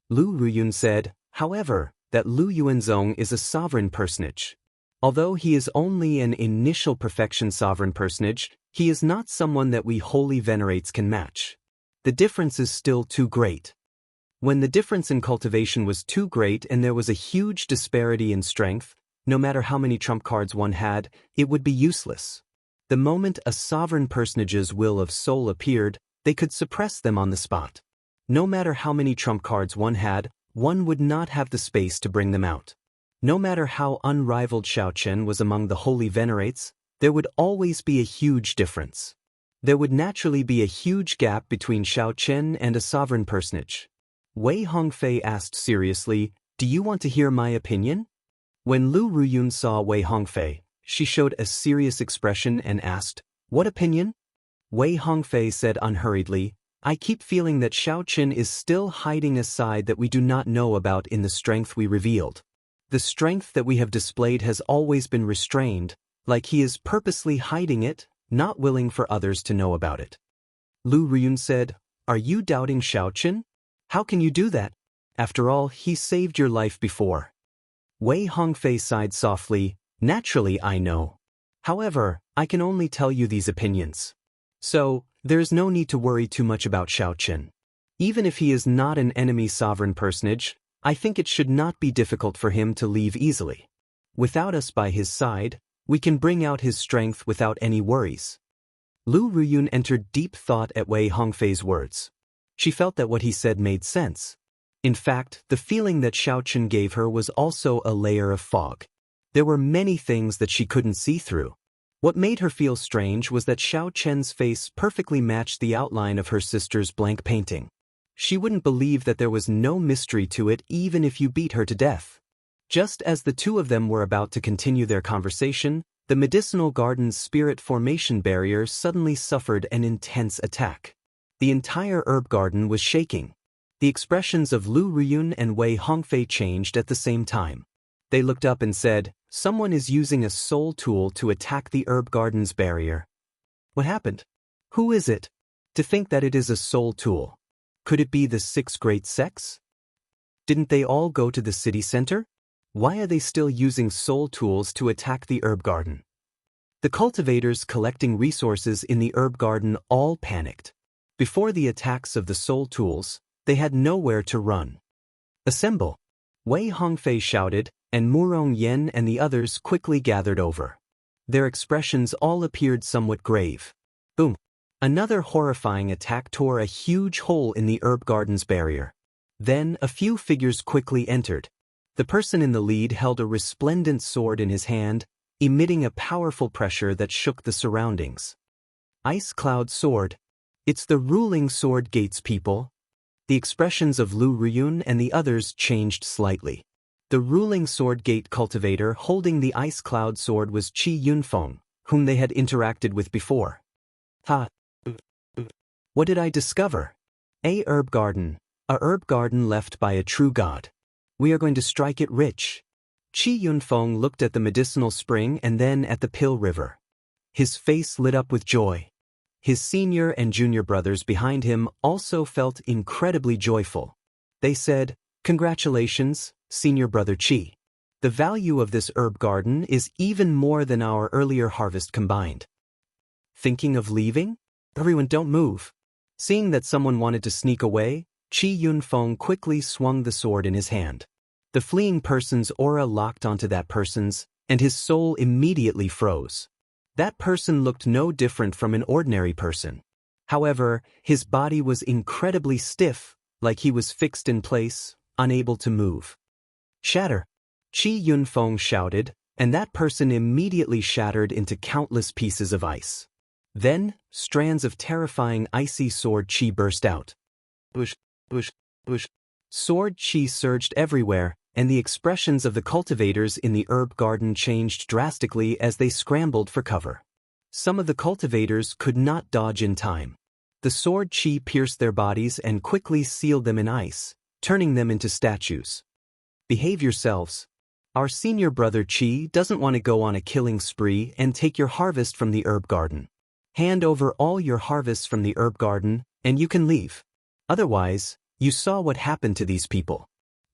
Lu Ruyun said, however, that Lu Yuanzong is a sovereign personage. Although he is only an initial perfection sovereign personage, he is not someone that we holy venerates can match. The difference is still too great. When the difference in cultivation was too great and there was a huge disparity in strength, no matter how many trump cards one had, it would be useless. The moment a sovereign personage's will of soul appeared, they could suppress them on the spot. No matter how many trump cards one had, one would not have the space to bring them out. No matter how unrivaled Xiaochen was among the holy venerates, there would always be a huge difference. There would naturally be a huge gap between Xiaochen and a sovereign personage. Wei Hongfei asked seriously, "Do you want to hear my opinion?" When Lu Ruyun saw Wei Hongfei, she showed a serious expression and asked, "What opinion?" Wei Hongfei said unhurriedly, "I keep feeling that Xiaochen is still hiding a side that we do not know about in the strength we revealed. The strength that we have displayed has always been restrained, like he is purposely hiding it, not willing for others to know about it." Lu Ruyun said, "Are you doubting Xiaochen? How can you do that? After all, he saved your life before." Wei Hongfei sighed softly, "Naturally I know. However, I can only tell you these opinions. So, there is no need to worry too much about Xiaochen. Even if he is not an enemy sovereign personage, I think it should not be difficult for him to leave easily. Without us by his side, we can bring out his strength without any worries." Lu Ruyun entered deep thought at Wei Hongfei's words. She felt that what he said made sense. In fact, the feeling that Xiaochen gave her was also a layer of fog. There were many things that she couldn't see through. What made her feel strange was that Xiaochen's face perfectly matched the outline of her sister's blank painting. She wouldn't believe that there was no mystery to it even if you beat her to death. Just as the two of them were about to continue their conversation, the medicinal garden's spirit formation barrier suddenly suffered an intense attack. The entire herb garden was shaking. The expressions of Lu Ruyun and Wei Hongfei changed at the same time. They looked up and said, "Someone is using a soul tool to attack the herb garden's barrier." What happened? Who is it? To think that it is a soul tool. Could it be the 6 great sects? Didn't they all go to the city center? Why are they still using soul tools to attack the herb garden? The cultivators collecting resources in the herb garden all panicked. Before the attacks of the soul tools, they had nowhere to run. "Assemble!" Wei Hongfei shouted, and Murong Yen and the others quickly gathered over. Their expressions all appeared somewhat grave. Boom! Another horrifying attack tore a huge hole in the herb garden's barrier. Then a few figures quickly entered. The person in the lead held a resplendent sword in his hand, emitting a powerful pressure that shook the surroundings. Ice Cloud Sword. It's the ruling sword gates people. The expressions of Lu Ruyun and the others changed slightly. The ruling sword gate cultivator holding the Ice Cloud Sword was Qi Yunfeng, whom they had interacted with before. Ha! What did I discover? A herb garden left by a true god. We are going to strike it rich. Qi Yunfeng looked at the medicinal spring and then at the Pill River. His face lit up with joy. His senior and junior brothers behind him also felt incredibly joyful. They said, "Congratulations, senior brother Qi. The value of this herb garden is even more than our earlier harvest combined." Thinking of leaving? Everyone don't move. Seeing that someone wanted to sneak away, Qi Yunfeng quickly swung the sword in his hand. The fleeing person's aura locked onto that person's, and his soul immediately froze. That person looked no different from an ordinary person. However, his body was incredibly stiff, like he was fixed in place, unable to move. "Shatter!" Qi Yunfeng shouted, and that person immediately shattered into countless pieces of ice. Then, strands of terrifying icy sword chi burst out. Bush, bush, bush. Sword chi surged everywhere, and the expressions of the cultivators in the herb garden changed drastically as they scrambled for cover. Some of the cultivators could not dodge in time. The sword chi pierced their bodies and quickly sealed them in ice, turning them into statues. "Behave yourselves. Our senior brother Qi doesn't want to go on a killing spree and take your harvest from the herb garden. Hand over all your harvests from the herb garden, and you can leave. Otherwise, you saw what happened to these people."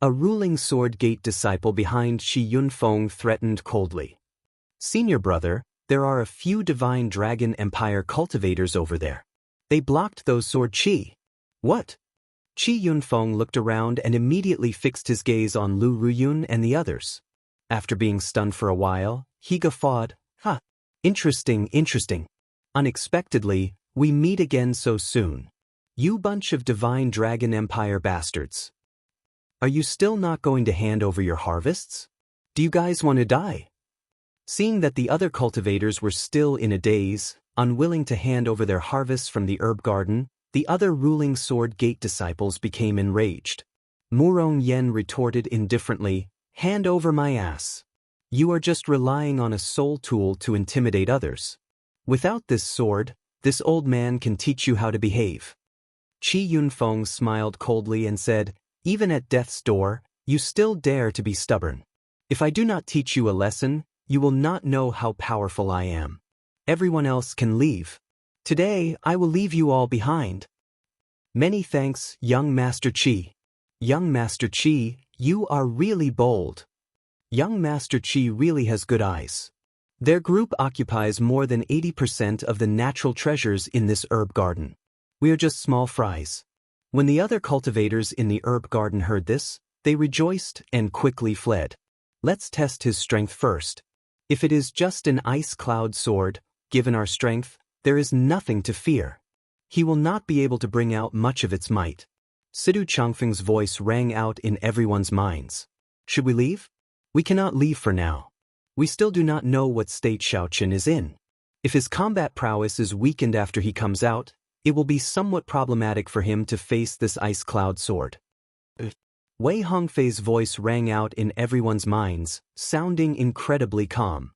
A ruling sword gate disciple behind Qi Yunfeng threatened coldly. "Senior brother, there are a few Divine Dragon Empire cultivators over there. They blocked those sword chi." "What?" Qi Yunfeng looked around and immediately fixed his gaze on Lu Ruyun and the others. After being stunned for a while, he guffawed, "Ha! Interesting, interesting. Unexpectedly, we meet again so soon. You bunch of Divine Dragon Empire bastards. Are you still not going to hand over your harvests? Do you guys want to die?" Seeing that the other cultivators were still in a daze, unwilling to hand over their harvests from the herb garden, the other ruling sword gate disciples became enraged. Murong Yen retorted indifferently, "Hand over my ass. You are just relying on a soul tool to intimidate others. Without this sword, this old man can teach you how to behave." Qi Yunfeng smiled coldly and said, "Even at death's door, you still dare to be stubborn. If I do not teach you a lesson, you will not know how powerful I am. Everyone else can leave. Today, I will leave you all behind." "Many thanks, young Master Qi. Young Master Qi, you are really bold. Young Master Qi really has good eyes." Their group occupies more than 80% of the natural treasures in this herb garden. We are just small fries. When the other cultivators in the herb garden heard this, they rejoiced and quickly fled. Let's test his strength first. If it is just an ice cloud sword, given our strength, there is nothing to fear. He will not be able to bring out much of its might. Sidu Changfeng's voice rang out in everyone's minds. Should we leave? We cannot leave for now. We still do not know what state Xiaoqin is in. If his combat prowess is weakened after he comes out, it will be somewhat problematic for him to face this ice cloud sword. Wei Hongfei's voice rang out in everyone's minds, sounding incredibly calm.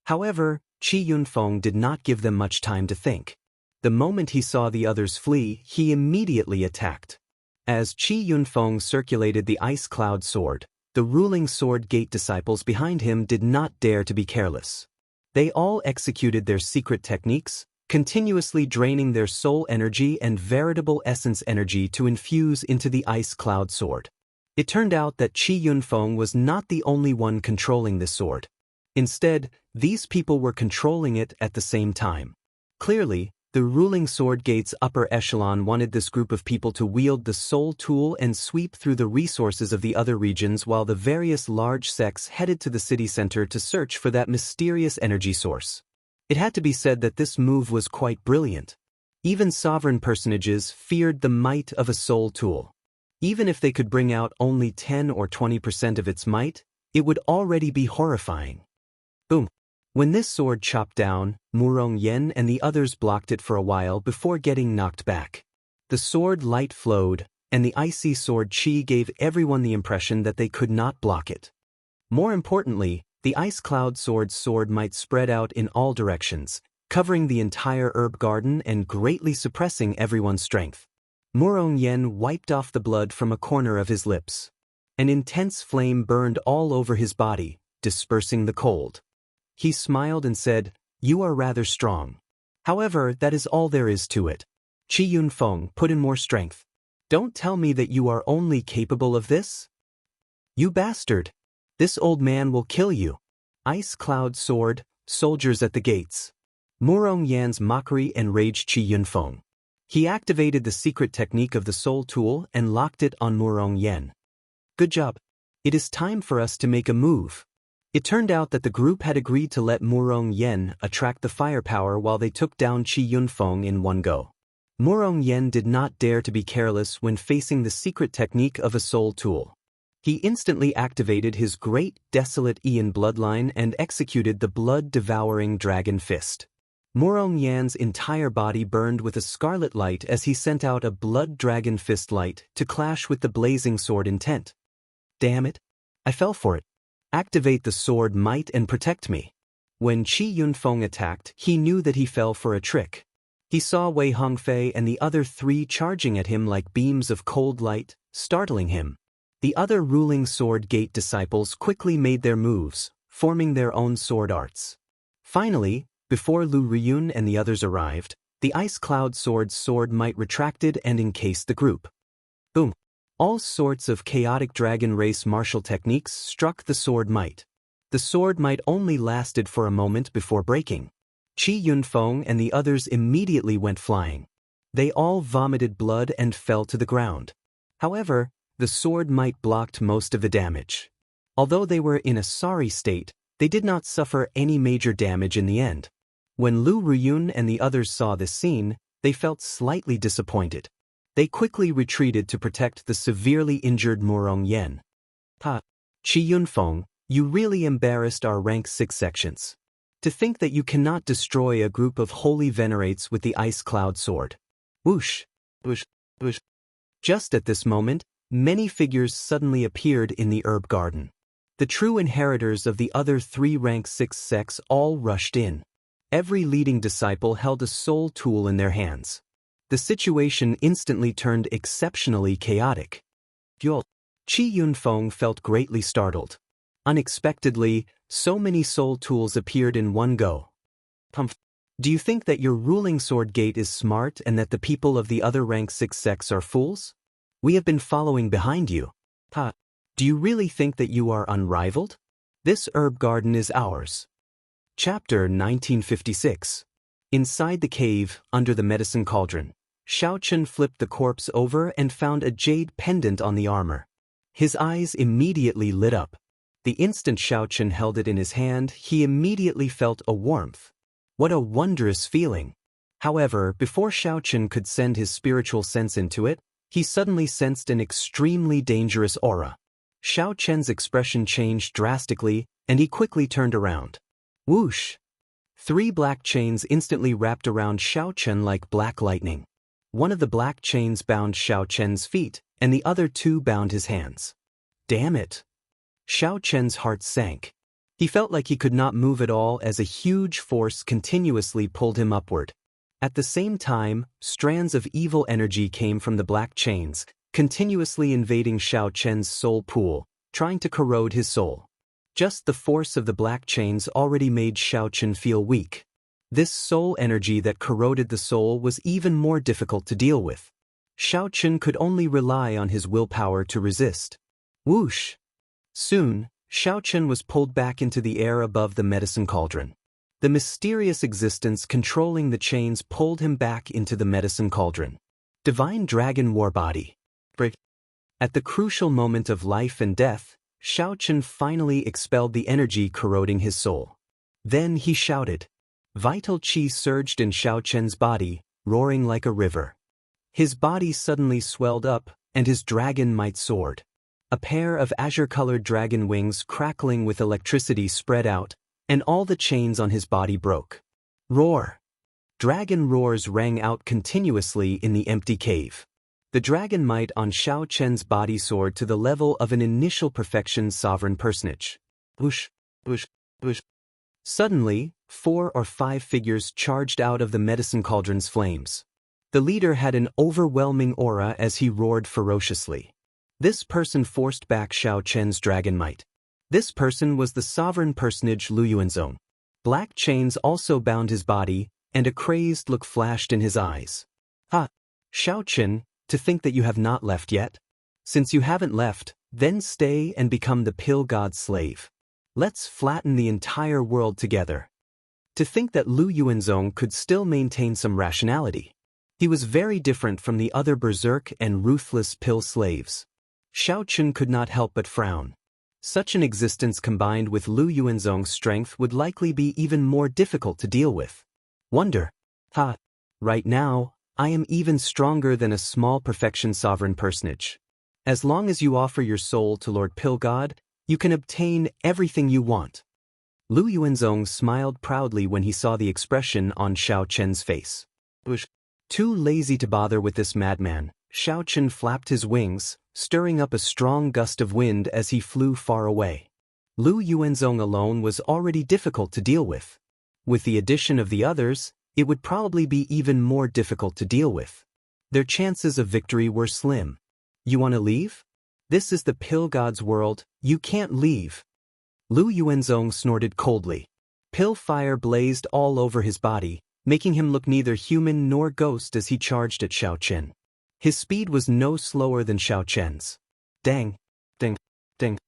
However, Qi Yunfeng did not give them much time to think. The moment he saw the others flee, he immediately attacked. As Qi Yunfeng circulated the ice cloud sword, the ruling sword gate disciples behind him did not dare to be careless. They all executed their secret techniques, continuously draining their soul energy and veritable essence energy to infuse into the ice cloud sword. It turned out that Qi Yunfeng was not the only one controlling the sword. Instead, these people were controlling it at the same time. Clearly, the ruling sword gate's upper echelon wanted this group of people to wield the soul tool and sweep through the resources of the other regions, while the various large sects headed to the city center to search for that mysterious energy source. It had to be said that this move was quite brilliant. Even sovereign personages feared the might of a soul tool. Even if they could bring out only 10 or 20% of its might, it would already be horrifying. Boom. When this sword chopped down, Murong Yen and the others blocked it for a while before getting knocked back. The sword light flowed, and the icy sword Qi gave everyone the impression that they could not block it. More importantly, the ice cloud sword's sword might spread out in all directions, covering the entire herb garden and greatly suppressing everyone's strength. Murong Yen wiped off the blood from a corner of his lips. An intense flame burned all over his body, dispersing the cold. He smiled and said, "You are rather strong. However, that is all there is to it. Qi Yunfeng, put in more strength. Don't tell me that you are only capable of this? You bastard! This old man will kill you. Ice cloud sword, soldiers at the gates." Murong Yan's mockery enraged Qi Yunfeng. He activated the secret technique of the soul tool and locked it on Murong Yan. "Good job. It is time for us to make a move." It turned out that the group had agreed to let Murong Yen attract the firepower while they took down Qi Yunfeng in one go. Murong Yen did not dare to be careless when facing the secret technique of a soul tool. He instantly activated his great desolate Ian bloodline and executed the blood-devouring dragon fist. Murong Yan's entire body burned with a scarlet light as he sent out a blood dragon fist light to clash with the blazing sword intent. Damn it! I fell for it. Activate the sword might and protect me. When Qi Yunfeng attacked, he knew that he fell for a trick. He saw Wei Hongfei and the other three charging at him like beams of cold light, startling him. The other ruling sword gate disciples quickly made their moves, forming their own sword arts. Finally, before Lu Riyun and the others arrived, the ice cloud sword's sword might retracted and encased the group. Boom! All sorts of chaotic dragon race martial techniques struck the sword might. The sword might only lasted for a moment before breaking. Qi Yunfeng and the others immediately went flying. They all vomited blood and fell to the ground. However, the sword might blocked most of the damage. Although they were in a sorry state, they did not suffer any major damage in the end. When Lu Ruyun and the others saw this scene, they felt slightly disappointed. They quickly retreated to protect the severely injured Murong Yen. Qi Yunfeng, you really embarrassed our rank 6 sections. To think that you cannot destroy a group of holy venerates with the ice cloud sword. Whoosh, whoosh, whoosh. Just at this moment, many figures suddenly appeared in the herb garden. The true inheritors of the other 3 rank 6 sects all rushed in. Every leading disciple held a soul tool in their hands. The situation instantly turned exceptionally chaotic. Qi Yunfeng felt greatly startled. Unexpectedly, so many soul tools appeared in one go. Do you think that your ruling sword gate is smart and that the people of the other rank 6 sects are fools? We have been following behind you. Do you really think that you are unrivaled? This herb garden is ours. Chapter 1956. Inside the cave, under the medicine cauldron, Xiaochen flipped the corpse over and found a jade pendant on the armor. His eyes immediately lit up. The instant Xiaochen held it in his hand, he immediately felt a warmth. What a wondrous feeling! However, before Xiaochen could send his spiritual sense into it, he suddenly sensed an extremely dangerous aura. Xiaochen's expression changed drastically, and he quickly turned around. Whoosh! 3 black chains instantly wrapped around Xiaochen like black lightning. One of the black chains bound Xiaochen's feet, and the other 2 bound his hands. Damn it! Xiaochen's heart sank. He felt like he could not move at all as a huge force continuously pulled him upward. At the same time, strands of evil energy came from the black chains, continuously invading Xiaochen's soul pool, trying to corrode his soul. Just the force of the black chains already made Xiaochen feel weak. This soul energy that corroded the soul was even more difficult to deal with. Xiaochen could only rely on his willpower to resist. Whoosh! Soon, Xiaochen was pulled back into the air above the medicine cauldron. The mysterious existence controlling the chains pulled him back into the medicine cauldron. Divine Dragon Warbody. At the crucial moment of life and death, Xiaochen finally expelled the energy corroding his soul. Then he shouted. Vital qi surged in Xiaochen's body, roaring like a river. His body suddenly swelled up, and his dragon might soared. A pair of azure-colored dragon wings crackling with electricity spread out, and all the chains on his body broke. Roar! Dragon roars rang out continuously in the empty cave. The dragon might on Xiaochen's body soared to the level of an initial perfection sovereign personage. Whoosh, whoosh, whoosh. Suddenly, 4 or 5 figures charged out of the medicine cauldron's flames. The leader had an overwhelming aura as he roared ferociously. This person forced back Xiaochen's dragon might. This person was the sovereign personage Lu Yuanzong. Black chains also bound his body, and a crazed look flashed in his eyes. Xiaochen, to think that you have not left yet? Since you haven't left, then stay and become the pill god's slave. Let's flatten the entire world together. To think that Lu Yuanzong could still maintain some rationality. He was very different from the other berserk and ruthless pill slaves. Xiaochen could not help but frown. Such an existence combined with Lu Yuanzong's strength would likely be even more difficult to deal with. Wonder. Right now, I am even stronger than a small perfection sovereign personage. As long as you offer your soul to Lord Pill God, you can obtain everything you want. Lu Yuanzong smiled proudly when he saw the expression on Xiaochen's face. Too lazy to bother with this madman, Xiaochen flapped his wings, stirring up a strong gust of wind as he flew far away. Lu Yuanzong alone was already difficult to deal with. With the addition of the others, it would probably be even more difficult to deal with. Their chances of victory were slim. You want to leave? This is the pill god's world, you can't leave. Lu Yuanzong snorted coldly. Pill fire blazed all over his body, making him look neither human nor ghost as he charged at Xiaochen. His speed was no slower than Xiaochen's. Dang, ding, ding.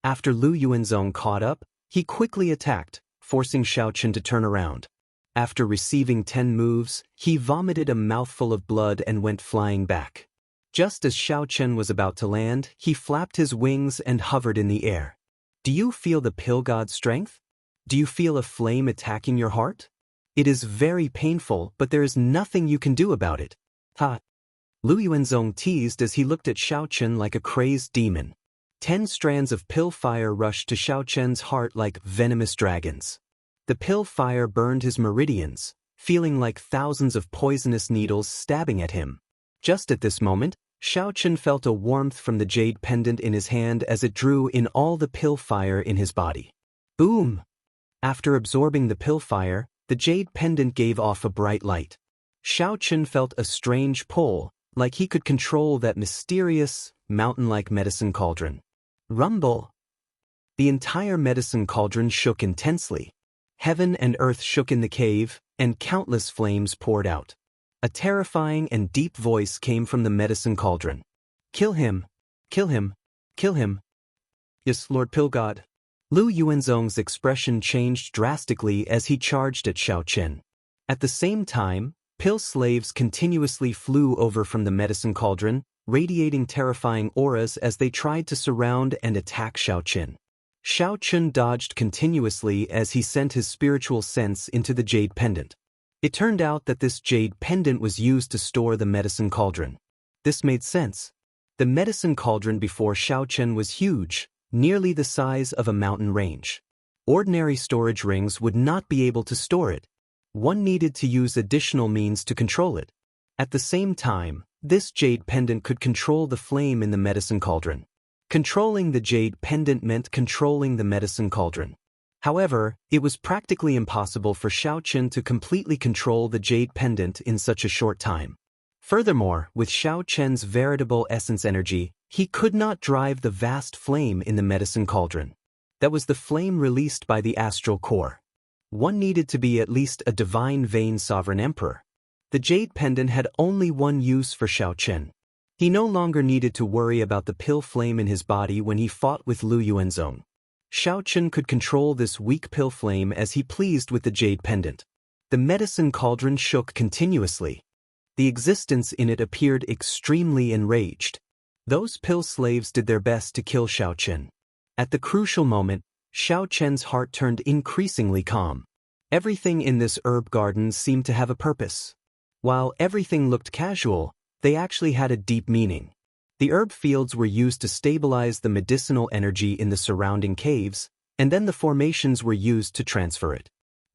After Lu Yuanzong caught up, he quickly attacked, forcing Xiaochen to turn around. After receiving 10 moves, he vomited a mouthful of blood and went flying back. Just as Xiao Chen was about to land, he flapped his wings and hovered in the air. Do you feel the pill god's strength? Do you feel a flame attacking your heart? It is very painful, but there is nothing you can do about it. Ha! Lu Yuanzong teased as he looked at Xiao Chen like a crazed demon. 10 strands of pill fire rushed to Xiao Chen's heart like venomous dragons. The pill fire burned his meridians, feeling like thousands of poisonous needles stabbing at him. Just at this moment, Xiao Chen felt a warmth from the jade pendant in his hand as it drew in all the pill fire in his body. Boom! After absorbing the pill fire, the jade pendant gave off a bright light. Xiao Chen felt a strange pull, like he could control that mysterious, mountain-like medicine cauldron. Rumble! The entire medicine cauldron shook intensely. Heaven and earth shook in the cave, and countless flames poured out. A terrifying and deep voice came from the medicine cauldron. Kill him! Kill him! Kill him! Yes, Lord Pill God. Lu Yuanzong's expression changed drastically as he charged at Xiao Chen. At the same time, pill slaves continuously flew over from the medicine cauldron, radiating terrifying auras as they tried to surround and attack Xiao Chen. Xiao Chen dodged continuously as he sent his spiritual sense into the jade pendant. It turned out that this jade pendant was used to store the medicine cauldron. This made sense. The medicine cauldron before Xiao Chen was huge, nearly the size of a mountain range. Ordinary storage rings would not be able to store it. One needed to use additional means to control it. At the same time, this jade pendant could control the flame in the medicine cauldron. Controlling the jade pendant meant controlling the medicine cauldron. However, it was practically impossible for Xiao Chen to completely control the jade pendant in such a short time. Furthermore, with Xiao Chen's veritable essence energy, he could not drive the vast flame in the medicine cauldron. That was the flame released by the astral core. One needed to be at least a divine vein sovereign emperor. The jade pendant had only one use for Xiao Chen. He no longer needed to worry about the pill flame in his body when he fought with Lu Yuanzong. Xiao Chen could control this weak pill flame as he pleased with the jade pendant. The medicine cauldron shook continuously. The existence in it appeared extremely enraged. Those pill slaves did their best to kill Xiao Chen. At the crucial moment, Xiao Chen's heart turned increasingly calm. Everything in this herb garden seemed to have a purpose. While everything looked casual, they actually had a deep meaning. The herb fields were used to stabilize the medicinal energy in the surrounding caves, and then the formations were used to transfer it.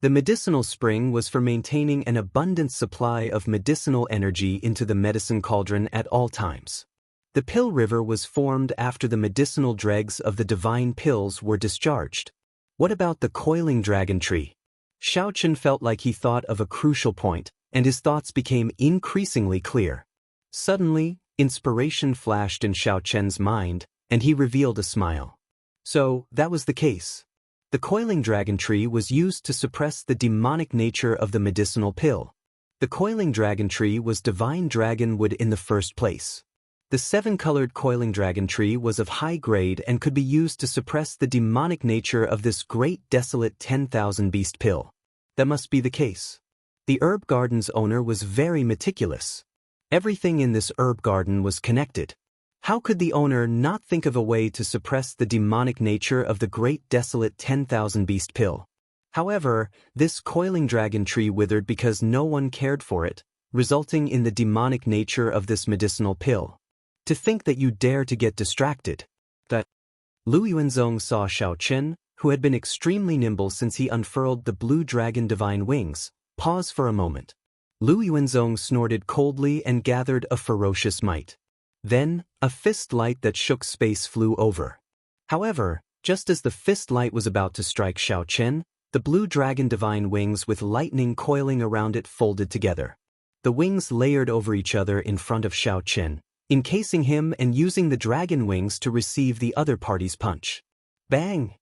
The medicinal spring was for maintaining an abundant supply of medicinal energy into the medicine cauldron at all times. The pill river was formed after the medicinal dregs of the divine pills were discharged. What about the coiling dragon tree? Xiao Chen felt like he thought of a crucial point, and his thoughts became increasingly clear. Suddenly, inspiration flashed in Xiao Chen's mind, and he revealed a smile. So, that was the case. The coiling dragon tree was used to suppress the demonic nature of the medicinal pill. The coiling dragon tree was divine dragon wood in the first place. The 7-colored coiling dragon tree was of high grade and could be used to suppress the demonic nature of this great desolate 10,000 beast pill. That must be the case. The herb garden's owner was very meticulous. Everything in this herb garden was connected. How could the owner not think of a way to suppress the demonic nature of the great desolate 10,000 beast pill? However, this coiling dragon tree withered because no one cared for it, resulting in the demonic nature of this medicinal pill. To think that you dare to get distracted. That Lu Yuanzong saw Xiao Chen, who had been extremely nimble since he unfurled the blue dragon divine wings, pause for a moment. Lu Yuanzong snorted coldly and gathered a ferocious might. Then, a fist light that shook space flew over. However, just as the fist light was about to strike Xiao Chen, the blue dragon divine wings with lightning coiling around it folded together. The wings layered over each other in front of Xiao Chen, encasing him and using the dragon wings to receive the other party's punch. Bang!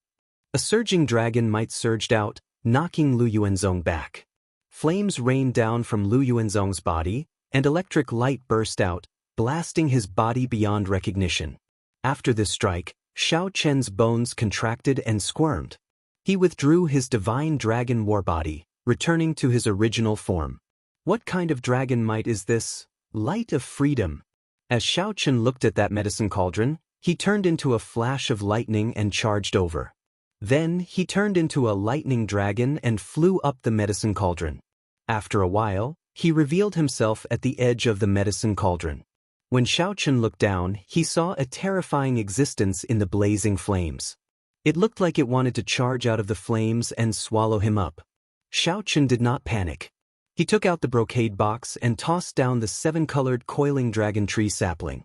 A surging dragon might surged out, knocking Lu Yuanzong back. Flames rained down from Lu Yuanzong's body, and electric light burst out, blasting his body beyond recognition. After this strike, Xiao Chen's bones contracted and squirmed. He withdrew his divine dragon war body, returning to his original form. What kind of dragon might is this? Light of freedom. As Xiaochen looked at that medicine cauldron, he turned into a flash of lightning and charged over. Then he turned into a lightning dragon and flew up the medicine cauldron. After a while, he revealed himself at the edge of the medicine cauldron. When Xiaochen looked down, he saw a terrifying existence in the blazing flames. It looked like it wanted to charge out of the flames and swallow him up. Xiaochen did not panic. He took out the brocade box and tossed down the 7-colored coiling dragon tree sapling.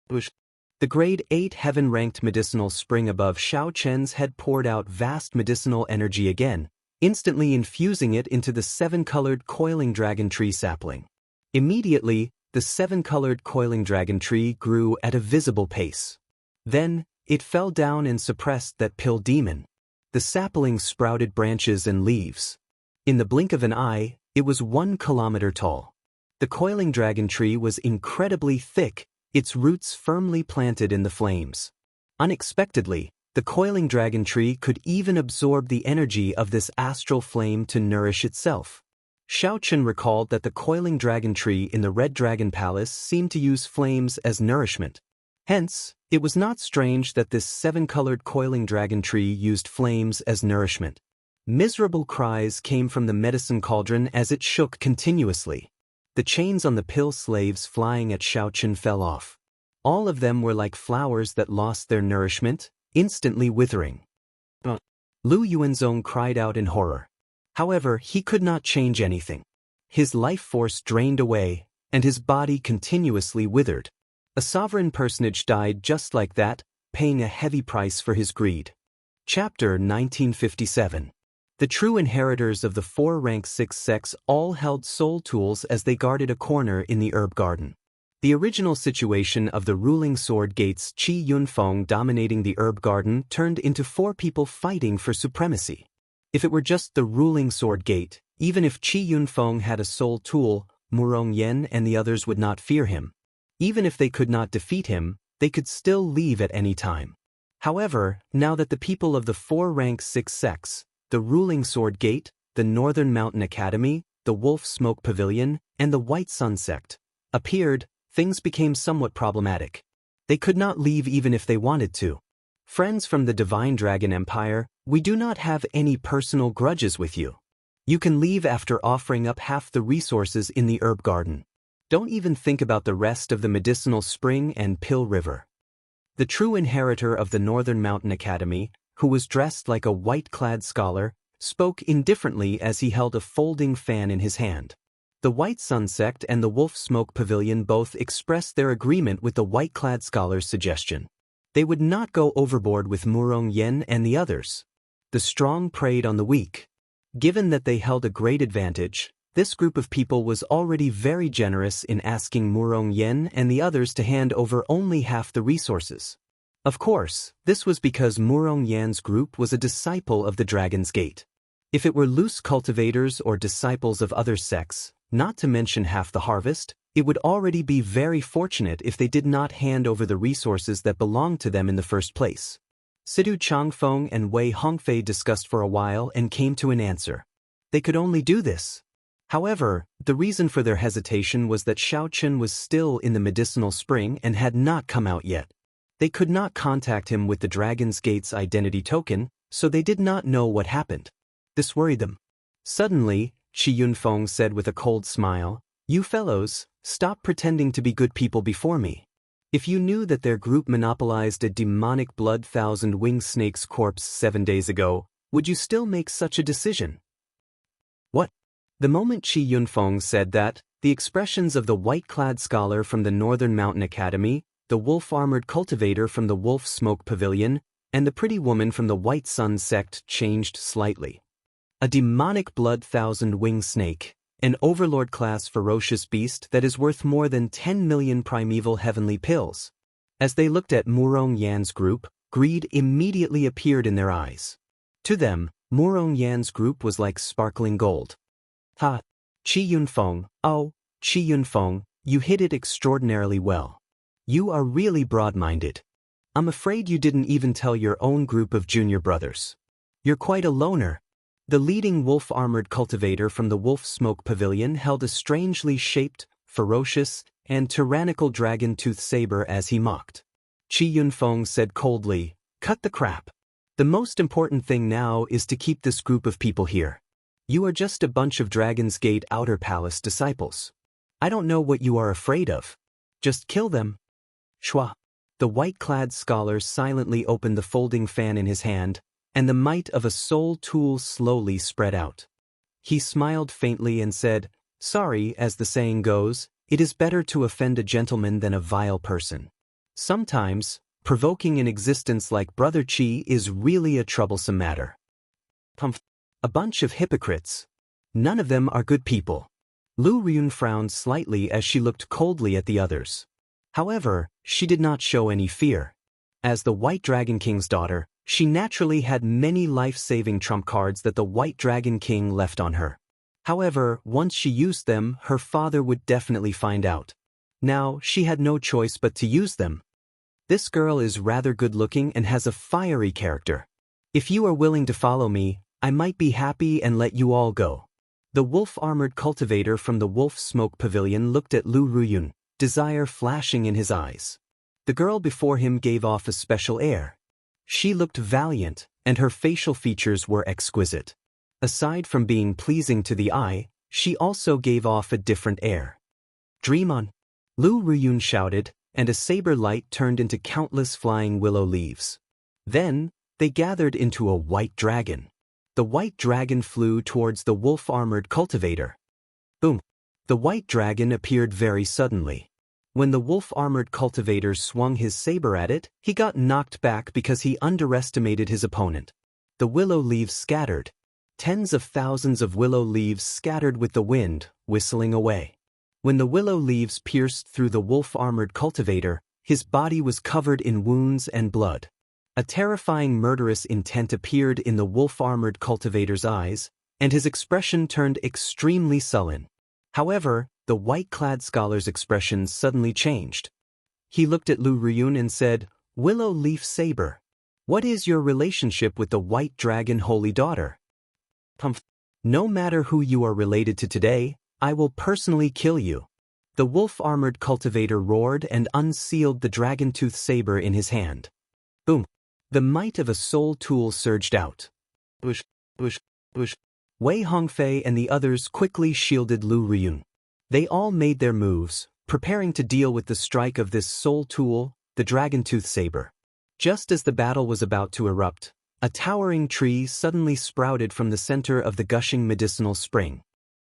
The grade 8 heaven-ranked medicinal spring above Xiaochen's head poured out vast medicinal energy again, instantly infusing it into the 7-colored coiling dragon tree sapling. Immediately, the 7-colored coiling dragon tree grew at a visible pace. Then, it fell down and suppressed that pill demon. The sapling sprouted branches and leaves. In the blink of an eye, it was 1 kilometer tall. The coiling dragon tree was incredibly thick, its roots firmly planted in the flames. Unexpectedly, the coiling dragon tree could even absorb the energy of this astral flame to nourish itself. Xiaochen recalled that the coiling dragon tree in the Red Dragon Palace seemed to use flames as nourishment. Hence, it was not strange that this 7-colored coiling dragon tree used flames as nourishment. Miserable cries came from the medicine cauldron as it shook continuously. The chains on the pill slaves flying at Xiaochen fell off. All of them were like flowers that lost their nourishment, instantly withering. Lu Yuanzong cried out in horror. However, he could not change anything. His life force drained away, and his body continuously withered. A sovereign personage died just like that, paying a heavy price for his greed. Chapter 1957. The true inheritors of the 4-rank 6 sects all held soul tools as they guarded a corner in the herb garden. The original situation of the ruling sword gates Qi Yunfeng dominating the herb garden turned into 4 people fighting for supremacy. If it were just the ruling sword gate, even if Qi Yunfeng had a soul tool, Murong Yen and the others would not fear him. Even if they could not defeat him, they could still leave at any time. However, now that the people of the 4-rank 6 sects, the ruling sword gate, the Northern Mountain Academy, the Wolf Smoke Pavilion, and the White Sun sect appeared, things became somewhat problematic. They could not leave even if they wanted to. Friends from the Divine Dragon Empire, we do not have any personal grudges with you. You can leave after offering up half the resources in the herb garden. Don't even think about the rest of the medicinal spring and pill river. The true inheritor of the Northern Mountain Academy, who was dressed like a white-clad scholar, spoke indifferently as he held a folding fan in his hand. The White Sun sect and the Wolf Smoke Pavilion both expressed their agreement with the white-clad scholar's suggestion. They would not go overboard with Murong Yen and the others. The strong preyed on the weak. Given that they held a great advantage, this group of people was already very generous in asking Murong Yen and the others to hand over only half the resources. Of course, this was because Murong Yan's group was a disciple of the Dragon's Gate. If it were loose cultivators or disciples of other sects, not to mention half the harvest, it would already be very fortunate if they did not hand over the resources that belonged to them in the first place. Sidu Changfeng and Wei Hongfei discussed for a while and came to an answer. They could only do this. However, the reason for their hesitation was that Xiaochen was still in the medicinal spring and had not come out yet. They could not contact him with the Dragon's Gate's identity token, so they did not know what happened. This worried them. Suddenly, Qi Yunfeng said with a cold smile, "You fellows, stop pretending to be good people before me. If you knew that their group monopolized a demonic blood thousand-winged snake's corpse 7 days ago, would you still make such a decision?" What? The moment Qi Yunfeng said that, the expressions of the white-clad scholar from the Northern Mountain Academy, the wolf-armored cultivator from the Wolf Smoke Pavilion, and the pretty woman from the White Sun sect changed slightly. A demonic blood thousand-winged snake, an overlord-class ferocious beast that is worth more than 10 million primeval heavenly pills. As they looked at Murong Yan's group, greed immediately appeared in their eyes. To them, Murong Yan's group was like sparkling gold. Ha! Qi Yunfeng, oh, Qi Yunfeng, you hit it extraordinarily well. You are really broad-minded. I'm afraid you didn't even tell your own group of junior brothers. You're quite a loner. The leading wolf-armored cultivator from the Wolf Smoke Pavilion held a strangely shaped, ferocious, and tyrannical dragon-tooth saber as he mocked. Qi Yunfeng said coldly, "Cut the crap. The most important thing now is to keep this group of people here. You are just a bunch of Dragon's Gate Outer Palace disciples. I don't know what you are afraid of. Just kill them." Shua. The white-clad scholar silently opened the folding fan in his hand, and the might of a soul tool slowly spread out. He smiled faintly and said, "Sorry, as the saying goes, it is better to offend a gentleman than a vile person. Sometimes, provoking an existence like Brother Qi is really a troublesome matter." A bunch of hypocrites. None of them are good people. Lu Ryun frowned slightly as she looked coldly at the others. However, she did not show any fear. As the White Dragon King's daughter, she naturally had many life-saving trump cards that the White Dragon King left on her. However, once she used them, her father would definitely find out. Now, she had no choice but to use them. This girl is rather good-looking and has a fiery character. If you are willing to follow me, I might be happy and let you all go. The wolf-armored cultivator from the Wolf Smoke Pavilion looked at Lu Ruyun, desire flashing in his eyes. The girl before him gave off a special air. She looked valiant, and her facial features were exquisite. Aside from being pleasing to the eye, she also gave off a different air. "Dream on!" Lu Ruyun shouted, and a saber light turned into countless flying willow leaves. Then, they gathered into a white dragon. The white dragon flew towards the wolf-armored cultivator. Boom! The white dragon appeared very suddenly. When the wolf-armored cultivator swung his saber at it, he got knocked back because he underestimated his opponent. The willow leaves scattered. Tens of thousands of willow leaves scattered with the wind, whistling away. When the willow leaves pierced through the wolf-armored cultivator, his body was covered in wounds and blood. A terrifying murderous intent appeared in the wolf-armored cultivator's eyes, and his expression turned extremely sullen. However, the white-clad scholar's expression suddenly changed. He looked at Lu Ruyun and said, "Willow Leaf Saber, what is your relationship with the White Dragon Holy Daughter?" "No matter who you are related to today, I will personally kill you." The wolf-armored cultivator roared and unsealed the dragon-tooth saber in his hand. Boom! The might of a soul tool surged out. Whoosh, whoosh, whoosh. Wei Hongfei and the others quickly shielded Lu Ruyun. They all made their moves, preparing to deal with the strike of this soul tool, the dragon-tooth saber. Just as the battle was about to erupt, a towering tree suddenly sprouted from the center of the gushing medicinal spring.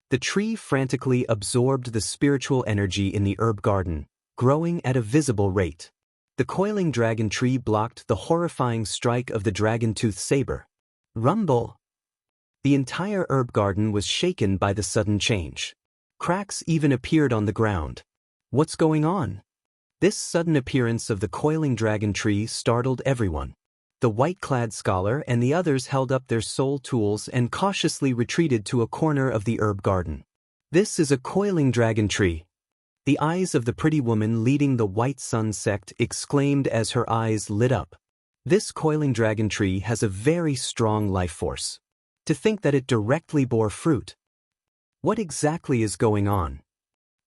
The tree frantically absorbed the spiritual energy in the herb garden, growing at a visible rate. The coiling dragon tree blocked the horrifying strike of the dragon-tooth saber. Rumble! The entire herb garden was shaken by the sudden change. Cracks even appeared on the ground. What's going on? This sudden appearance of the coiling dragon tree startled everyone. The white-clad scholar and the others held up their soul tools and cautiously retreated to a corner of the herb garden. "This is a coiling dragon tree." The eyes of the pretty woman leading the White Sun sect exclaimed as her eyes lit up. "This coiling dragon tree has a very strong life force. To think that it directly bore fruit. What exactly is going on?"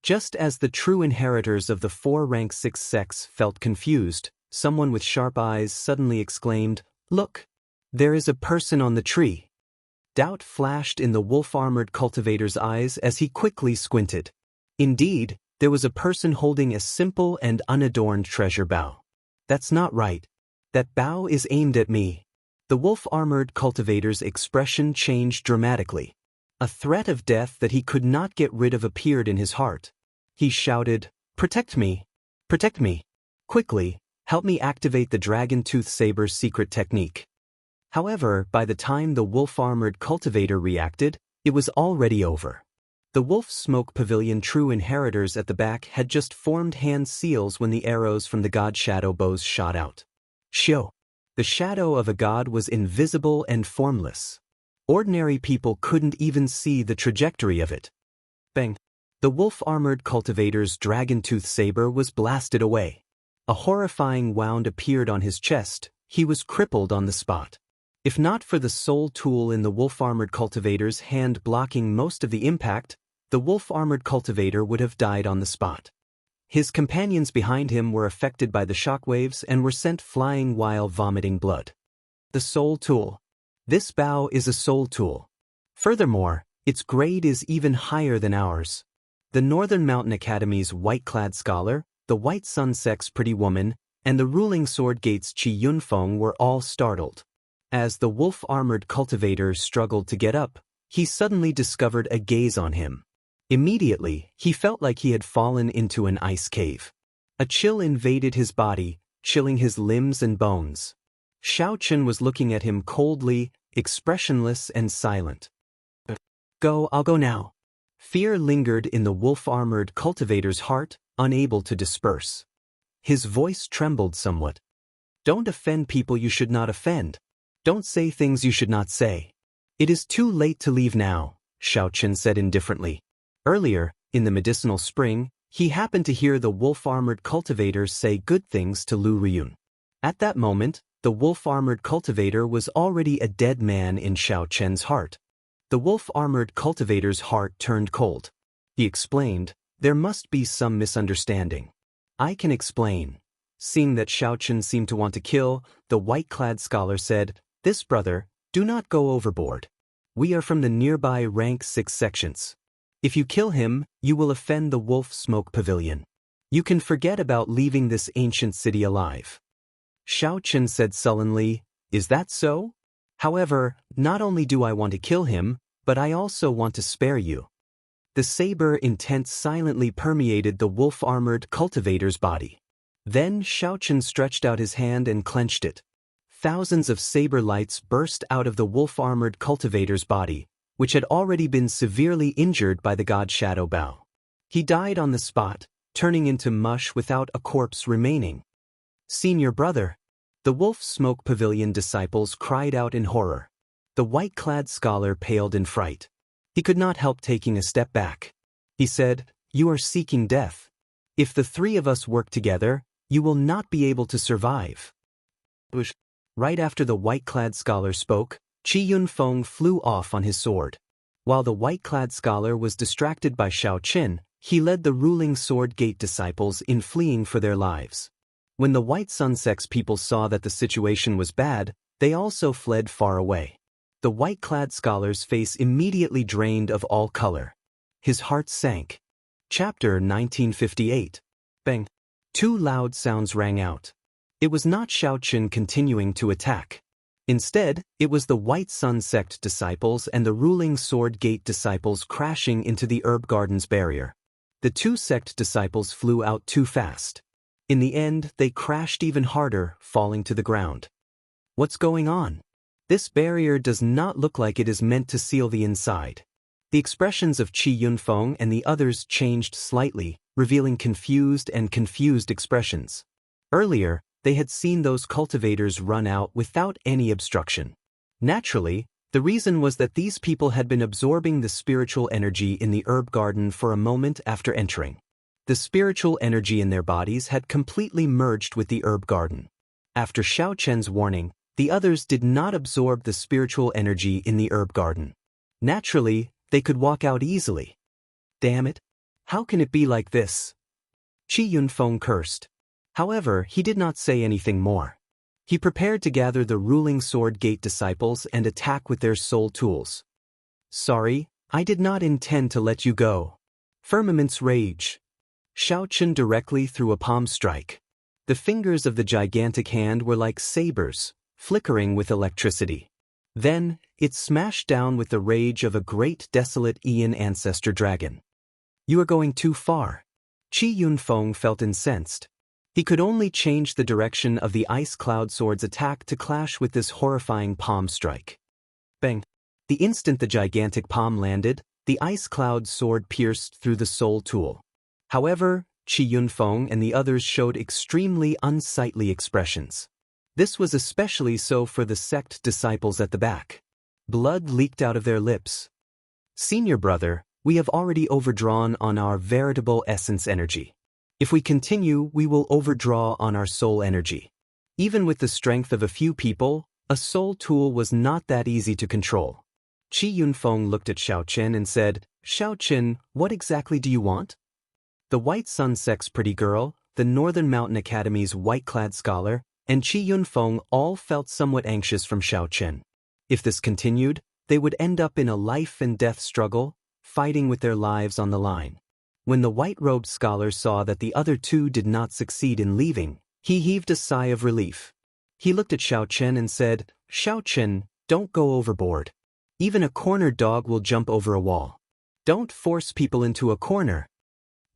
Just as the true inheritors of the 4-rank 6 sects felt confused, someone with sharp eyes suddenly exclaimed, "Look! There is a person on the tree." Doubt flashed in the wolf-armored cultivator's eyes as he quickly squinted. Indeed, there was a person holding a simple and unadorned treasure bow. "That's not right. That bow is aimed at me." The wolf-armored cultivator's expression changed dramatically. A threat of death that he could not get rid of appeared in his heart. He shouted, "Protect me! Protect me! Quickly, help me activate the dragon-tooth saber's secret technique." However, by the time the wolf-armored cultivator reacted, it was already over. The Wolf Smoke Pavilion true inheritors at the back had just formed hand seals when the arrows from the god shadow bows shot out. Shio! The shadow of a god was invisible and formless. Ordinary people couldn't even see the trajectory of it. Bang! The wolf-armored cultivator's dragon-tooth saber was blasted away. A horrifying wound appeared on his chest. He was crippled on the spot. If not for the soul tool in the wolf-armored cultivator's hand blocking most of the impact, the wolf-armored cultivator would have died on the spot. His companions behind him were affected by the shockwaves and were sent flying while vomiting blood. The soul tool. This bow is a soul tool. Furthermore, its grade is even higher than ours. The Northern Mountain Academy's white-clad scholar, the White Sun Sect's pretty woman, and the ruling Sword Gate's Qi Yunfeng were all startled. As the wolf-armored cultivator struggled to get up, he suddenly discovered a gaze on him. Immediately, he felt like he had fallen into an ice cave. A chill invaded his body, chilling his limbs and bones. Xiaochen was looking at him coldly, expressionless and silent. "Go, I'll go now." Fear lingered in the wolf-armored cultivator's heart, unable to disperse. His voice trembled somewhat. "Don't offend people you should not offend. Don't say things you should not say." "It is too late to leave now," Xiaochen said indifferently. Earlier, in the medicinal spring, he happened to hear the wolf-armored cultivator say good things to Lu Riyun. At that moment, the wolf-armored cultivator was already a dead man in Xiaochen's heart. The wolf-armored cultivator's heart turned cold. He explained, "There must be some misunderstanding. I can explain." Seeing that Xiaochen seemed to want to kill, the white-clad scholar said, "This brother, do not go overboard. We are from the nearby rank 6 sections. If you kill him, you will offend the Wolf Smoke Pavilion. You can forget about leaving this ancient city alive." Xiaochen said sullenly, "Is that so? However, not only do I want to kill him, but I also want to spare you." The saber intent silently permeated the wolf-armored cultivator's body. Then Xiaochen stretched out his hand and clenched it. Thousands of saber lights burst out of the wolf-armored cultivator's body, which had already been severely injured by the god Shadow Bow. He died on the spot, turning into mush without a corpse remaining. "Senior brother!" The Wolf Smoke Pavilion disciples cried out in horror. The white-clad scholar paled in fright. He could not help taking a step back. He said, "You are seeking death. If the three of us work together, you will not be able to survive." Right after the white-clad scholar spoke, Qi Yunfeng flew off on his sword. While the white-clad scholar was distracted by Xiaochen, he led the ruling Sword Gate disciples in fleeing for their lives. When the White Sun Sect's people saw that the situation was bad, they also fled far away. The white-clad scholar's face immediately drained of all color. His heart sank. Chapter 1958. Bang! Two loud sounds rang out. It was not Xiaochen continuing to attack. Instead, it was the White Sun Sect disciples and the ruling Sword Gate disciples crashing into the herb garden's barrier. The two sect disciples flew out too fast. In the end, they crashed even harder, falling to the ground. What's going on? This barrier does not look like it is meant to seal the inside. The expressions of Qi Yunfeng and the others changed slightly, revealing confused expressions. Earlier, they had seen those cultivators run out without any obstruction. Naturally, the reason was that these people had been absorbing the spiritual energy in the herb garden for a moment after entering. The spiritual energy in their bodies had completely merged with the herb garden. After Xiaochen's warning, the others did not absorb the spiritual energy in the herb garden. Naturally, they could walk out easily. Damn it! How can it be like this? Qi Yunfeng cursed. However, he did not say anything more. He prepared to gather the ruling Sword Gate disciples and attack with their soul tools. "Sorry, I did not intend to let you go." Firmament's rage. Xiaochen directly threw a palm strike. The fingers of the gigantic hand were like sabers, flickering with electricity. Then, it smashed down with the rage of a great desolate Aeon ancestor dragon. "You are going too far." Qi Yunfeng felt incensed. He could only change the direction of the Ice Cloud Sword's attack to clash with this horrifying palm strike. Bang! The instant the gigantic palm landed, the Ice Cloud Sword pierced through the soul tool. However, Qi Yunfeng and the others showed extremely unsightly expressions. This was especially so for the sect disciples at the back. Blood leaked out of their lips. "Senior brother, we have already overdrawn on our veritable essence energy. If we continue, we will overdraw on our soul energy. Even with the strength of a few people, A soul tool was not that easy to control. Qi Yunfeng looked at Xiaochen and said, "Xiaochen, what exactly do you want?" The White Sun Sect's pretty girl, the Northern Mountain Academy's white-clad scholar, and Qi Yunfeng all felt somewhat anxious from Xiaochen. If this continued, they would end up in a life-and-death struggle, fighting with their lives on the line. When the white-robed scholar saw that the other two did not succeed in leaving, he heaved a sigh of relief. He looked at Xiaochen and said, "Xiaochen, don't go overboard. Even a cornered dog will jump over a wall. Don't force people into a corner."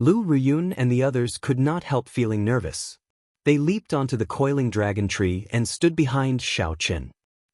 Lu Ruyun and the others could not help feeling nervous. They leaped onto the coiling dragon tree and stood behind Xiaochen.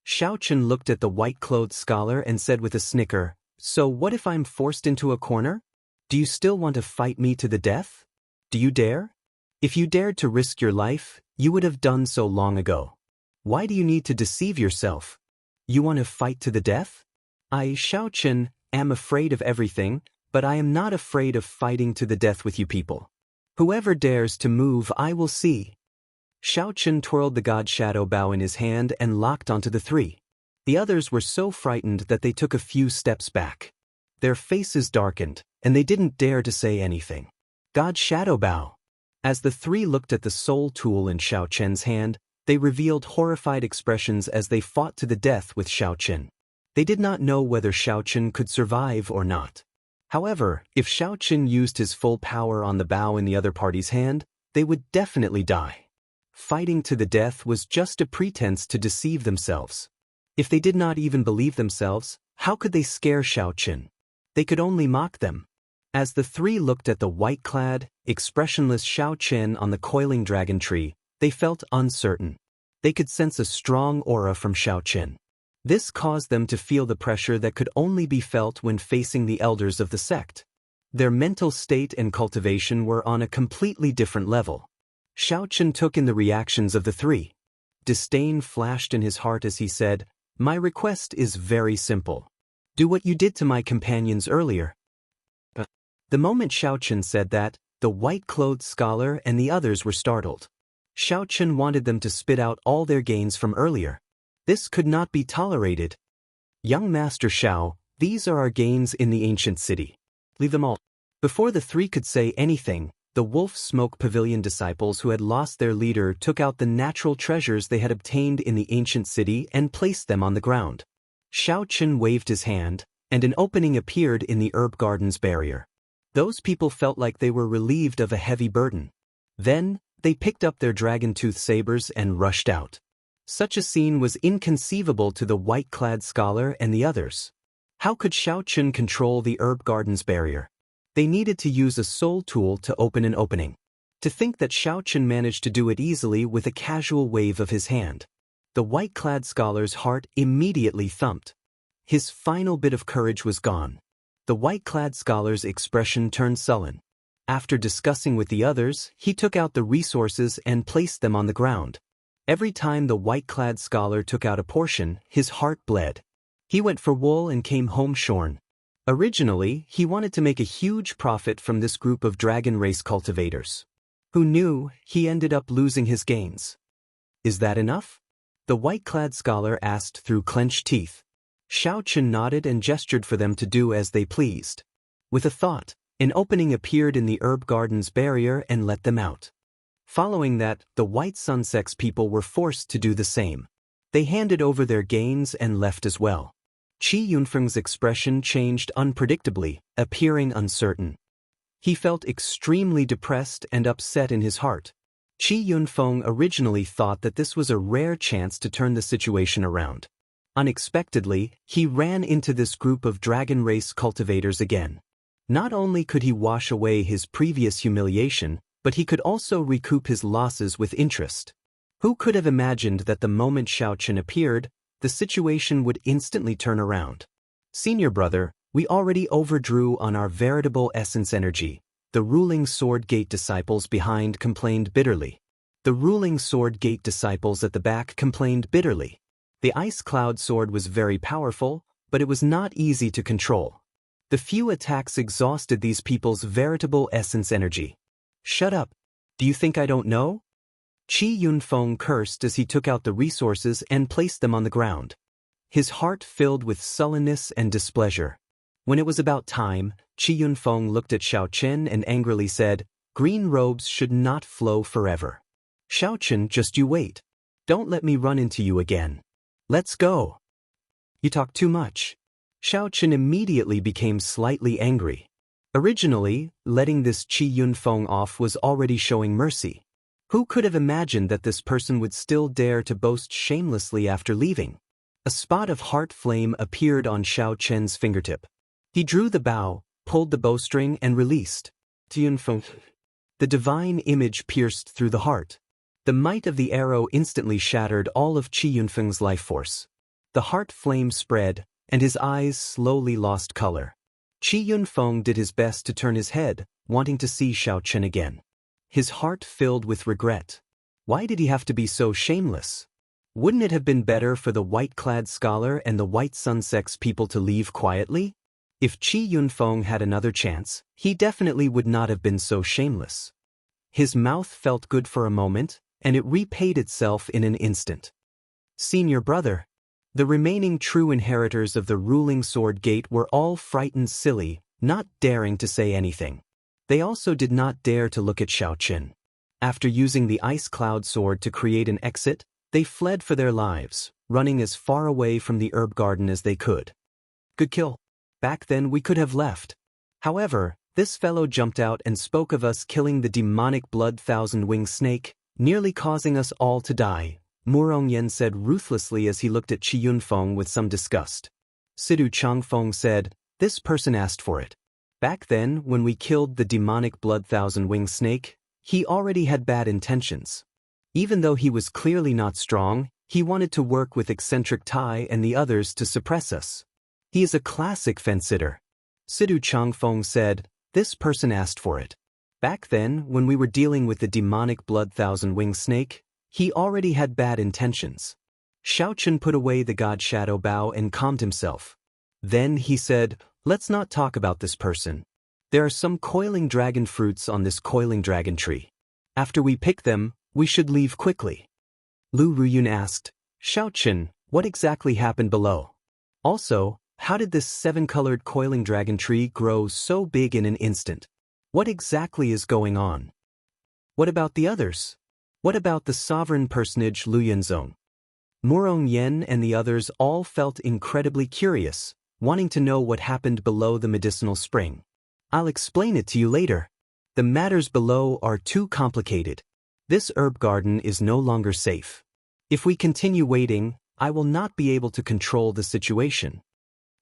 Xiaochen looked at the white-clothed scholar and said with a snicker, "So what if I'm forced into a corner? Do you still want to fight me to the death? Do you dare? If you dared to risk your life, you would have done so long ago. Why do you need to deceive yourself? You want to fight to the death?" "I, Xiaochen, am afraid of everything, but I am not afraid of fighting to the death with you people. Whoever dares to move, I will see." Xiaochen twirled the god shadow bow in his hand and locked onto the three. The others were so frightened that they took a few steps back. Their faces darkened, and they didn't dare to say anything. God shadow bow. As the three looked at the soul tool in Xiaochen's hand, they revealed horrified expressions as they fought to the death with Xiaochen. They did not know whether Xiaochen could survive or not. However, if Xiaochen used his full power on the bow in the other party's hand, they would definitely die. Fighting to the death was just a pretense to deceive themselves. If they did not even believe themselves, how could they scare Xiaochen? They could only mock them. As the three looked at the white-clad, expressionless Xiaochen on the coiling dragon tree, they felt uncertain. They could sense a strong aura from Xiaochen. This caused them to feel the pressure that could only be felt when facing the elders of the sect. Their mental state and cultivation were on a completely different level. Xiaochen took in the reactions of the three. Disdain flashed in his heart as he said, "My request is very simple. Do what you did to my companions earlier." The moment Xiaochen said that, the white-clothed scholar and the others were startled. Xiaochen wanted them to spit out all their gains from earlier. This could not be tolerated. "Young Master Xiao, these are our gains in the ancient city. Leave them all." Before the three could say anything, the Wolf Smoke Pavilion disciples who had lost their leader took out the natural treasures they had obtained in the ancient city and placed them on the ground. Xiaochen waved his hand, and an opening appeared in the herb garden's barrier. Those people felt like they were relieved of a heavy burden. Then, they picked up their dragon-tooth sabers and rushed out. Such a scene was inconceivable to the white-clad scholar and the others. How could Xiaochen control the herb garden's barrier? They needed to use a soul tool to open an opening. To think that Xiaochen managed to do it easily with a casual wave of his hand. The white-clad scholar's heart immediately thumped. His final bit of courage was gone. The white-clad scholar's expression turned sullen. After discussing with the others, he took out the resources and placed them on the ground. Every time the white-clad scholar took out a portion, his heart bled. He went for wool and came home shorn. Originally, he wanted to make a huge profit from this group of dragon race cultivators. Who knew, he ended up losing his gains. "Is that enough?" the white-clad scholar asked through clenched teeth. Xiaochen nodded and gestured for them to do as they pleased. With a thought, an opening appeared in the herb garden's barrier and let them out. Following that, the White Sun Sect's people were forced to do the same. They handed over their gains and left as well. Qi Yunfeng's expression changed unpredictably, appearing uncertain. He felt extremely depressed and upset in his heart. Qi Yunfeng originally thought that this was a rare chance to turn the situation around. Unexpectedly, he ran into this group of dragon race cultivators again. Not only could he wash away his previous humiliation, but he could also recoup his losses with interest. Who could have imagined that the moment Xiaochen appeared, the situation would instantly turn around? "Senior brother, we already overdrew on our veritable essence energy," the ruling Sword Gate disciples behind complained bitterly. The ruling Sword Gate disciples at the back complained bitterly. The Ice Cloud sword was very powerful, but it was not easy to control. The few attacks exhausted these people's veritable essence energy. "Shut up. Do you think I don't know?" Qi Yunfeng cursed as he took out the resources and placed them on the ground. His heart filled with sullenness and displeasure. When it was about time, Qi Yunfeng looked at Xiao Chen and angrily said, "Green robes should not flow forever. Xiao Chen, just you wait. Don't let me run into you again. Let's go." "You talk too much." Xiao Chen immediately became slightly angry. Originally, letting this Qi Yunfeng off was already showing mercy. Who could have imagined that this person would still dare to boast shamelessly after leaving? A spot of heart flame appeared on Xiao Chen's fingertip. He drew the bow, pulled the bowstring and released. Yunfeng. The divine image pierced through the heart. The might of the arrow instantly shattered all of Qi Yunfeng's life force. The heart flame spread, and his eyes slowly lost color. Qi Yunfeng did his best to turn his head, wanting to see Xiao Chen again. His heart filled with regret. Why did he have to be so shameless? Wouldn't it have been better for the white-clad scholar and the White Sun sects people to leave quietly? If Qi Yunfeng had another chance, he definitely would not have been so shameless. His mouth felt good for a moment, and it repaid itself in an instant. Senior brother. The remaining true inheritors of the ruling sword gate were all frightened silly, not daring to say anything. They also did not dare to look at Xiao Chen. After using the ice cloud sword to create an exit, they fled for their lives, running as far away from the herb garden as they could. Good kill. Back then we could have left. However, this fellow jumped out and spoke of us killing the demonic blood thousand-winged snake, nearly causing us all to die, Murong Yen said ruthlessly as he looked at Qi Yunfeng with some disgust. Sidu Changfeng said, "This person asked for it. Back then, when we killed the demonic blood thousand-winged snake, he already had bad intentions. Even though he was clearly not strong, he wanted to work with eccentric Tai and the others to suppress us. He is a classic fence-sitter." Sidu Changfeng said, "This person asked for it. Back then, when we were dealing with the demonic blood thousand-winged snake, he already had bad intentions." Xiao Chen put away the god shadow bow and calmed himself. Then he said, "Let's not talk about this person. There are some coiling dragon fruits on this coiling dragon tree. After we pick them, we should leave quickly." Lu Ruyun asked, "Xiao Chen, what exactly happened below? Also, how did this seven-colored coiling dragon tree grow so big in an instant? What exactly is going on? What about the others? What about the sovereign personage Lu Yunzong?" Murong Yen and the others all felt incredibly curious, wanting to know what happened below the medicinal spring. "I'll explain it to you later. The matters below are too complicated. This herb garden is no longer safe. If we continue waiting, I will not be able to control the situation."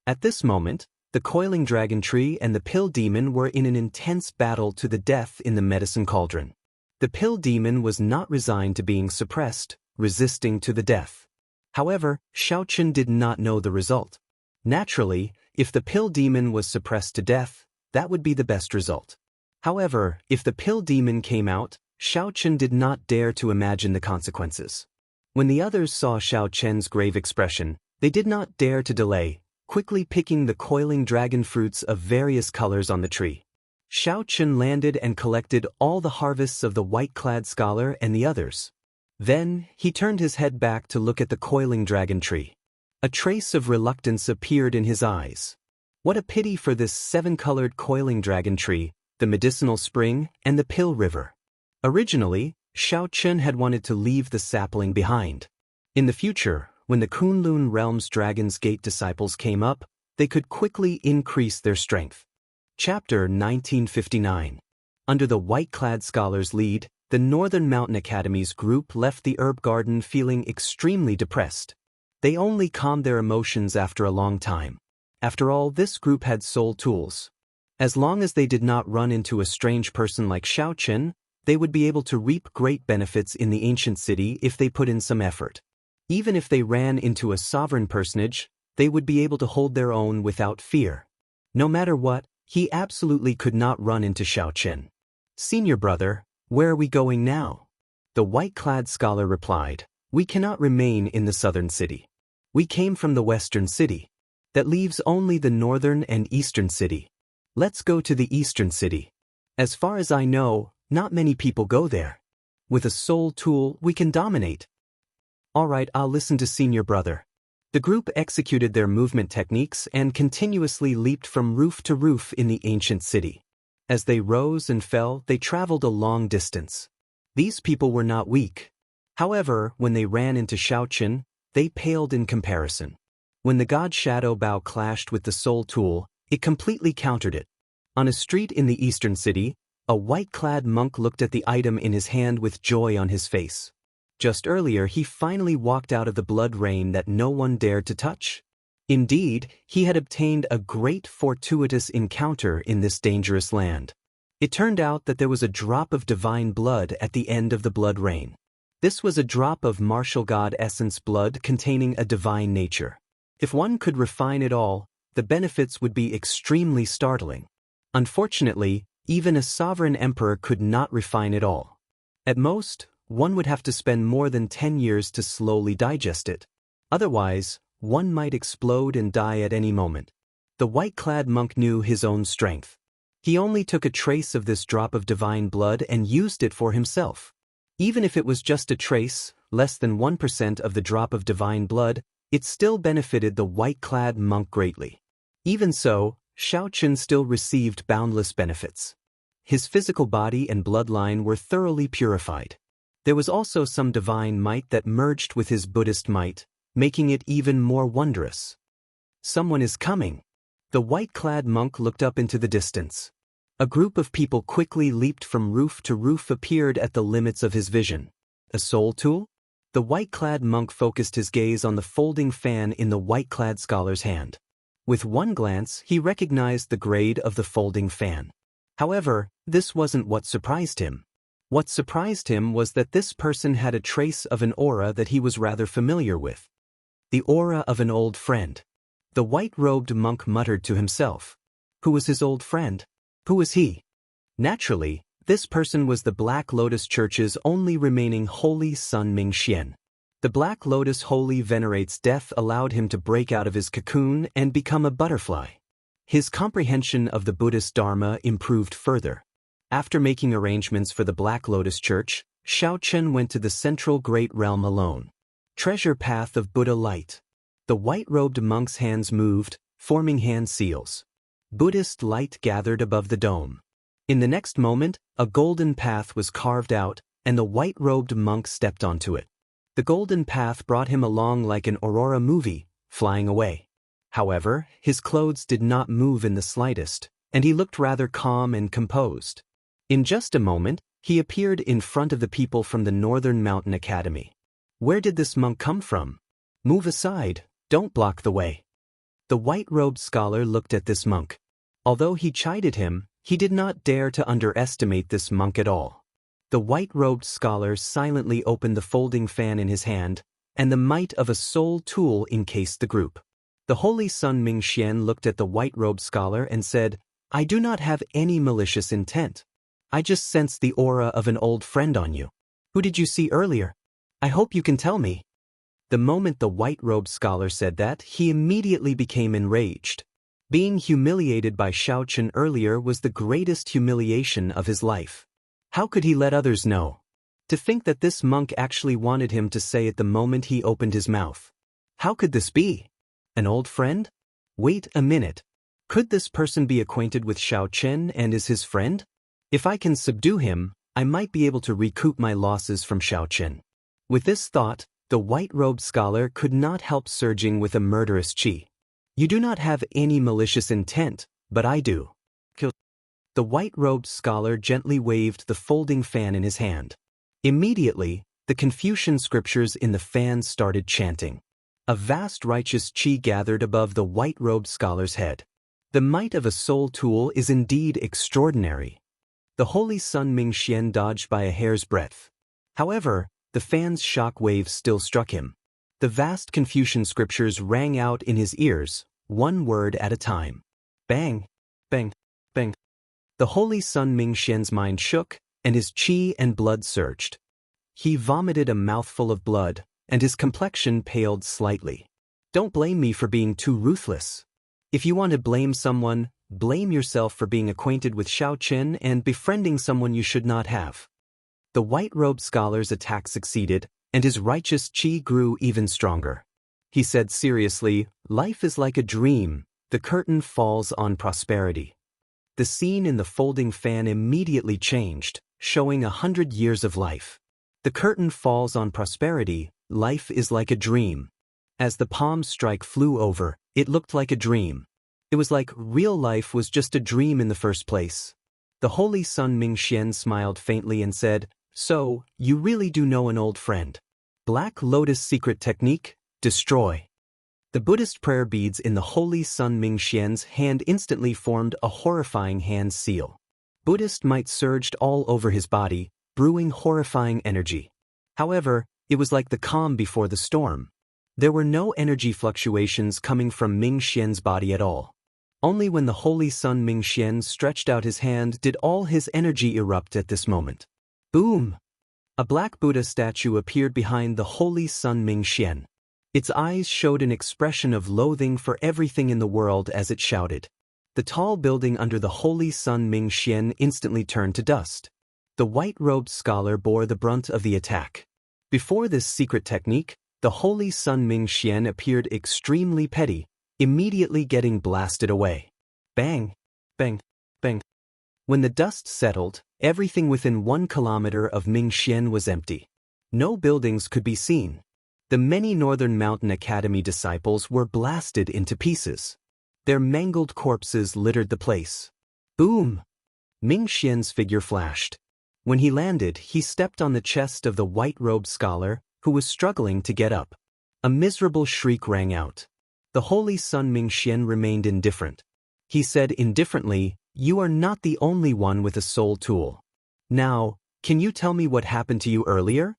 At this moment, the coiling dragon tree and the pill demon were in an intense battle to the death in the medicine cauldron. The pill demon was not resigned to being suppressed, resisting to the death. However, Xiao Chen did not know the result. Naturally, if the pill demon was suppressed to death, that would be the best result. However, if the pill demon came out, Xiao Chen did not dare to imagine the consequences. When the others saw Xiao Chen's grave expression, they did not dare to delay, quickly picking the coiling dragon fruits of various colors on the tree. Xiao Chen landed and collected all the harvests of the white-clad scholar and the others. Then, he turned his head back to look at the coiling dragon tree. A trace of reluctance appeared in his eyes. What a pity for this seven-colored coiling dragon tree, the medicinal spring, and the pill river. Originally, Xiao Chen had wanted to leave the sapling behind. In the future, when the Kunlun Realm's Dragon's Gate disciples came up, they could quickly increase their strength. Chapter 1959. Under the white-clad scholar's lead, the Northern Mountain Academy's group left the herb garden feeling extremely depressed. They only calmed their emotions after a long time. After all, this group had soul tools. As long as they did not run into a strange person like Xiao Chen, they would be able to reap great benefits in the ancient city if they put in some effort. Even if they ran into a sovereign personage, they would be able to hold their own without fear. No matter what, he absolutely could not run into Xiao Chen. "Senior brother, where are we going now?" The white-clad scholar replied, "We cannot remain in the southern city. We came from the western city. That leaves only the northern and eastern city. Let's go to the eastern city. As far as I know, not many people go there." With a soul tool, we can dominate. Alright, I'll listen to senior brother. The group executed their movement techniques and continuously leaped from roof to roof in the ancient city. As they rose and fell, they traveled a long distance. These people were not weak. However, when they ran into Xiaoqin, they paled in comparison. When the god Shadow Bow clashed with the soul tool, it completely countered it. On a street in the eastern city, a white-clad monk looked at the item in his hand with joy on his face. Just earlier, he finally walked out of the blood rain that no one dared to touch. Indeed, he had obtained a great fortuitous encounter in this dangerous land. It turned out that there was a drop of divine blood at the end of the blood rain. This was a drop of martial god essence blood containing a divine nature. If one could refine it all, the benefits would be extremely startling. Unfortunately, even a sovereign emperor could not refine it all. At most, one would have to spend more than 10 years to slowly digest it. Otherwise, one might explode and die at any moment. The white-clad monk knew his own strength. He only took a trace of this drop of divine blood and used it for himself. Even if it was just a trace, less than 1% of the drop of divine blood, it still benefited the white-clad monk greatly. Even so, Xiaoqin still received boundless benefits. His physical body and bloodline were thoroughly purified. There was also some divine might that merged with his Buddhist might, making it even more wondrous. Someone is coming. The white-clad monk looked up into the distance. A group of people quickly leaped from roof to roof appeared at the limits of his vision. A soul tool? The white-clad monk focused his gaze on the folding fan in the white-clad scholar's hand. With one glance, he recognized the grade of the folding fan. However, this wasn't what surprised him. What surprised him was that this person had a trace of an aura that he was rather familiar with. The aura of an old friend. The white-robed monk muttered to himself. Who was his old friend? Who was he? Naturally, this person was the Black Lotus Church's only remaining holy son Mingxian. The Black Lotus Holy venerates death allowed him to break out of his cocoon and become a butterfly. His comprehension of the Buddhist Dharma improved further. After making arrangements for the Black Lotus Church, Xiaoqin went to the central Great Realm alone. Treasure Path of Buddha Light. The white-robed monk's hands moved, forming hand seals. Buddhist light gathered above the dome. In the next moment, a golden path was carved out, and the white-robed monk stepped onto it. The golden path brought him along like an aurora movie, flying away. However, his clothes did not move in the slightest, and he looked rather calm and composed. In just a moment, he appeared in front of the people from the Northern Mountain Academy. Where did this monk come from? Move aside, don't block the way. The white-robed scholar looked at this monk. Although he chided him, he did not dare to underestimate this monk at all. The white-robed scholar silently opened the folding fan in his hand, and the might of a soul tool encased the group. The holy son Mingxian looked at the white-robed scholar and said, I do not have any malicious intent. I just sense the aura of an old friend on you. Who did you see earlier? I hope you can tell me. The moment the white-robed scholar said that, he immediately became enraged. Being humiliated by Xiaoqin earlier was the greatest humiliation of his life. How could he let others know? To think that this monk actually wanted him to say it the moment he opened his mouth. How could this be? An old friend? Wait a minute. Could this person be acquainted with Xiaoqin and is his friend? If I can subdue him, I might be able to recoup my losses from Xiaoqin. With this thought, the white-robed scholar could not help surging with a murderous chi. You do not have any malicious intent, but I do. The white-robed scholar gently waved the folding fan in his hand. Immediately, the Confucian scriptures in the fan started chanting. A vast righteous chi gathered above the white-robed scholar's head. The might of a soul tool is indeed extraordinary. The holy son Mingxian dodged by a hair's breadth. However, the fan's shock waves still struck him. The vast Confucian scriptures rang out in his ears, one word at a time. Bang, bang, bang. The holy son Mingxian's mind shook, and his chi and blood surged. He vomited a mouthful of blood, and his complexion paled slightly. Don't blame me for being too ruthless. If you want to blame someone, blame yourself for being acquainted with Xiaoqin and befriending someone you should not have. The white-robed scholar's attack succeeded, and his righteous qi grew even stronger. He said seriously, "Life is like a dream, the curtain falls on prosperity." The scene in the folding fan immediately changed, showing 100 years of life. The curtain falls on prosperity, life is like a dream. As the palm strike flew over, it looked like a dream. It was like real life was just a dream in the first place. The holy son Mingxian smiled faintly and said, "So, you really do know an old friend. Black Lotus secret technique, destroy." The Buddhist prayer beads in the holy son Mingxian's hand instantly formed a horrifying hand seal. Buddhist might surged all over his body, brewing horrifying energy. However, it was like the calm before the storm. There were no energy fluctuations coming from Mingxian's body at all. Only when the holy son Mingxian stretched out his hand did all his energy erupt at this moment. Boom! A black Buddha statue appeared behind the holy son Mingxian. Its eyes showed an expression of loathing for everything in the world as it shouted. The tall building under the holy son Mingxian instantly turned to dust. The white-robed scholar bore the brunt of the attack. Before this secret technique, the holy son Mingxian appeared extremely petty, immediately getting blasted away. Bang! Bang! Bang! When the dust settled, everything within 1 kilometer of Mingxian was empty. No buildings could be seen. The many Northern Mountain Academy disciples were blasted into pieces. Their mangled corpses littered the place. Boom! Mingxian's figure flashed. When he landed, he stepped on the chest of the white-robed scholar, who was struggling to get up. A miserable shriek rang out. The holy son Mingxian remained indifferent. He said indifferently, "You are not the only one with a soul tool. Now, can you tell me what happened to you earlier?"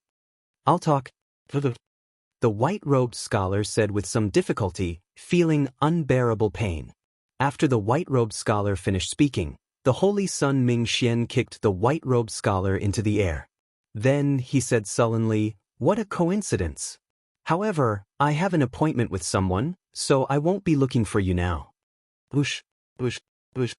"I'll talk." The white-robed scholar said with some difficulty, feeling unbearable pain. After the white-robed scholar finished speaking, the holy son Mingxian kicked the white-robed scholar into the air. Then he said sullenly, "What a coincidence. However, I have an appointment with someone, so I won't be looking for you now." Whoosh, whoosh, whoosh.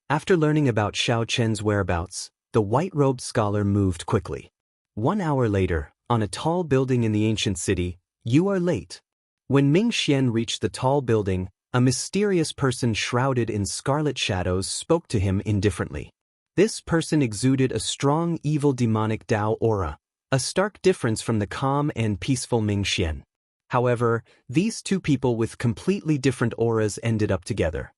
After learning about Xiao Chen's whereabouts, the white-robed scholar moved quickly. 1 hour later, on a tall building in the ancient city, "You are late." When Mingxian reached the tall building, a mysterious person shrouded in scarlet shadows spoke to him indifferently. This person exuded a strong evil demonic Dao aura, a stark difference from the calm and peaceful Mingxian. However, these two people with completely different auras ended up together.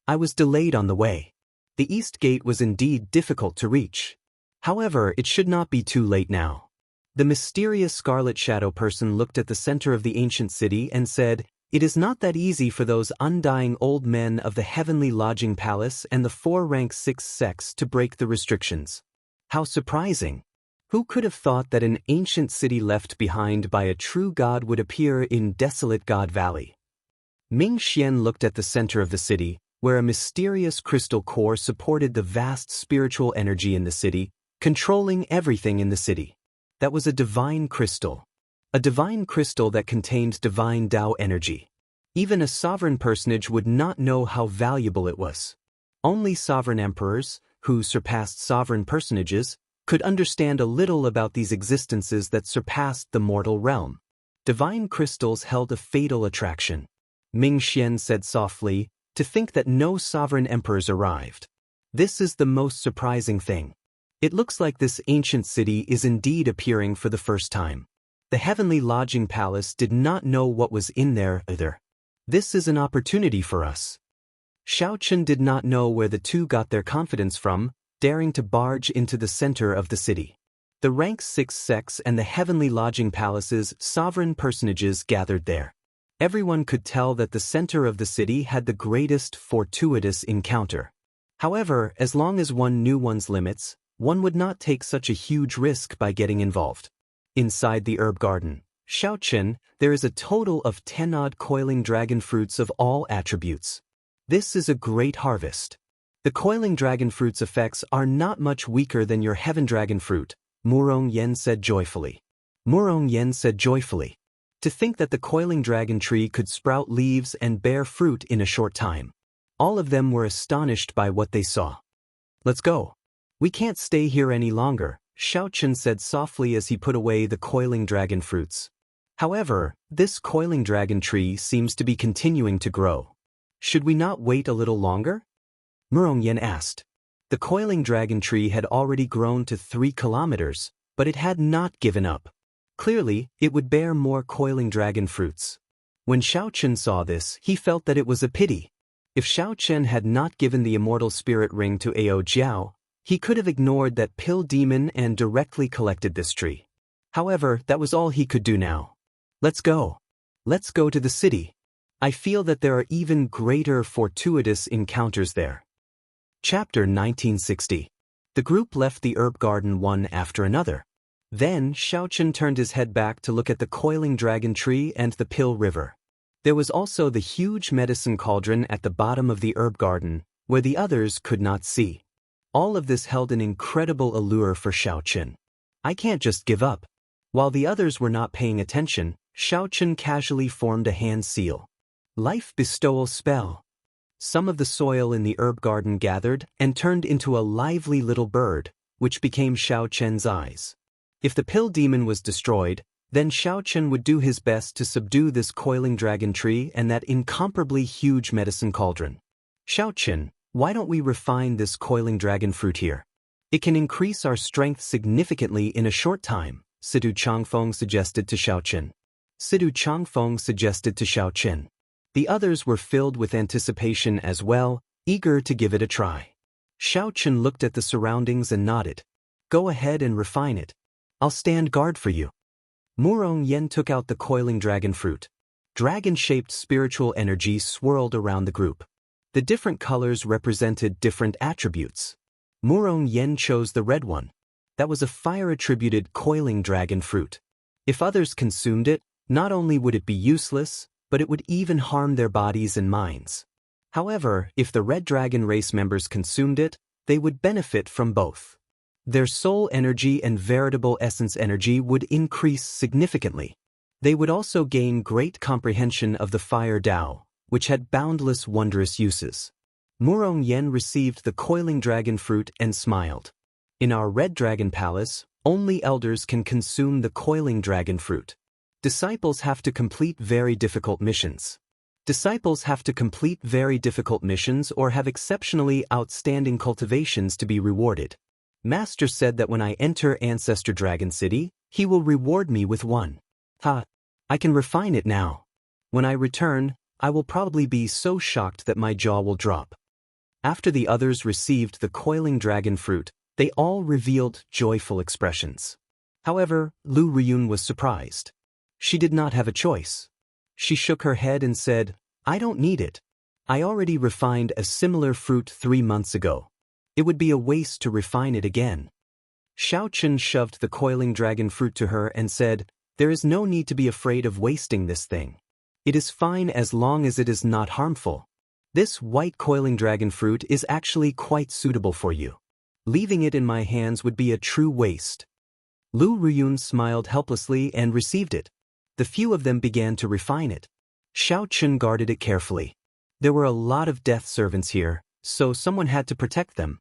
"I was delayed on the way." The east gate was indeed difficult to reach. However, it should not be too late now. The mysterious scarlet shadow person looked at the center of the ancient city and said, "It is not that easy for those undying old men of the heavenly lodging palace and the 4-rank 6 sects to break the restrictions." How surprising! Who could have thought that an ancient city left behind by a true god would appear in desolate God Valley? Mingxian looked at the center of the city, where a mysterious crystal core supported the vast spiritual energy in the city, controlling everything in the city. That was a divine crystal. A divine crystal that contained divine Tao energy. Even a sovereign personage would not know how valuable it was. Only sovereign emperors, who surpassed sovereign personages, could understand a little about these existences that surpassed the mortal realm. Divine crystals held a fatal attraction. Mingxian said softly, "To think that no sovereign emperors arrived. This is the most surprising thing. It looks like this ancient city is indeed appearing for the first time. The heavenly lodging palace did not know what was in there either. This is an opportunity for us." Xiao Chen did not know where the two got their confidence from, daring to barge into the center of the city. The rank 6 sects and the heavenly lodging palace's sovereign personages gathered there. Everyone could tell that the center of the city had the greatest fortuitous encounter. However, as long as one knew one's limits, one would not take such a huge risk by getting involved. Inside the herb garden, Xiao Chen, there is a total of 10-odd coiling dragon fruits of all attributes. This is a great harvest. The coiling dragon fruit's effects are not much weaker than your heaven dragon fruit, Murong Yen said joyfully. Murong Yen said joyfully. To think that the coiling dragon tree could sprout leaves and bear fruit in a short time. All of them were astonished by what they saw. "Let's go. We can't stay here any longer," Xiaochen said softly as he put away the coiling dragon fruits. However, this coiling dragon tree seems to be continuing to grow. Should we not wait a little longer? Murongyan asked. The coiling dragon tree had already grown to 3 kilometers, but it had not given up. Clearly, it would bear more coiling dragon fruits. When Xiaochen saw this, he felt that it was a pity. If Xiaochen had not given the immortal spirit ring to Ao Jiao, he could have ignored that pill demon and directly collected this tree. However, that was all he could do now. Let's go. Let's go to the city. I feel that there are even greater fortuitous encounters there. Chapter 1960. The group left the herb garden one after another. Then Xiaochen turned his head back to look at the coiling dragon tree and the pill river. There was also the huge medicine cauldron at the bottom of the herb garden, where the others could not see. All of this held an incredible allure for Xiaochen. I can't just give up. While the others were not paying attention, Xiaochen casually formed a hand seal. Life bestowal spell. Some of the soil in the herb garden gathered and turned into a lively little bird, which became Xiaochen's eyes. If the pill demon was destroyed, then Xiaochen would do his best to subdue this coiling dragon tree and that incomparably huge medicine cauldron. Xiaochen, why don't we refine this coiling dragon fruit here? It can increase our strength significantly in a short time, Sidu Changfeng suggested to Xiaochen. The others were filled with anticipation as well, eager to give it a try. Xiaochen looked at the surroundings and nodded. Go ahead and refine it. I'll stand guard for you. Murong Yen took out the coiling dragon fruit. Dragon-shaped spiritual energy swirled around the group. The different colors represented different attributes. Murong Yen chose the red one. That was a fire-attributed coiling dragon fruit. If others consumed it, not only would it be useless, but it would even harm their bodies and minds. However, if the Red Dragon race members consumed it, they would benefit from both. Their soul energy and veritable essence energy would increase significantly. They would also gain great comprehension of the Fire Tao, which had boundless wondrous uses. Murong Yen received the coiling dragon fruit and smiled. In our Red Dragon Palace, only elders can consume the coiling dragon fruit. Disciples have to complete very difficult missions. Or have exceptionally outstanding cultivations to be rewarded. Master said that when I enter Ancestor Dragon City, he will reward me with one. I can refine it now. When I return, I will probably be so shocked that my jaw will drop. After the others received the coiling dragon fruit, they all revealed joyful expressions. However, Lu Riyun was surprised. She did not have a choice. She shook her head and said, I don't need it. I already refined a similar fruit 3 months ago. It would be a waste to refine it again. Xiaochen shoved the coiling dragon fruit to her and said, there is no need to be afraid of wasting this thing. It is fine as long as it is not harmful. This white coiling dragon fruit is actually quite suitable for you. Leaving it in my hands would be a true waste. Lu Riyun smiled helplessly and received it. The few of them began to refine it. Xiaochen guarded it carefully. There were a lot of death servants here, so someone had to protect them.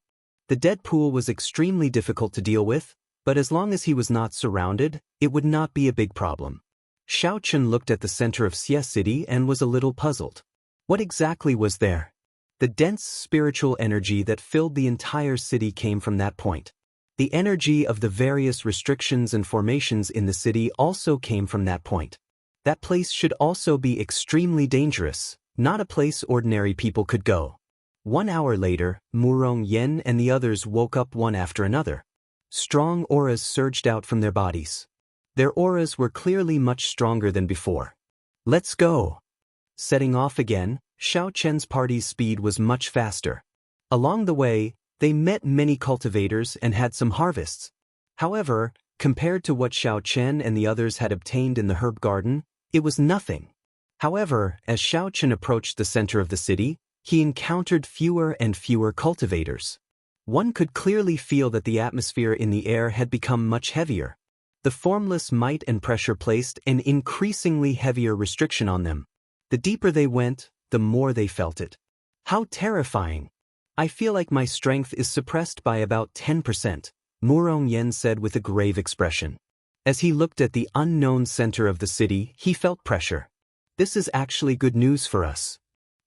The dead pool was extremely difficult to deal with, but as long as he was not surrounded, it would not be a big problem. Xiaochen looked at the center of Xie City and was a little puzzled. What exactly was there? The dense spiritual energy that filled the entire city came from that point. The energy of the various restrictions and formations in the city also came from that point. That place should also be extremely dangerous, not a place ordinary people could go. 1 hour later, Murong Yen and the others woke up one after another. Strong auras surged out from their bodies. Their auras were clearly much stronger than before. Let's go. Setting off again, Xiaochen's party's speed was much faster. Along the way, they met many cultivators and had some harvests. However, compared to what Xiaochen and the others had obtained in the herb garden, it was nothing. However, as Xiaochen approached the center of the city, he encountered fewer and fewer cultivators. One could clearly feel that the atmosphere in the air had become much heavier. The formless might and pressure placed an increasingly heavier restriction on them. The deeper they went, the more they felt it. How terrifying! I feel like my strength is suppressed by about 10%. Murong Yen said with a grave expression. As he looked at the unknown center of the city, he felt pressure. This is actually good news for us.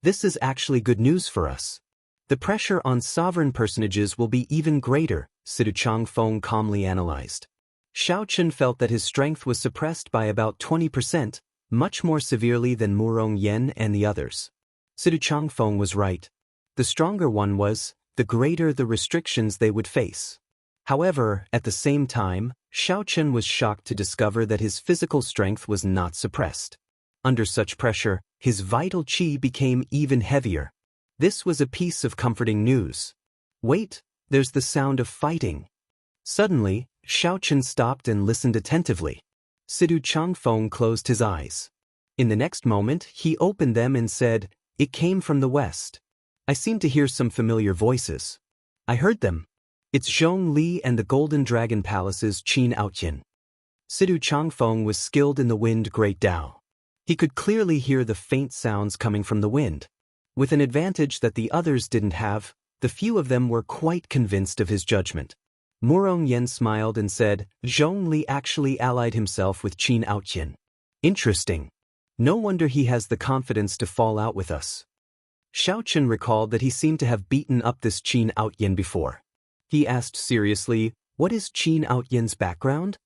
This is actually good news for us. The pressure on sovereign personages will be even greater, Sidu Changfeng calmly analyzed. Xiaochen felt that his strength was suppressed by about 20%, much more severely than Murong Yen and the others. Sidu Changfeng was right. The stronger one was, the greater the restrictions they would face. However, at the same time, Xiaochen was shocked to discover that his physical strength was not suppressed. Under such pressure, his vital qi became even heavier. This was a piece of comforting news. Wait, there's the sound of fighting. Suddenly, Xiaochen stopped and listened attentively. Sidu Changfeng closed his eyes. In the next moment, he opened them and said, "It came from the west. I seem to hear some familiar voices. I heard them. It's Zhong Li and the Golden Dragon Palace's Qin Outyin." Sidu Changfeng was skilled in the wind Great Tao. He could clearly hear the faint sounds coming from the wind. With an advantage that the others didn't have, the few of them were quite convinced of his judgment. Murong Yen smiled and said, "Zhong Li actually allied himself with Qin Outyin. Interesting. No wonder he has the confidence to fall out with us." Xiaochen recalled that he seemed to have beaten up this Qin Outyin before. He asked seriously, "What is Qin Outyin's background?"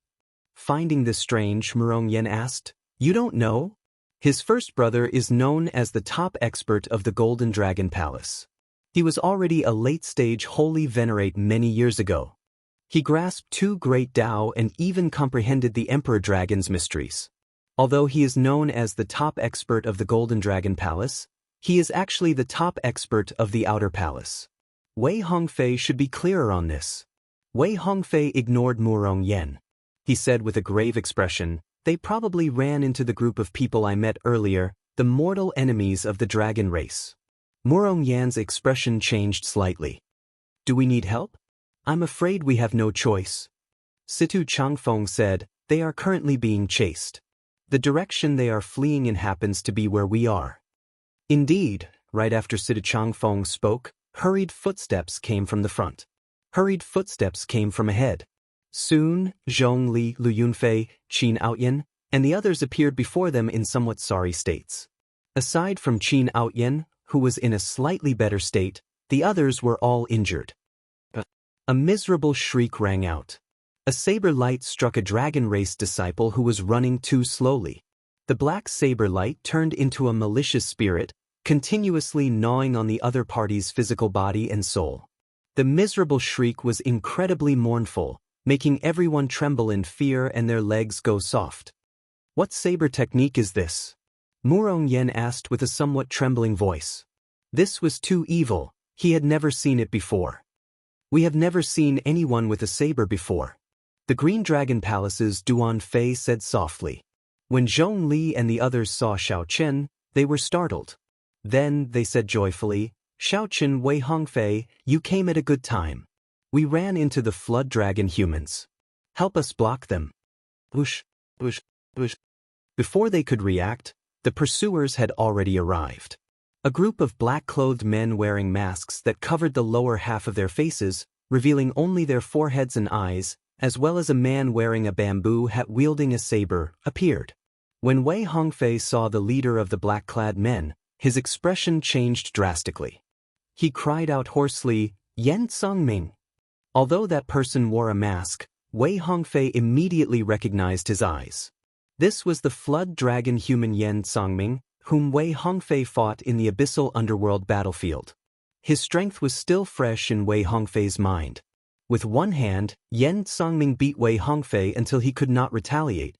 Finding this strange, Murong Yen asked, "You don't know?" His first brother is known as the top expert of the Golden Dragon Palace. He was already a late-stage holy venerate many years ago. He grasped two great Tao and even comprehended the Emperor Dragon's mysteries. Although he is known as the top expert of the Golden Dragon Palace, he is actually the top expert of the Outer Palace. Wei Hongfei should be clearer on this. Wei Hongfei ignored Murong Yen. He said with a grave expression, "They probably ran into the group of people I met earlier, the mortal enemies of the dragon race." Murong Yan's expression changed slightly. "Do we need help?" "I'm afraid we have no choice." Situ Changfeng said, "They are currently being chased. The direction they are fleeing in happens to be where we are." Indeed, right after Situ Changfeng spoke, hurried footsteps came from the front. Hurried footsteps came from ahead. Soon, Zhong Li, Lu Yunfei, Qin Outyin, and the others appeared before them in somewhat sorry states. Aside from Qin Outyin, who was in a slightly better state, the others were all injured. A miserable shriek rang out. A saber light struck a dragon race disciple who was running too slowly. The black saber light turned into a malicious spirit, continuously gnawing on the other party's physical body and soul. The miserable shriek was incredibly mournful, making everyone tremble in fear and their legs go soft. "What saber technique is this?" Murong Yen asked with a somewhat trembling voice. This was too evil, he had never seen it before. "We have never seen anyone with a saber before." The Green Dragon Palace's Duan Fei said softly. When Zhong Li and the others saw Xiaochen, they were startled. Then, they said joyfully, "Xiaochen Wei Hongfei, you came at a good time. We ran into the flood dragon humans. Help us block them." Whoosh, whoosh, whoosh. Before they could react, the pursuers had already arrived. A group of black-clothed men wearing masks that covered the lower half of their faces, revealing only their foreheads and eyes, as well as a man wearing a bamboo hat wielding a saber, appeared. When Wei Hongfei saw the leader of the black-clad men, his expression changed drastically. He cried out hoarsely, "Yan Songming!" Although that person wore a mask, Wei Hongfei immediately recognized his eyes. This was the flood dragon human Yan Songming, whom Wei Hongfei fought in the abyssal underworld battlefield. His strength was still fresh in Wei Hongfei's mind. With one hand, Yan Songming beat Wei Hongfei until he could not retaliate.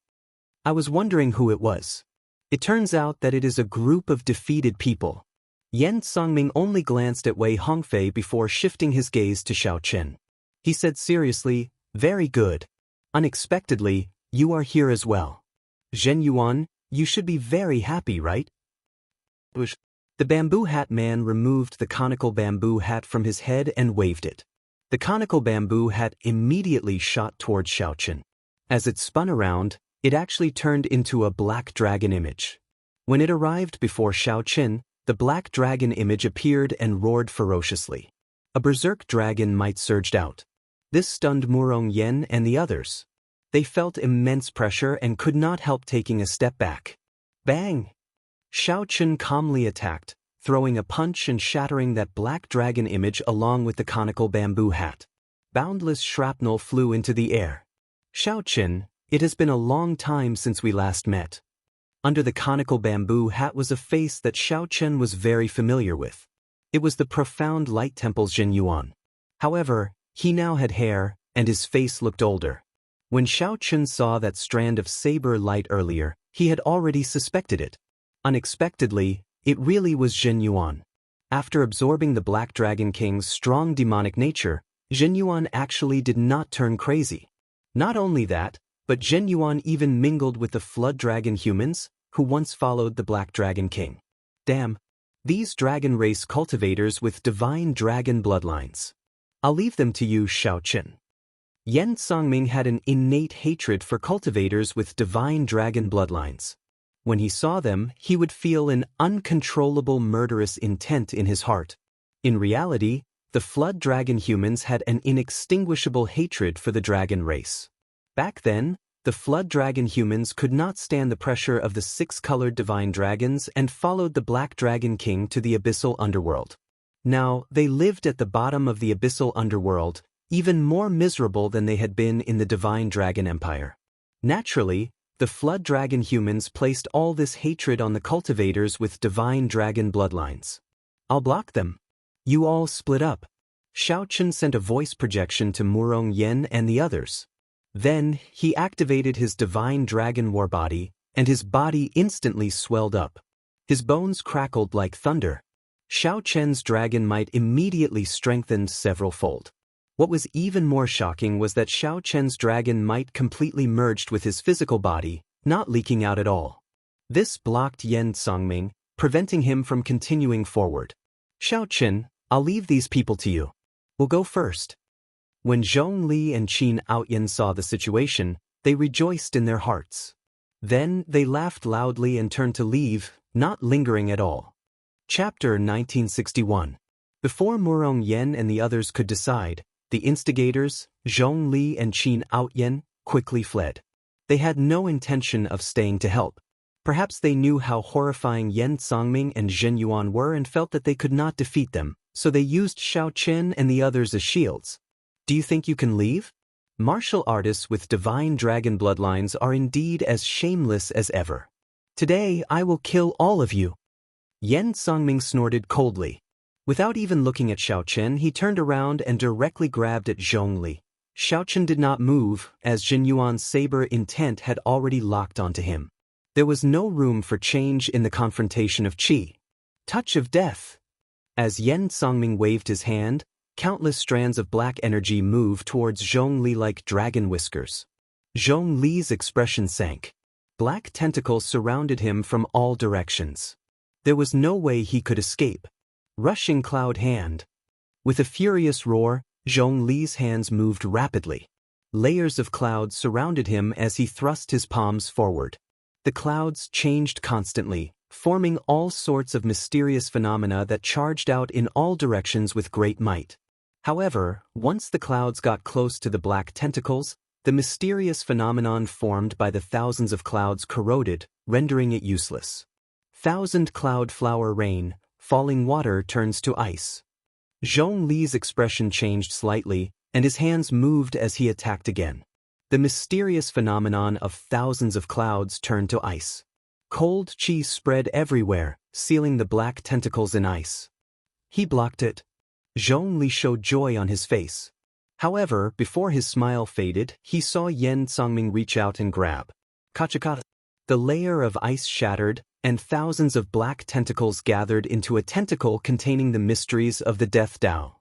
I was wondering who it was. It turns out that it is a group of defeated people. Yan Songming only glanced at Wei Hongfei before shifting his gaze to Xiaochen. He said seriously, "Very good. Unexpectedly, you are here as well. Zhen Yuan, you should be very happy, right?" The bamboo hat man removed the conical bamboo hat from his head and waved it. The conical bamboo hat immediately shot towards Xiaochen. As it spun around, it actually turned into a black dragon image. When it arrived before Xiaochen, the black dragon image appeared and roared ferociously. A berserk dragon might surged out. This stunned Murong Yen and the others. They felt immense pressure and could not help taking a step back. Bang! Xiao Chen calmly attacked, throwing a punch and shattering that black dragon image along with the conical bamboo hat. Boundless shrapnel flew into the air. Xiao Chen, it has been a long time since we last met. Under the conical bamboo hat was a face that Xiao Chen was very familiar with. It was the profound light temple's Zhen Yuan. However, he now had hair, and his face looked older. When Xiao Chen saw that strand of saber light earlier, he had already suspected it. Unexpectedly, it really was Zhen Yuan. After absorbing the Black Dragon King's strong demonic nature, Zhen Yuan actually did not turn crazy. Not only that, but Zhen Yuan even mingled with the Flood Dragon humans, who once followed the Black Dragon King. Damn, these dragon race cultivators with divine dragon bloodlines. I'll leave them to you, Xiao Chen. Yan Songming had an innate hatred for cultivators with divine dragon bloodlines. When he saw them, he would feel an uncontrollable murderous intent in his heart. In reality, the Flood Dragon humans had an inextinguishable hatred for the dragon race. Back then, the Flood Dragon humans could not stand the pressure of the six-colored divine dragons and followed the Black Dragon King to the abyssal underworld. Now, they lived at the bottom of the abyssal underworld, even more miserable than they had been in the Divine Dragon Empire. Naturally, the Flood Dragon humans placed all this hatred on the cultivators with divine dragon bloodlines. I'll block them. You all split up. Xiao Chen sent a voice projection to Murong Yen and the others. Then, he activated his divine dragon war body, and his body instantly swelled up. His bones crackled like thunder. Xiao Chen's dragon might immediately strengthened several-fold. What was even more shocking was that Xiao Chen's dragon might completely merged with his physical body, not leaking out at all. This blocked Yan Songming, preventing him from continuing forward. Xiao Chen, I'll leave these people to you. We'll go first. When Zhong Li and Qin Outyan saw the situation, they rejoiced in their hearts. Then they laughed loudly and turned to leave, not lingering at all. Chapter 1961. Before Murong Yen and the others could decide, the instigators, Zhong Li and Qin Outyan, quickly fled. They had no intention of staying to help. Perhaps they knew how horrifying Yan Songming and Zhen Yuan were and felt that they could not defeat them, so they used Xiao Chen and the others as shields. Do you think you can leave? Martial artists with divine dragon bloodlines are indeed as shameless as ever. Today I will kill all of you. Yan Songming snorted coldly. Without even looking at Xiao Chen, he turned around and directly grabbed at Zhong Li. Xiao Chen did not move, as Zhen Yuan's saber intent had already locked onto him. There was no room for change in the confrontation of Qi. Touch of death. As Yan Songming waved his hand, countless strands of black energy moved towards Zhong Li like dragon whiskers. Zhong Li's expression sank. Black tentacles surrounded him from all directions. There was no way he could escape. Rushing cloud hand. With a furious roar, Zhong Li's hands moved rapidly. Layers of clouds surrounded him as he thrust his palms forward. The clouds changed constantly, forming all sorts of mysterious phenomena that charged out in all directions with great might. However, once the clouds got close to the black tentacles, the mysterious phenomenon formed by the thousands of clouds corroded, rendering it useless. Thousand cloud flower rain. Falling water turns to ice. Zhong Li's expression changed slightly, and his hands moved as he attacked again. The mysterious phenomenon of thousands of clouds turned to ice. Cold qi spread everywhere, sealing the black tentacles in ice. He blocked it. Zhong Li showed joy on his face. However, before his smile faded, he saw Yan Songming reach out and grab. Kachakata. The layer of ice shattered, and thousands of black tentacles gathered into a tentacle containing the mysteries of the Death Dao.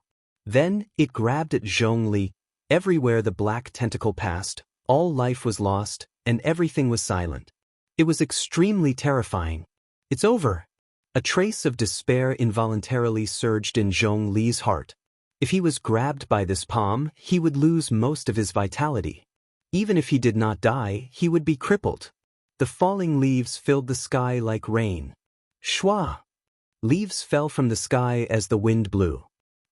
Then, it grabbed at Zhong Li. Everywhere the black tentacle passed, all life was lost, and everything was silent. It was extremely terrifying. It's over. A trace of despair involuntarily surged in Zhong Li's heart. If he was grabbed by this palm, he would lose most of his vitality. Even if he did not die, he would be crippled. The falling leaves filled the sky like rain. Shwa! Leaves fell from the sky as the wind blew.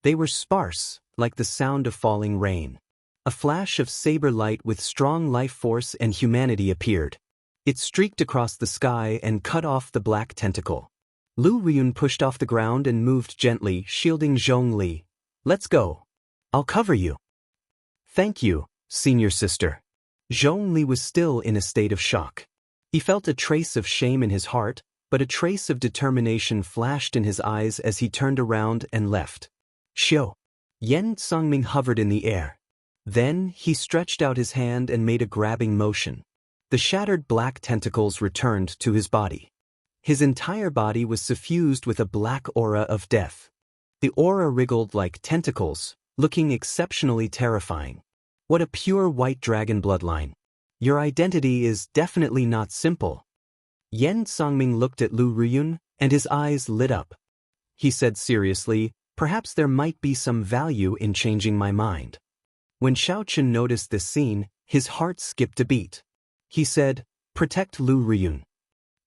They were sparse, like the sound of falling rain. A flash of saber light with strong life force and humanity appeared. It streaked across the sky and cut off the black tentacle. Lu Ryun pushed off the ground and moved gently, shielding Zhongli. Let's go. I'll cover you. Thank you, senior sister. Zhongli was still in a state of shock. He felt a trace of shame in his heart, but a trace of determination flashed in his eyes as he turned around and left. Xiao. Yen Songming hovered in the air. Then, he stretched out his hand and made a grabbing motion. The shattered black tentacles returned to his body. His entire body was suffused with a black aura of death. The aura wriggled like tentacles, looking exceptionally terrifying. What a pure white dragon bloodline. Your identity is definitely not simple. Yen Songming looked at Lu Ryun, and his eyes lit up. He said seriously, perhaps there might be some value in changing my mind. When Xiaochen noticed this scene, his heart skipped a beat. He said, protect Lu Ryun.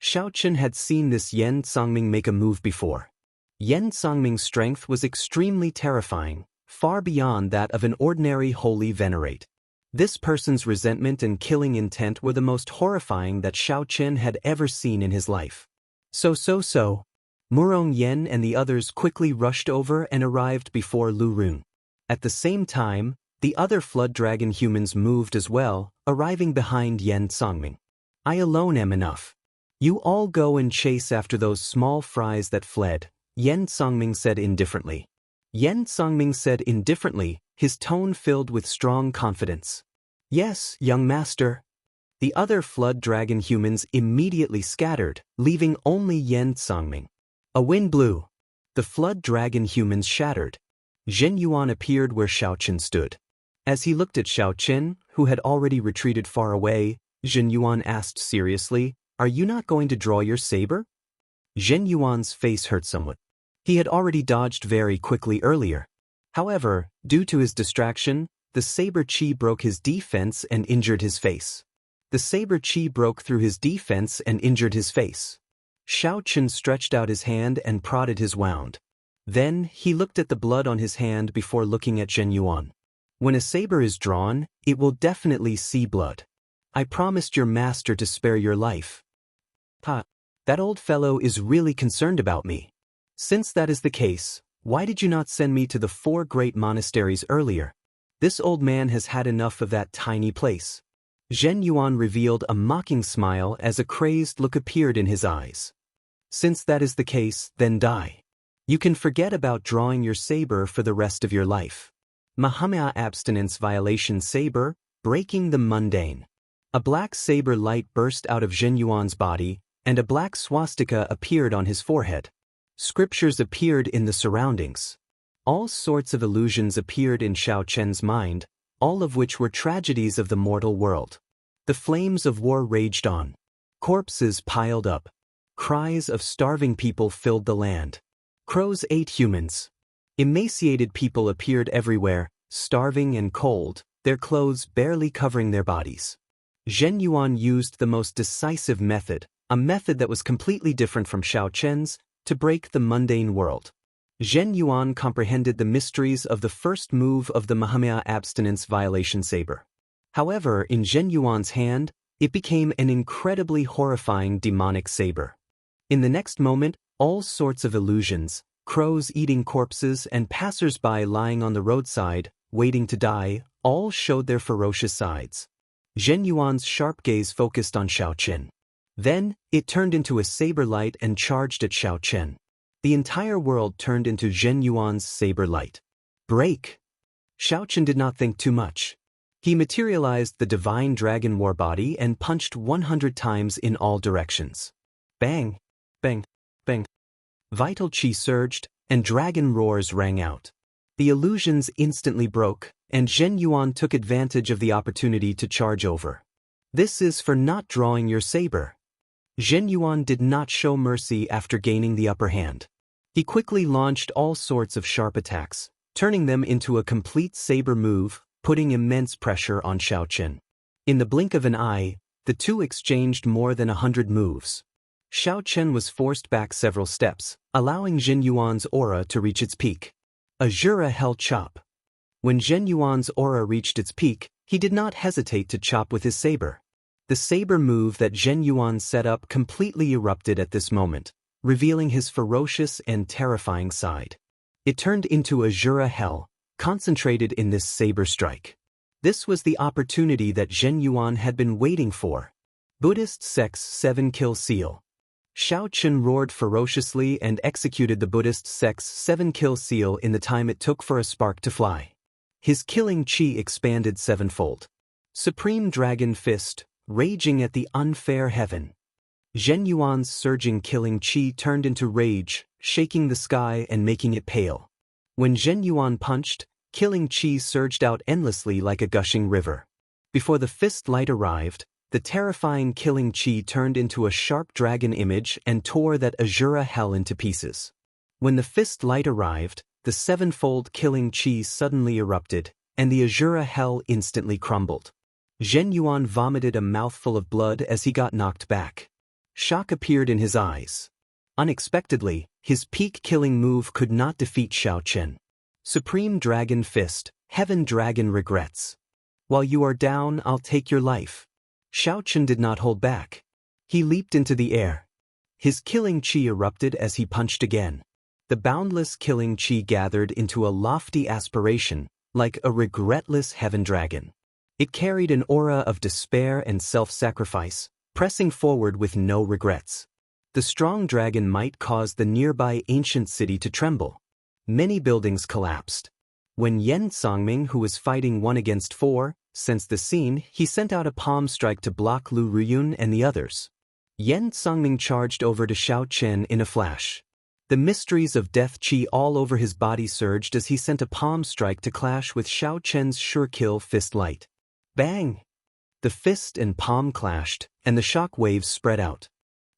Xiaochen had seen this Yen Songming make a move before. Yen Songming's strength was extremely terrifying, far beyond that of an ordinary holy venerate. This person's resentment and killing intent were the most horrifying that Xiaochen had ever seen in his life. So. Murong Yen and the others quickly rushed over and arrived before Lu Ryun. At the same time, the other flood dragon humans moved as well, arriving behind Yen Songming. I alone am enough. You all go and chase after those small fries that fled, Yen Songming said indifferently. Yen Songming said indifferently, his tone filled with strong confidence. Yes, young master. The other flood dragon humans immediately scattered, leaving only Yen Songming. A wind blew. The flood dragon humans shattered. Zhen Yuan appeared where Xiaochen stood. As he looked at Xiaochen, who had already retreated far away, Zhen Yuan asked seriously, are you not going to draw your saber? Zhen Yuan's face hurt somewhat. He had already dodged very quickly earlier. However, due to his distraction, the saber chi broke his defense and injured his face. The saber chi broke through his defense and injured his face. Xiaochen stretched out his hand and prodded his wound. Then, he looked at the blood on his hand before looking at Zhen Yuan. When a saber is drawn, it will definitely see blood. I promised your master to spare your life. That old fellow is really concerned about me. Since that is the case, why did you not send me to the 4 great monasteries earlier? This old man has had enough of that tiny place. Zhen Yuan revealed a mocking smile as a crazed look appeared in his eyes. Since that is the case, then die. You can forget about drawing your saber for the rest of your life. Mahamaya abstinence violation saber, breaking the mundane. A black saber light burst out of Zhen Yuan's body, and a black swastika appeared on his forehead. Scriptures appeared in the surroundings. All sorts of illusions appeared in Xiaochen's mind, all of which were tragedies of the mortal world. The flames of war raged on. Corpses piled up. Cries of starving people filled the land. Crows ate humans. Emaciated people appeared everywhere, starving and cold, their clothes barely covering their bodies. Zhen Yuan used the most decisive method, a method that was completely different from Xiaochen's, to break the mundane world. Zhen Yuan comprehended the mysteries of the first move of the Mahamaya abstinence violation saber. However, in Zhen Yuan's hand, it became an incredibly horrifying demonic saber. In the next moment, all sorts of illusions, crows eating corpses and passers-by lying on the roadside, waiting to die, all showed their ferocious sides. Zhen Yuan's sharp gaze focused on Xiaochen. Then, it turned into a saber light and charged at Xiaochen. The entire world turned into Zhen Yuan's saber light. Break! Xiaochen did not think too much. He materialized the divine dragon war body and punched 100 times in all directions. Bang! Bang! Bang! Vital chi surged, and dragon roars rang out. The illusions instantly broke, and Zhen Yuan took advantage of the opportunity to charge over. This is for not drawing your saber. Zhen Yuan did not show mercy after gaining the upper hand. He quickly launched all sorts of sharp attacks, turning them into a complete saber move, putting immense pressure on Xiaochen. In the blink of an eye, the two exchanged more than 100 moves. Xiaochen was forced back several steps, allowing Zhen Yuan's aura to reach its peak. A Jura Hell Chop. When Zhen Yuan's aura reached its peak, he did not hesitate to chop with his saber. The saber move that Zhen Yuan set up completely erupted at this moment, revealing his ferocious and terrifying side. It turned into Azura hell, concentrated in this saber strike. This was the opportunity that Zhen Yuan had been waiting for. Buddhist sects 7-kill seal. Xiao Chen roared ferociously and executed the Buddhist sect's 7-kill seal in the time it took for a spark to fly. His killing chi expanded sevenfold. Supreme Dragon Fist, raging at the unfair heaven. Zhen Yuan's surging killing chi turned into rage, shaking the sky and making it pale. When Zhen Yuan punched, killing chi surged out endlessly like a gushing river. Before the fist light arrived, the terrifying killing chi turned into a sharp dragon image and tore that Azura hell into pieces. When the fist light arrived, the sevenfold killing chi suddenly erupted, and the Azura hell instantly crumbled. Zhen Yuan vomited a mouthful of blood as he got knocked back. Shock appeared in his eyes. Unexpectedly, his peak-killing move could not defeat Xiao Chen. Supreme Dragon Fist, Heaven Dragon regrets. While you are down, I'll take your life. Xiao Chen did not hold back. He leaped into the air. His killing chi erupted as he punched again. The boundless killing chi gathered into a lofty aspiration, like a regretless heaven dragon. It carried an aura of despair and self-sacrifice, pressing forward with no regrets. The strong dragon might caused the nearby ancient city to tremble. Many buildings collapsed. When Yen Songming, who was fighting 1 against 4, sensed the scene, he sent out a palm strike to block Lu Ruyun and the others. Yen Songming charged over to Xiao Chen in a flash. The mysteries of death chi all over his body surged as he sent a palm strike to clash with Xiao Chen's sure-kill fist light. Bang! The fist and palm clashed, and the shock waves spread out.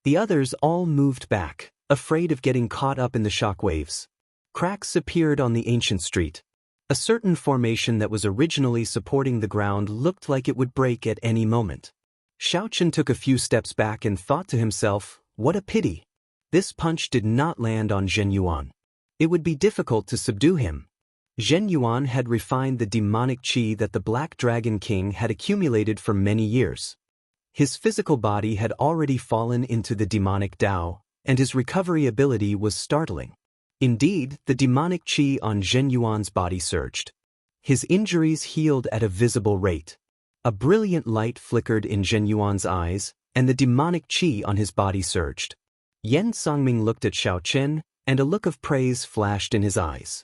The others all moved back, afraid of getting caught up in the shock waves. Cracks appeared on the ancient street. A certain formation that was originally supporting the ground looked like it would break at any moment. Xiao Chen took a few steps back and thought to himself, what a pity. This punch did not land on Zhen Yuan. It would be difficult to subdue him. Zhen Yuan had refined the demonic chi that the Black Dragon King had accumulated for many years. His physical body had already fallen into the demonic Tao, and his recovery ability was startling. Indeed, the demonic chi on Zhen Yuan's body surged. His injuries healed at a visible rate. A brilliant light flickered in Zhen Yuan's eyes, and the demonic chi on his body surged. Yen Songming looked at Xiao Chen, and a look of praise flashed in his eyes.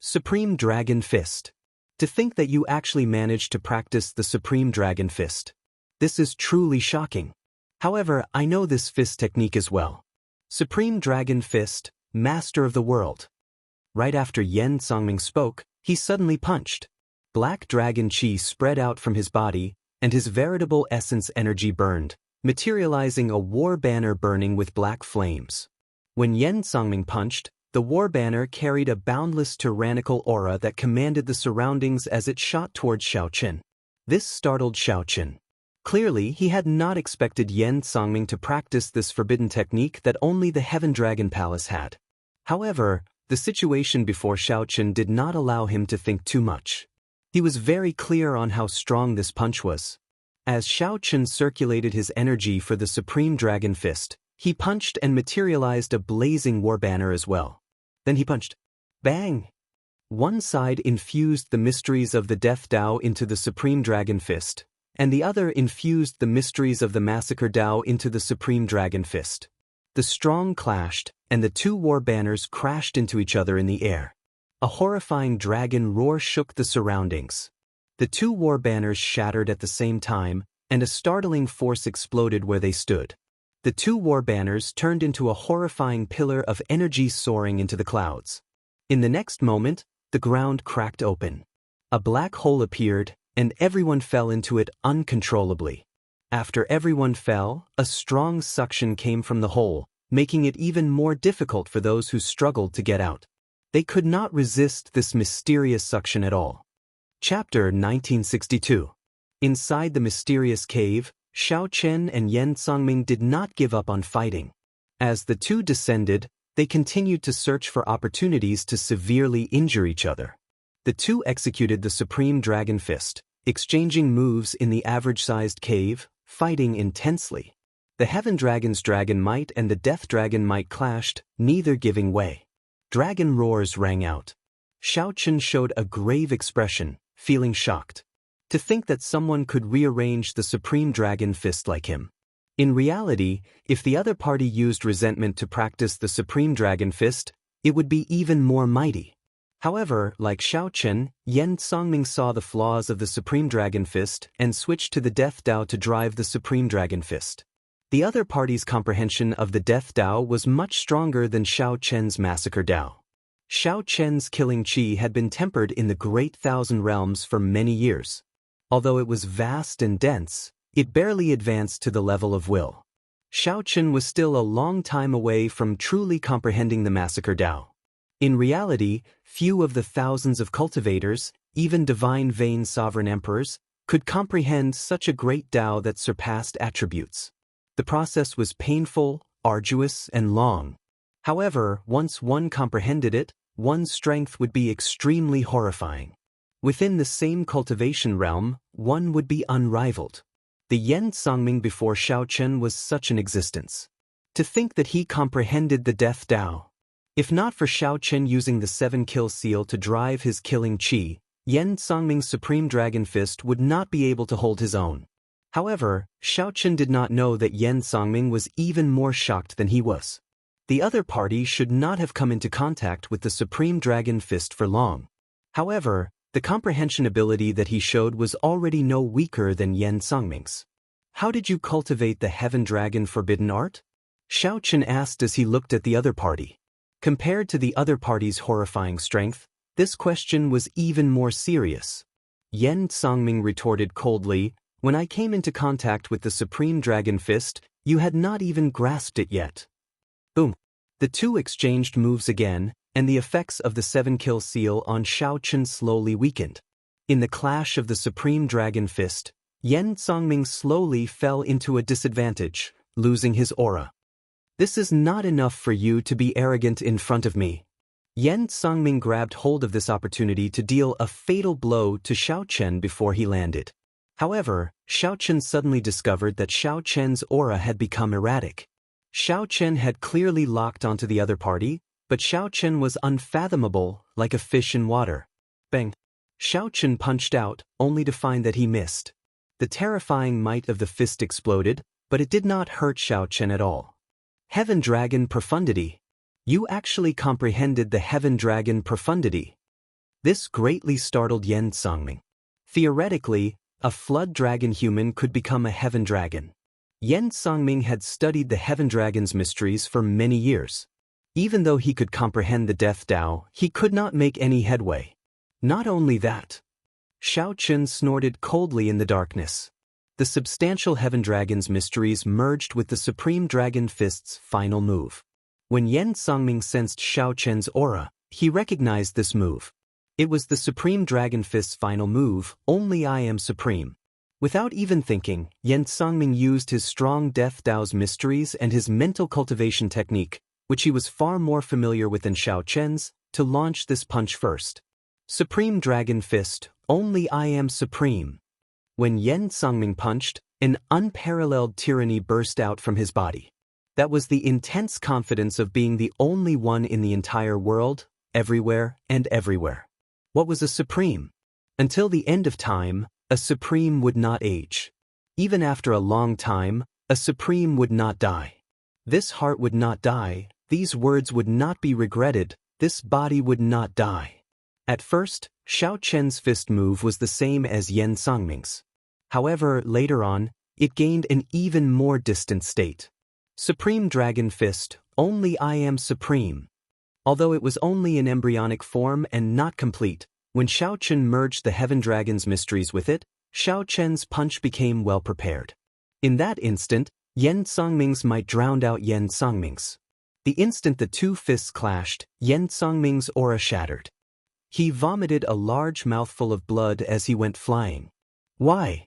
Supreme Dragon Fist. To think that you actually managed to practice the Supreme Dragon Fist. This is truly shocking. However, I know this fist technique as well. Supreme Dragon Fist, Master of the World. Right after Yen Songming spoke, he suddenly punched. Black dragon chi spread out from his body, and his veritable essence energy burned, materializing a war banner burning with black flames. When Yen Songming punched, the war banner carried a boundless tyrannical aura that commanded the surroundings as it shot towards Xiao Chen. This startled Xiao Chen. Clearly, he had not expected Yen Songming to practice this forbidden technique that only the Heaven Dragon Palace had. However, the situation before Xiao Chen did not allow him to think too much. He was very clear on how strong this punch was. As Xiao Chen circulated his energy for the Supreme Dragon Fist, he punched and materialized a blazing war banner as well. Then he punched. Bang! One side infused the mysteries of the Death Tao into the Supreme Dragon Fist, and the other infused the mysteries of the Massacre Tao into the Supreme Dragon Fist. The strong clashed, and the two war banners crashed into each other in the air. A horrifying dragon roar shook the surroundings. The two war banners shattered at the same time, and a startling force exploded where they stood. The two war banners turned into a horrifying pillar of energy soaring into the clouds. In the next moment, the ground cracked open. A black hole appeared, and everyone fell into it uncontrollably. After everyone fell, a strong suction came from the hole, making it even more difficult for those who struggled to get out. They could not resist this mysterious suction at all. Chapter 1962. Inside the mysterious cave, Xiao Chen and Yen Songming did not give up on fighting. As the two descended, they continued to search for opportunities to severely injure each other. The two executed the Supreme Dragon Fist, exchanging moves in the average-sized cave, fighting intensely. The Heaven Dragon's Dragon Might and the Death Dragon Might clashed, neither giving way. Dragon roars rang out. Xiaochen showed a grave expression, feeling shocked. To think that someone could rearrange the Supreme Dragon Fist like him. In reality, if the other party used resentment to practice the Supreme Dragon Fist, it would be even more mighty. However, like Xiaochen, Yan Songming saw the flaws of the Supreme Dragon Fist and switched to the Death Dao to drive the Supreme Dragon Fist. The other party's comprehension of the Death Dao was much stronger than Xiaochen's Massacre Dao. Xiaochen's killing qi had been tempered in the Great Thousand Realms for many years. Although it was vast and dense, it barely advanced to the level of will. Xiaochen was still a long time away from truly comprehending the Massacre Dao. In reality, few of the thousands of cultivators, even divine vein sovereign emperors, could comprehend such a great Dao that surpassed attributes. The process was painful, arduous, and long. However, once one comprehended it, one's strength would be extremely horrifying. Within the same cultivation realm, one would be unrivaled. The Yan Songming before Xiaochen was such an existence. To think that he comprehended the Death Dao. If not for Xiaochen using the 7-kill seal to drive his killing qi, Yan Songming's Supreme Dragon Fist would not be able to hold his own. However, Xiaochen did not know that Yan Songming was even more shocked than he was. The other party should not have come into contact with the Supreme Dragon Fist for long. However, the comprehension ability that he showed was already no weaker than Yan Songming's. How did you cultivate the Heaven Dragon Forbidden Art? Xiaochen asked as he looked at the other party. Compared to the other party's horrifying strength, this question was even more serious. Yan Songming retorted coldly, "When I came into contact with the Supreme Dragon Fist, you had not even grasped it yet." Boom. The two exchanged moves again, and the effects of the 7-kill seal on Xiaochen slowly weakened. In the clash of the Supreme Dragon Fist, Yan Songming slowly fell into a disadvantage, losing his aura. "This is not enough for you to be arrogant in front of me." Yan Songming grabbed hold of this opportunity to deal a fatal blow to Xiaochen before he landed. However, Xiaochen suddenly discovered that Xiaochen's aura had become erratic. Xiaochen had clearly locked onto the other party, but Xiaochen was unfathomable, like a fish in water. Bang! Xiaochen punched out, only to find that he missed. The terrifying might of the fist exploded, but it did not hurt Xiaochen at all. Heaven Dragon Profundity. You actually comprehended the Heaven Dragon Profundity. This greatly startled Yan Songming. Theoretically, a Flood Dragon human could become a Heaven Dragon. Yan Songming had studied the Heaven Dragon's mysteries for many years. Even though he could comprehend the Death Dao, he could not make any headway. Not only that. Xiaochen snorted coldly in the darkness. The substantial Heaven Dragon's mysteries merged with the Supreme Dragon Fist's final move. When Yan Songming sensed Xiaochen's aura, he recognized this move. It was the Supreme Dragon Fist's final move, "Only I am Supreme." Without even thinking, Yan Songming used his strong Death Dao's mysteries and his mental cultivation technique, which he was far more familiar with than Xiaochen's, to launch this punch first. Supreme Dragon Fist, "Only I am Supreme." When Yan Songming punched, an unparalleled tyranny burst out from his body. That was the intense confidence of being the only one in the entire world, everywhere and everywhere. What was a Supreme? Until the end of time, a Supreme would not age. Even after a long time, a Supreme would not die. This heart would not die, these words would not be regretted, this body would not die. At first, Xiaochen's fist move was the same as Yan Songming's. However, later on, it gained an even more distant state. Supreme Dragon Fist, "Only I am Supreme." Although it was only in embryonic form and not complete, when Xiaochen merged the Heaven Dragon's mysteries with it, Xiaochen's punch became well prepared. In that instant, Yan Songming's might drowned out Yan Songming's. The instant the two fists clashed, Yan Songming's aura shattered. He vomited a large mouthful of blood as he went flying. Why?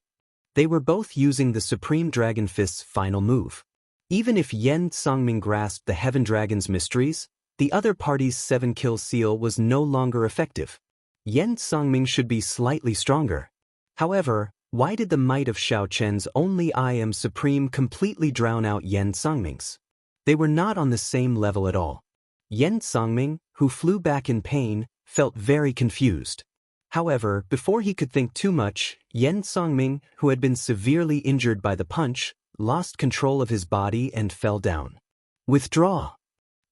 They were both using the Supreme Dragon Fist's final move. Even if Yan Songming grasped the Heaven Dragon's mysteries, the other party's 7-kill seal was no longer effective. Yan Songming should be slightly stronger. However, why did the might of Xiao Chen's only I am supreme completely drown out Yan Songming's? They were not on the same level at all. Yan Songming, who flew back in pain, felt very confused. However, before he could think too much, Yan Songming, who had been severely injured by the punch, lost control of his body and fell down. Withdraw!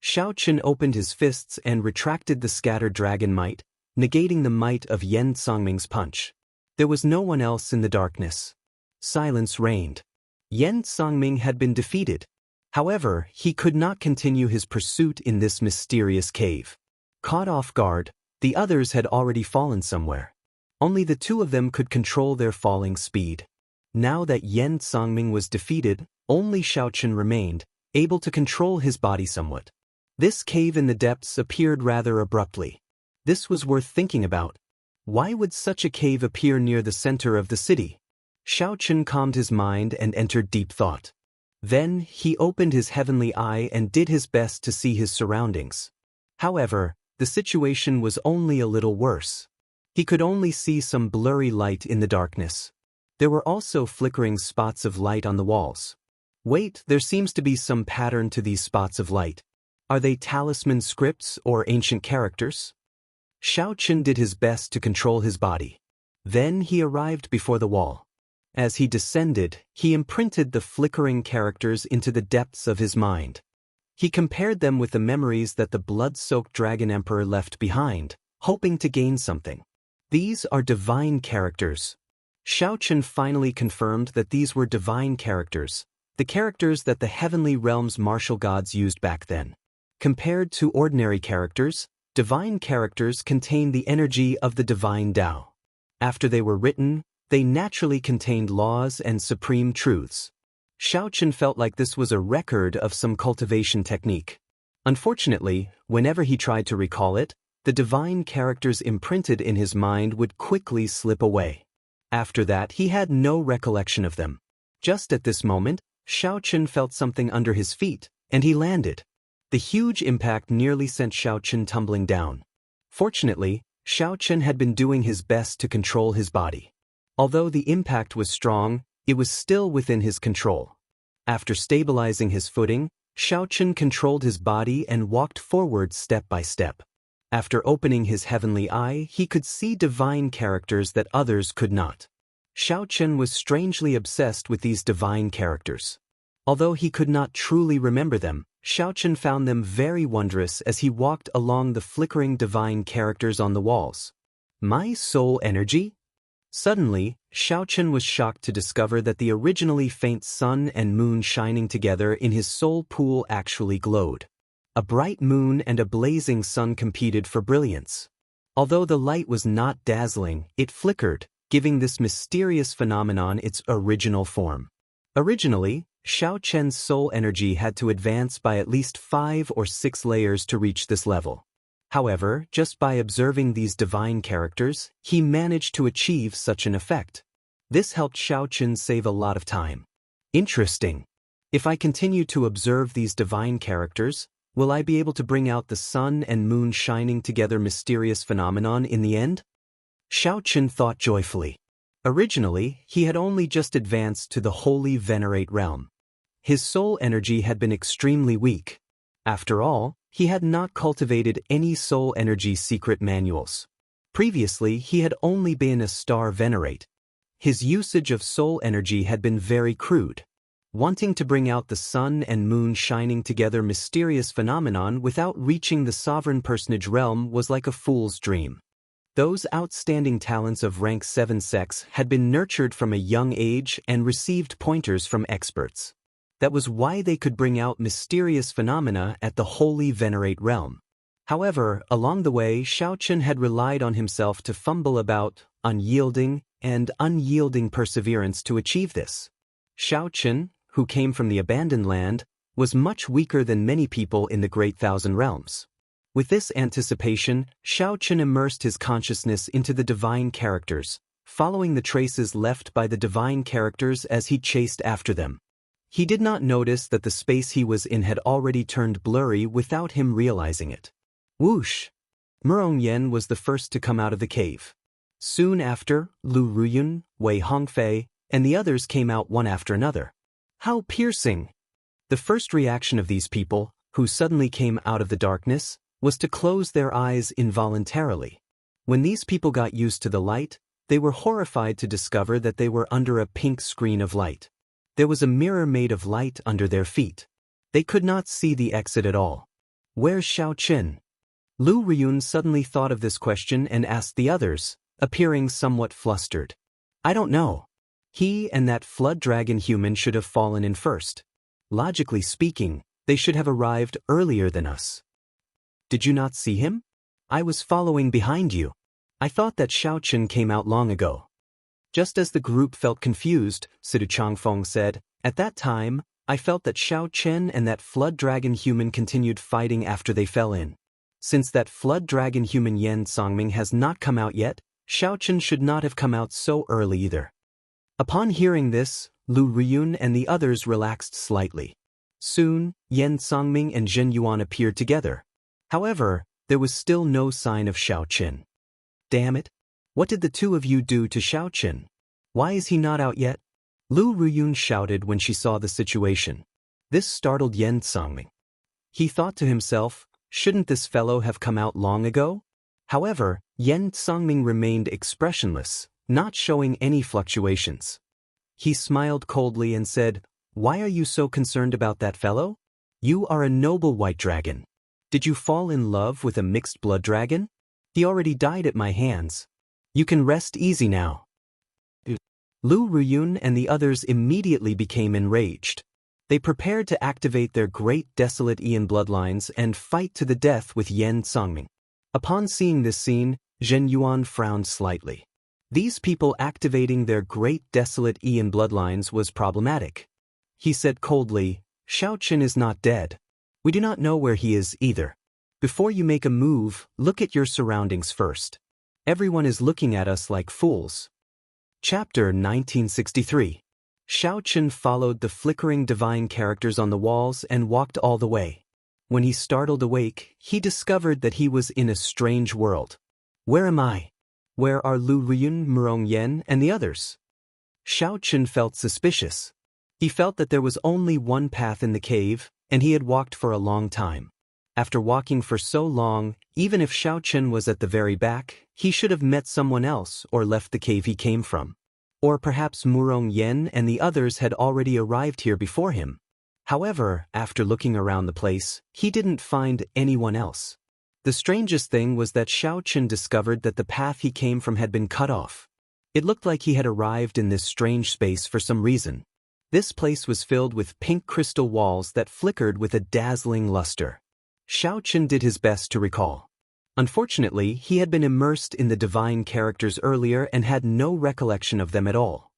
Xiao Chen opened his fists and retracted the scattered dragon might, negating the might of Yan Songming's punch. There was no one else in the darkness. Silence reigned. Yan Songming had been defeated. However, he could not continue his pursuit in this mysterious cave. Caught off guard, the others had already fallen somewhere. Only the two of them could control their falling speed. Now that Yan Songming was defeated, only Xiao Chen remained, able to control his body somewhat. This cave in the depths appeared rather abruptly. This was worth thinking about. Why would such a cave appear near the center of the city? Xiao Chen calmed his mind and entered deep thought. Then, he opened his heavenly eye and did his best to see his surroundings. However, the situation was only a little worse. He could only see some blurry light in the darkness. There were also flickering spots of light on the walls. Wait, there seems to be some pattern to these spots of light. Are they talisman scripts or ancient characters? Xiao Chen did his best to control his body. Then he arrived before the wall. As he descended, he imprinted the flickering characters into the depths of his mind. He compared them with the memories that the blood-soaked Dragon Emperor left behind, hoping to gain something. These are divine characters. Xiao Chen finally confirmed that these were divine characters, the characters that the heavenly realm's martial gods used back then. Compared to ordinary characters, divine characters contain the energy of the divine Tao. After they were written, they naturally contained laws and supreme truths. Xiao Chen felt like this was a record of some cultivation technique. Unfortunately, whenever he tried to recall it, the divine characters imprinted in his mind would quickly slip away. After that, he had no recollection of them. Just at this moment, Xiao Chen felt something under his feet, and he landed. The huge impact nearly sent Xiao Chen tumbling down. Fortunately, Xiao Chen had been doing his best to control his body. Although the impact was strong, it was still within his control. After stabilizing his footing, Xiao Chen controlled his body and walked forward step by step. After opening his heavenly eye, he could see divine characters that others could not. Xiao Chen was strangely obsessed with these divine characters. Although he could not truly remember them, Xiao Chen found them very wondrous as he walked along the flickering divine characters on the walls. My soul energy? Suddenly, Xiao Chen was shocked to discover that the originally faint sun and moon shining together in his soul pool actually glowed. A bright moon and a blazing sun competed for brilliance. Although the light was not dazzling, it flickered, giving this mysterious phenomenon its original form. Originally, Xiao Chen's soul energy had to advance by at least 5 or 6 layers to reach this level. However, just by observing these divine characters, he managed to achieve such an effect. This helped Xiao Chen save a lot of time. Interesting. If I continue to observe these divine characters, will I be able to bring out the sun and moon shining together mysterious phenomenon in the end? Xiao Chen thought joyfully. Originally, he had only just advanced to the Holy Venerate realm. His soul energy had been extremely weak. After all, he had not cultivated any soul energy secret manuals. Previously, he had only been a star venerate. His usage of soul energy had been very crude. Wanting to bring out the sun and moon shining together mysterious phenomenon without reaching the sovereign personage realm was like a fool's dream. Those outstanding talents of rank 7 sects had been nurtured from a young age and received pointers from experts. That was why they could bring out mysterious phenomena at the Holy Venerate realm. However, along the way, Xiao Chen had relied on himself to fumble about, unyielding perseverance to achieve this. Xiao Chen, who came from the abandoned land, was much weaker than many people in the Great Thousand Realms. With this anticipation, Xiao Chen immersed his consciousness into the divine characters, following the traces left by the divine characters as he chased after them. He did not notice that the space he was in had already turned blurry without him realizing it. Whoosh! Murong Yen was the first to come out of the cave. Soon after, Lu Ruyun, Wei Hongfei, and the others came out one after another. How piercing! The first reaction of these people, who suddenly came out of the darkness, was to close their eyes involuntarily. When these people got used to the light, they were horrified to discover that they were under a pink screen of light. There was a mirror made of light under their feet. They could not see the exit at all. Where's Xiaoqin? Lu Riyun suddenly thought of this question and asked the others, appearing somewhat flustered. I don't know. He and that flood dragon human should have fallen in first. Logically speaking, they should have arrived earlier than us. Did you not see him? I was following behind you. I thought that Xiaoqin came out long ago. Just as the group felt confused, Sidu Changfeng said, at that time, I felt that Xiaoqin and that flood dragon human continued fighting after they fell in. Since that flood dragon human Yan Songming has not come out yet, Xiaoqin should not have come out so early either. Upon hearing this, Lu Riyun and the others relaxed slightly. Soon, Yan Songming and Zhen Yuan appeared together. However, there was still no sign of Xiaoqin. Damn it! What did the two of you do to Xiaoqin? Why is he not out yet? Lu Ruyun shouted when she saw the situation. This startled Yan Songming. He thought to himself, shouldn't this fellow have come out long ago? However, Yan Songming remained expressionless, not showing any fluctuations. He smiled coldly and said, why are you so concerned about that fellow? You are a noble white dragon. Did you fall in love with a mixed blood dragon? He already died at my hands. You can rest easy now. Lu Ruyun and the others immediately became enraged. They prepared to activate their great desolate Ian bloodlines and fight to the death with Yan Songming. Upon seeing this scene, Zhen Yuan frowned slightly. These people activating their great desolate Ian bloodlines was problematic. He said coldly, Xiaoqin is not dead. We do not know where he is either. Before you make a move, look at your surroundings first. Everyone is looking at us like fools. Chapter 1963. Xiaoqin followed the flickering divine characters on the walls and walked all the way. When he startled awake, he discovered that he was in a strange world. Where am I? Where are Lu Riyun, Murong Yen, and the others? Xiaoqin felt suspicious. He felt that there was only one path in the cave, and he had walked for a long time. After walking for so long, even if Xiaoqin was at the very back, he should have met someone else or left the cave he came from. Or perhaps Murong Yen and the others had already arrived here before him. However, after looking around the place, he didn't find anyone else. The strangest thing was that Xiaoqin discovered that the path he came from had been cut off. It looked like he had arrived in this strange space for some reason. This place was filled with pink crystal walls that flickered with a dazzling luster. Xiaoqin did his best to recall. Unfortunately, he had been immersed in the divine characters earlier and had no recollection of them at all.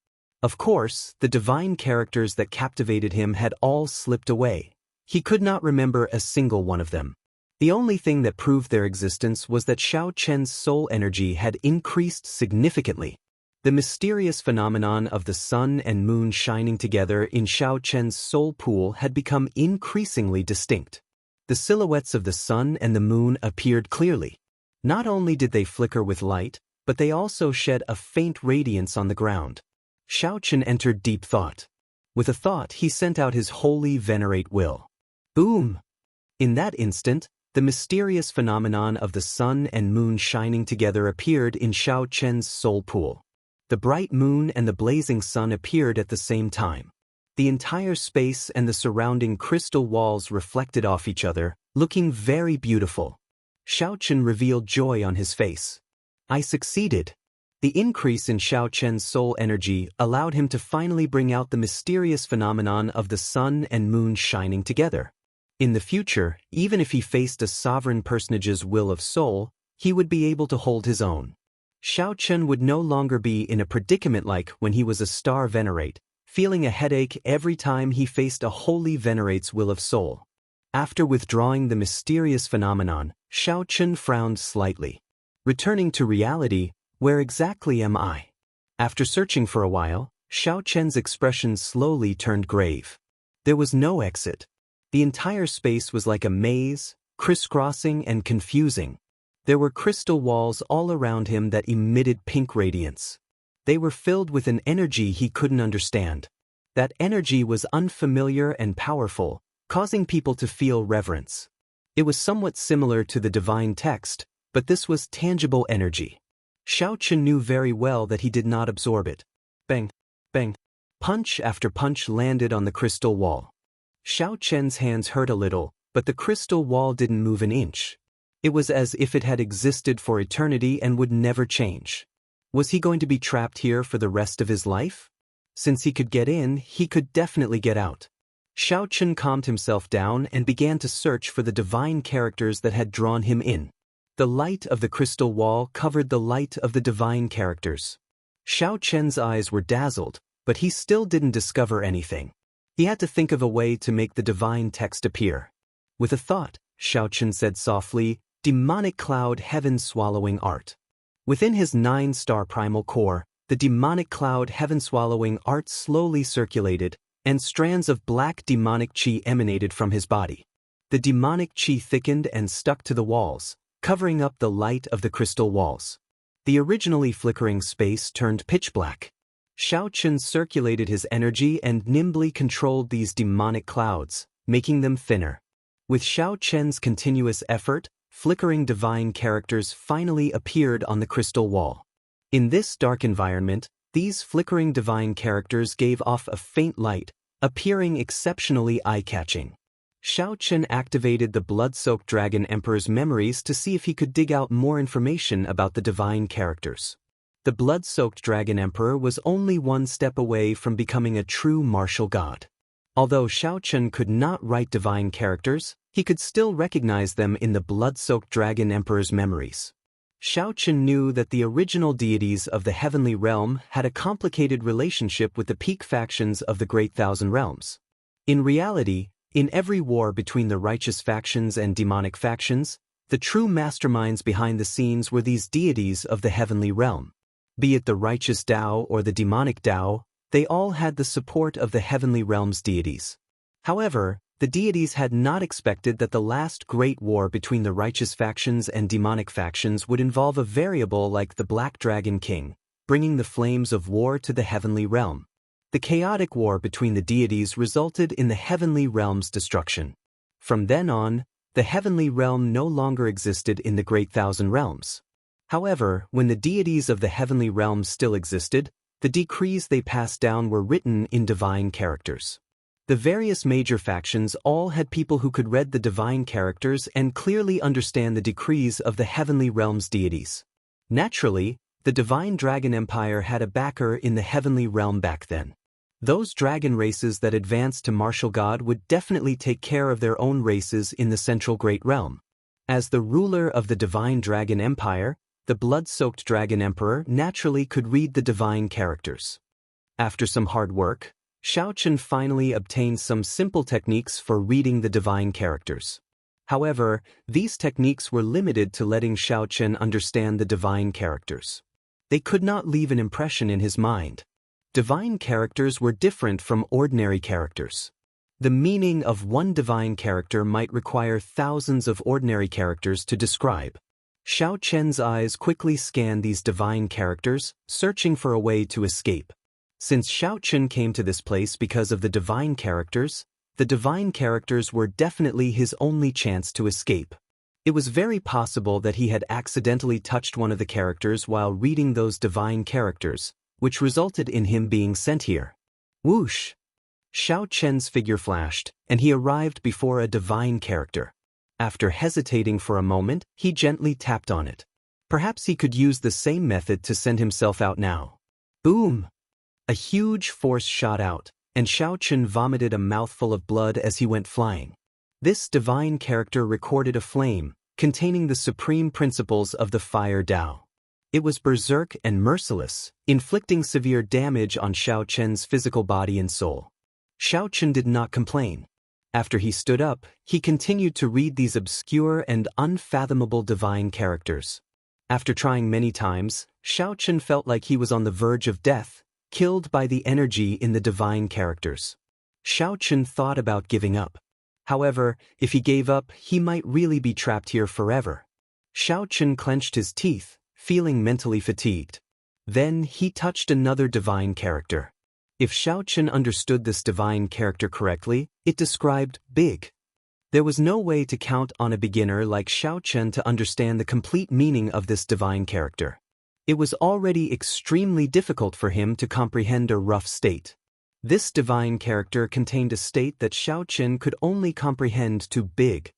Of course, the divine characters that captivated him had all slipped away. He could not remember a single one of them. The only thing that proved their existence was that Xiaoqin's soul energy had increased significantly. The mysterious phenomenon of the sun and moon shining together in Xiaoqin's soul pool had become increasingly distinct. The silhouettes of the sun and the moon appeared clearly. Not only did they flicker with light, but they also shed a faint radiance on the ground. Xiaoqin entered deep thought. With a thought, he sent out his holy venerate will. Boom! In that instant, the mysterious phenomenon of the sun and moon shining together appeared in Xiaoqin's soul pool. The bright moon and the blazing sun appeared at the same time. The entire space and the surrounding crystal walls reflected off each other, looking very beautiful. Xiaoqin revealed joy on his face. I succeeded. The increase in Xiaoqin's soul energy allowed him to finally bring out the mysterious phenomenon of the sun and moon shining together. In the future, even if he faced a sovereign personage's will of soul, he would be able to hold his own. Xiaoqin would no longer be in a predicament like when he was a star venerate, feeling a headache every time he faced a holy venerate's will of soul. After withdrawing the mysterious phenomenon, Xiaoqin frowned slightly. Returning to reality, where exactly am I? After searching for a while, Xiaoqin's expression slowly turned grave. There was no exit. The entire space was like a maze, crisscrossing and confusing. There were crystal walls all around him that emitted pink radiance. They were filled with an energy he couldn't understand. That energy was unfamiliar and powerful, causing people to feel reverence. It was somewhat similar to the divine text, but this was tangible energy. Xianxia knew very well that he did not absorb it. Bang, bang. Punch after punch landed on the crystal wall. Xianxia's hands hurt a little, but the crystal wall didn't move an inch. It was as if it had existed for eternity and would never change. Was he going to be trapped here for the rest of his life? Since he could get in, he could definitely get out. Xianxia calmed himself down and began to search for the divine characters that had drawn him in. The light of the crystal wall covered the light of the divine characters. Xianxia's eyes were dazzled, but he still didn't discover anything. He had to think of a way to make the divine text appear. With a thought, Xianxia said softly, "Demonic cloud heaven swallowing art." Within his 9-star primal core, the demonic cloud heaven swallowing art slowly circulated, and strands of black demonic chi emanated from his body. The demonic chi thickened and stuck to the walls, covering up the light of the crystal walls. The originally flickering space turned pitch black. Xianxia circulated his energy and nimbly controlled these demonic clouds, making them thinner. With Xianxia's continuous effort, flickering divine characters finally appeared on the crystal wall. In this dark environment, these flickering divine characters gave off a faint light, appearing exceptionally eye-catching. Xianxia activated the blood-soaked Dragon Emperor's memories to see if he could dig out more information about the divine characters. The blood-soaked Dragon Emperor was only one step away from becoming a true martial god. Although Xianxia could not write divine characters, he could still recognize them in the blood-soaked Dragon Emperor's memories. Xianxia knew that the original deities of the heavenly realm had a complicated relationship with the peak factions of the Great Thousand Realms. In reality, in every war between the righteous factions and demonic factions, the true masterminds behind the scenes were these deities of the heavenly realm. Be it the righteous Tao or the demonic Tao, they all had the support of the heavenly realm's deities. However, the deities had not expected that the last great war between the righteous factions and demonic factions would involve a variable like the Black Dragon King, bringing the flames of war to the heavenly realm. The chaotic war between the deities resulted in the heavenly realm's destruction. From then on, the heavenly realm no longer existed in the Great Thousand Realms. However, when the deities of the heavenly realms still existed, the decrees they passed down were written in divine characters. The various major factions all had people who could read the divine characters and clearly understand the decrees of the heavenly realm's deities. Naturally, the divine dragon empire had a backer in the heavenly realm back then. Those dragon races that advanced to martial god would definitely take care of their own races in the central great realm. As the ruler of the divine dragon empire, the blood-soaked dragon emperor naturally could read the divine characters. After some hard work, Xianxia finally obtained some simple techniques for reading the divine characters. However, these techniques were limited to letting Xianxia understand the divine characters. They could not leave an impression in his mind. Divine characters were different from ordinary characters. The meaning of one divine character might require thousands of ordinary characters to describe. Xianxia's eyes quickly scanned these divine characters, searching for a way to escape. Since Xianxia came to this place because of the divine characters were definitely his only chance to escape. It was very possible that he had accidentally touched one of the characters while reading those divine characters, which resulted in him being sent here. Whoosh! Xianxia's figure flashed, and he arrived before a divine character. After hesitating for a moment, he gently tapped on it. Perhaps he could use the same method to send himself out now. Boom! A huge force shot out, and Xianxia vomited a mouthful of blood as he went flying. This divine character recorded a flame, containing the supreme principles of the fire Tao. It was berserk and merciless, inflicting severe damage on Xianxia's physical body and soul. Xianxia did not complain. After he stood up, he continued to read these obscure and unfathomable divine characters. After trying many times, Xianxia felt like he was on the verge of death, killed by the energy in the divine characters. Xianxia thought about giving up. However, if he gave up, he might really be trapped here forever. Xiaochen clenched his teeth, feeling mentally fatigued. Then he touched another divine character. If Xiaochen understood this divine character correctly, it described big. There was no way to count on a beginner like Xiaochen to understand the complete meaning of this divine character. It was already extremely difficult for him to comprehend a rough state. This divine character contained a state that Xiaochen could only comprehend to big.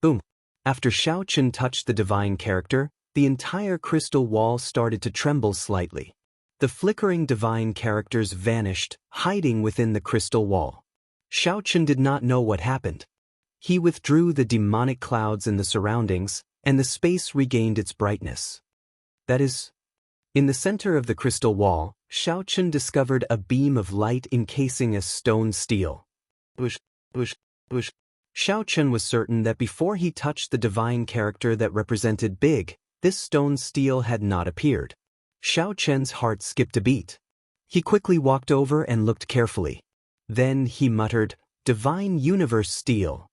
Boom. After Xiaochen touched the divine character, the entire crystal wall started to tremble slightly. The flickering divine characters vanished, hiding within the crystal wall. Xiaochen did not know what happened. He withdrew the demonic clouds in the surroundings, and the space regained its brightness. That is, in the center of the crystal wall, Xiaochen discovered a beam of light encasing a stone stele. Xiaochen was certain that before he touched the divine character that represented big, this stone stele had not appeared. Xiaochen's heart skipped a beat. He quickly walked over and looked carefully. Then he muttered, "Divine Universe Stele."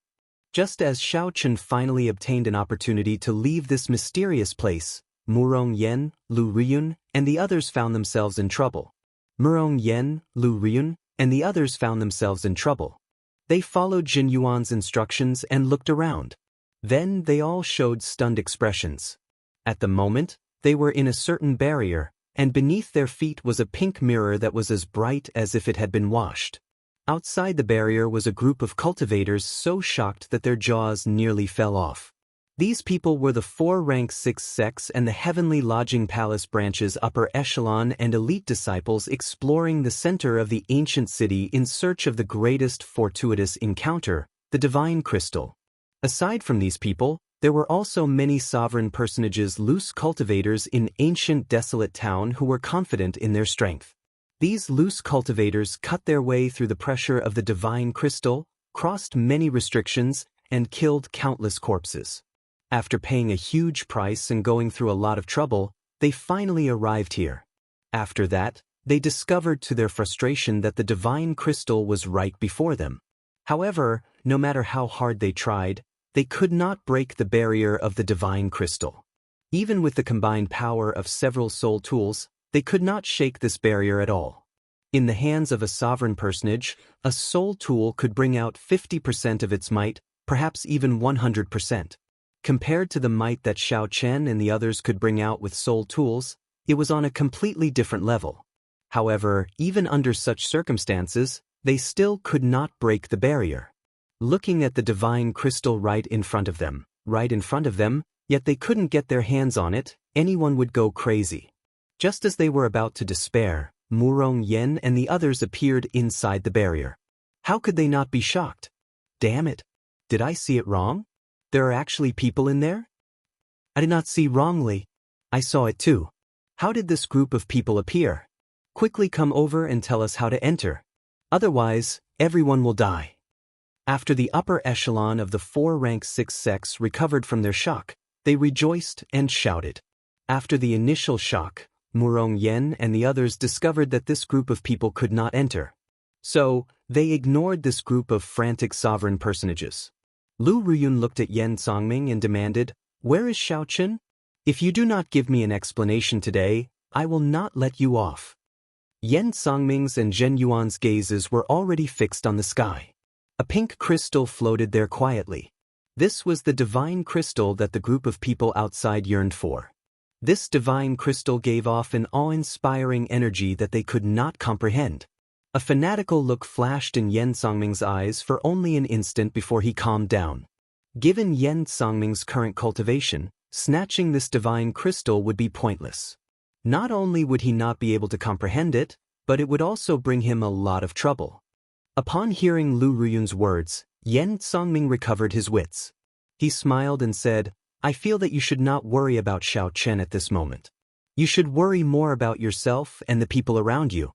Just as Xiaochen finally obtained an opportunity to leave this mysterious place, Murong Yan, Lu Riyun, and the others found themselves in trouble. Murong Yan, Lu Riyun, and the others found themselves in trouble. They followed Jin Yuan's instructions and looked around. Then they all showed stunned expressions. At the moment, they were in a certain barrier, and beneath their feet was a pink mirror that was as bright as if it had been washed. Outside the barrier was a group of cultivators so shocked that their jaws nearly fell off. These people were the 4 rank 6 sects and the Heavenly Lodging Palace branches upper echelon and elite disciples exploring the center of the ancient city in search of the greatest fortuitous encounter, the divine crystal. Aside from these people, there were also many sovereign personages, loose cultivators in ancient desolate town who were confident in their strength. These loose cultivators cut their way through the pressure of the divine crystal, crossed many restrictions, and killed countless corpses. After paying a huge price and going through a lot of trouble, they finally arrived here. After that, they discovered to their frustration that the divine crystal was right before them. However, no matter how hard they tried, they could not break the barrier of the divine crystal. Even with the combined power of several soul tools, they could not shake this barrier at all. In the hands of a sovereign personage, a soul tool could bring out 50% of its might, perhaps even 100%. Compared to the might that Xiaochen and the others could bring out with soul tools, it was on a completely different level. However, even under such circumstances, they still could not break the barrier. Looking at the divine crystal right in front of them, yet they couldn't get their hands on it, anyone would go crazy. Just as they were about to despair, Murong Yan and the others appeared inside the barrier. How could they not be shocked? Damn it! Did I see it wrong? There are actually people in there? I did not see wrongly. I saw it too. How did this group of people appear? Quickly come over and tell us how to enter. Otherwise, everyone will die. After the upper echelon of the 4 rank 6 sects recovered from their shock, they rejoiced and shouted. After the initial shock, Murong Yan and the others discovered that this group of people could not enter. So, they ignored this group of frantic sovereign personages. Lu Riyun looked at Yan Songming and demanded, "Where is Xiaochen? If you do not give me an explanation today, I will not let you off." Yan Songming's and Zhen Yuan's gazes were already fixed on the sky. A pink crystal floated there quietly. This was the divine crystal that the group of people outside yearned for. This divine crystal gave off an awe-inspiring energy that they could not comprehend. A fanatical look flashed in Yan Songming's eyes for only an instant before he calmed down. Given Yan Songming's current cultivation, snatching this divine crystal would be pointless. Not only would he not be able to comprehend it, but it would also bring him a lot of trouble. Upon hearing Lu Riyun's words, Yan Songming recovered his wits. He smiled and said, "I feel that you should not worry about Xiaochen at this moment. You should worry more about yourself and the people around you."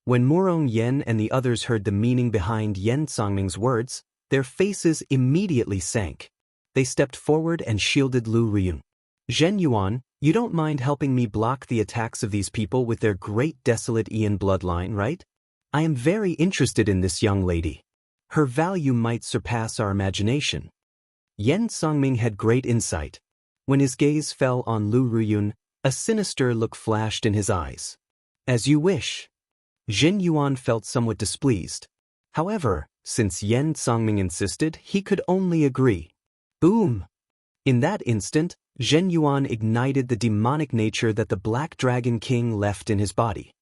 When Murong Yan and the others heard the meaning behind Yan Songming's words, their faces immediately sank. They stepped forward and shielded Lu Riyun. "Zhen Yuan, you don't mind helping me block the attacks of these people with their great desolate Ian bloodline, right? I am very interested in this young lady. Her value might surpass our imagination." Yan Songming had great insight. When his gaze fell on Lu Ruyun, a sinister look flashed in his eyes. As you wish. Jin Yuan felt somewhat displeased. However, since Yen Congming insisted, he could only agree. Boom! In that instant, Zhen Yuan ignited the demonic nature that the Black Dragon King left in his body.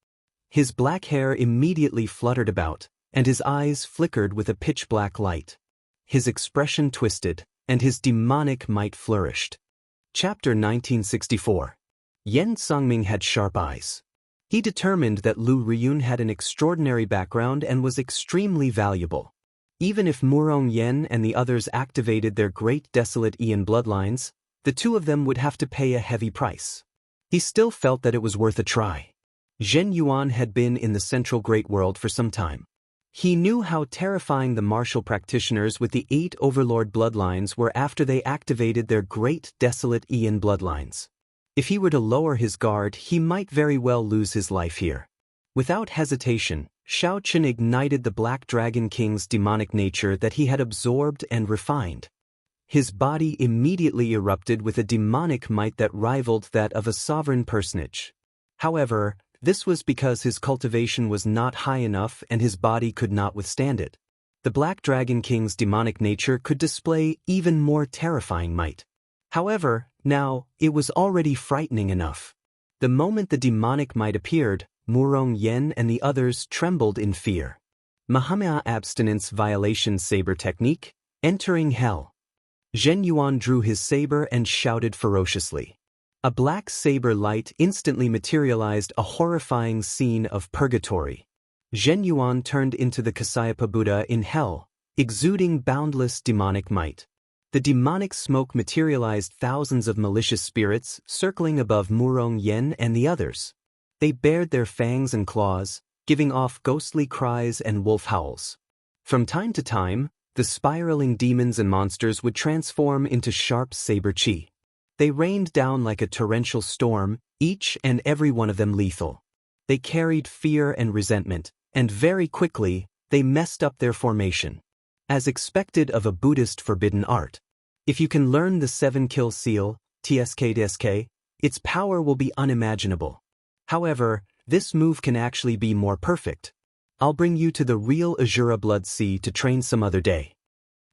His black hair immediately fluttered about, and his eyes flickered with a pitch-black light. His expression twisted, and his demonic might flourished. Chapter 1964. Yen Congming had sharp eyes. He determined that Lu Riyun had an extraordinary background and was extremely valuable. Even if Murong Yen and the others activated their great desolate Ian bloodlines, the two of them would have to pay a heavy price. He still felt that it was worth a try. Zhen Yuan had been in the Central Great World for some time. He knew how terrifying the martial practitioners with the 8 Overlord bloodlines were after they activated their great desolate Ian bloodlines. If he were to lower his guard, he might very well lose his life here. Without hesitation, Shao Chen ignited the Black Dragon King's demonic nature that he had absorbed and refined. His body immediately erupted with a demonic might that rivaled that of a sovereign personage. However, this was because his cultivation was not high enough and his body could not withstand it. The Black Dragon King's demonic nature could display even more terrifying might. However, now, it was already frightening enough. The moment the demonic might appeared, Murong Yen and the others trembled in fear. Mahamaya Abstinence Violation Saber Technique, Entering Hell. Zhen Yuan drew his saber and shouted ferociously. A black saber light instantly materialized, a horrifying scene of purgatory. Zhen Yuan turned into the Kasayapa Buddha in hell, exuding boundless demonic might. The demonic smoke materialized thousands of malicious spirits circling above Murong Yen and the others. They bared their fangs and claws, giving off ghostly cries and wolf howls. From time to time, the spiraling demons and monsters would transform into sharp saber chi. They rained down like a torrential storm, each and every one of them lethal. They carried fear and resentment, and very quickly, they messed up their formation. As expected of a Buddhist forbidden art. If you can learn the 7-kill seal, TSK, its power will be unimaginable. However, this move can actually be more perfect. I'll bring you to the real Azura Blood Sea to train some other day.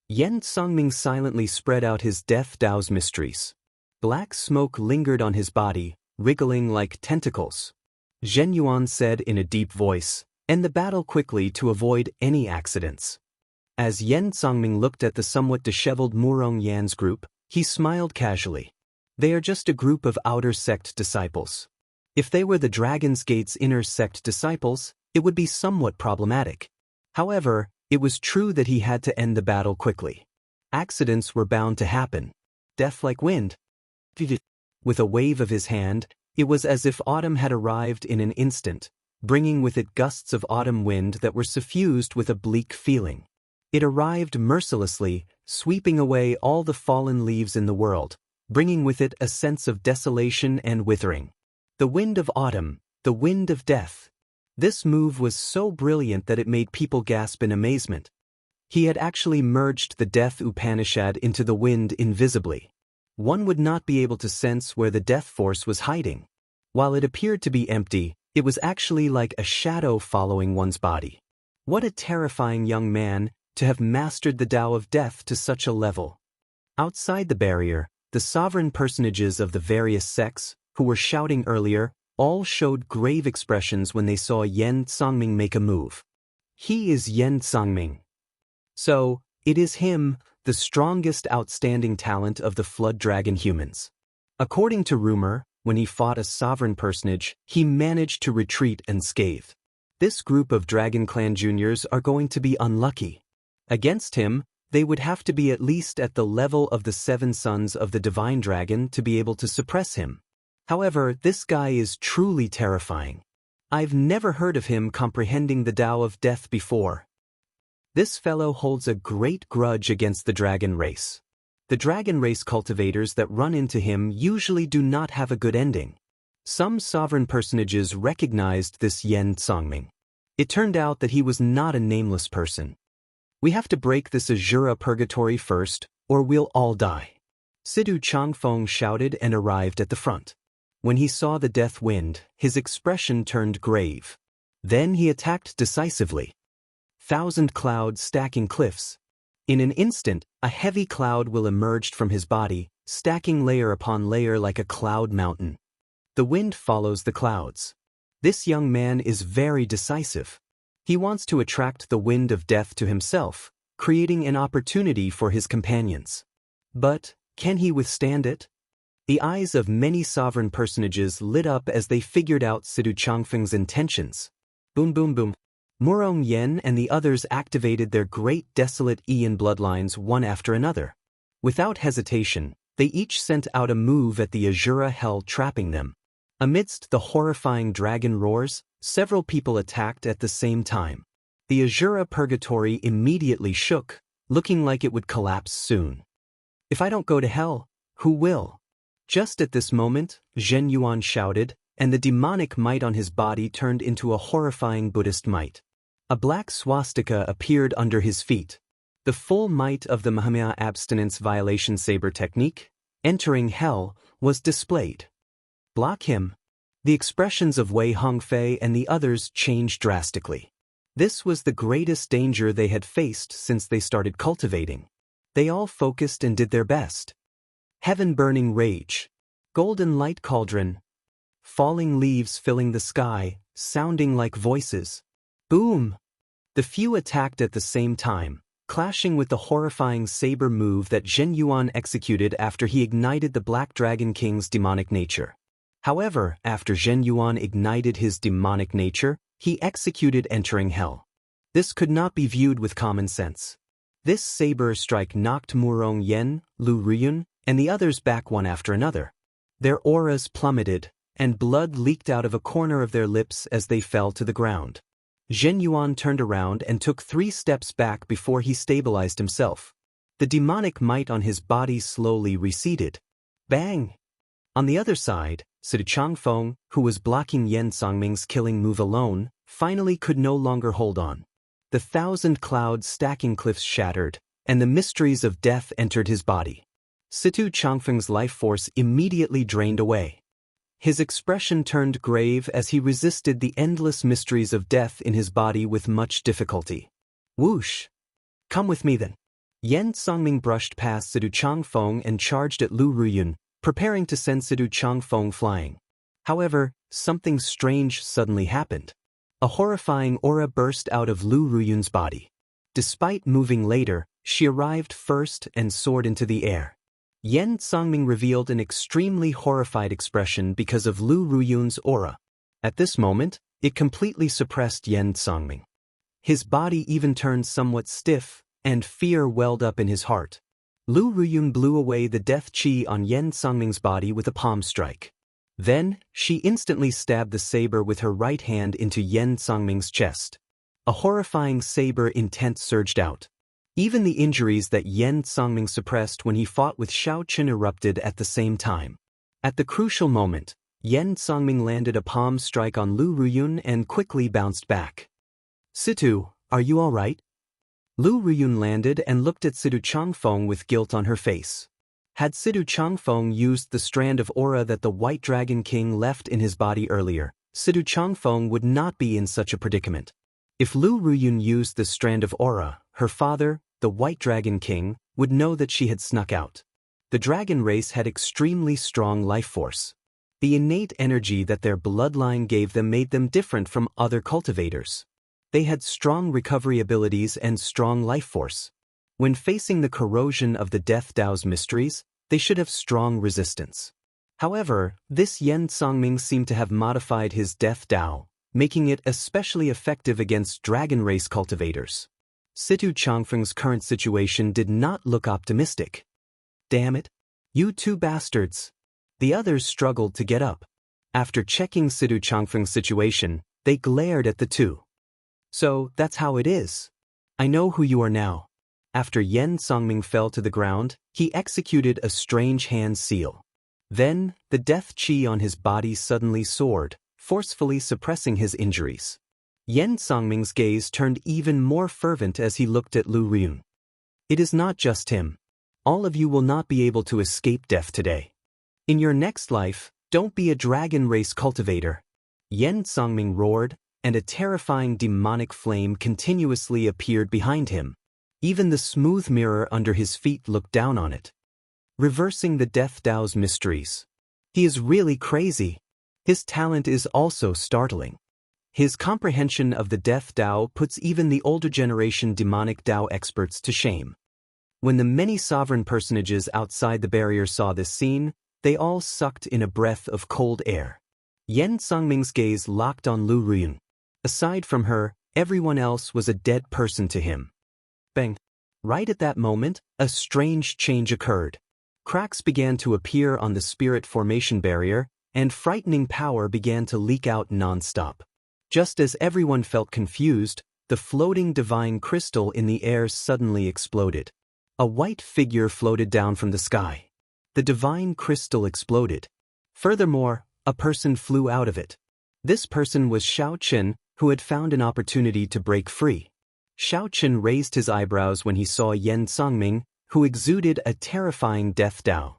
Yen Congming silently spread out his death Dao's mysteries. Black smoke lingered on his body, wriggling like tentacles. Zhen Yuan said in a deep voice, "End the battle quickly to avoid any accidents." As Yen Congming looked at the somewhat disheveled Murong Yan's group, he smiled casually. They are just a group of outer sect disciples. If they were the Dragon's Gate's inner sect disciples, it would be somewhat problematic. However, it was true that he had to end the battle quickly. Accidents were bound to happen. Death like wind. With a wave of his hand, it was as if autumn had arrived in an instant, bringing with it gusts of autumn wind that were suffused with a bleak feeling. It arrived mercilessly, sweeping away all the fallen leaves in the world, bringing with it a sense of desolation and withering. The wind of autumn, the wind of death. This move was so brilliant that it made people gasp in amazement. He had actually merged the Death Upanishad into the wind invisibly. One would not be able to sense where the death force was hiding. While it appeared to be empty, it was actually like a shadow following one's body. What a terrifying young man, to have mastered the Tao of death to such a level. Outside the barrier, the sovereign personages of the various sects, who were shouting earlier, all showed grave expressions when they saw Yen Congming make a move. He is Yen Congming. So, it is him, the strongest outstanding talent of the Flood Dragon humans. According to rumor, when he fought a sovereign personage, he managed to retreat unscathed. This group of Dragon Clan juniors are going to be unlucky. Against him, they would have to be at least at the level of the 7 sons of the Divine Dragon to be able to suppress him. However, this guy is truly terrifying. I've never heard of him comprehending the Tao of death before. This fellow holds a great grudge against the dragon race. The dragon race cultivators that run into him usually do not have a good ending. Some sovereign personages recognized this Yen Congming. It turned out that he was not a nameless person. We have to break this Azura purgatory first, or we'll all die. Sidu Changfeng shouted and arrived at the front. When he saw the death wind, his expression turned grave. Then he attacked decisively. 1,000 clouds stacking cliffs. In an instant, a heavy cloud will emerge from his body, stacking layer upon layer like a cloud mountain. The wind follows the clouds. This young man is very decisive. He wants to attract the wind of death to himself, creating an opportunity for his companions. But, can he withstand it? The eyes of many sovereign personages lit up as they figured out Sidu Changfeng's intentions. Boom boom boom. Murong Yen and the others activated their great desolate Ian bloodlines one after another. Without hesitation, they each sent out a move at the Azura hell trapping them. Amidst the horrifying dragon roars, several people attacked at the same time. The Azura purgatory immediately shook, looking like it would collapse soon. If I don't go to hell, who will? Just at this moment, Zhen Yuan shouted, and the demonic might on his body turned into a horrifying Buddhist might. A black swastika appeared under his feet. The full might of the Mahamaya abstinence violation saber technique, entering hell, was displayed. Block him. The expressions of Wei Hongfei and the others changed drastically. This was the greatest danger they had faced since they started cultivating. They all focused and did their best. Heaven-burning rage. Golden light cauldron. Falling leaves filling the sky, sounding like voices. Boom! The few attacked at the same time, clashing with the horrifying saber move that Zhen Yuan executed after he ignited the Black Dragon King's demonic nature. However, after Zhen Yuan ignited his demonic nature, he executed entering hell. This could not be viewed with common sense. This saber strike knocked Murong Yen, Lu Ruyun, and the others back one after another. Their auras plummeted, and blood leaked out of a corner of their lips as they fell to the ground. Zhen Yuan turned around and took 3 steps back before he stabilized himself. The demonic might on his body slowly receded. Bang! On the other side, Sidu Changfeng, who was blocking Yen Songming's killing move alone, finally could no longer hold on. The 1,000 clouds stacking cliffs shattered, and the mysteries of death entered his body. Sidu Changfeng's life force immediately drained away. His expression turned grave as he resisted the endless mysteries of death in his body with much difficulty. Whoosh! Come with me then. Yen Songming brushed past Sidu Changfeng and charged at Lu Ruyun, preparing to send Sidu Changfeng flying. However, something strange suddenly happened. A horrifying aura burst out of Lu Ruyun's body. Despite moving later, she arrived first and soared into the air. Yen Songming revealed an extremely horrified expression because of Lu Ruyun's aura. At this moment, it completely suppressed Yen Songming. His body even turned somewhat stiff, and fear welled up in his heart. Lu Ruyun blew away the death chi on Yen Songming's body with a palm strike. Then, she instantly stabbed the saber with her right hand into Yen Songming's chest. A horrifying saber intent surged out. Even the injuries that Yen Songming suppressed when he fought with Xiao Qin erupted at the same time. At the crucial moment, Yen Songming landed a palm strike on Lu Ruyun and quickly bounced back. Situ, are you all right? Lu Ruyun landed and looked at Sidu Changfeng with guilt on her face. Had Sidu Changfeng used the strand of aura that the White Dragon King left in his body earlier, Sidu Changfeng would not be in such a predicament. If Lu Ruyun used this strand of aura, her father, the White Dragon King, would know that she had snuck out. The dragon race had extremely strong life force. The innate energy that their bloodline gave them made them different from other cultivators. They had strong recovery abilities and strong life force. When facing the corrosion of the Death Dao's mysteries, they should have strong resistance. However, this Yen Songming seemed to have modified his Death Dao, making it especially effective against dragon race cultivators. Sidu Changfeng's current situation did not look optimistic. Damn it! You 2 bastards! The others struggled to get up. After checking Sidu Changfeng's situation, they glared at the 2. So, that's how it is. I know who you are now. After Yen Songming fell to the ground, he executed a strange hand seal. Then, the death chi on his body suddenly soared, forcefully suppressing his injuries. Yen Songming's gaze turned even more fervent as he looked at Lu Ruyun. It is not just him. All of you will not be able to escape death today. In your next life, don't be a dragon race cultivator. Yen Songming roared, and a terrifying demonic flame continuously appeared behind him. Even the smooth mirror under his feet looked down on it. Reversing the Death Dao's mysteries. He is really crazy. His talent is also startling. His comprehension of the Death Dao puts even the older generation demonic Dao experts to shame. When the many sovereign personages outside the barrier saw this scene, they all sucked in a breath of cold air. Yen Songming's gaze locked on Lu Ruyun. Aside from her, everyone else was a dead person to him. Bang! Right at that moment, a strange change occurred. Cracks began to appear on the spirit formation barrier, and frightening power began to leak out non-stop. Just as everyone felt confused, the floating divine crystal in the air suddenly exploded. A white figure floated down from the sky. The divine crystal exploded. Furthermore, a person flew out of it. This person was Xiao Chen, who had found an opportunity to break free. Xiao Chen raised his eyebrows when he saw Yen Songming, who exuded a terrifying death Dao.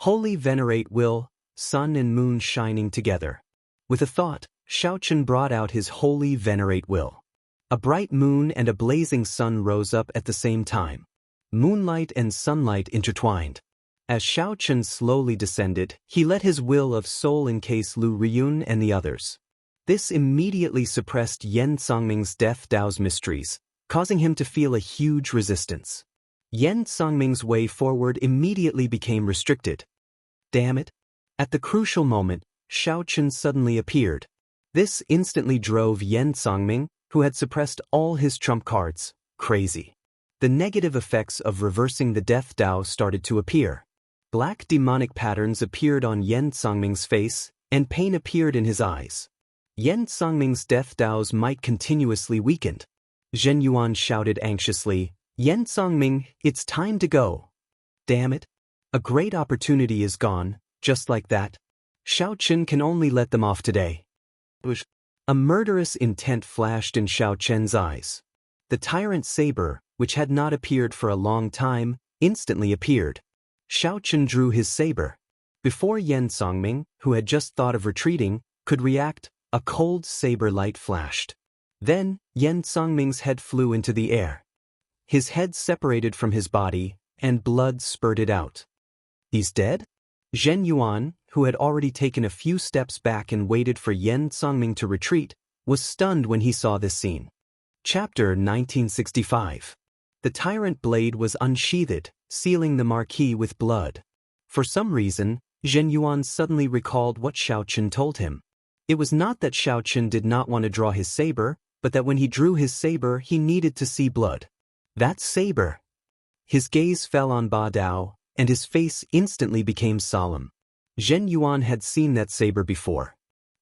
Holy venerate will, sun and moon shining together. With a thought, Xiao Chen brought out his holy venerate will. A bright moon and a blazing sun rose up at the same time. Moonlight and sunlight intertwined. As Xiao Chen slowly descended, he let his will of soul encase Lu Ruyun and the others. This immediately suppressed Yen Songming's Death Dao's mysteries, causing him to feel a huge resistance. Yen Songming's way forward immediately became restricted. Damn it! At the crucial moment, Xiao Chen suddenly appeared. This instantly drove Yen Songming, who had suppressed all his trump cards, crazy. The negative effects of reversing the Death Dao started to appear. Black demonic patterns appeared on Yen Songming's face, and pain appeared in his eyes. Yen Songming's Death Dao's might continuously weakened. Zhen Yuan shouted anxiously, "Yen Songming, it's time to go." Damn it. A great opportunity is gone, just like that. Xiao Chen can only let them off today. A murderous intent flashed in Xiao Chen's eyes. The tyrant saber, which had not appeared for a long time, instantly appeared. Xiao Chen drew his saber. Before Yen Songming, who had just thought of retreating, could react, a cold saber light flashed. Then, Yen Songming's head flew into the air. His head separated from his body, and blood spurted out. He's dead? Zhen Yuan, who had already taken a few steps back and waited for Yen Songming to retreat, was stunned when he saw this scene. Chapter 1965. The tyrant blade was unsheathed, sealing the marquee with blood. For some reason, Zhen Yuan suddenly recalled what Xiao Chen told him. It was not that Xiao Chen did not want to draw his saber, but that when he drew his saber he needed to see blood. That saber! His gaze fell on Ba Dao, and his face instantly became solemn. Zhen Yuan had seen that saber before.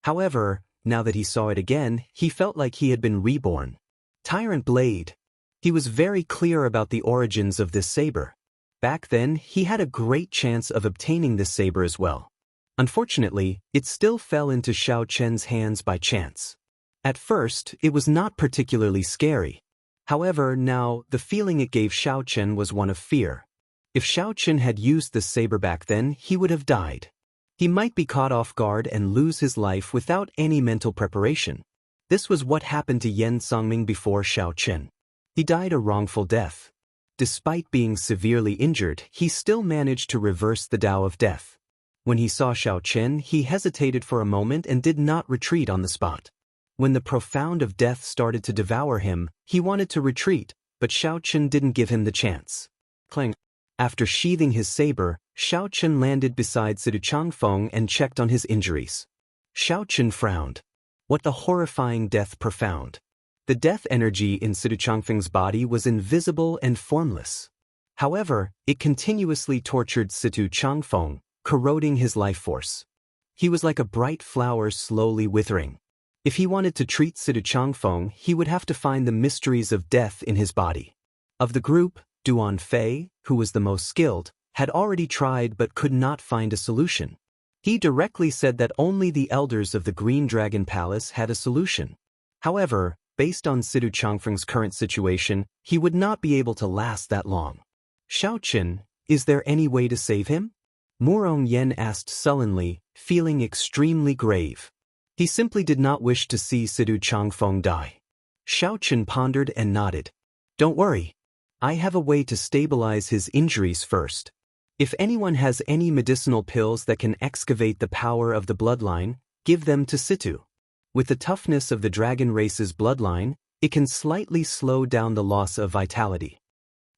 However, now that he saw it again, he felt like he had been reborn. Tyrant blade. He was very clear about the origins of this saber. Back then, he had a great chance of obtaining this saber as well. Unfortunately, it still fell into Xiao Chen's hands by chance. At first, it was not particularly scary. However, now, the feeling it gave Xiao Chen was one of fear. If Xiao Chen had used this saber back then, he would have died. He might be caught off guard and lose his life without any mental preparation. This was what happened to Yen Songming before Xiao Chen. He died a wrongful death. Despite being severely injured, he still managed to reverse the Tao of death. When he saw Xiao Chen, he hesitated for a moment and did not retreat on the spot. When the profound of death started to devour him, he wanted to retreat, but Xiao Chen didn't give him the chance. Clang. After sheathing his saber, Xiao Chen landed beside Sidu Changfeng and checked on his injuries. Xiao Chen frowned. What the horrifying death profound. The death energy in Sidu Changfeng's body was invisible and formless. However, it continuously tortured Sidu Changfeng, corroding his life force. He was like a bright flower slowly withering. If he wanted to treat Sidu Changfeng, he would have to find the mysteries of death in his body. Of the group, Duan Fei, who was the most skilled, had already tried but could not find a solution. He directly said that only the elders of the Green Dragon Palace had a solution. However, based on Sidu Changfeng's current situation, he would not be able to last that long. Xiao Chen, Is there any way to save him? Murong Yen asked sullenly, feeling extremely grave. He simply did not wish to see Sidu Changfeng die. Xiaochen pondered and nodded. Don't worry. I have a way to stabilize his injuries first. If anyone has any medicinal pills that can excavate the power of the bloodline, give them to Situ. With the toughness of the dragon race's bloodline, it can slightly slow down the loss of vitality.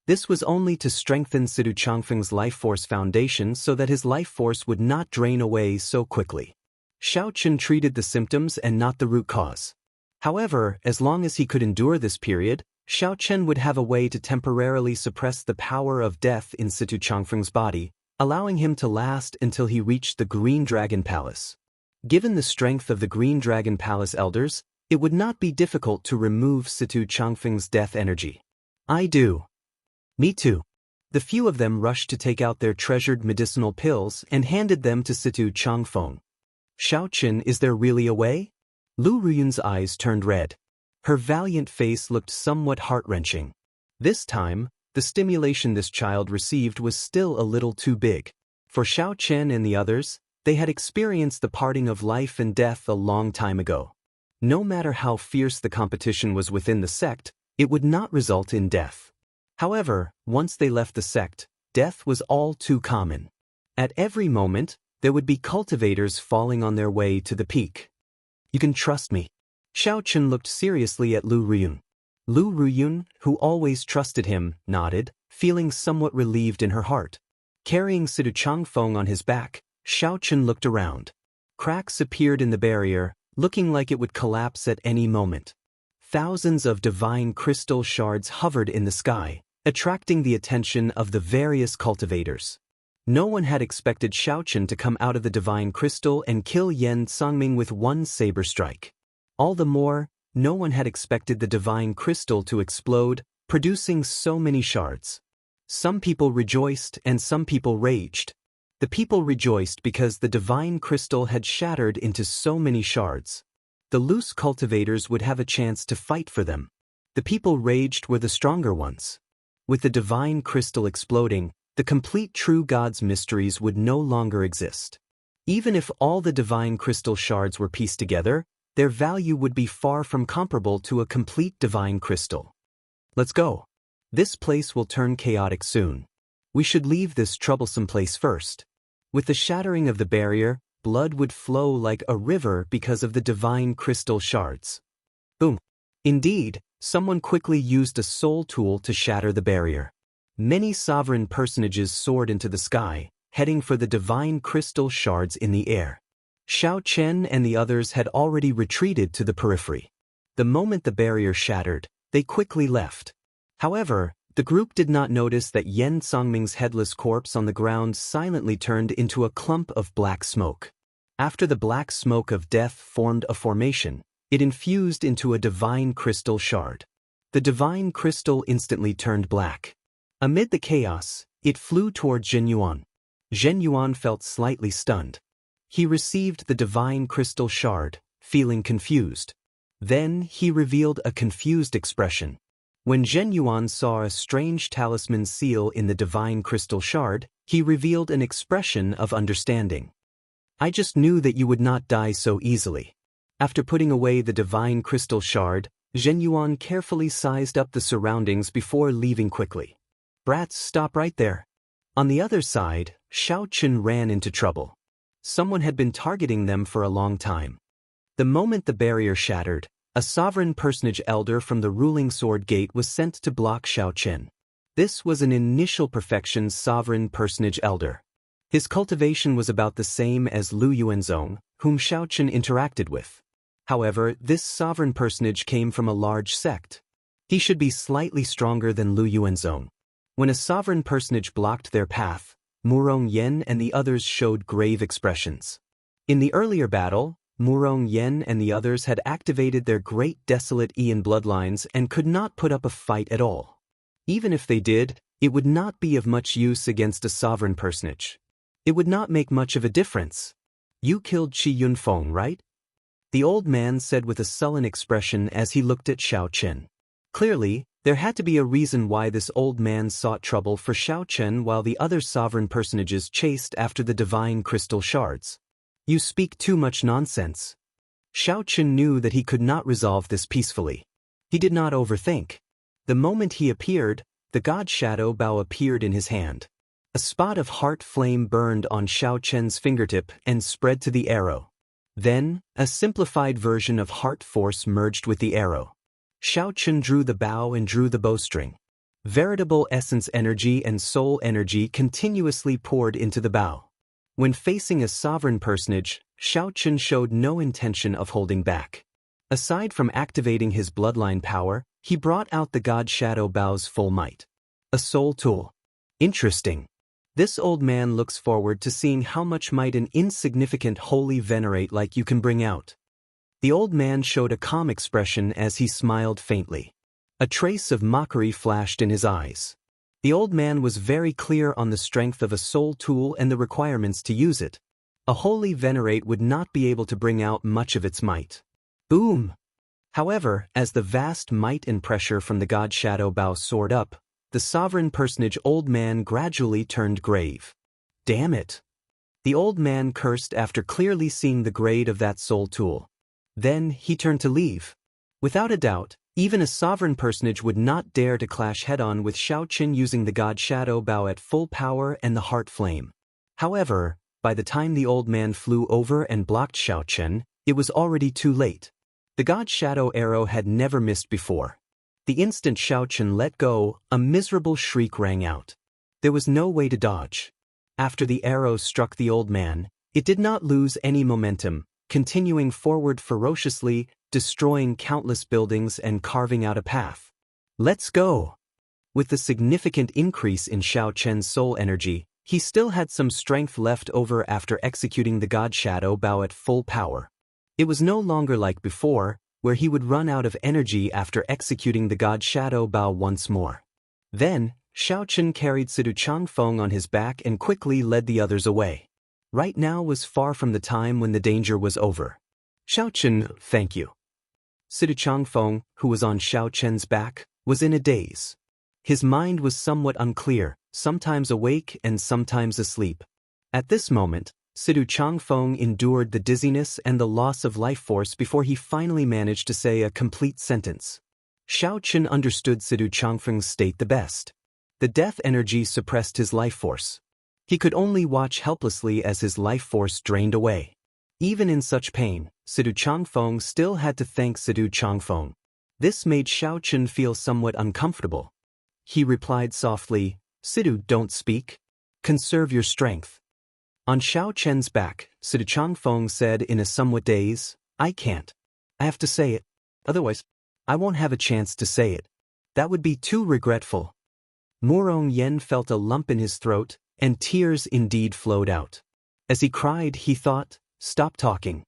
This was only to strengthen Sidu Changfeng's life force foundation so that his life force would not drain away so quickly. Xiaochen treated the symptoms and not the root cause. However, as long as he could endure this period, Xiaochen would have a way to temporarily suppress the power of death in Situ Changfeng's body, allowing him to last until he reached the Green Dragon Palace. Given the strength of the Green Dragon Palace elders, it would not be difficult to remove Situ Changfeng's death energy. I do. Me too. The few of them rushed to take out their treasured medicinal pills and handed them to Situ Changfeng. Xiaochen, is there really a way? Lu Ruyun's eyes turned red. Her valiant face looked somewhat heart-wrenching. This time, the stimulation this child received was still a little too big. For Xiaochen and the others, they had experienced the parting of life and death a long time ago. No matter how fierce the competition was within the sect, it would not result in death. However, once they left the sect, death was all too common. At every moment, there would be cultivators falling on their way to the peak. You can trust me. Xiaochen looked seriously at Lu Ruyun. Lu Ruyun, who always trusted him, nodded, feeling somewhat relieved in her heart. Carrying Sidu Changfeng on his back, Xiaochen looked around. Cracks appeared in the barrier, looking like it would collapse at any moment. Thousands of divine crystal shards hovered in the sky, attracting the attention of the various cultivators. No one had expected Xiaochen to come out of the divine crystal and kill Yan Songming with one saber strike. All the more, no one had expected the divine crystal to explode, producing so many shards. Some people rejoiced and some people raged. The people rejoiced because the divine crystal had shattered into so many shards. The loose cultivators would have a chance to fight for them. The people raged were the stronger ones. With the divine crystal exploding, the complete true God's mysteries would no longer exist. Even if all the divine crystal shards were pieced together, their value would be far from comparable to a complete divine crystal. Let's go. This place will turn chaotic soon. We should leave this troublesome place first. With the shattering of the barrier, blood would flow like a river because of the divine crystal shards. Boom. Indeed, someone quickly used a soul tool to shatter the barrier. Many sovereign personages soared into the sky, heading for the divine crystal shards in the air. Xiaochen and the others had already retreated to the periphery. The moment the barrier shattered, they quickly left. However, the group did not notice that Yan Songming's headless corpse on the ground silently turned into a clump of black smoke. After the black smoke of death formed a formation, it infused into a divine crystal shard. The divine crystal instantly turned black. Amid the chaos, it flew toward Zhen Yuan. Zhen Yuan felt slightly stunned. He received the divine crystal shard, feeling confused. Then he revealed a confused expression. When Zhen Yuan saw a strange talisman seal in the divine crystal shard, he revealed an expression of understanding. I just knew that you would not die so easily. After putting away the divine crystal shard, Zhen Yuan carefully sized up the surroundings before leaving quickly. Brats, stop right there. On the other side, Xiaochen ran into trouble. Someone had been targeting them for a long time. The moment the barrier shattered, a sovereign personage elder from the ruling sword gate was sent to block Xiaochen. This was an initial perfection sovereign personage elder. His cultivation was about the same as Lu Yuanzong, whom Xiaochen interacted with. However, this sovereign personage came from a large sect. He should be slightly stronger than Lu Yuanzong. When a sovereign personage blocked their path, Murong Yen and the others showed grave expressions. In the earlier battle, Murong Yen and the others had activated their great desolate Ian bloodlines and could not put up a fight at all. Even if they did, it would not be of much use against a sovereign personage. It would not make much of a difference. You killed Qi Yunfeng, right? The old man said with a sullen expression as he looked at Xiaochen. Clearly, There had to be a reason why this old man sought trouble for Xiaochen while the other sovereign personages chased after the divine crystal shards. You speak too much nonsense. Xiaochen knew that he could not resolve this peacefully. He did not overthink. The moment he appeared, the god shadow bow appeared in his hand. A spot of heart flame burned on Xiaochen's fingertip and spread to the arrow. Then, a simplified version of heart force merged with the arrow. Xiaochen drew the bow and drew the bowstring. Veritable essence energy and soul energy continuously poured into the bow. When facing a sovereign personage, Xiaochen showed no intention of holding back. Aside from activating his bloodline power, he brought out the god shadow bow's full might. A soul tool. Interesting. This old man looks forward to seeing how much might an insignificant holy venerate like you can bring out. The old man showed a calm expression as he smiled faintly. A trace of mockery flashed in his eyes. The old man was very clear on the strength of a soul tool and the requirements to use it. A holy venerate would not be able to bring out much of its might. Boom! However, as the vast might and pressure from the god shadow bow soared up, the sovereign personage old man gradually turned grave. Damn it! The old man cursed after clearly seeing the grade of that soul tool. Then, he turned to leave. Without a doubt, even a sovereign personage would not dare to clash head-on with Xiaochen using the god shadow bow at full power and the heart flame. However, by the time the old man flew over and blocked Xiaochen, it was already too late. The god shadow arrow had never missed before. The instant Xiaochen let go, a miserable shriek rang out. There was no way to dodge. After the arrow struck the old man, it did not lose any momentum, continuing forward ferociously, destroying countless buildings and carving out a path. Let's go! With the significant increase in Xiaochen's soul energy, he still had some strength left over after executing the god shadow bow at full power. It was no longer like before, where he would run out of energy after executing the god shadow bow once more. Then, Xiaochen carried Sidu Changfeng on his back and quickly led the others away. Right now was far from the time when the danger was over. Xiaochen, thank you. Sidu Changfeng, who was on Xiaochen's back, was in a daze. His mind was somewhat unclear, sometimes awake and sometimes asleep. At this moment, Sidu Changfeng endured the dizziness and the loss of life force before he finally managed to say a complete sentence. Xiaochen understood Sidu Changfeng's state the best. The death energy suppressed his life force. He could only watch helplessly as his life force drained away. Even in such pain, Sidu Changfeng still had to thank Sidu Changfeng. This made Xiaochen feel somewhat uncomfortable. He replied softly, "Sidu, don't speak. Conserve your strength." On Xiaochen's back, Sidu Changfeng said in a somewhat daze, "I can't. I have to say it. Otherwise, I won't have a chance to say it. That would be too regretful." Murong Yen felt a lump in his throat, and tears indeed flowed out. As he cried, he thought, "Stop talking.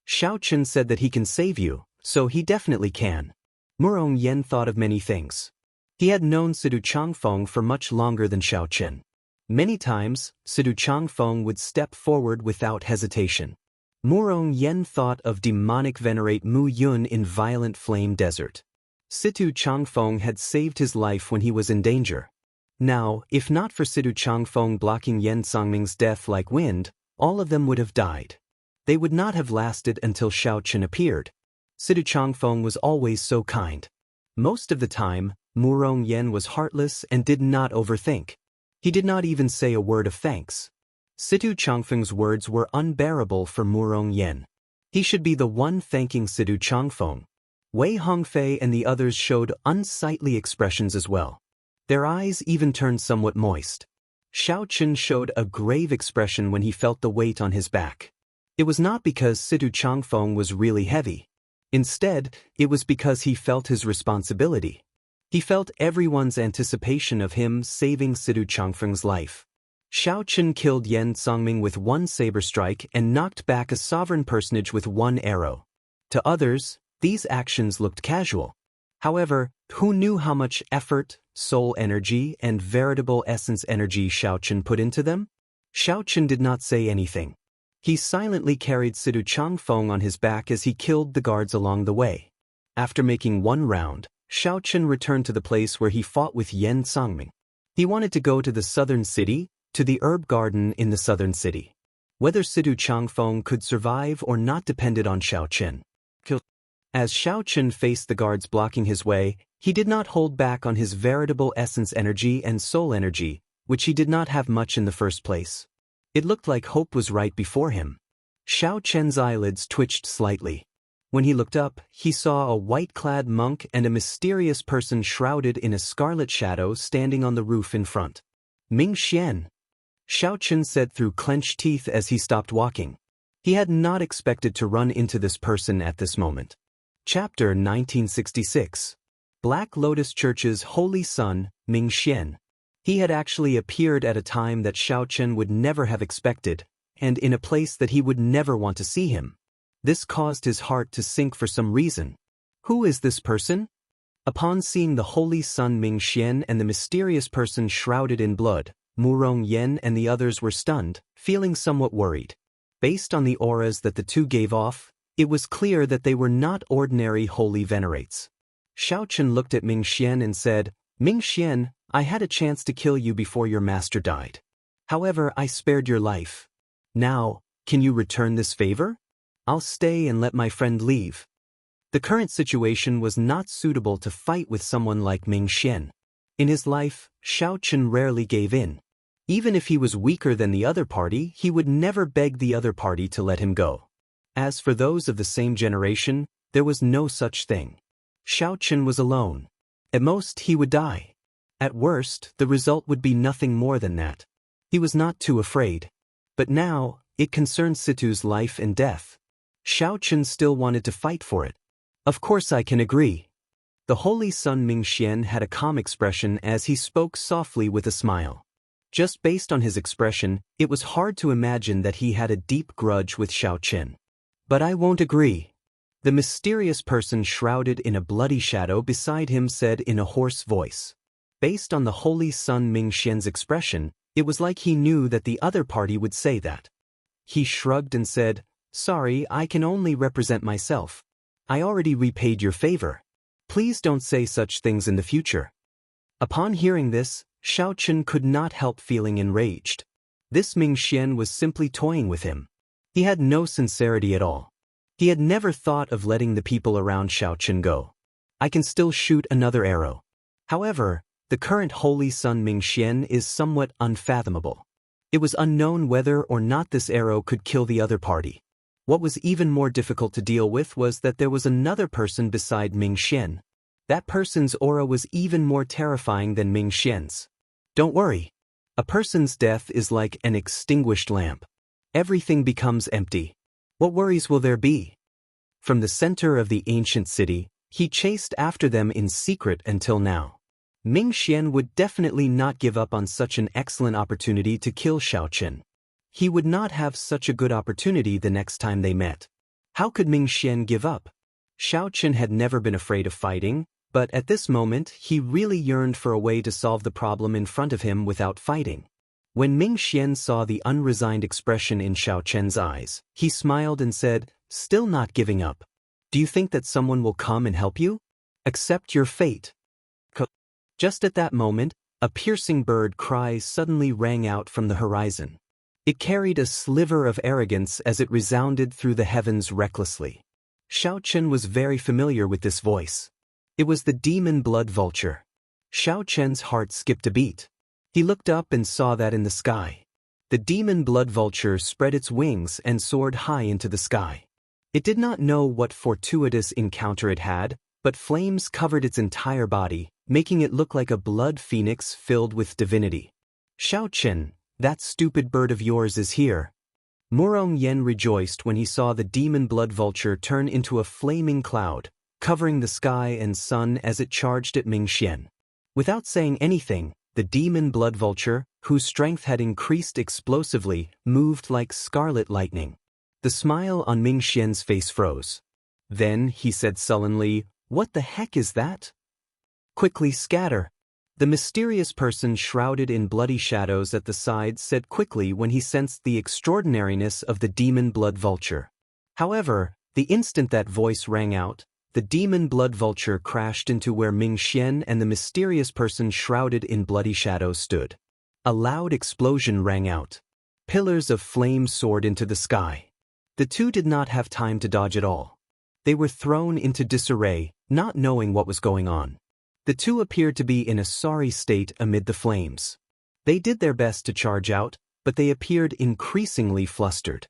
Xiaochen said that he can save you, so he definitely can." Murong Yen thought of many things. He had known Sidu Changfeng for much longer than Xiaochen. Many times, Sidu Changfeng would step forward without hesitation. Murong Yen thought of demonic venerate Mu Yun in Violent Flame Desert. Sidu Changfeng had saved his life when he was in danger. Now, if not for Sidu Changfeng blocking Yen Songming's death like wind, all of them would have died. They would not have lasted until Xiaochen appeared. Sidu Changfeng was always so kind. Most of the time, Murong Yen was heartless and did not overthink. He did not even say a word of thanks. Sidu Changfeng's words were unbearable for Murong Yen. He should be the one thanking Sidu Changfeng. Wei Hongfei and the others showed unsightly expressions as well. Their eyes even turned somewhat moist. Xiaochen showed a grave expression when he felt the weight on his back. It was not because Sidu Changfeng was really heavy. Instead, it was because he felt his responsibility. He felt everyone's anticipation of him saving Sidu Changfeng's life. Xiaochen killed Yen Songming with one saber strike and knocked back a sovereign personage with one arrow. To others, these actions looked casual. However, who knew how much effort, soul energy, and veritable essence energy Xiaochen put into them? Xiaochen did not say anything. He silently carried Sidu Changfeng on his back as he killed the guards along the way. After making one round, Xiaochen returned to the place where he fought with Yan Sangming. He wanted to go to the southern city, to the herb garden in the southern city. Whether Sidu Changfeng could survive or not depended on Xiaochen. As Xiaochen faced the guards blocking his way, he did not hold back on his veritable essence energy and soul energy, which he did not have much in the first place. It looked like hope was right before him. Xiaochen's eyelids twitched slightly. When he looked up, he saw a white-clad monk and a mysterious person shrouded in a scarlet shadow standing on the roof in front. Ming Xian, Xiaochen said through clenched teeth as he stopped walking. He had not expected to run into this person at this moment. Chapter 1966. Black Lotus Church's Holy Son, Ming Xian. He had actually appeared at a time that Xiaochen would never have expected, and in a place that he would never want to see him. This caused his heart to sink for some reason. Who is this person? Upon seeing the Holy Son Ming Xian and the mysterious person shrouded in blood, Murong Yan and the others were stunned, feeling somewhat worried. Based on the auras that the two gave off, it was clear that they were not ordinary holy venerates. Xiaochen looked at Ming Xian and said, "Ming Xian, I had a chance to kill you before your master died. However, I spared your life. Now, can you return this favor? I'll stay and let my friend leave." The current situation was not suitable to fight with someone like Ming Xian. In his life, Xiaochen rarely gave in. Even if he was weaker than the other party, he would never beg the other party to let him go. As for those of the same generation, there was no such thing. Xiaochen was alone. At most, he would die. At worst, the result would be nothing more than that. He was not too afraid. But now, it concerned Situ's life and death. Xiaochen still wanted to fight for it. Of course I can agree. The Holy Son Ming Xian had a calm expression as he spoke softly with a smile. Just based on his expression, it was hard to imagine that he had a deep grudge with Xiaochen. But I won't agree. The mysterious person shrouded in a bloody shadow beside him said in a hoarse voice. Based on the Holy Son Ming Xian's expression, it was like he knew that the other party would say that. He shrugged and said, "Sorry, I can only represent myself. I already repaid your favor. Please don't say such things in the future." Upon hearing this, Xiaochen could not help feeling enraged. This Ming Xian was simply toying with him. He had no sincerity at all. He had never thought of letting the people around Xiaochen go. I can still shoot another arrow. However, the current Holy Son Ming Xian is somewhat unfathomable. It was unknown whether or not this arrow could kill the other party. What was even more difficult to deal with was that there was another person beside Ming Xian. That person's aura was even more terrifying than Ming Xian's. Don't worry. A person's death is like an extinguished lamp. Everything becomes empty. What worries will there be? From the center of the ancient city, he chased after them in secret until now. Ming Xian would definitely not give up on such an excellent opportunity to kill Xiaochen. He would not have such a good opportunity the next time they met. How could Ming Xian give up? Xiaochen had never been afraid of fighting, but at this moment he really yearned for a way to solve the problem in front of him without fighting. When Ming Xian saw the unresigned expression in Xiaochen's eyes, he smiled and said, "Still not giving up. Do you think that someone will come and help you? Accept your fate." Just at that moment, a piercing bird cry suddenly rang out from the horizon. It carried a sliver of arrogance as it resounded through the heavens recklessly. Xiaochen was very familiar with this voice. It was the demon blood vulture. Xiaochen's heart skipped a beat. He looked up and saw that in the sky. The demon blood vulture spread its wings and soared high into the sky. It did not know what fortuitous encounter it had, but flames covered its entire body, making it look like a blood phoenix filled with divinity. "Xiaochen, that stupid bird of yours is here." Murong Yan rejoiced when he saw the demon blood vulture turn into a flaming cloud, covering the sky and sun as it charged at Ming Xian. Without saying anything, the demon blood vulture, whose strength had increased explosively, moved like scarlet lightning. The smile on Ming Xian's face froze. Then he said sullenly, "What the heck is that?" "Quickly scatter." The mysterious person shrouded in bloody shadows at the side said quickly when he sensed the extraordinariness of the demon blood vulture. However, the instant that voice rang out, the demon blood vulture crashed into where Ming Xian and the mysterious person shrouded in bloody shadows stood. A loud explosion rang out. Pillars of flame soared into the sky. The two did not have time to dodge at all. They were thrown into disarray, not knowing what was going on. The two appeared to be in a sorry state amid the flames. They did their best to charge out, but they appeared increasingly flustered.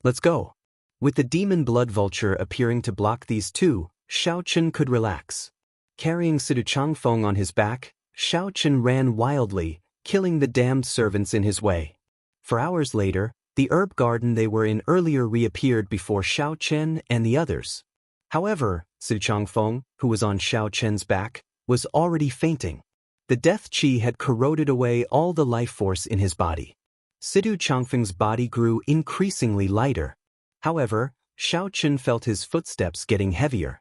Let's go. With the demon blood vulture appearing to block these two, Xiao Chen could relax. Carrying Sidu Changfeng on his back, Xiao Chen ran wildly, killing the damned servants in his way. For hours later, the herb garden they were in earlier reappeared before Xiao Chen and the others. However, Sidu Changfeng, who was on Xiao Chen's back, was already fainting. The death qi had corroded away all the life force in his body. Sidu Changfeng's body grew increasingly lighter. However, Xiao Chen felt his footsteps getting heavier.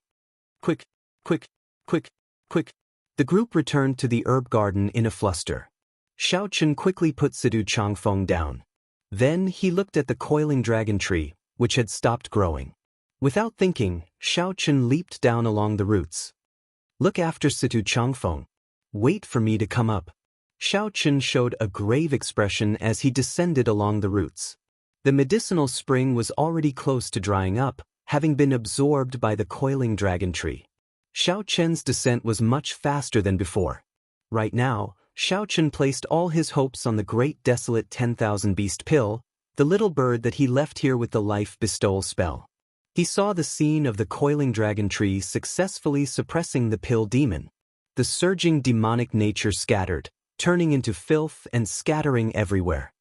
Quick, quick, quick, quick. The group returned to the herb garden in a fluster. Xiao Chen quickly put Sidu Changfeng down. Then he looked at the coiling dragon tree, which had stopped growing. Without thinking, Xiao Chen leaped down along the roots. Look after Sidu Changfeng. Wait for me to come up. Xiao Chen showed a grave expression as he descended along the roots. The medicinal spring was already close to drying up, having been absorbed by the coiling dragon tree. Xiao Chen's descent was much faster than before. Right now, Xiao Chen placed all his hopes on the great desolate 10,000 beast pill, the little bird that he left here with the life bestowal spell. He saw the scene of the coiling dragon tree successfully suppressing the pill demon. The surging demonic nature scattered, turning into filth and scattering everywhere.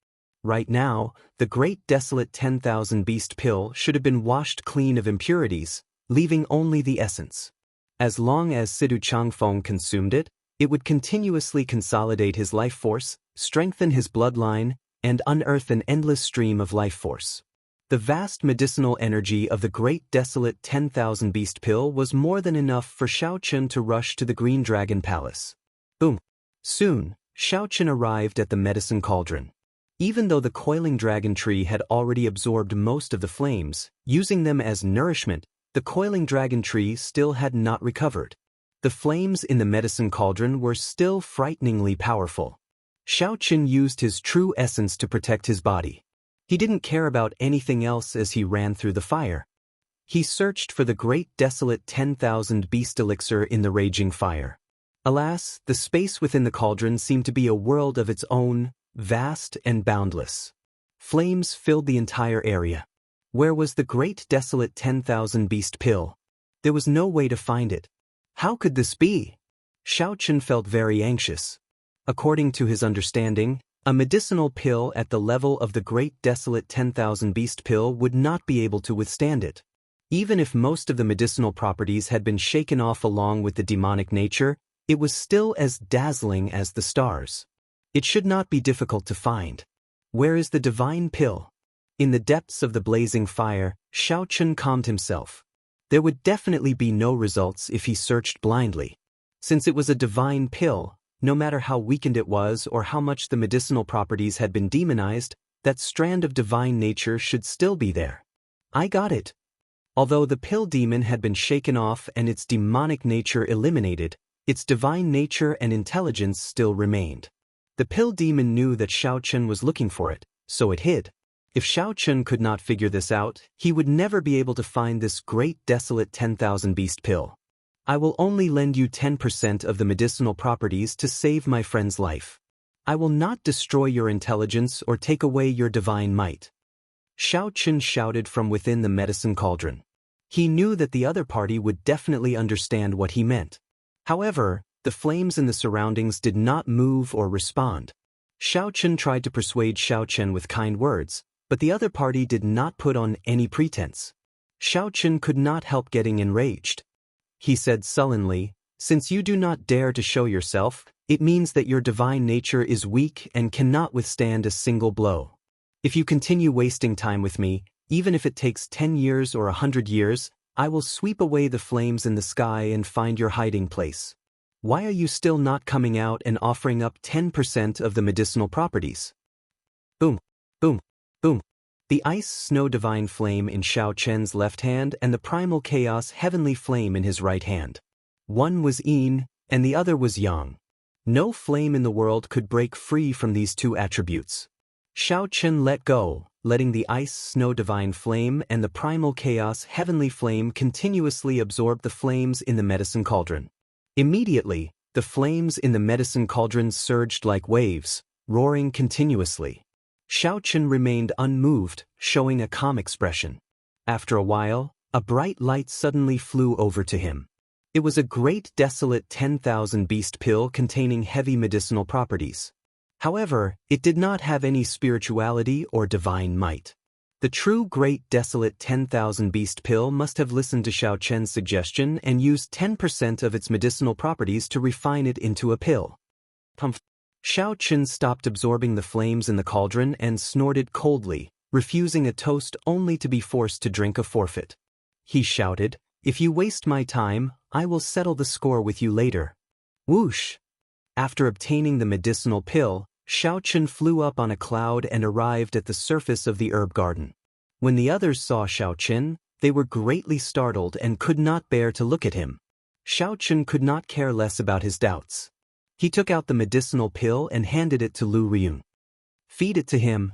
Right now, the great desolate 10,000 beast pill should have been washed clean of impurities, leaving only the essence. As long as Sidu Changfeng consumed it, it would continuously consolidate his life force, strengthen his bloodline, and unearth an endless stream of life force. The vast medicinal energy of the great desolate 10,000 beast pill was more than enough for Xiao Chen to rush to the Green Dragon Palace. Boom! Soon, Xiao Chen arrived at the medicine cauldron. Even though the coiling dragon tree had already absorbed most of the flames, using them as nourishment, the coiling dragon tree still had not recovered. The flames in the medicine cauldron were still frighteningly powerful. Xiao Chen used his true essence to protect his body. He didn't care about anything else as he ran through the fire. He searched for the great desolate 10,000 beast elixir in the raging fire. Alas, the space within the cauldron seemed to be a world of its own, vast and boundless. Flames filled the entire area. Where was the great desolate 10,000 beast pill? There was no way to find it. How could this be? Xiao Chen felt very anxious. According to his understanding, a medicinal pill at the level of the great desolate 10,000 beast pill would not be able to withstand it. Even if most of the medicinal properties had been shaken off along with the demonic nature, it was still as dazzling as the stars. It should not be difficult to find. Where is the divine pill? In the depths of the blazing fire, Xiao Chen calmed himself. There would definitely be no results if he searched blindly. Since it was a divine pill, no matter how weakened it was or how much the medicinal properties had been demonized, that strand of divine nature should still be there. I got it. Although the pill demon had been shaken off and its demonic nature eliminated, its divine nature and intelligence still remained. The pill demon knew that Xiao Chen was looking for it, so it hid. If Xiao Chen could not figure this out, he would never be able to find this great desolate 10,000 beast pill. I will only lend you 10% of the medicinal properties to save my friend's life. I will not destroy your intelligence or take away your divine might. Xiao Chen shouted from within the medicine cauldron. He knew that the other party would definitely understand what he meant. However, the flames in the surroundings did not move or respond. Xiao Chen tried to persuade Xiao Chen with kind words, but the other party did not put on any pretense. Xiao Chen could not help getting enraged. He said sullenly, "Since you do not dare to show yourself, it means that your divine nature is weak and cannot withstand a single blow. If you continue wasting time with me, even if it takes 10 years or 100 years, I will sweep away the flames in the sky and find your hiding place. Why are you still not coming out and offering up 10% of the medicinal properties?" Boom, boom, boom. The ice snow divine flame in Xiao Chen's left hand and the primal chaos heavenly flame in his right hand. One was yin, and the other was yang. No flame in the world could break free from these two attributes. Xiao Chen let go, letting the ice snow divine flame and the primal chaos heavenly flame continuously absorb the flames in the medicine cauldron. Immediately, the flames in the medicine cauldron surged like waves, roaring continuously. Xiao Chen remained unmoved, showing a calm expression. After a while, a bright light suddenly flew over to him. It was a great desolate 10,000 beast pill containing heavy medicinal properties. However, it did not have any spirituality or divine might. The true great desolate 10,000 beast pill must have listened to Xiao Chen's suggestion and used 10% of its medicinal properties to refine it into a pill. Xiao Chen stopped absorbing the flames in the cauldron and snorted coldly, refusing a toast only to be forced to drink a forfeit. He shouted, "If you waste my time, I will settle the score with you later." Whoosh! After obtaining the medicinal pill, Xiao Chen flew up on a cloud and arrived at the surface of the herb garden. When the others saw Xiao Chen, they were greatly startled and could not bear to look at him. Xiao Chen could not care less about his doubts. He took out the medicinal pill and handed it to Lu Ruyun. "Feed it to him."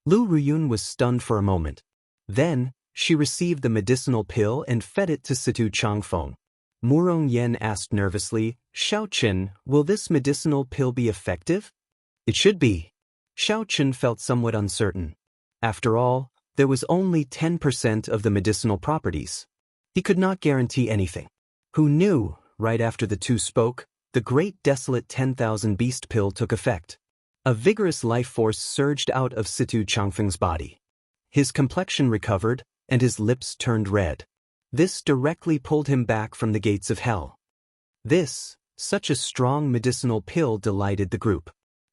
Lu Ruyun was stunned for a moment. Then, she received the medicinal pill and fed it to Situ Changfeng. Murong Yen asked nervously, "Xiao Chen, will this medicinal pill be effective?" "It should be." Xiao Chen felt somewhat uncertain. After all, there was only 10% of the medicinal properties. He could not guarantee anything. Who knew? Right after the two spoke, the great desolate 10,000 beast pill took effect. A vigorous life force surged out of Situ Changfeng's body. His complexion recovered, and his lips turned red. This directly pulled him back from the gates of hell. Such a strong medicinal pill delighted the group.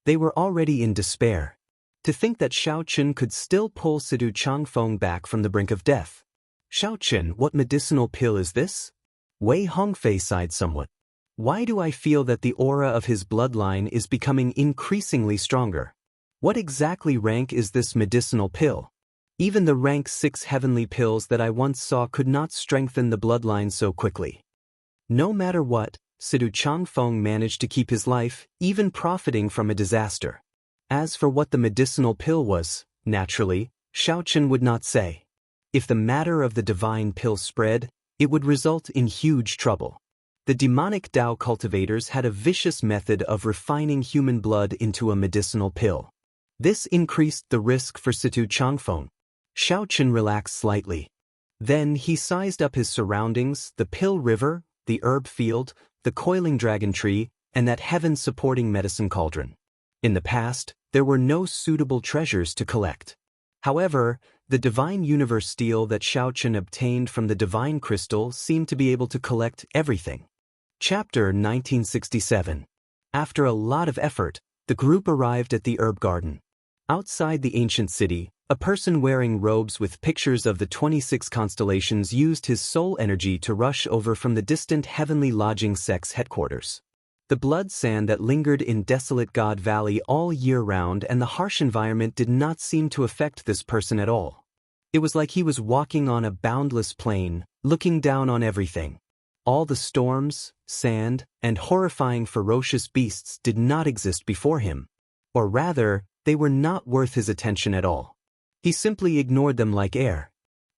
They were already in despair. To think that Xiao Chen could still pull Situ Changfeng back from the brink of death. "Xiao Chen, what medicinal pill is this?" Wei Hongfei sighed somewhat. "Why do I feel that the aura of his bloodline is becoming increasingly stronger? What exactly rank is this medicinal pill? Even the rank 6 heavenly pills that I once saw could not strengthen the bloodline so quickly." No matter what, Situ Changfeng managed to keep his life, even profiting from a disaster. As for what the medicinal pill was, naturally, Xiao Chen would not say. If the matter of the divine pill spread, it would result in huge trouble. The demonic Tao cultivators had a vicious method of refining human blood into a medicinal pill. This increased the risk for Situ Changfeng. Xiao Chen relaxed slightly. Then he sized up his surroundings, the pill river, the herb field, the coiling dragon tree, and that heaven-supporting medicine cauldron. In the past, there were no suitable treasures to collect. However, the divine universe steel that Xiao Chen obtained from the divine crystal seemed to be able to collect everything. Chapter 1967. After a lot of effort, the group arrived at the herb garden. Outside the ancient city, a person wearing robes with pictures of the 26 constellations used his soul energy to rush over from the distant heavenly lodging sect's headquarters. The blood sand that lingered in desolate God Valley all year round and the harsh environment did not seem to affect this person at all. It was like he was walking on a boundless plain, looking down on everything. All the storms, sand, and horrifying ferocious beasts did not exist before him. Or rather, they were not worth his attention at all. He simply ignored them like air.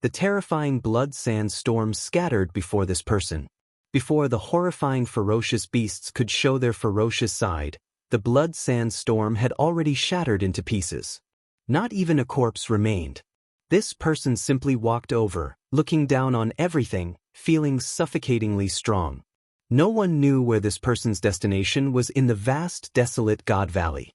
The terrifying blood sand storms scattered before this person. Before the horrifying ferocious beasts could show their ferocious side, the blood sand storm had already shattered into pieces. Not even a corpse remained. This person simply walked over, looking down on everything, feeling suffocatingly strong. No one knew where this person's destination was in the vast, desolate God Valley.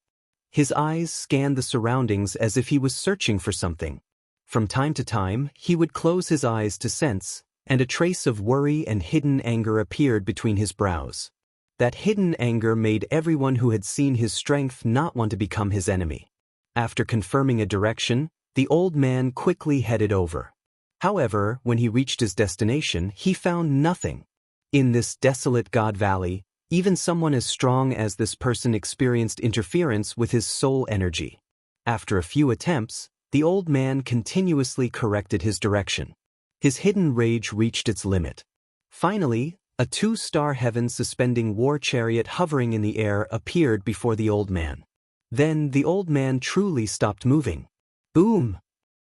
His eyes scanned the surroundings as if he was searching for something. From time to time, he would close his eyes to sense, and a trace of worry and hidden anger appeared between his brows. That hidden anger made everyone who had seen his strength not want to become his enemy. After confirming a direction, the old man quickly headed over. However, when he reached his destination, he found nothing. In this desolate God Valley, even someone as strong as this person experienced interference with his soul energy. After a few attempts, The old man continuously corrected his direction. His hidden rage reached its limit. Finally, a 2-star heaven suspending war chariot hovering in the air appeared before the old man. Then the old man truly stopped moving. Boom!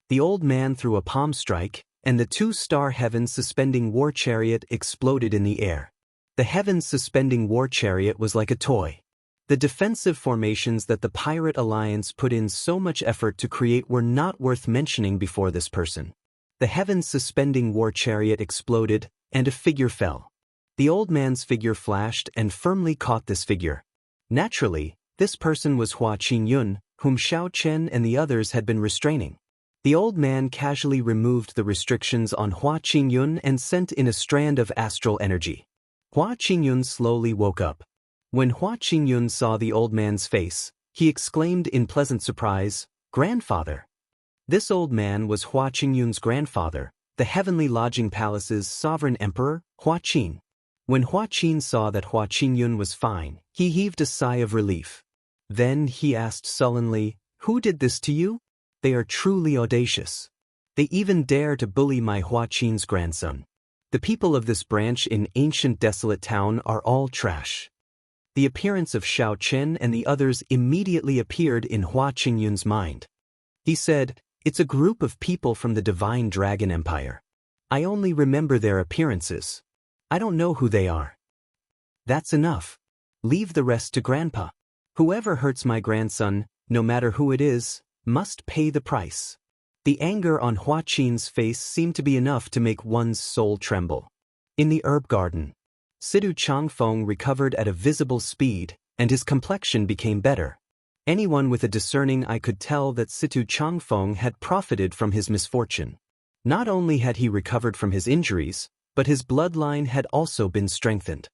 The old man threw a palm strike, and the 2-star heaven suspending war chariot exploded in the air. The heavens suspending war chariot was like a toy. The defensive formations that the Pirate Alliance put in so much effort to create were not worth mentioning before this person. The heavens suspending war chariot exploded, and a figure fell. The old man's figure flashed and firmly caught this figure. Naturally, this person was Hua Qingyun, whom Xiao Chen and the others had been restraining. The old man casually removed the restrictions on Hua Qingyun and sent in a strand of astral energy. Hua Qingyun slowly woke up. When Hua Qingyun saw the old man's face, he exclaimed in pleasant surprise, "Grandfather!" This old man was Hua Qingyun's grandfather, the Heavenly Lodging Palace's sovereign emperor, Hua Qin. When Hua Qin saw that Hua Qingyun was fine, he heaved a sigh of relief. Then he asked sullenly, "Who did this to you? They are truly audacious. They even dare to bully my Hua Qin's grandson. The people of this branch in ancient desolate town are all trash." The appearance of Xiao Chen and the others immediately appeared in Hua Qingyun's mind. He said, "It's a group of people from the Divine Dragon Empire. I only remember their appearances. I don't know who they are." "That's enough. Leave the rest to Grandpa. Whoever hurts my grandson, no matter who it is, must pay the price." The anger on Hua Qin's face seemed to be enough to make one's soul tremble. In the herb garden, Sidu Changfeng recovered at a visible speed, and his complexion became better. Anyone with a discerning eye could tell that Situ Changfeng had profited from his misfortune. Not only had he recovered from his injuries, but his bloodline had also been strengthened.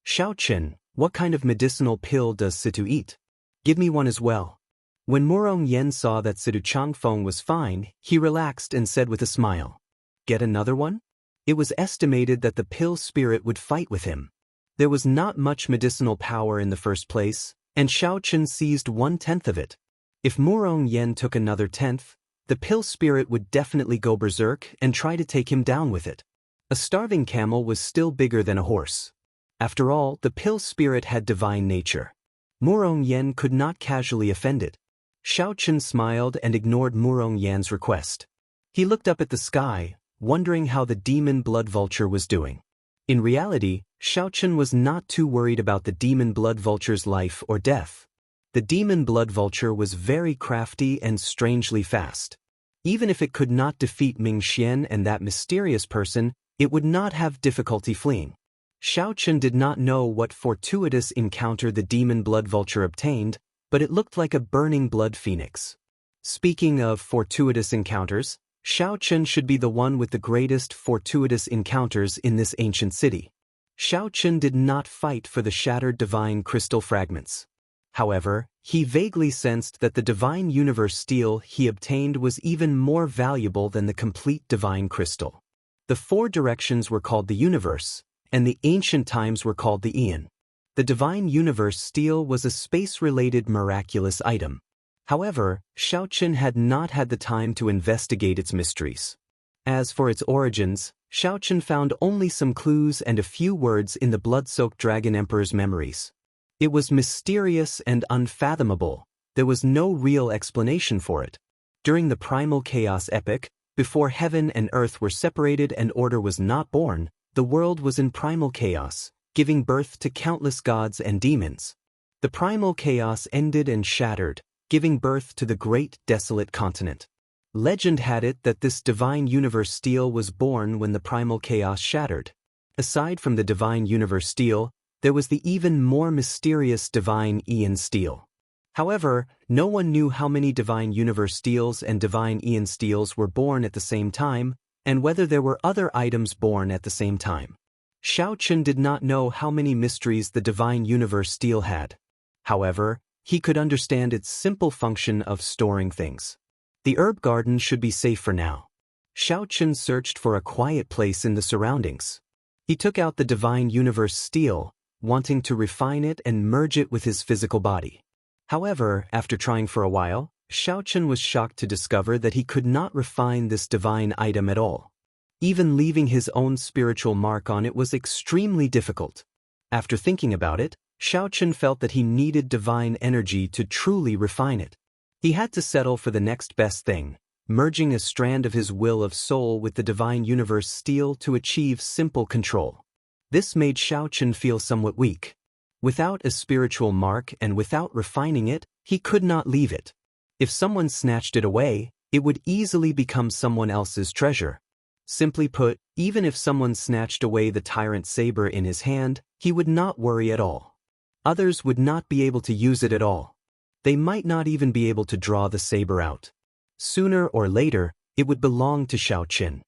"Xiao Chen, what kind of medicinal pill does Situ eat? Give me one as well." When Murong Yen saw that Situ Changfeng was fine, he relaxed and said with a smile, "Get another one?" It was estimated that the pill spirit would fight with him. There was not much medicinal power in the first place, and Xiao Chen seized 1/10 of it. If Murong Yen took another 10th, the pill spirit would definitely go berserk and try to take him down with it. A starving camel was still bigger than a horse. After all, the pill spirit had divine nature. Murong Yen could not casually offend it. Xiao Chen smiled and ignored Murong Yan's request. He looked up at the sky, wondering how the demon blood vulture was doing. In reality, Xiao Chen was not too worried about the demon blood vulture's life or death. The demon blood vulture was very crafty and strangely fast. Even if it could not defeat Ming Xian and that mysterious person, it would not have difficulty fleeing. Xiao Chen did not know what fortuitous encounter the demon blood vulture obtained, but it looked like a burning blood phoenix. Speaking of fortuitous encounters, Xiao Chen should be the one with the greatest fortuitous encounters in this ancient city. Xiao Chen did not fight for the shattered divine crystal fragments. However, he vaguely sensed that the divine universe steel he obtained was even more valuable than the complete divine crystal. The 4 directions were called the universe, and the ancient times were called the Aeon. The divine universe steel was a space-related miraculous item. However, Xiao Chen had not had the time to investigate its mysteries. As for its origins, Xiao Chen found only some clues and a few words in the blood-soaked Dragon Emperor's memories. It was mysterious and unfathomable. There was no real explanation for it. During the primal chaos epoch, before heaven and earth were separated and order was not born, the world was in primal chaos, giving birth to countless gods and demons. The primal chaos ended and shattered, giving birth to the great desolate continent. Legend had it that this divine universe steel was born when the primal chaos shattered. Aside from the divine universe steel, there was the even more mysterious divine Aeon steel. However, no one knew how many divine universe steels and divine Aeon steels were born at the same time, and whether there were other items born at the same time. Xiao Chen did not know how many mysteries the divine universe steel had. However, he could understand its simple function of storing things. The herb garden should be safe for now. Xiao Chen searched for a quiet place in the surroundings. He took out the divine universe steel, wanting to refine it and merge it with his physical body. However, after trying for a while, Xiaochen was shocked to discover that he could not refine this divine item at all. Even leaving his own spiritual mark on it was extremely difficult. After thinking about it, Xiaochen felt that he needed divine energy to truly refine it. He had to settle for the next best thing, merging a strand of his will of soul with the divine universe steel to achieve simple control. This made Xiaochen feel somewhat weak. Without a spiritual mark and without refining it, he could not leave it. If someone snatched it away, it would easily become someone else's treasure. Simply put, even if someone snatched away the tyrant saber in his hand, he would not worry at all. Others would not be able to use it at all. They might not even be able to draw the saber out. Sooner or later, it would belong to Xiaochen.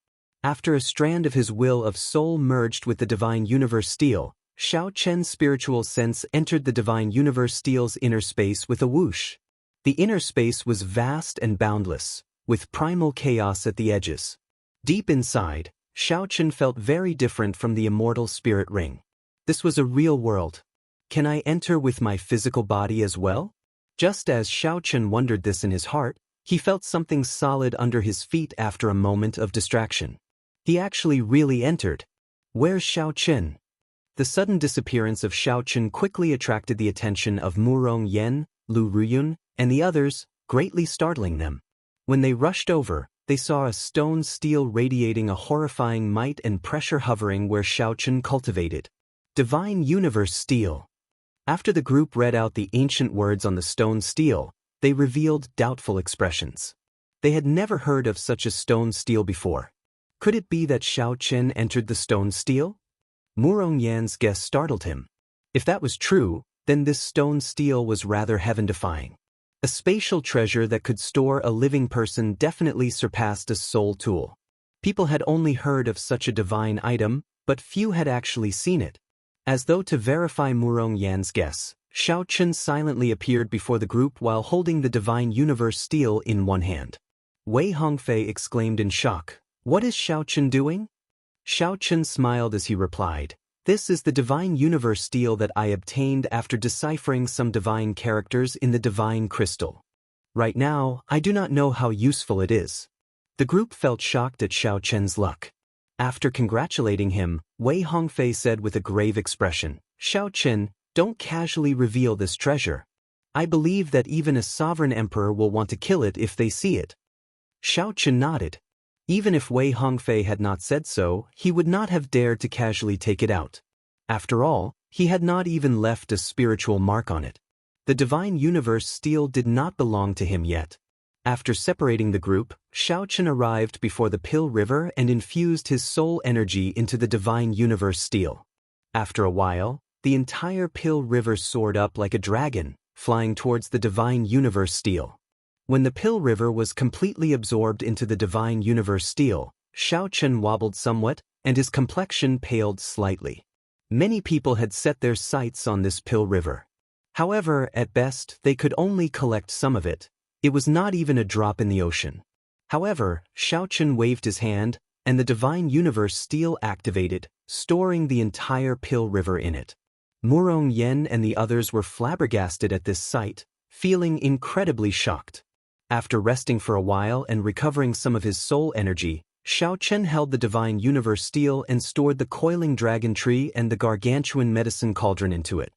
After a strand of his will of soul merged with the divine universe steel, Xiaochen's spiritual sense entered the divine universe steel's inner space with a whoosh. The inner space was vast and boundless, with primal chaos at the edges. Deep inside, Xiaochen felt very different from the immortal spirit ring. This was a real world. Can I enter with my physical body as well? Just as Xiaochen wondered this in his heart, he felt something solid under his feet after a moment of distraction. He actually really entered. Where's Xiaochen? The sudden disappearance of Xiaochen quickly attracted the attention of Murong Yan, Lu Ruyun, and the others, greatly startling them. When they rushed over, they saw a stone steel radiating a horrifying might and pressure hovering where Xiaochen cultivated. Divine Universe Steel. After the group read out the ancient words on the stone steel, they revealed doubtful expressions. They had never heard of such a stone steel before. Could it be that Xiaochen entered the stone steel? Murong Yan's guess startled him. If that was true, then this stone steel was rather heaven-defying. A spatial treasure that could store a living person definitely surpassed a soul tool. People had only heard of such a divine item, but few had actually seen it. As though to verify Murong Yan's guess, Xiaochen silently appeared before the group while holding the divine universe steel in one hand. Wei Hongfei exclaimed in shock, "What is Xiaochen doing?" Xiaochen smiled as he replied, "This is the divine universe steel that I obtained after deciphering some divine characters in the divine crystal. Right now, I do not know how useful it is." The group felt shocked at Xiaochen's luck. After congratulating him, Wei Hongfei said with a grave expression, "Xiaochen, don't casually reveal this treasure. I believe that even a sovereign emperor will want to kill it if they see it." Xiaochen nodded. Even if Wei Hongfei had not said so, he would not have dared to casually take it out. After all, he had not even left a spiritual mark on it. The divine universe steel did not belong to him yet. After separating the group, Xiaochen arrived before the Pill River and infused his soul energy into the divine universe steel. After a while, the entire Pill River soared up like a dragon, flying towards the divine universe steel. When the Pill River was completely absorbed into the divine universe steel, Xiaochen wobbled somewhat, and his complexion paled slightly. Many people had set their sights on this Pill River. However, at best, they could only collect some of it. It was not even a drop in the ocean. However, Xiaochen waved his hand, and the divine universe steel activated, storing the entire Pill River in it. Murong Yan and the others were flabbergasted at this sight, feeling incredibly shocked. After resting for a while and recovering some of his soul energy, Xiaochen held the divine universe steel and stored the coiling dragon tree and the gargantuan medicine cauldron into it.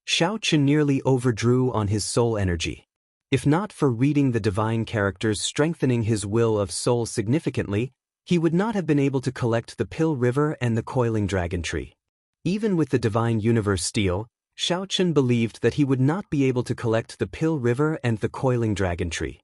Xiaochen nearly overdrew on his soul energy. If not for reading the divine characters strengthening his will of soul significantly, he would not have been able to collect the Pill River and the coiling dragon tree. Even with the divine universe steel, Xiaochen believed that he would not be able to collect the Pill River and the coiling dragon tree.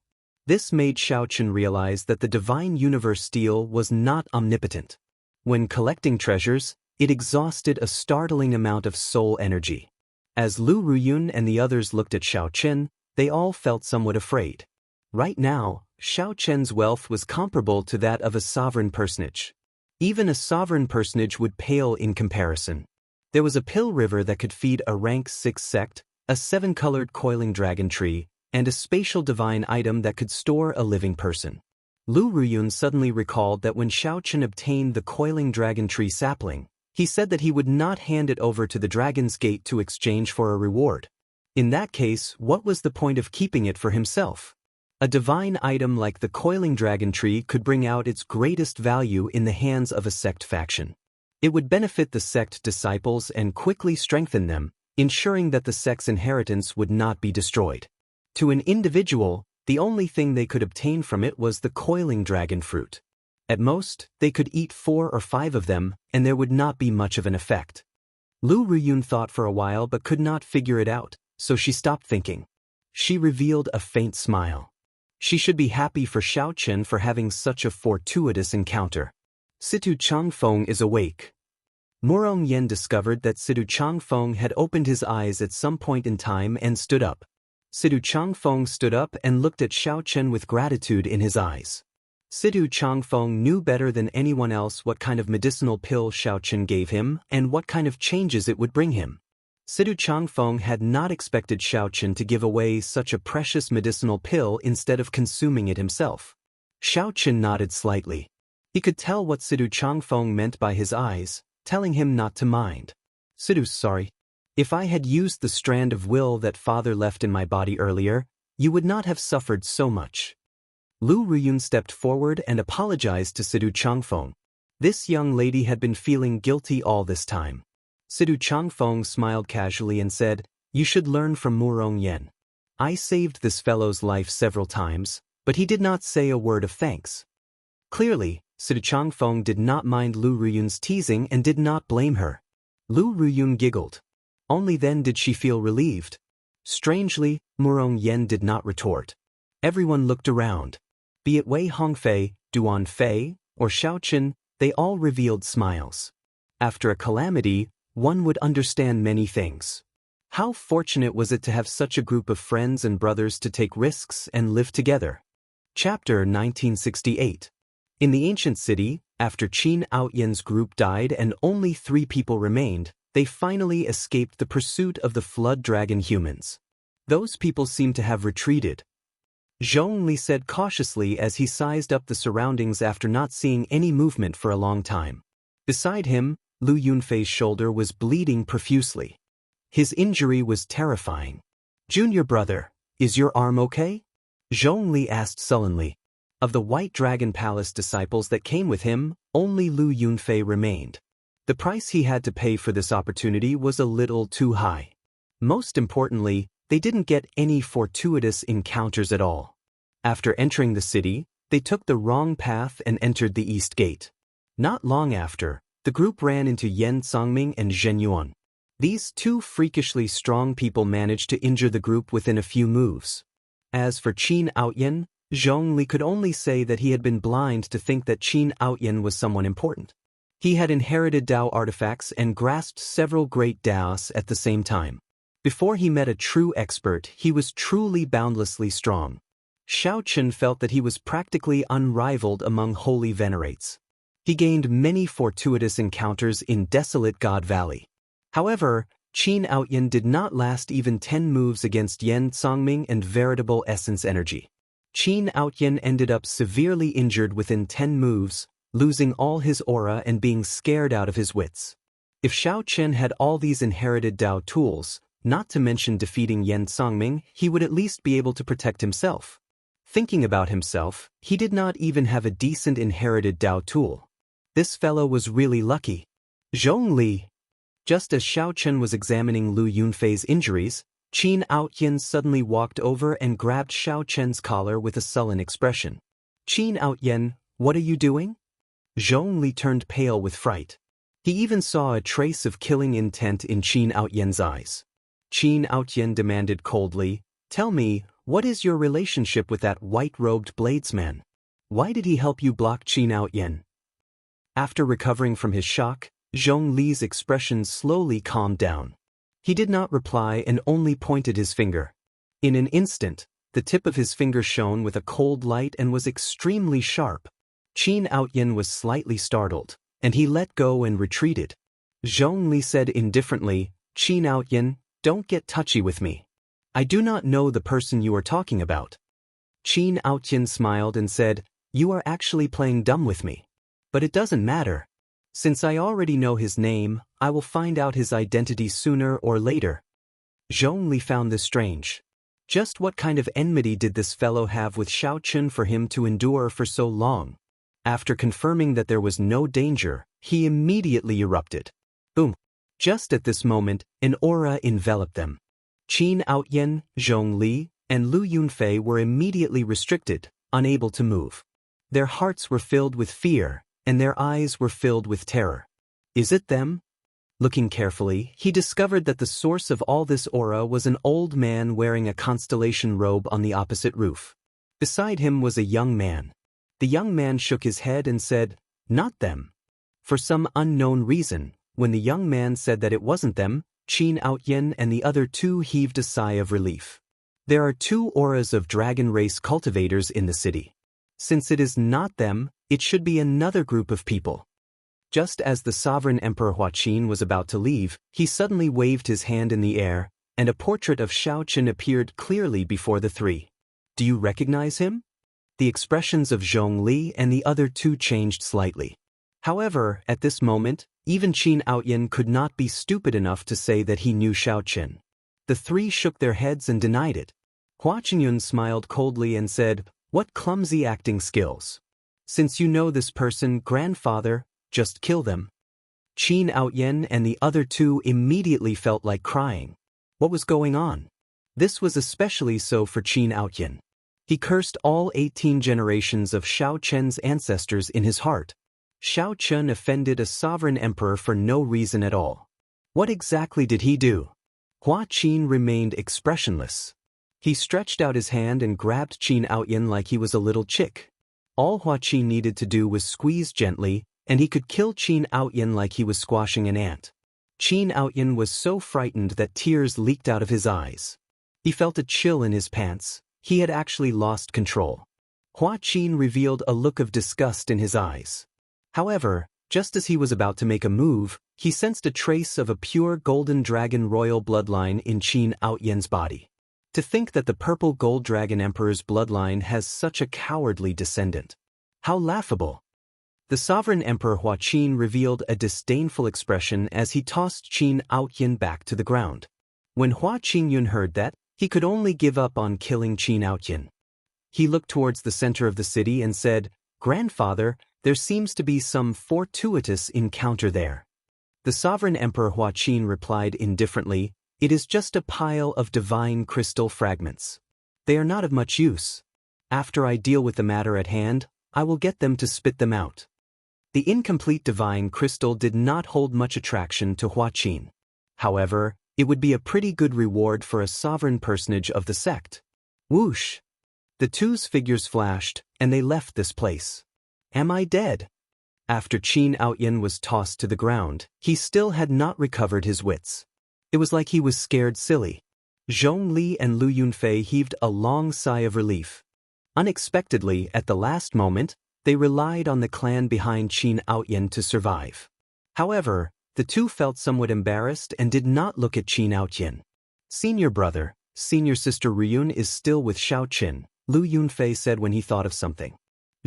This made Xiaochen realize that the divine universe steel was not omnipotent. When collecting treasures, it exhausted a startling amount of soul energy. As Lu Ruyun and the others looked at Xiaochen, they all felt somewhat afraid. Right now, Xiaochen's wealth was comparable to that of a sovereign personage. Even a sovereign personage would pale in comparison. There was a Pill River that could feed a rank 6 sect, a 7-colored coiling dragon tree, and a spatial divine item that could store a living person. Lu Ruyun suddenly recalled that when Xiaochen obtained the coiling dragon tree sapling, he said that he would not hand it over to the Dragon's Gate to exchange for a reward. In that case, what was the point of keeping it for himself? A divine item like the coiling dragon tree could bring out its greatest value in the hands of a sect faction. It would benefit the sect disciples and quickly strengthen them, ensuring that the sect's inheritance would not be destroyed. To an individual, the only thing they could obtain from it was the coiling dragon fruit. At most, they could eat 4 or 5 of them, and there would not be much of an effect. Lu Ruyun thought for a while but could not figure it out, so she stopped thinking. She revealed a faint smile. She should be happy for Xiaochen for having such a fortuitous encounter. Situ Changfeng is awake. Murong Yen discovered that Situ Changfeng had opened his eyes at some point in time and stood up. Situ Changfeng stood up and looked at Xiaochen with gratitude in his eyes. Situ Changfeng knew better than anyone else what kind of medicinal pill Xiaochen gave him and what kind of changes it would bring him. Situ Changfeng had not expected Xiaochen to give away such a precious medicinal pill instead of consuming it himself. Xiaochen nodded slightly. He could tell what Situ Changfeng meant by his eyes, telling him not to mind. Situ's sorry. If I had used the strand of will that father left in my body earlier, you would not have suffered so much. Lu Ruyun stepped forward and apologized to Situ Changfeng. This young lady had been feeling guilty all this time. Situ Changfeng smiled casually and said, "You should learn from Murong Yen. I saved this fellow's life several times, but he did not say a word of thanks." Clearly, Situ Changfeng did not mind Lu Ruyun's teasing and did not blame her. Lu Ruyun giggled. Only then did she feel relieved. Strangely, Murong Yen did not retort. Everyone looked around. Be it Wei Hongfei, Duan Fei, or Xiaochen, they all revealed smiles. After a calamity, one would understand many things. How fortunate was it to have such a group of friends and brothers to take risks and live together. Chapter 1968. In the ancient city, after Qin Outyen's group died and only 3 people remained, they finally escaped the pursuit of the flood dragon humans. Those people seemed to have retreated. Zhongli said cautiously as he sized up the surroundings after not seeing any movement for a long time. Beside him, Lu Yunfei's shoulder was bleeding profusely. His injury was terrifying. "Junior brother, is your arm okay?" Zhongli asked sullenly. Of the White Dragon Palace disciples that came with him, only Lu Yunfei remained. The price he had to pay for this opportunity was a little too high. Most importantly, they didn't get any fortuitous encounters at all. After entering the city, they took the wrong path and entered the East Gate. Not long after, the group ran into Yan Songming and Zhen Yuan. These 2 freakishly strong people managed to injure the group within a few moves. As for Qin Outyen, Zhongli could only say that he had been blind to think that Qin Outyen was someone important. He had inherited Dao artifacts and grasped several great Daos at the same time. Before he met a true expert, he was truly boundlessly strong. Xiaochen felt that he was practically unrivaled among holy venerates. He gained many fortuitous encounters in desolate God Valley. However, Qin Outyen did not last even 10 moves against Yan Songming and veritable essence energy. Qin Outyen ended up severely injured within 10 moves, losing all his aura and being scared out of his wits. If Xiaochen had all these inherited Dao tools, not to mention defeating Yan Songming, he would at least be able to protect himself. Thinking about himself, he did not even have a decent inherited Dao tool. This fellow was really lucky. Zhongli. Just as Xiaochen was examining Lu Yunfei's injuries, Qin Outyen suddenly walked over and grabbed Xiaochen's collar with a sullen expression. "Qin Outyen, what are you doing?" Zhongli turned pale with fright. He even saw a trace of killing intent in Qin Outyen's eyes. Qin Outyen demanded coldly, "Tell me, what is your relationship with that white-robed bladesman? Why did he help you block Qin Outyen?" After recovering from his shock, Zhongli's expression slowly calmed down. He did not reply and only pointed his finger. In an instant, the tip of his finger shone with a cold light and was extremely sharp. Qin Outyen was slightly startled, and he let go and retreated. Zhongli said indifferently, "Qin Outyen, don't get touchy with me. I do not know the person you are talking about." Qin Outyen smiled and said, "You are actually playing dumb with me. But it doesn't matter. Since I already know his name, I will find out his identity sooner or later." Zhongli found this strange. Just what kind of enmity did this fellow have with Xiaochen for him to endure for so long? After confirming that there was no danger, he immediately erupted. Boom! Just at this moment, an aura enveloped them. Qin Outyen, Zhong Li, and Lu Yunfei were immediately restricted, unable to move. Their hearts were filled with fear, and their eyes were filled with terror. Is it them? Looking carefully, he discovered that the source of all this aura was an old man wearing a constellation robe on the opposite roof. Beside him was a young man. The young man shook his head and said, "Not them." For some unknown reason, when the young man said that it wasn't them, Qin Outyen and the other two heaved a sigh of relief. There are two auras of dragon race cultivators in the city. Since it is not them, it should be another group of people. Just as the sovereign Emperor Huaqin was about to leave, he suddenly waved his hand in the air, and a portrait of Xiaochen appeared clearly before the three. Do you recognize him? The expressions of Zhong Li and the other two changed slightly. However, at this moment, even Qin Outyen could not be stupid enough to say that he knew Xiaochen. The three shook their heads and denied it. Hua Qingyun smiled coldly and said, "What clumsy acting skills. Since you know this person, grandfather, just kill them." Qin Outyen and the other two immediately felt like crying. What was going on? This was especially so for Qin Outyen. He cursed all 18 generations of Xiaochen's ancestors in his heart. Xiaochen offended a sovereign emperor for no reason at all. What exactly did he do? Hua Qin remained expressionless. He stretched out his hand and grabbed Qin Outyen like he was a little chick. All Hua Qin needed to do was squeeze gently, and he could kill Qin Outyen like he was squashing an ant. Qin Outyen was so frightened that tears leaked out of his eyes. He felt a chill in his pants. He had actually lost control. Hua Qin revealed a look of disgust in his eyes. However, just as he was about to make a move, he sensed a trace of a pure golden dragon royal bloodline in Qin Outyen's body. To think that the purple gold dragon emperor's bloodline has such a cowardly descendant. How laughable. The sovereign emperor Huaqin revealed a disdainful expression as he tossed Qin Outyen back to the ground. When Hua Qingyun heard that, he could only give up on killing Qin Outyen. He looked towards the center of the city and said, "Grandfather, there seems to be some fortuitous encounter there." The sovereign emperor Huaqin replied indifferently, "It is just a pile of divine crystal fragments. They are not of much use. After I deal with the matter at hand, I will get them to spit them out." The incomplete divine crystal did not hold much attraction to Huaqin. However, it would be a pretty good reward for a sovereign personage of the sect. Whoosh! The two's figures flashed, and they left this place. Am I dead? After Qin Outyen was tossed to the ground, he still had not recovered his wits. It was like he was scared silly. Zhong Li and Lu Yunfei heaved a long sigh of relief. Unexpectedly, at the last moment, they relied on the clan behind Qin Outyen to survive. However, the two felt somewhat embarrassed and did not look at Qin Outyen. "Senior brother, senior sister Ryun is still with Xiaochen," Lu Yunfei said when he thought of something.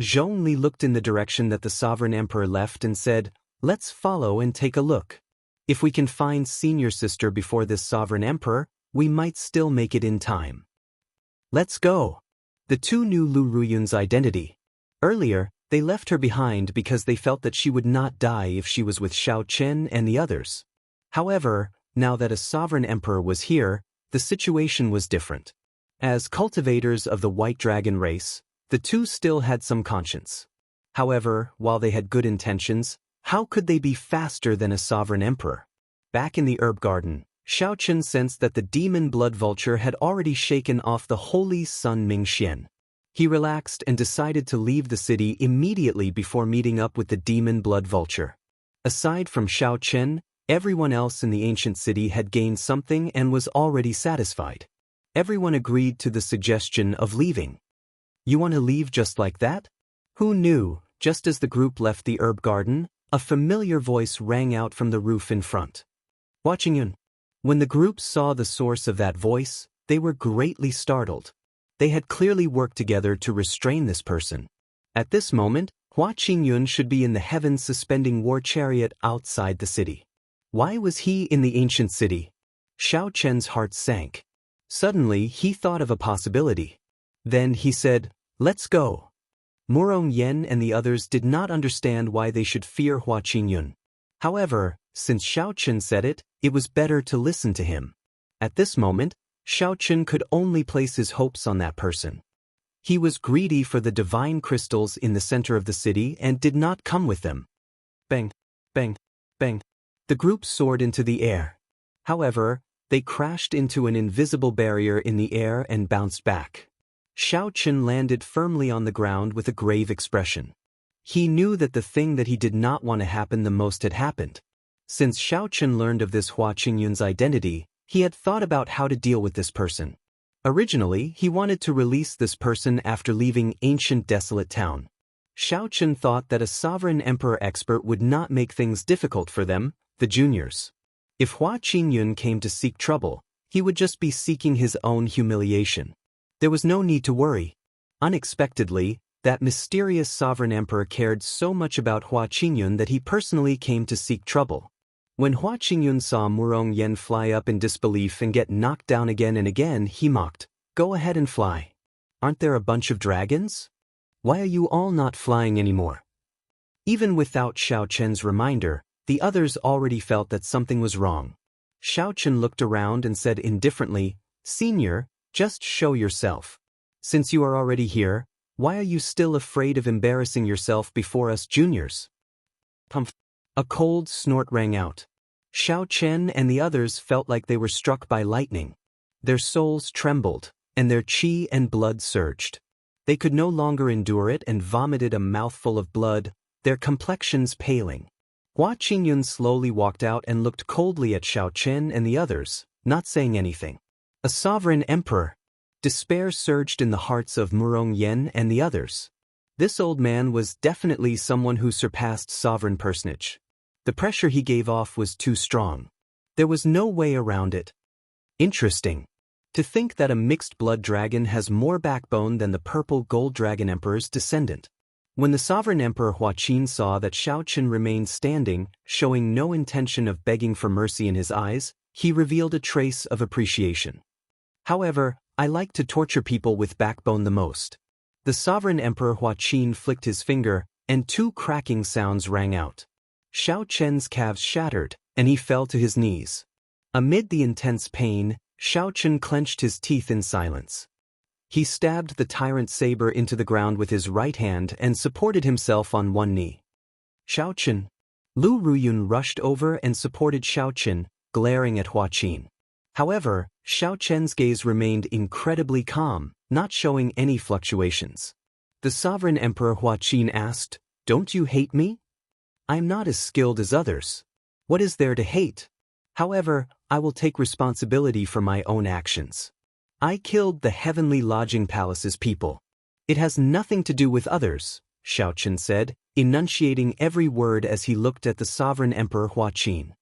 Zhong Li looked in the direction that the sovereign emperor left and said, "Let's follow and take a look. If we can find senior sister before this sovereign emperor, we might still make it in time." "Let's go." The two knew Lu Ruyun's identity. Earlier, they left her behind because they felt that she would not die if she was with Xiaochen and the others. However, now that a sovereign emperor was here, the situation was different. As cultivators of the white dragon race, the two still had some conscience. However, while they had good intentions, how could they be faster than a sovereign emperor? Back in the herb garden, Xiaochen sensed that the demon blood vulture had already shaken off the holy sun Mingxian. He relaxed and decided to leave the city immediately before meeting up with the demon blood vulture. Aside from Xiaochen, everyone else in the ancient city had gained something and was already satisfied. Everyone agreed to the suggestion of leaving. "You want to leave just like that?" Who knew, just as the group left the herb garden, a familiar voice rang out from the roof in front. "Watching Yun." When the group saw the source of that voice, they were greatly startled. They had clearly worked together to restrain this person. At this moment, Hua Qingyun should be in the heavens suspending war chariot outside the city. Why was he in the ancient city? Xiaochen's heart sank. Suddenly, he thought of a possibility. Then he said, "Let's go." Murong Yen and the others did not understand why they should fear Hua Qinyun. However, since Xiao Chen said it, it was better to listen to him. At this moment, Xiao Chen could only place his hopes on that person. He was greedy for the divine crystals in the center of the city and did not come with them. Bang, bang, bang. The group soared into the air. However, they crashed into an invisible barrier in the air and bounced back. Xiao Chen landed firmly on the ground with a grave expression. He knew that the thing that he did not want to happen the most had happened. Since Xiao Chen learned of this Hua Qingyun's identity, he had thought about how to deal with this person. Originally, he wanted to release this person after leaving ancient desolate town. Xiao Chen thought that a sovereign emperor expert would not make things difficult for them, the juniors. If Hua Qinyun came to seek trouble, he would just be seeking his own humiliation. There was no need to worry. Unexpectedly, that mysterious sovereign emperor cared so much about Hua Qinyun that he personally came to seek trouble. When Hua Qinyun saw Murong Yen fly up in disbelief and get knocked down again and again, he mocked, "Go ahead and fly. Aren't there a bunch of dragons? Why are you all not flying anymore?" Even without Xiao Chen's reminder, the others already felt that something was wrong. Xiao Chen looked around and said indifferently, "Senior, just show yourself. Since you are already here, why are you still afraid of embarrassing yourself before us juniors?" Pumph! A cold snort rang out. Xiao Chen and the others felt like they were struck by lightning. Their souls trembled, and their qi and blood surged. They could no longer endure it and vomited a mouthful of blood, their complexions paling. Hua Qinyun slowly walked out and looked coldly at Xiao Chen and the others, not saying anything. A sovereign emperor! Despair surged in the hearts of Murong Yen and the others. This old man was definitely someone who surpassed sovereign personage. The pressure he gave off was too strong. There was no way around it. Interesting. To think that a mixed blood dragon has more backbone than the purple gold dragon emperor's descendant. When the sovereign emperor Hua Qin saw that Xiao Chen remained standing, showing no intention of begging for mercy in his eyes, he revealed a trace of appreciation. "However, I like to torture people with backbone the most." The sovereign emperor Hua Qin flicked his finger, and two cracking sounds rang out. Xiao Chen's calves shattered, and he fell to his knees. Amid the intense pain, Xiao Chen clenched his teeth in silence. He stabbed the tyrant saber into the ground with his right hand and supported himself on one knee. "Xiao Chen." Lu Ruyun rushed over and supported Xiao Chen, glaring at Hua Qin. However, Xiao Chen's gaze remained incredibly calm, not showing any fluctuations. The sovereign emperor Hua Qin asked, "Don't you hate me? I'm not as skilled as others. What is there to hate? However, I will take responsibility for my own actions. I killed the heavenly lodging palace's people. It has nothing to do with others," Xiao Chen said, enunciating every word as he looked at the sovereign emperor Hua Qin.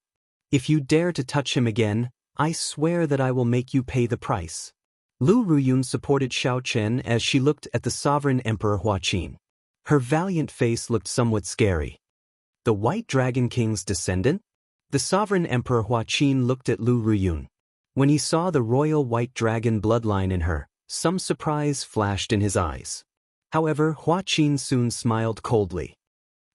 "If you dare to touch him again, I swear that I will make you pay the price." Lu Ruyun supported Xiao Chen as she looked at the sovereign emperor Hua Qin. Her valiant face looked somewhat scary. The White Dragon King's descendant? The sovereign emperor Hua Qin looked at Lu Ruyun. When he saw the royal white dragon bloodline in her, some surprise flashed in his eyes. However, Hua Qin soon smiled coldly.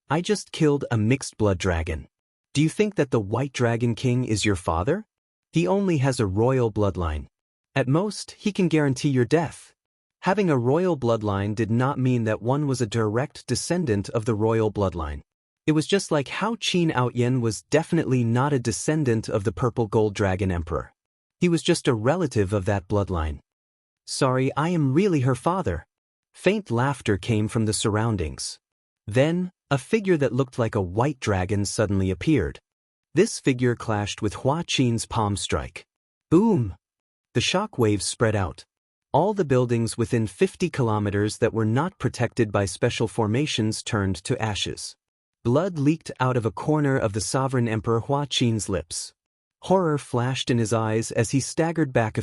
"I just killed a mixed blood dragon. Do you think that the White Dragon King is your father? He only has a royal bloodline. At most, he can guarantee your death." Having a royal bloodline did not mean that one was a direct descendant of the royal bloodline. It was just like how Qin Outyen was definitely not a descendant of the purple gold dragon emperor. He was just a relative of that bloodline. "Sorry, I am really her father." Faint laughter came from the surroundings. Then, a figure that looked like a white dragon suddenly appeared. This figure clashed with Hua Qin's palm strike. Boom! The shock waves spread out. All the buildings within 50 kilometers that were not protected by special formations turned to ashes. Blood leaked out of a corner of the sovereign emperor Hua Qin's lips. Horror flashed in his eyes as he staggered back a